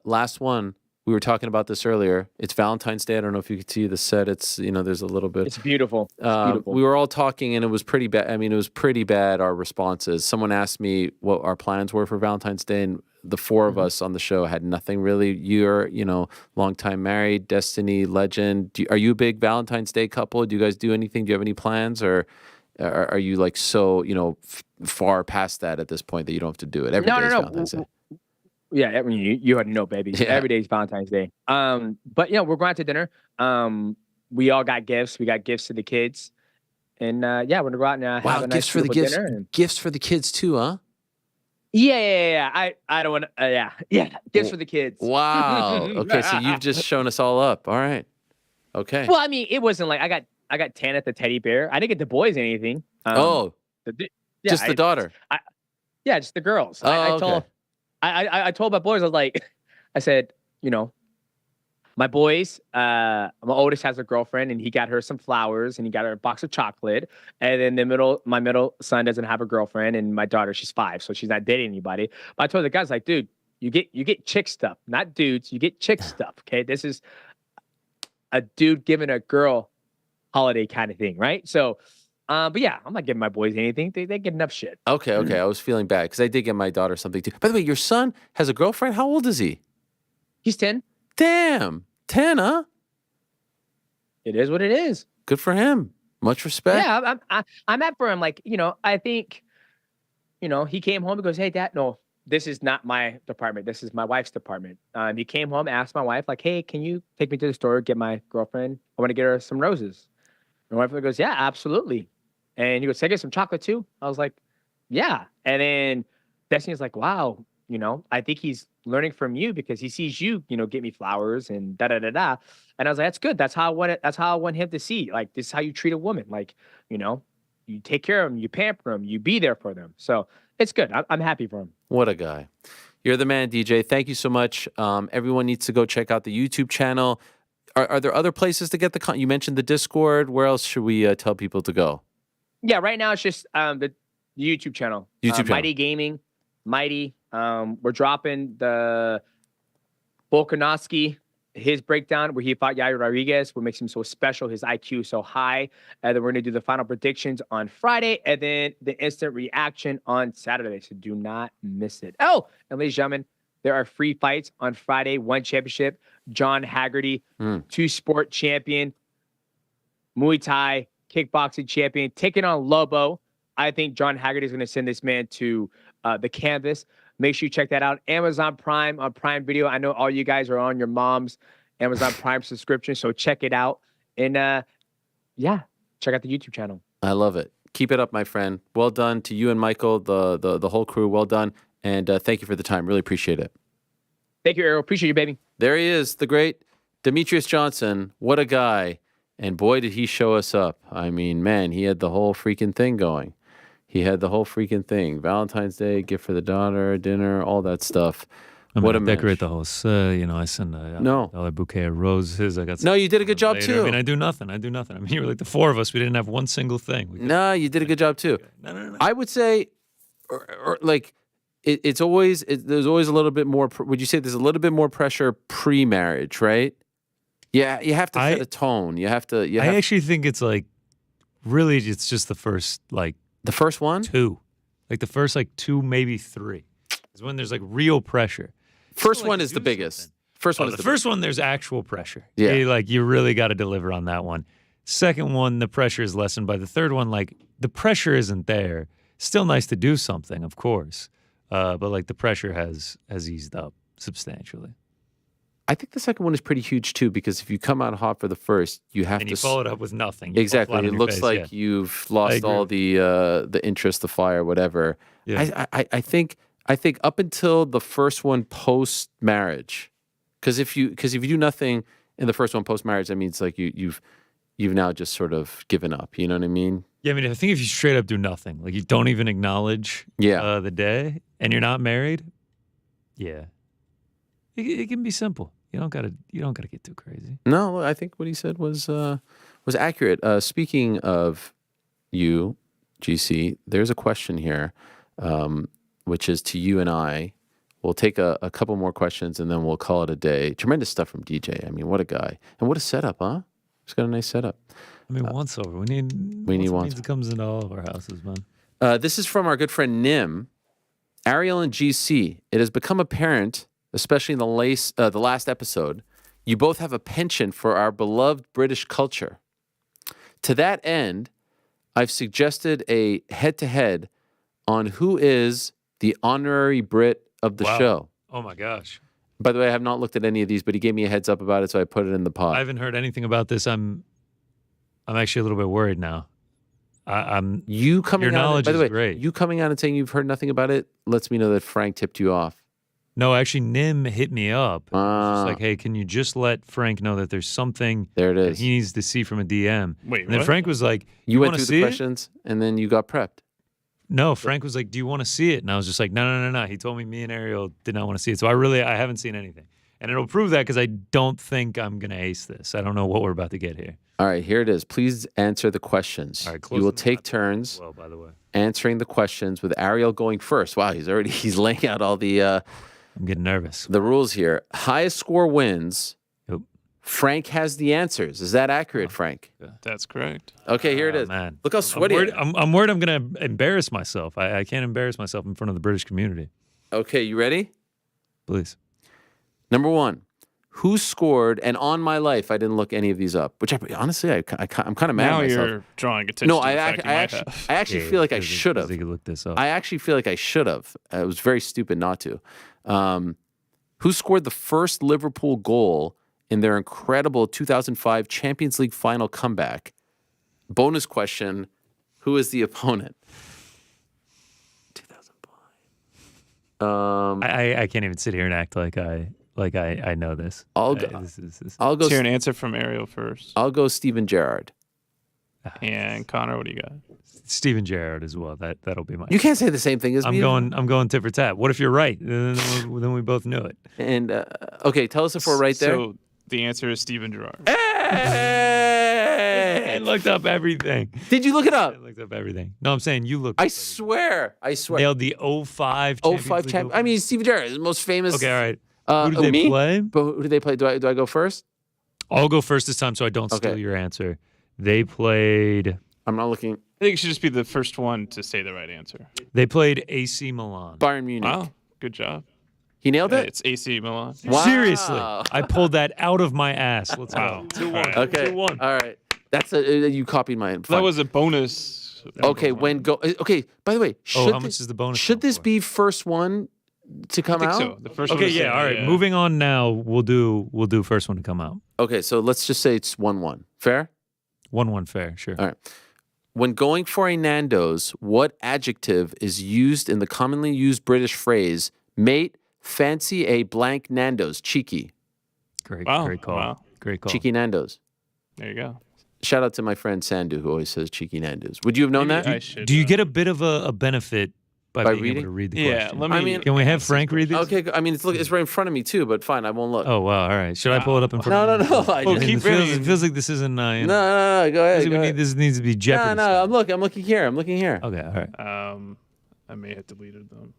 Last one. We were talking about this earlier. It's Valentine's Day. I don't know if you could see the set. It's, there's a little bit. It's beautiful. It's beautiful. We were all talking and it was pretty bad. I mean, it was pretty bad, our responses. Someone asked me what our plans were for Valentine's Day, and the four of us on the show had nothing really. You're, longtime married, Destiny, legend. Are you a big Valentine's Day couple? Do you guys do anything? Do you have any plans, or are you like so, far past that at this point that you don't have to do it? Every day is Valentine's Day. Yeah, I mean, you already know, baby. Yeah. Every day is Valentine's Day. But we're going out to dinner. We all got gifts. We got gifts to the kids, and we're gonna go out and have a nice for the kids. dinner. Gifts for the kids too, huh? Yeah. I don't want to. Gifts for the kids. Wow. Okay, so you've just shown us all up. All right. Okay. Well, I mean, it wasn't like I got Tanith the teddy bear. I didn't get the boys anything. Just the daughter. Just the girls. Okay. I told my boys, I said, my boys, my oldest has a girlfriend and he got her some flowers and he got her a box of chocolate. And then my middle son doesn't have a girlfriend, and my daughter, she's 5, so she's not dating anybody. But I told the guys, like, dude, you get chick stuff, not dudes. You get chick stuff. Okay. This is a dude giving a girl holiday kind of thing. Right. So, but yeah, I'm not giving my boys anything. They get enough shit. Okay. I was feeling bad because I did get my daughter something too. By the way, your son has a girlfriend. How old is he? He's 10. Damn, 10, huh? It is what it is. Good for him. Much respect. Yeah, I'm at for him. Like, I think, he came home and goes, "Hey, Dad, no, this is not my department. This is my wife's department." He came home, asked my wife, like, "Hey, can you take me to the store, get my girlfriend? I want to get her some roses." My wife goes, "Yeah, absolutely." And he goes, "Can I get some chocolate too?" I was like, "Yeah." And then Destiny's like, "Wow, I think he's learning from you because he sees you, get me flowers and da da da da." And I was like, "That's good. That's how I want it. That's how I want him to see. Like, this is how you treat a woman. Like, you take care of them, you pamper them, you be there for them." So it's good. I'm happy for him. What a guy. You're the man, DJ. Thank you so much. Everyone needs to go check out the YouTube channel. Are there other places to get the you mentioned the Discord. Where else should we tell people to go? Yeah, right now it's just the YouTube channel. Mighty Gaming, Mighty. We're dropping the Volkanovski, his breakdown where he fought Yair Rodriguez, what makes him so special, his IQ so high. And then we're going to do the final predictions on Friday and then the instant reaction on Saturday. So do not miss it. Oh, and ladies and gentlemen, there are free fights on Friday. 1 championship, John Haggerty, 2-sport champion, Muay Thai, kickboxing champion, taking on Lobo. I think John Haggerty is going to send this man to the canvas. Make sure you check that out. Amazon Prime on Prime Video. I know all you guys are on your mom's Amazon Prime subscription, so check it out. And check out the YouTube channel. I love it. Keep it up, my friend. Well done to you and Michael, the whole crew. Well done. And thank you for the time. Really appreciate it. Thank you, Errol. Appreciate you, baby. There he is, the great Demetrious Johnson. What a guy. And boy, did he show us up. I mean, man, he had the whole freaking thing going. He had the whole freaking thing. Valentine's Day, gift for the daughter, dinner, all that stuff. What a decorate match. the house. I send a $1 bouquet of roses. I got. No, you did a good job too. I mean, I do nothing. I mean, you were like the four of us. We didn't have one single thing. No, you did a good job too. No. I would say, or like, there's always a little bit more. Would you say there's a little bit more pressure pre-marriage, right? Yeah, you have to set a tone. You have to. I actually think it's like, really, it's just the first the first one, 2, like the first 2, maybe 3, is when there's real pressure. First one is the biggest. First one is the first one. There's actual pressure. Yeah, you really got to deliver on that one. Second one, the pressure is lessened. By the third one, the pressure isn't there. Still nice to do something, of course, but the pressure has eased up substantially. I think the second one is pretty huge too, because if you come out hot for the first, you have and to you follow it up with nothing. You exactly. It looks like you've lost all the interest, the fire, whatever. Yeah. I think up until the first one post marriage, because if you do nothing in the first one post marriage, that means you've now just sort of given up. You know what I mean? Yeah, I mean, I think if you straight up do nothing, you don't even acknowledge the day, and you're not married, it can be simple. You don't gotta get too crazy. No, I think what he said was accurate. Speaking of you, GC, there's a question here, which is to you and I. We'll take a couple more questions and then we'll call it a day. Tremendous stuff from DJ. I mean, what a guy. And what a setup, huh? He's got a nice setup. I mean, once over. We need once. It comes into all of our houses, man. This is from our good friend Nim. Ariel and GC, it has become apparent, especially in the last episode, you both have a penchant for our beloved British culture. To that end, I've suggested a head-to-head on who is the honorary Brit of the show. Oh my gosh. By the way, I have not looked at any of these, but he gave me a heads up about it, so I put it in the pod. I haven't heard anything about this. I'm actually a little bit worried now. You coming your knowledge by the way, is great. You coming out and saying you've heard nothing about it lets me know that Frank tipped you off. No, actually, Nim hit me up. Just like, hey, can you just let Frank know that there's something that he needs to see from a DM? Wait, and then Frank was like, you went wanna through the questions and then you got prepped. No, Frank was like, do you want to see it? And I was just like, no. He told me and Ariel did not want to see it. So I haven't seen anything. And it'll prove that because I don't think I'm going to ace this. I don't know what we're about to get here. All right, here it is. Please answer the questions. All right, you will take turns by the way. Answering the questions with Ariel going first. Wow, he's laying out all the... I'm getting nervous. The rules here. Highest score wins. Yep. Frank has the answers. Is that accurate, Frank? That's correct. Okay, here it is. Man. Look how sweaty I'm worried I'm going to embarrass myself. I can't embarrass myself in front of the British community. Okay, you ready? Please. Number 1. Who scored, and on my life, I didn't look any of these up, which honestly, I'm kind of mad now at myself. You're drawing attention No, to the fact you I actually feel like I should have. You could look this up. I actually feel like I should have. It was very stupid not to. Who scored the first Liverpool goal in their incredible 2005 Champions League final comeback? Bonus question, who is the opponent? 2005. I can't even sit here and act like I know this. I'll go. Let's hear an answer from Ariel first. I'll go Steven Gerrard. And Connor, what do you got? Steven Gerrard as well. That'll be my. You can't say the same thing as me. I'm going tit for tat. What if you're right? Then we both knew it. And okay, tell us if we're right there. So the answer is Steven Gerrard. Hey! I looked up everything. Did you look it up? I looked up everything. No, I'm saying you looked. I swear. Nailed the 05. 05 champion. I mean, Steven Gerrard is the most famous. Okay, all right. Who do they play? But who do they play? Do I go first? I'll go first this time so I don't steal your answer. They played. I'm not looking. I think you should just be the first one to say the right answer. They played AC Milan. Bayern Munich. Wow, good job. He nailed it? It's AC Milan. Wow. Seriously. I pulled that out of my ass. Let's go. 2-1. Okay. 2-1. All right. That's you copied mine. That was a bonus. Okay, okay, by the way, how much is the bonus? Should this be first one to come out? So. The first okay, one yeah, all right. Moving on now. We'll do first one to come out. Okay, so let's just say it's 1-1. Fair? 1-1 fair, sure. All right. When going for a Nando's, what adjective is used in the commonly used British phrase, mate, fancy a blank Nando's, cheeky? Great call. Wow. Great call. Cheeky Nando's. There you go. Shout out to my friend Sandu, who always says cheeky Nando's. Would you have known that? Do you get a bit of a benefit by being reading? able to read the Yeah, question. let me. I mean, Can we have Frank read these? Okay, I mean, it's right in front of me too, but fine, I won't look. Oh wow! All right. Should I pull it up in front? of No. I Well, just, keep it feels like this isn't. no. Go ahead. This needs to be Jeopardy. No. I'm looking here. Okay. All right. I may have deleted them.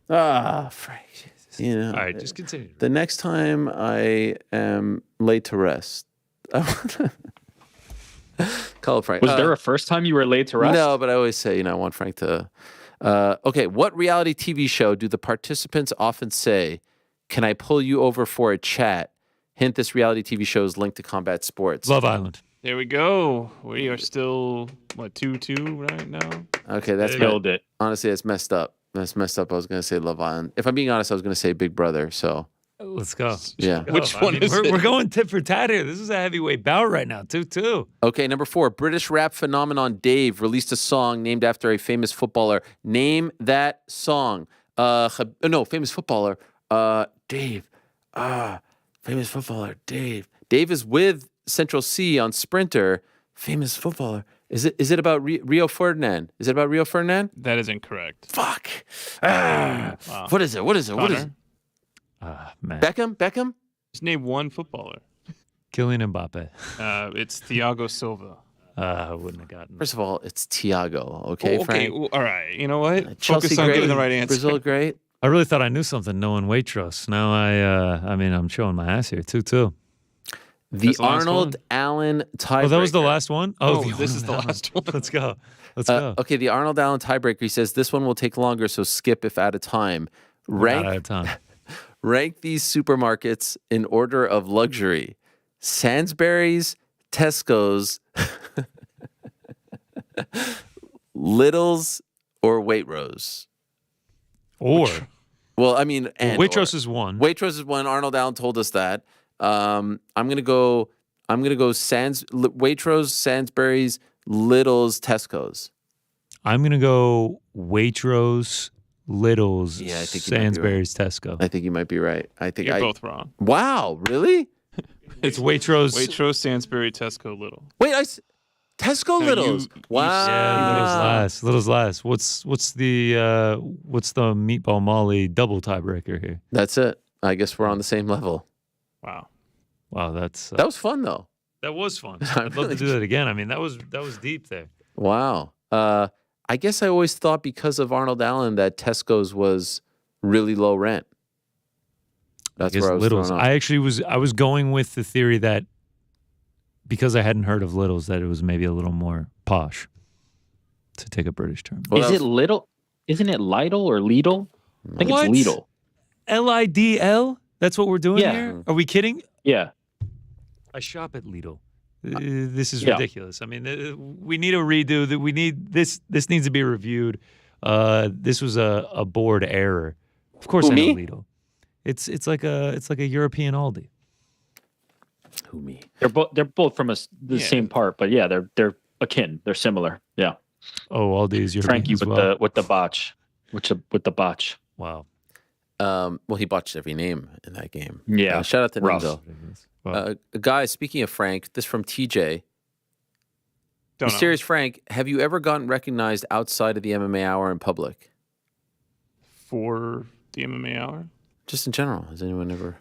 Frank. You know, All right. Just continue. the next time I am laid to rest, call Frank. Was there a first time you were laid to rest? No, but I always say, I want Frank to. Okay, what reality TV show do the participants often say, "Can I pull you over for a chat?" Hint: this reality TV show is linked to combat sports. Love Island. There we go. We are still 2-2 right now. Okay, that's Killed it. Honestly, that's messed up. That's messed up. I was going to say Love Island. If I'm being honest, I was going to say Big Brother. So Let's go. Yeah. Which one is it? We're going tit for tat here. This is a heavyweight bout right now. 2-2. Okay, number 4. British rap phenomenon Dave released a song named after a famous footballer. Name that song. Famous footballer. Dave. Famous footballer. Dave. Dave is with Central C on Sprinter. Famous footballer. Is it about Rio Ferdinand? Is it about Rio Ferdinand? That is incorrect. Fuck. Wow. What is it? What is it? Man. Beckham? Just name one footballer. Kylian Mbappe. It's Thiago Silva. I wouldn't have gotten. First of all, it's Thiago. Okay, Frank. All right. You know what? Chelsea Focus on great. getting the right answer. Brazil great. I really thought I knew something knowing Waitrose. Now I'm showing my ass here. 2-2. The Arnold Allen tiebreaker. Oh, that was the last one? This is the last one. Let's go. Let's go. Okay, the Arnold Allen tiebreaker. He says this one will take longer, so skip if out of time. Not out of time. Rank these supermarkets in order of luxury. Sainsbury's, Tesco's, Lidl's, or Waitrose. Well, I mean, Waitrose is one. Waitrose is one. Arnold Allen told us that. I'm gonna go Waitrose, Sainsbury's, Lidl's, Tesco's. I'm gonna go Waitrose, Lidl's, Yeah, I think Sainsbury's, Tesco. I think you might be right. I think You're both wrong. Wow, really? It's Waitrose. Waitrose, Sainsbury, Tesco, Lidl. Wait, Tesco, Lidl's. Wow. Yeah, Lidl's last. What's the meatball Molly double tiebreaker here? That's it. I guess we're on the same level. Wow, that was fun though. That was fun. I'd love to do that again. I mean, that was deep there. Wow. I guess I always thought because of Arnold Allen that Tesco's was really low rent. That's where I was Lidl's. thrown off. I was going with the theory that because I hadn't heard of Lidl's, that it was maybe a little more posh, to take a British term. Is it Lidl? Isn't it Lidl or Lidl? I think it's Lidl. Lidl? That's what we're doing here? Are we kidding? Yeah. I shop at Lidl. This is ridiculous. I mean, we need a redo. We need this. This needs to be reviewed. This was a board error. Of course, I know Lidl. It's like a European Aldi. Who me? They're both from the same part, but yeah, they're akin. They're similar. Yeah. Oh, Aldi is European Frankie as well. with the botch, with the botch. Wow. Well, he botched every name in that game. Yeah. Shout out to Rough. Nindo. Guys, speaking of Frank, this from TJ. Don't Mysterious Frank, have you ever gotten recognized outside of the MMA hour in public? For the MMA hour? Just in general. Has anyone ever?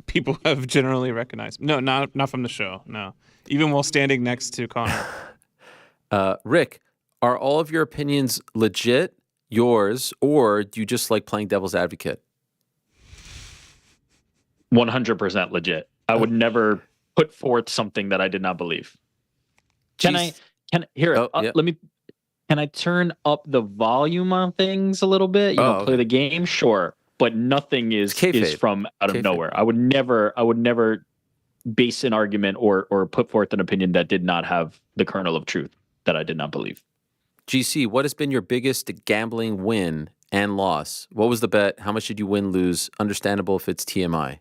People have generally recognized. No, not from the show. No. Even while standing next to Connor. Rick, are all of your opinions legit, yours, or do you just like playing devil's advocate? 100% legit. I would never put forth something that I did not believe. Can I turn up the volume on things a little bit? Play the game, sure, but nothing is from out of nowhere. I would never base an argument or put forth an opinion that did not have the kernel of truth that I did not believe. GC, what has been your biggest gambling win and loss? What was the bet? How much did you win, lose? Understandable if it's TMI.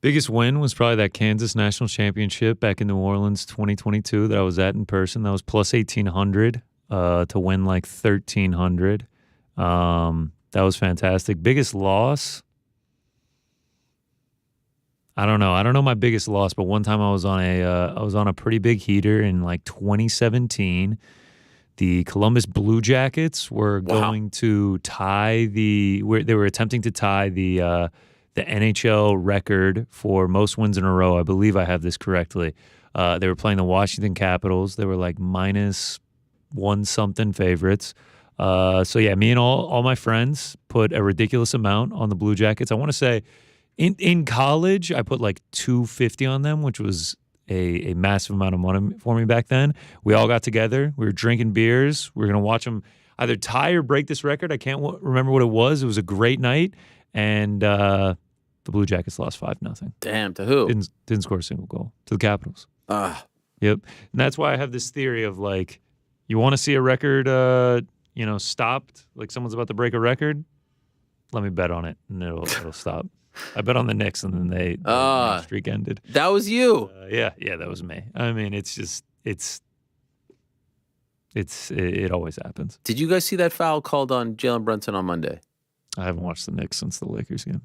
Biggest win was probably that Kansas National Championship back in New Orleans 2022 that I was at in person. That was plus 1,800 to win like 1,300. That was fantastic. Biggest loss? I don't know. I don't know my biggest loss, but one time I was on a pretty big heater in like 2017. the Columbus Blue Jackets were going to tie they were attempting to tie the NHL record for most wins in a row. I believe I have this correctly. They were playing the Washington Capitals. They were like -1-something favorites. So yeah, me and all my friends put a ridiculous amount on the Blue Jackets. I want to say in college, I put like $250 on them, which was a massive amount of money for me back then. We all got together. We were drinking beers. We were going to watch them either tie or break this record. I can't remember what it was. It was a great night. And the Blue Jackets lost 5-0. Damn, to who? Didn't score a single goal. To the Capitals. Yep. And that's why I have this theory of like, you want to see a record stopped, like someone's about to break a record, let me bet on it, and it'll stop. I bet on the Knicks, and then the streak ended. That was you. Yeah, that was me. I mean, it always happens. Did you guys see that foul called on Jalen Brunson on Monday? I haven't watched the Knicks since the Lakers game.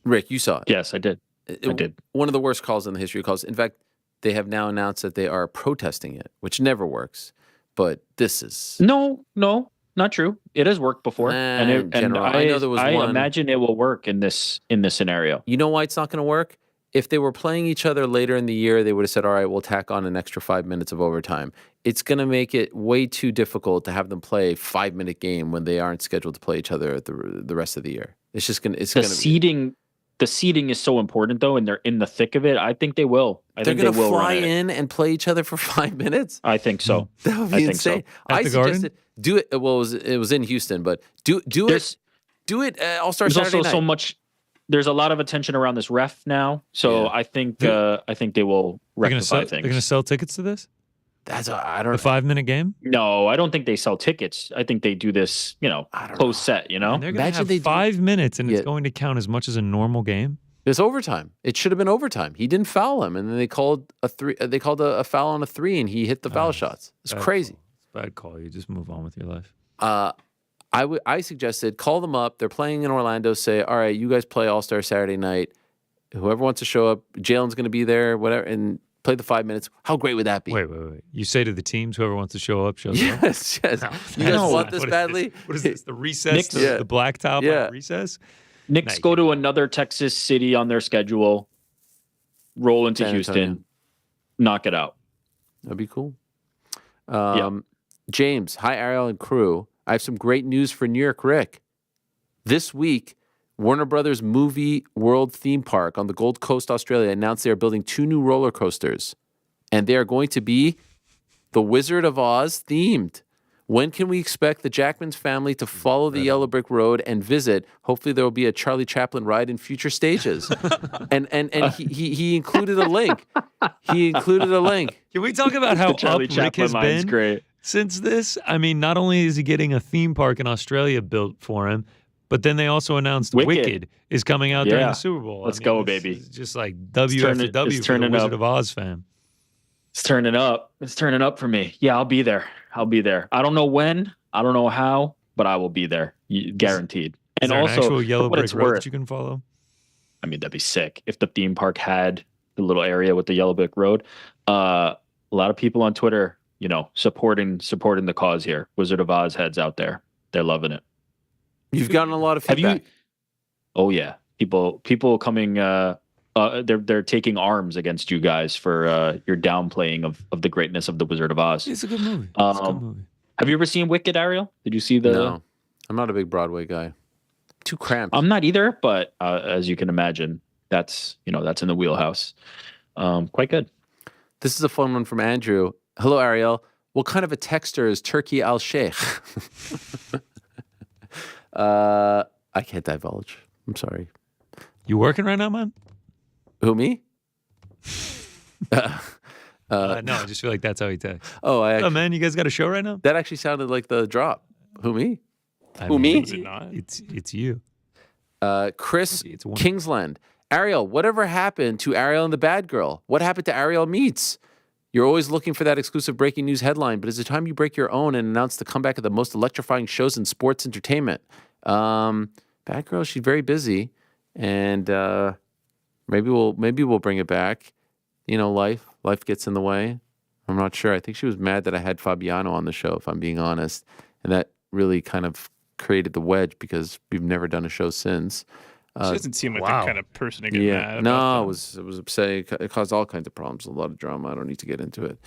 Rick, you saw it. Yes, I did. I did. One of the worst calls in the history of calls. In fact, they have now announced that they are protesting it, which never works. But this is no, not true. It has worked before, I know there was I one. imagine it will work in this scenario. You know why it's not going to work? If they were playing each other later in the year, they would have said, "All right, we'll tack on an extra 5 minutes of overtime." It's going to make it way too difficult to have them play a 5-minute game when they aren't scheduled to play each other the rest of the year. It's just going to. The seeding is so important, though, and they're in the thick of it. I think they will. They're going to fly in and play each other for 5 minutes? I think so. That would be insane. So. I suggested do it. Well, it was in Houston, but do it All-Star Saturday night. So much. There's a lot of attention around this ref now, so I think they will rectify things. They're going to sell tickets to this? I don't know. A 5-minute game? No, I don't think they sell tickets. I think they do this, close set, And they're going to have 5 minutes, and it's going to count as much as a normal game? It's overtime. It should have been overtime. He didn't foul him, and then they called a foul on a 3, and he hit the foul shots. It's crazy. It's a bad call. You just move on with your life. I suggested call them up. They're playing in Orlando. Say, all right, you guys play All-Star Saturday night. Whoever wants to show up, Jalen's going to be there, whatever, and play the 5 minutes. How great would that be? Wait. You say to the teams, whoever wants to show up, shows up? Yes. You guys want this badly? What is this? The recess? The blacktop on recess? Knicks go to another Texas city on their schedule, roll into Houston, knock it out. That'd be cool. James, hi, Ariel and crew. I have some great news for New York Rick. This week, Warner Brothers Movie World Theme Park on the Gold Coast, Australia, announced they are building 2 new roller coasters, and they are going to be the Wizard of Oz themed. When can we expect the Jackman's family to follow the Yellow Brick Road and visit? Hopefully there will be a Charlie Chaplin ride in future stages. and he included a link. Can we talk about how Charlie up Rick Chaplin has line's been great. since this? I mean, not only is he getting a theme park in Australia built for him, but then they also announced Wicked is coming out during the Super Bowl. Let's go, baby. It's just like W after W for the Wizard of Oz fan. It's turning up. It's turning up for me. Yeah, I'll be there. I don't know when. I don't know how, but I will be there. Guaranteed. Is there also, an actual yellow what brick it's road worth. that you can follow? I mean, that'd be sick if the theme park had the little area with the yellow brick road. A lot of people on Twitter, supporting the cause here. Wizard of Oz heads out there. They're loving it. You've gotten a lot of feedback. Oh yeah, people coming. They're taking arms against you guys for your downplaying of the greatness of the Wizard of Oz. It's a good movie. Have you ever seen Wicked, Ariel? Did you see the? No, I'm not a big Broadway guy. Too cramped. I'm not either, but as you can imagine, that's in the wheelhouse. Quite good. This is a fun one from Andrew. Hello, Ariel. What kind of a texter is Turkey Al Sheikh? I can't divulge. I'm sorry. You working right now, man? Who, me? No, I just feel like that's how he texts. Oh, man, you guys got a show right now? That actually sounded like the drop. Who, me? Who, me? Is it not? It's you. Chris Kingsland. Ariel, whatever happened to Ariel and the Bad Girl? What happened to Ariel Meets? You're always looking for that exclusive breaking news headline, but is it time you break your own and announce the comeback of the most electrifying shows in sports entertainment? Bad Girl, she's very busy, and maybe we'll bring it back. Life gets in the way. I'm not sure. I think she was mad that I had Fabiano on the show, if I'm being honest. And that really kind of created the wedge because we've never done a show since. She doesn't seem like the kind of person to get mad about. No, it was upsetting. It caused all kinds of problems, a lot of drama. I don't need to get into it.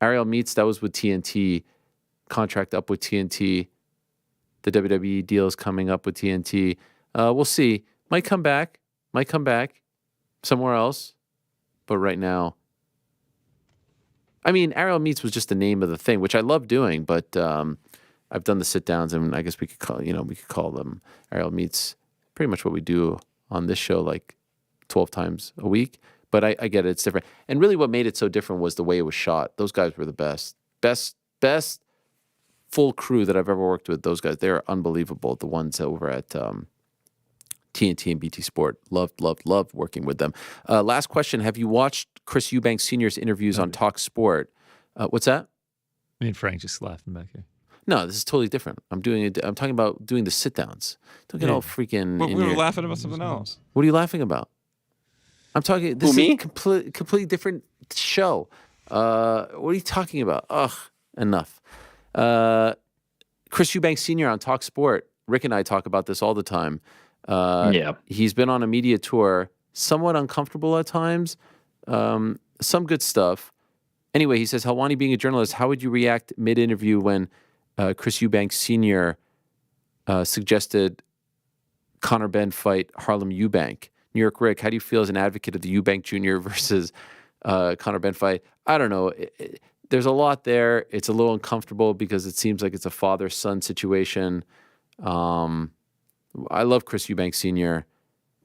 Ariel Meets, that was with TNT. Contract up with TNT. The WWE deal is coming up with TNT. We'll see. Might come back somewhere else. But right now, I mean, Ariel Meets was just the name of the thing, which I love doing. But I've done the sit downs, and I guess we could call them Ariel Meets. Pretty much what we do on this show, like 12 times a week. But I get it; it's different. And really, what made it so different was the way it was shot. Those guys were the best full crew that I've ever worked with. Those guys, they're unbelievable. The ones over at TNT and BT Sport. Loved working with them. Last question. Have you watched Chris Eubank Sr.'s interviews on Talk Sport? What's that? Me and Frank just laughing back here. No, this is totally different. I'm talking about doing the sit downs. Don't get all freaking. We were laughing about something else. What are you laughing about? I'm talking. This is a completely different show. What are you talking about? Ugh, enough. Chris Eubank Sr. on Talk Sport. Rick and I talk about this all the time. He's been on a media tour, somewhat uncomfortable at times. Some good stuff. Anyway, he says, Helwani, being a journalist, how would you react mid-interview when Chris Eubank Sr. Suggested Conor Benn fight Harlem Eubank? New York Rick, how do you feel as an advocate of the Eubank Jr. versus Conor Benn fight? I don't know. There's a lot there. It's a little uncomfortable because it seems like it's a father-son situation. I love Chris Eubank Sr.,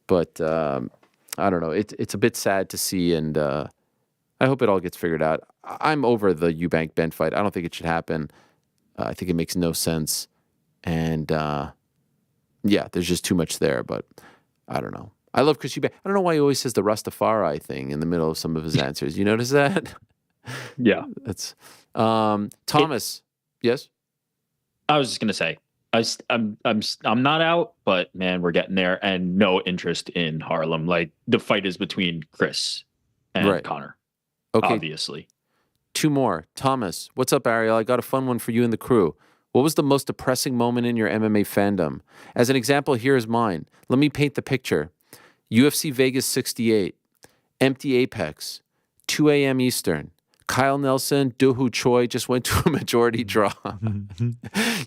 but I don't know. It's a bit sad to see, and I hope it all gets figured out. I'm over the Eubank Benn fight. I don't think it should happen. I think it makes no sense. And there's just too much there, but I don't know. I love Chris Eubank. I don't know why he always says the Rastafari thing in the middle of some of his answers. You notice that? Yeah. That's Thomas. Yes? I was just going to say, I'm not out, but man, we're getting there, and no interest in Harlem. Like, the fight is between Chris and Connor. Okay. Obviously. Two more. Thomas, what's up, Ariel? I got a fun one for you and the crew. What was the most depressing moment in your MMA fandom? As an example, here is mine. Let me paint the picture. UFC Vegas 68, empty Apex, 2 a.m. Eastern. Kyle Nelson, Do-Hoo Choi just went to a majority draw.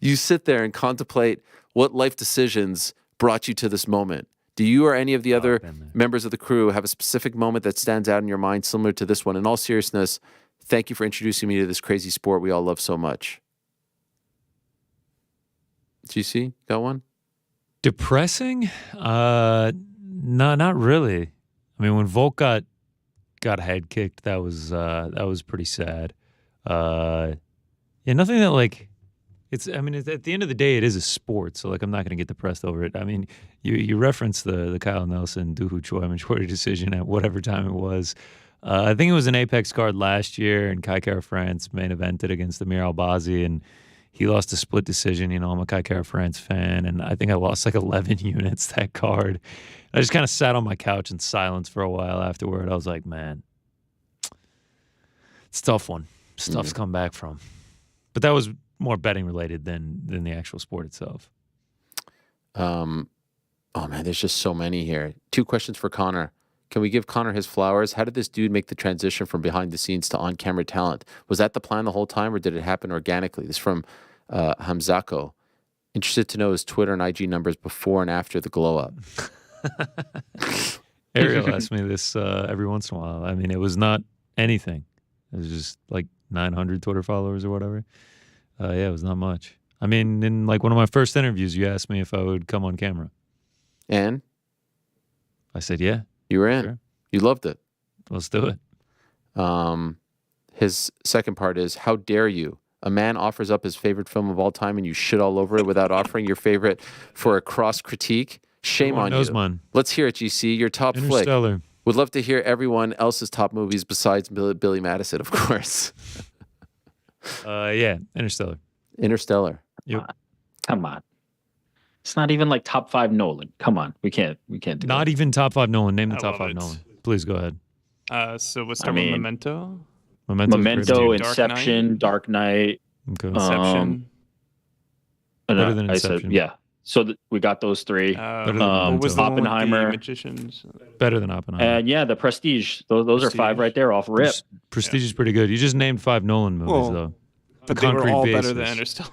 You sit there and contemplate what life decisions brought you to this moment. Do you or any of the other members of the crew have a specific moment that stands out in your mind similar to this one? In all seriousness, thank you for introducing me to this crazy sport we all love so much. GC, got one? Depressing? No, not really. I mean, when Volk got head kicked, that was pretty sad. Nothing that like it's. I mean, at the end of the day, it is a sport, so like I'm not going to get depressed over it. I mean, you referenced the Kyle Nelson Do-Hoo Choi majority decision at whatever time it was. I think it was an Apex card last year, and Kai Kara France main evented against Amir Albazi, and he lost a split decision. You know, I'm a Kai Kara France fan, and I think I lost like 11 units that card. I just kind of sat on my couch in silence for a while afterward. I was like, man, it's a tough one. Stuff's come back from. But that was more betting related than the actual sport itself. Oh, man, there's just so many here. 2 questions for Connor. Can we give Connor his flowers? How did this dude make the transition from behind the scenes to on-camera talent? Was that the plan the whole time, or did it happen organically? This is from Hamzako. Interested to know his Twitter and IG numbers before and after the glow-up. Ariel asks me this every once in a while. I mean, it was not anything. It was just like 900 Twitter followers or whatever. It was not much. I mean, in like one of my first interviews, you asked me if I would come on camera. And? I said, yeah. You were in. Sure. You loved it. Let's do it. His second part is, how dare you? A man offers up his favorite film of all time and you shit all over it without offering your favorite for a cross critique? Shame on you. Mine. Let's hear it, GC. Your top flick. Interstellar. Would love to hear everyone else's top movies besides Billy Madison, of course. Interstellar. Interstellar. Yep. Come on. It's not even like top 5 Nolan. Come on. We can't do Not that. even top 5 Nolan. Name the top 5 Nolan. Please go ahead. So let's start with Memento. Memento, Inception, Dark Knight. Okay. Inception. Better than Inception. Yeah. So we got those three. What was the one with Oppenheimer. the magicians? Better than Oppenheimer. And yeah, The Prestige. Those are 5 right there off rip. Prestige is pretty good. You just named 5 Nolan movies, though. But they were all better than Interstellar.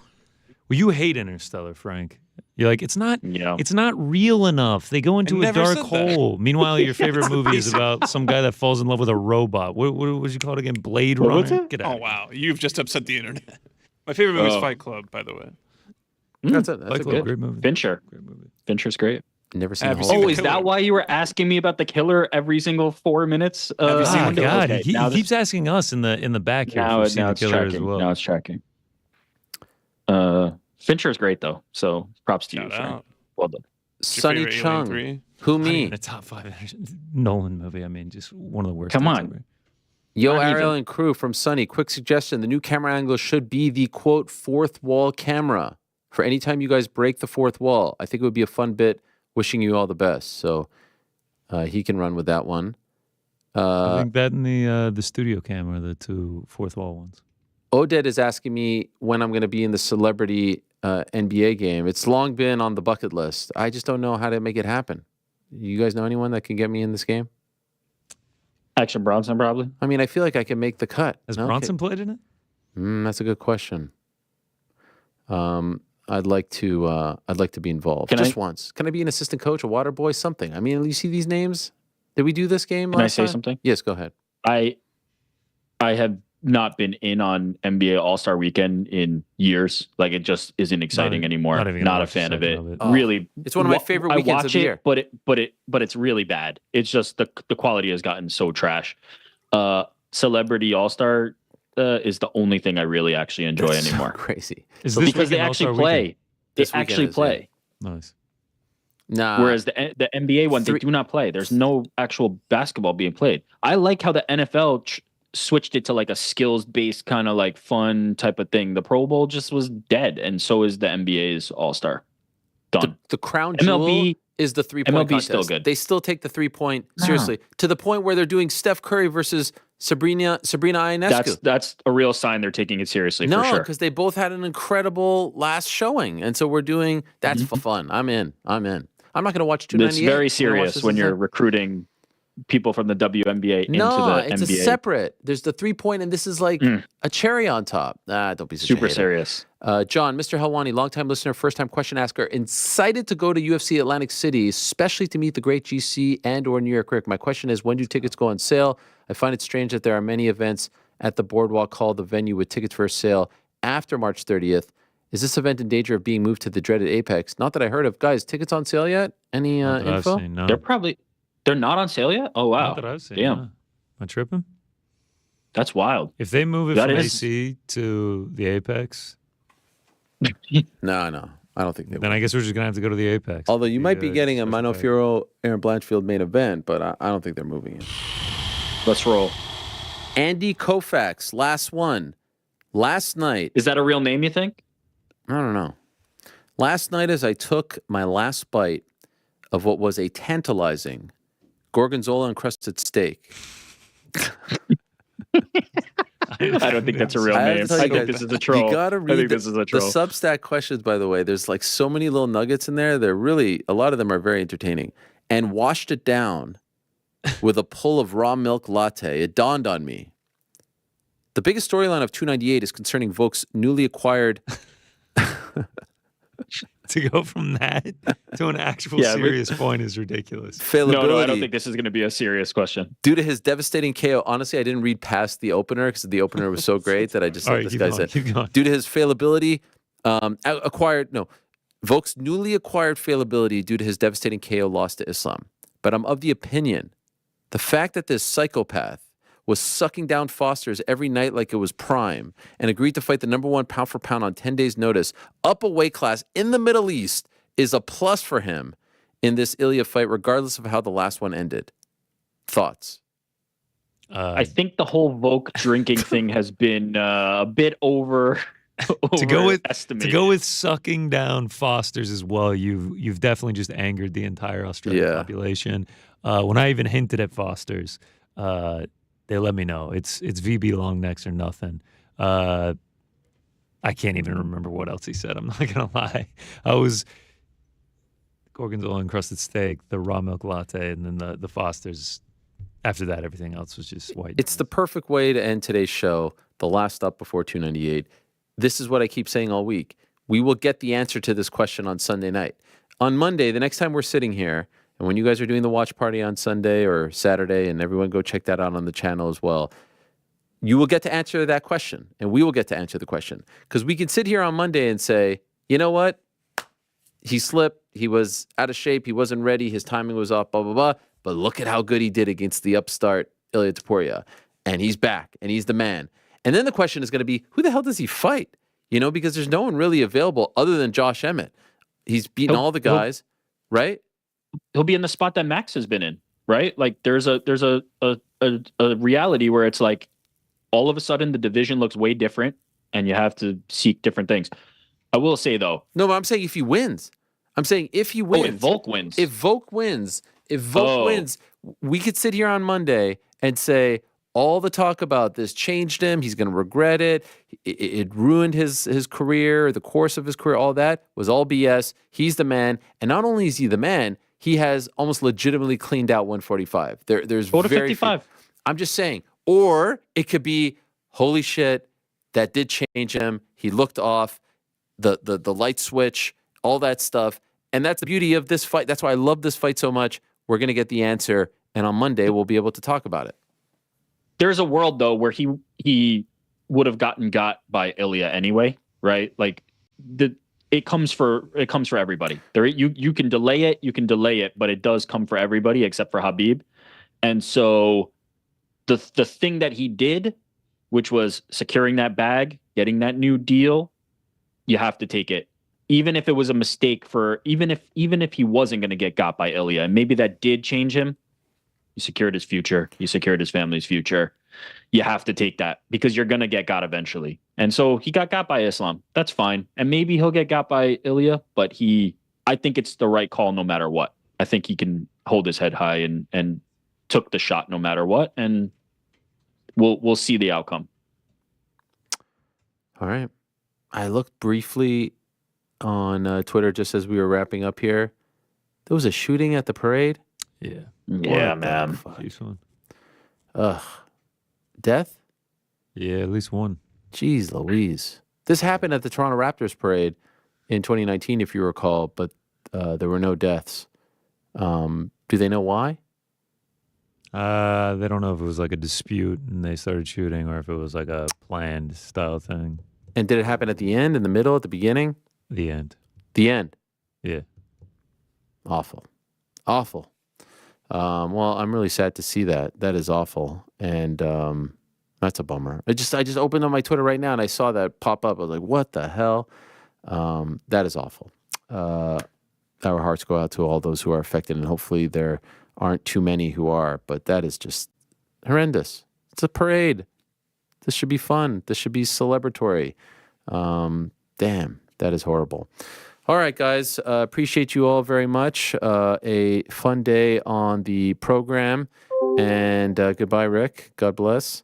Well, you hate Interstellar, Frank. You're like, it's not real enough. They go into a dark hole. Meanwhile, your favorite movie is about some guy that falls in love with a robot. What was you call it again? Blade Runner? Get out. Oh, wow. You've just upset the internet. My favorite movie is Fight Club, by the way. That's a great movie. Fincher. Great movie. Fincher's great. Never seen Is that why you were asking me about The Killer every single 4 minutes? God, okay, he keeps asking us in the back here if we've seen The Killer as well. Now it's tracking. Fincher's great, though, so props to you, Frank. Well done. Sonny Chung. Who me? The top 5 Nolan movie. I mean, just one of the worst. Come ones on. ever. Yo, Ariel and crew from Sonny. Quick suggestion. The new camera angle should be the, quote, 4th wall camera. For any time you guys break the 4th wall, I think it would be a fun bit. Wishing you all the best. So he can run with that one. I think that and the studio camera, the 2 4th wall ones. Oded is asking me when I'm going to be in the celebrity NBA game. It's long been on the bucket list. I just don't know how to make it happen. You guys know anyone that can get me in this game? Action Bronson, probably. I mean, I feel like I can make the cut. Has Bronson played in it? That's a good question. I'd like to be involved once. Can I be an assistant coach, a water boy, something? I mean, you see these names? Did we do this game? Can I say something? Yes, go ahead. I have not been in on NBA All-Star Weekend in years. Like, it just isn't exciting anymore. Not a fan of it. Really, it's one of my favorite weekends of the year. But it's really bad. It's just the quality has gotten so trash. Celebrity All-Star is the only thing I really actually enjoy anymore. So crazy. Because they actually play. They actually play. Nice. Nah. Whereas the NBA one, they do not play. There's no actual basketball being played. I like how the NFL switched it to like a skills-based kind of like fun type of thing. The Pro Bowl just was dead, and so is the NBA's All-Star. Done. The crown jewel is the 3-point contest. Still good. They still take the 3-point seriously to the point where they're doing Steph Curry versus Sabrina Ionescu. That's a real sign they're taking it seriously. For sure. No, because they both had an incredible last showing, and so we're doing that's fun. I'm in. I'm not going to watch 298. It's very serious when you're recruiting people from the WNBA into the NBA. No, it's a separate. There's the 3-point, and this is like a cherry on top. Don't be such super a hater. serious. John, Mr. Helwani, longtime listener, first-time question asker, excited to go to UFC Atlantic City, especially to meet the great GC and or New York Rick. My question is, when do tickets go on sale? I find it strange that there are many events at the Boardwalk called the venue with tickets for sale after March 30th. Is this event in danger of being moved to the dreaded Apex? Not that I heard of. Guys, tickets on sale yet? Any info? Seen, no. They're not on sale yet? Oh, wow. Not that I've seen. Damn. No. Am I tripping? That's wild. If they move it from AC to the Apex. No. I don't think they will. Then I guess we're just going to have to go to the Apex. Although you might be getting a Mano Fiorot, Aaron Blanchfield main event, but I don't think they're moving it. Let's roll. Andy Koufax, last one. Last night. Is that a real name, you think? I don't know. Last night, as I took my last bite of what was a tantalizing gorgonzola encrusted steak. I don't think that's a real name. I think this is a troll. You gotta read this is a troll. The Substack questions, by the way. There's like so many little nuggets in there. They're really, a lot of them are very entertaining. And washed it down with a pull of raw milk latte. It dawned on me. The biggest storyline of 298 is concerning Volk's newly acquired... To go from that to an actual serious point is ridiculous. No, I don't think this is going to be a serious question. Due to his devastating KO, honestly, I didn't read past the opener because the opener was so great that I just let this guy say. Due to his failability, Volk's newly acquired failability due to his devastating KO loss to Islam. But I'm of the opinion, the fact that this psychopath was sucking down Foster's every night like it was prime and agreed to fight the #1 pound for pound on 10 days' notice up a weight class in the Middle East is a plus for him in this Ilya fight, regardless of how the last one ended. Thoughts? I think the whole Volk drinking thing has been a bit over. To go with sucking down Foster's as well, you've definitely just angered the entire Australian population. When I even hinted at Foster's, they let me know. It's VB long necks or nothing. I can't even remember what else he said. I'm not gonna lie. I was gorgonzola encrusted steak, the raw milk latte, and then the Foster's. After that, everything else was just white. It's the perfect way to end today's show. The last stop before 298. This is what I keep saying all week. We will get the answer to this question on Sunday night. On Monday, the next time we're sitting here, and when you guys are doing the watch party on Sunday or Saturday, and everyone go check that out on the channel as well, you will get to answer that question, and we will get to answer the question. Because we can sit here on Monday and say, you know what? He slipped. He was out of shape. He wasn't ready. His timing was off, blah, blah, blah. But look at how good he did against the upstart Ilia Topuria. And he's back, and he's the man. And then the question is going to be, who the hell does he fight? Because there's no one really available other than Josh Emmett. He's beaten all the guys, right? He'll be in the spot that Max has been in, right? Like there's a reality where it's like all of a sudden the division looks way different and you have to seek different things. I will say though. No, but I'm saying if he wins. I'm saying if he wins. If Volk wins. If Volk wins, we could sit here on Monday and say all the talk about this changed him. He's going to regret it. It ruined his career, the course of his career. All that was all BS. He's the man. And not only is he the man, he has almost legitimately cleaned out 145. There's go to very 55. I'm just saying. Or it could be, holy shit, that did change him. He looked off, the light switch, all that stuff. And that's the beauty of this fight. That's why I love this fight so much. We're going to get the answer. And on Monday, we'll be able to talk about it. There's a world, though, where he would have got by Ilia anyway, right? Like, it comes for everybody. You can delay it, but it does come for everybody except for Khabib. And so the thing that he did, which was securing that bag, getting that new deal, you have to take it. Even if it was a mistake even if he wasn't going to get got by Ilia, and maybe that did change him, he secured his future. He secured his family's future. You have to take that because you're going to get got eventually. And so he got by Islam. That's fine. And maybe he'll get got by Ilia, but I think it's the right call no matter what. I think he can hold his head high and took the shot no matter what. And we'll see the outcome. All right. I looked briefly on Twitter just as we were wrapping up here. There was a shooting at the parade. Yeah. Yeah, man. Ugh. Death? Yeah, at least one. Jeez Louise. This happened at the Toronto Raptors parade in 2019, if you recall, but there were no deaths. Do they know why? They don't know if it was like a dispute and they started shooting or if it was like a planned style thing. And did it happen at the end, in the middle, at the beginning? The end. The end? Yeah. Awful. Awful. Well, I'm really sad to see that. That is awful. And that's a bummer. I just opened on my Twitter right now and I saw that pop up. I was like, what the hell? That is awful. Our hearts go out to all those who are affected, and hopefully there aren't too many who are, but that is just horrendous. It's a parade. This should be fun. This should be celebratory. Damn, that is horrible. All right, guys. Appreciate you all very much. A fun day on the program. And goodbye, Rick. God bless.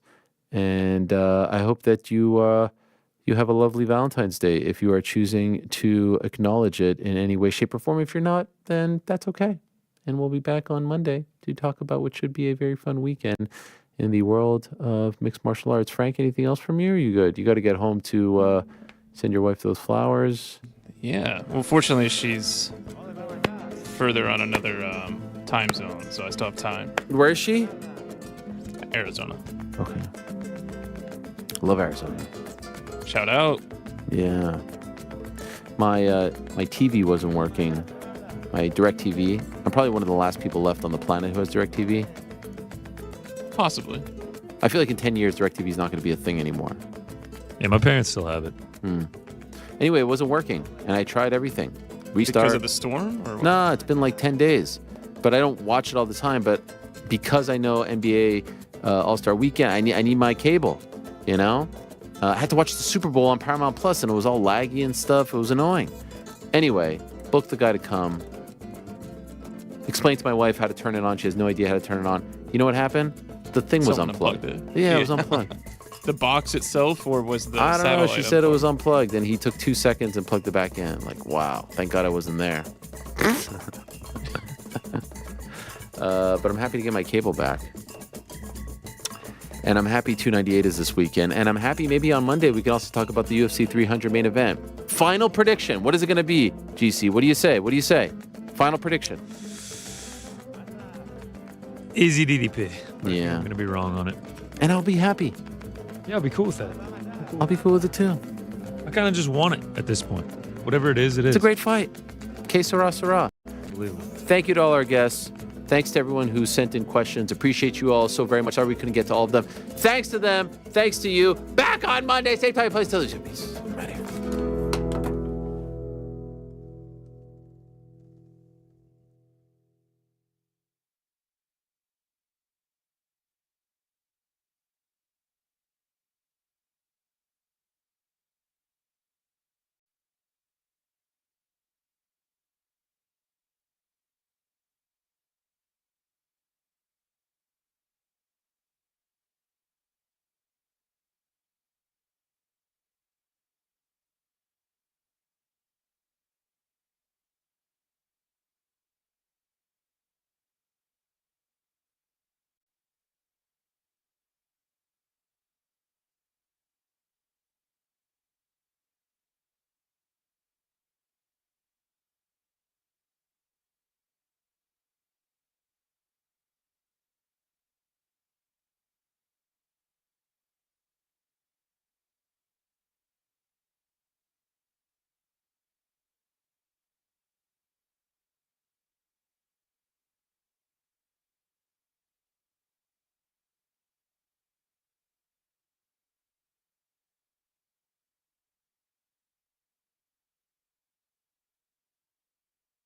And I hope that you have a lovely Valentine's Day if you are choosing to acknowledge it in any way, shape, or form. If you're not, then that's okay. And we'll be back on Monday to talk about what should be a very fun weekend in the world of mixed martial arts. Frank, anything else from you? Or are you good? You got to get home to send your wife those flowers. Yeah. Well, fortunately, she's further on another time zone, so I still have time. Where is she? Arizona. Okay. Love Arizona. Shout out. Yeah. My TV wasn't working. My DirecTV. I'm probably one of the last people left on the planet who has DirecTV. Possibly. I feel like in 10 years, DirecTV is not going to be a thing anymore. Yeah, my parents still have it. Anyway, it wasn't working, and I tried everything. Restart. Because of the storm? Or what? Nah, it's been like 10 days. But I don't watch it all the time. But because I know NBA All-Star Weekend, I need my cable, you know? I had to watch the Super Bowl on Paramount Plus, and it was all laggy and stuff. It was annoying. Anyway, booked the guy to come. Explained to my wife how to turn it on. She has no idea how to turn it on. You know what happened? the thing was Someone unplugged. unplugged Yeah, it was unplugged. The box itself, or was the I don't know. satellite She said it was unplugged? unplugged, and he took 2 seconds and plugged it back in. Like, wow, thank God I wasn't there. But I'm happy to get my cable back. And I'm happy 298 is this weekend. And I'm happy maybe on Monday we can also talk about the UFC 300 main event. Final prediction. What is it going to be, GC? What do you say? What do you say? Final prediction. Easy DDP. Yeah. I'm going to be wrong on it. And I'll be happy. Yeah, I'll be cool with that. I'll be cool with it too. I kind of just want it at this point. Whatever it is, it is. It's a great fight. Que sera, sera. Thank you to all our guests. Thanks to everyone who sent in questions. Appreciate you all so very much. Sorry we couldn't get to all of them. Thanks to them. Thanks to you. Back on Monday. Same time, place. Peace.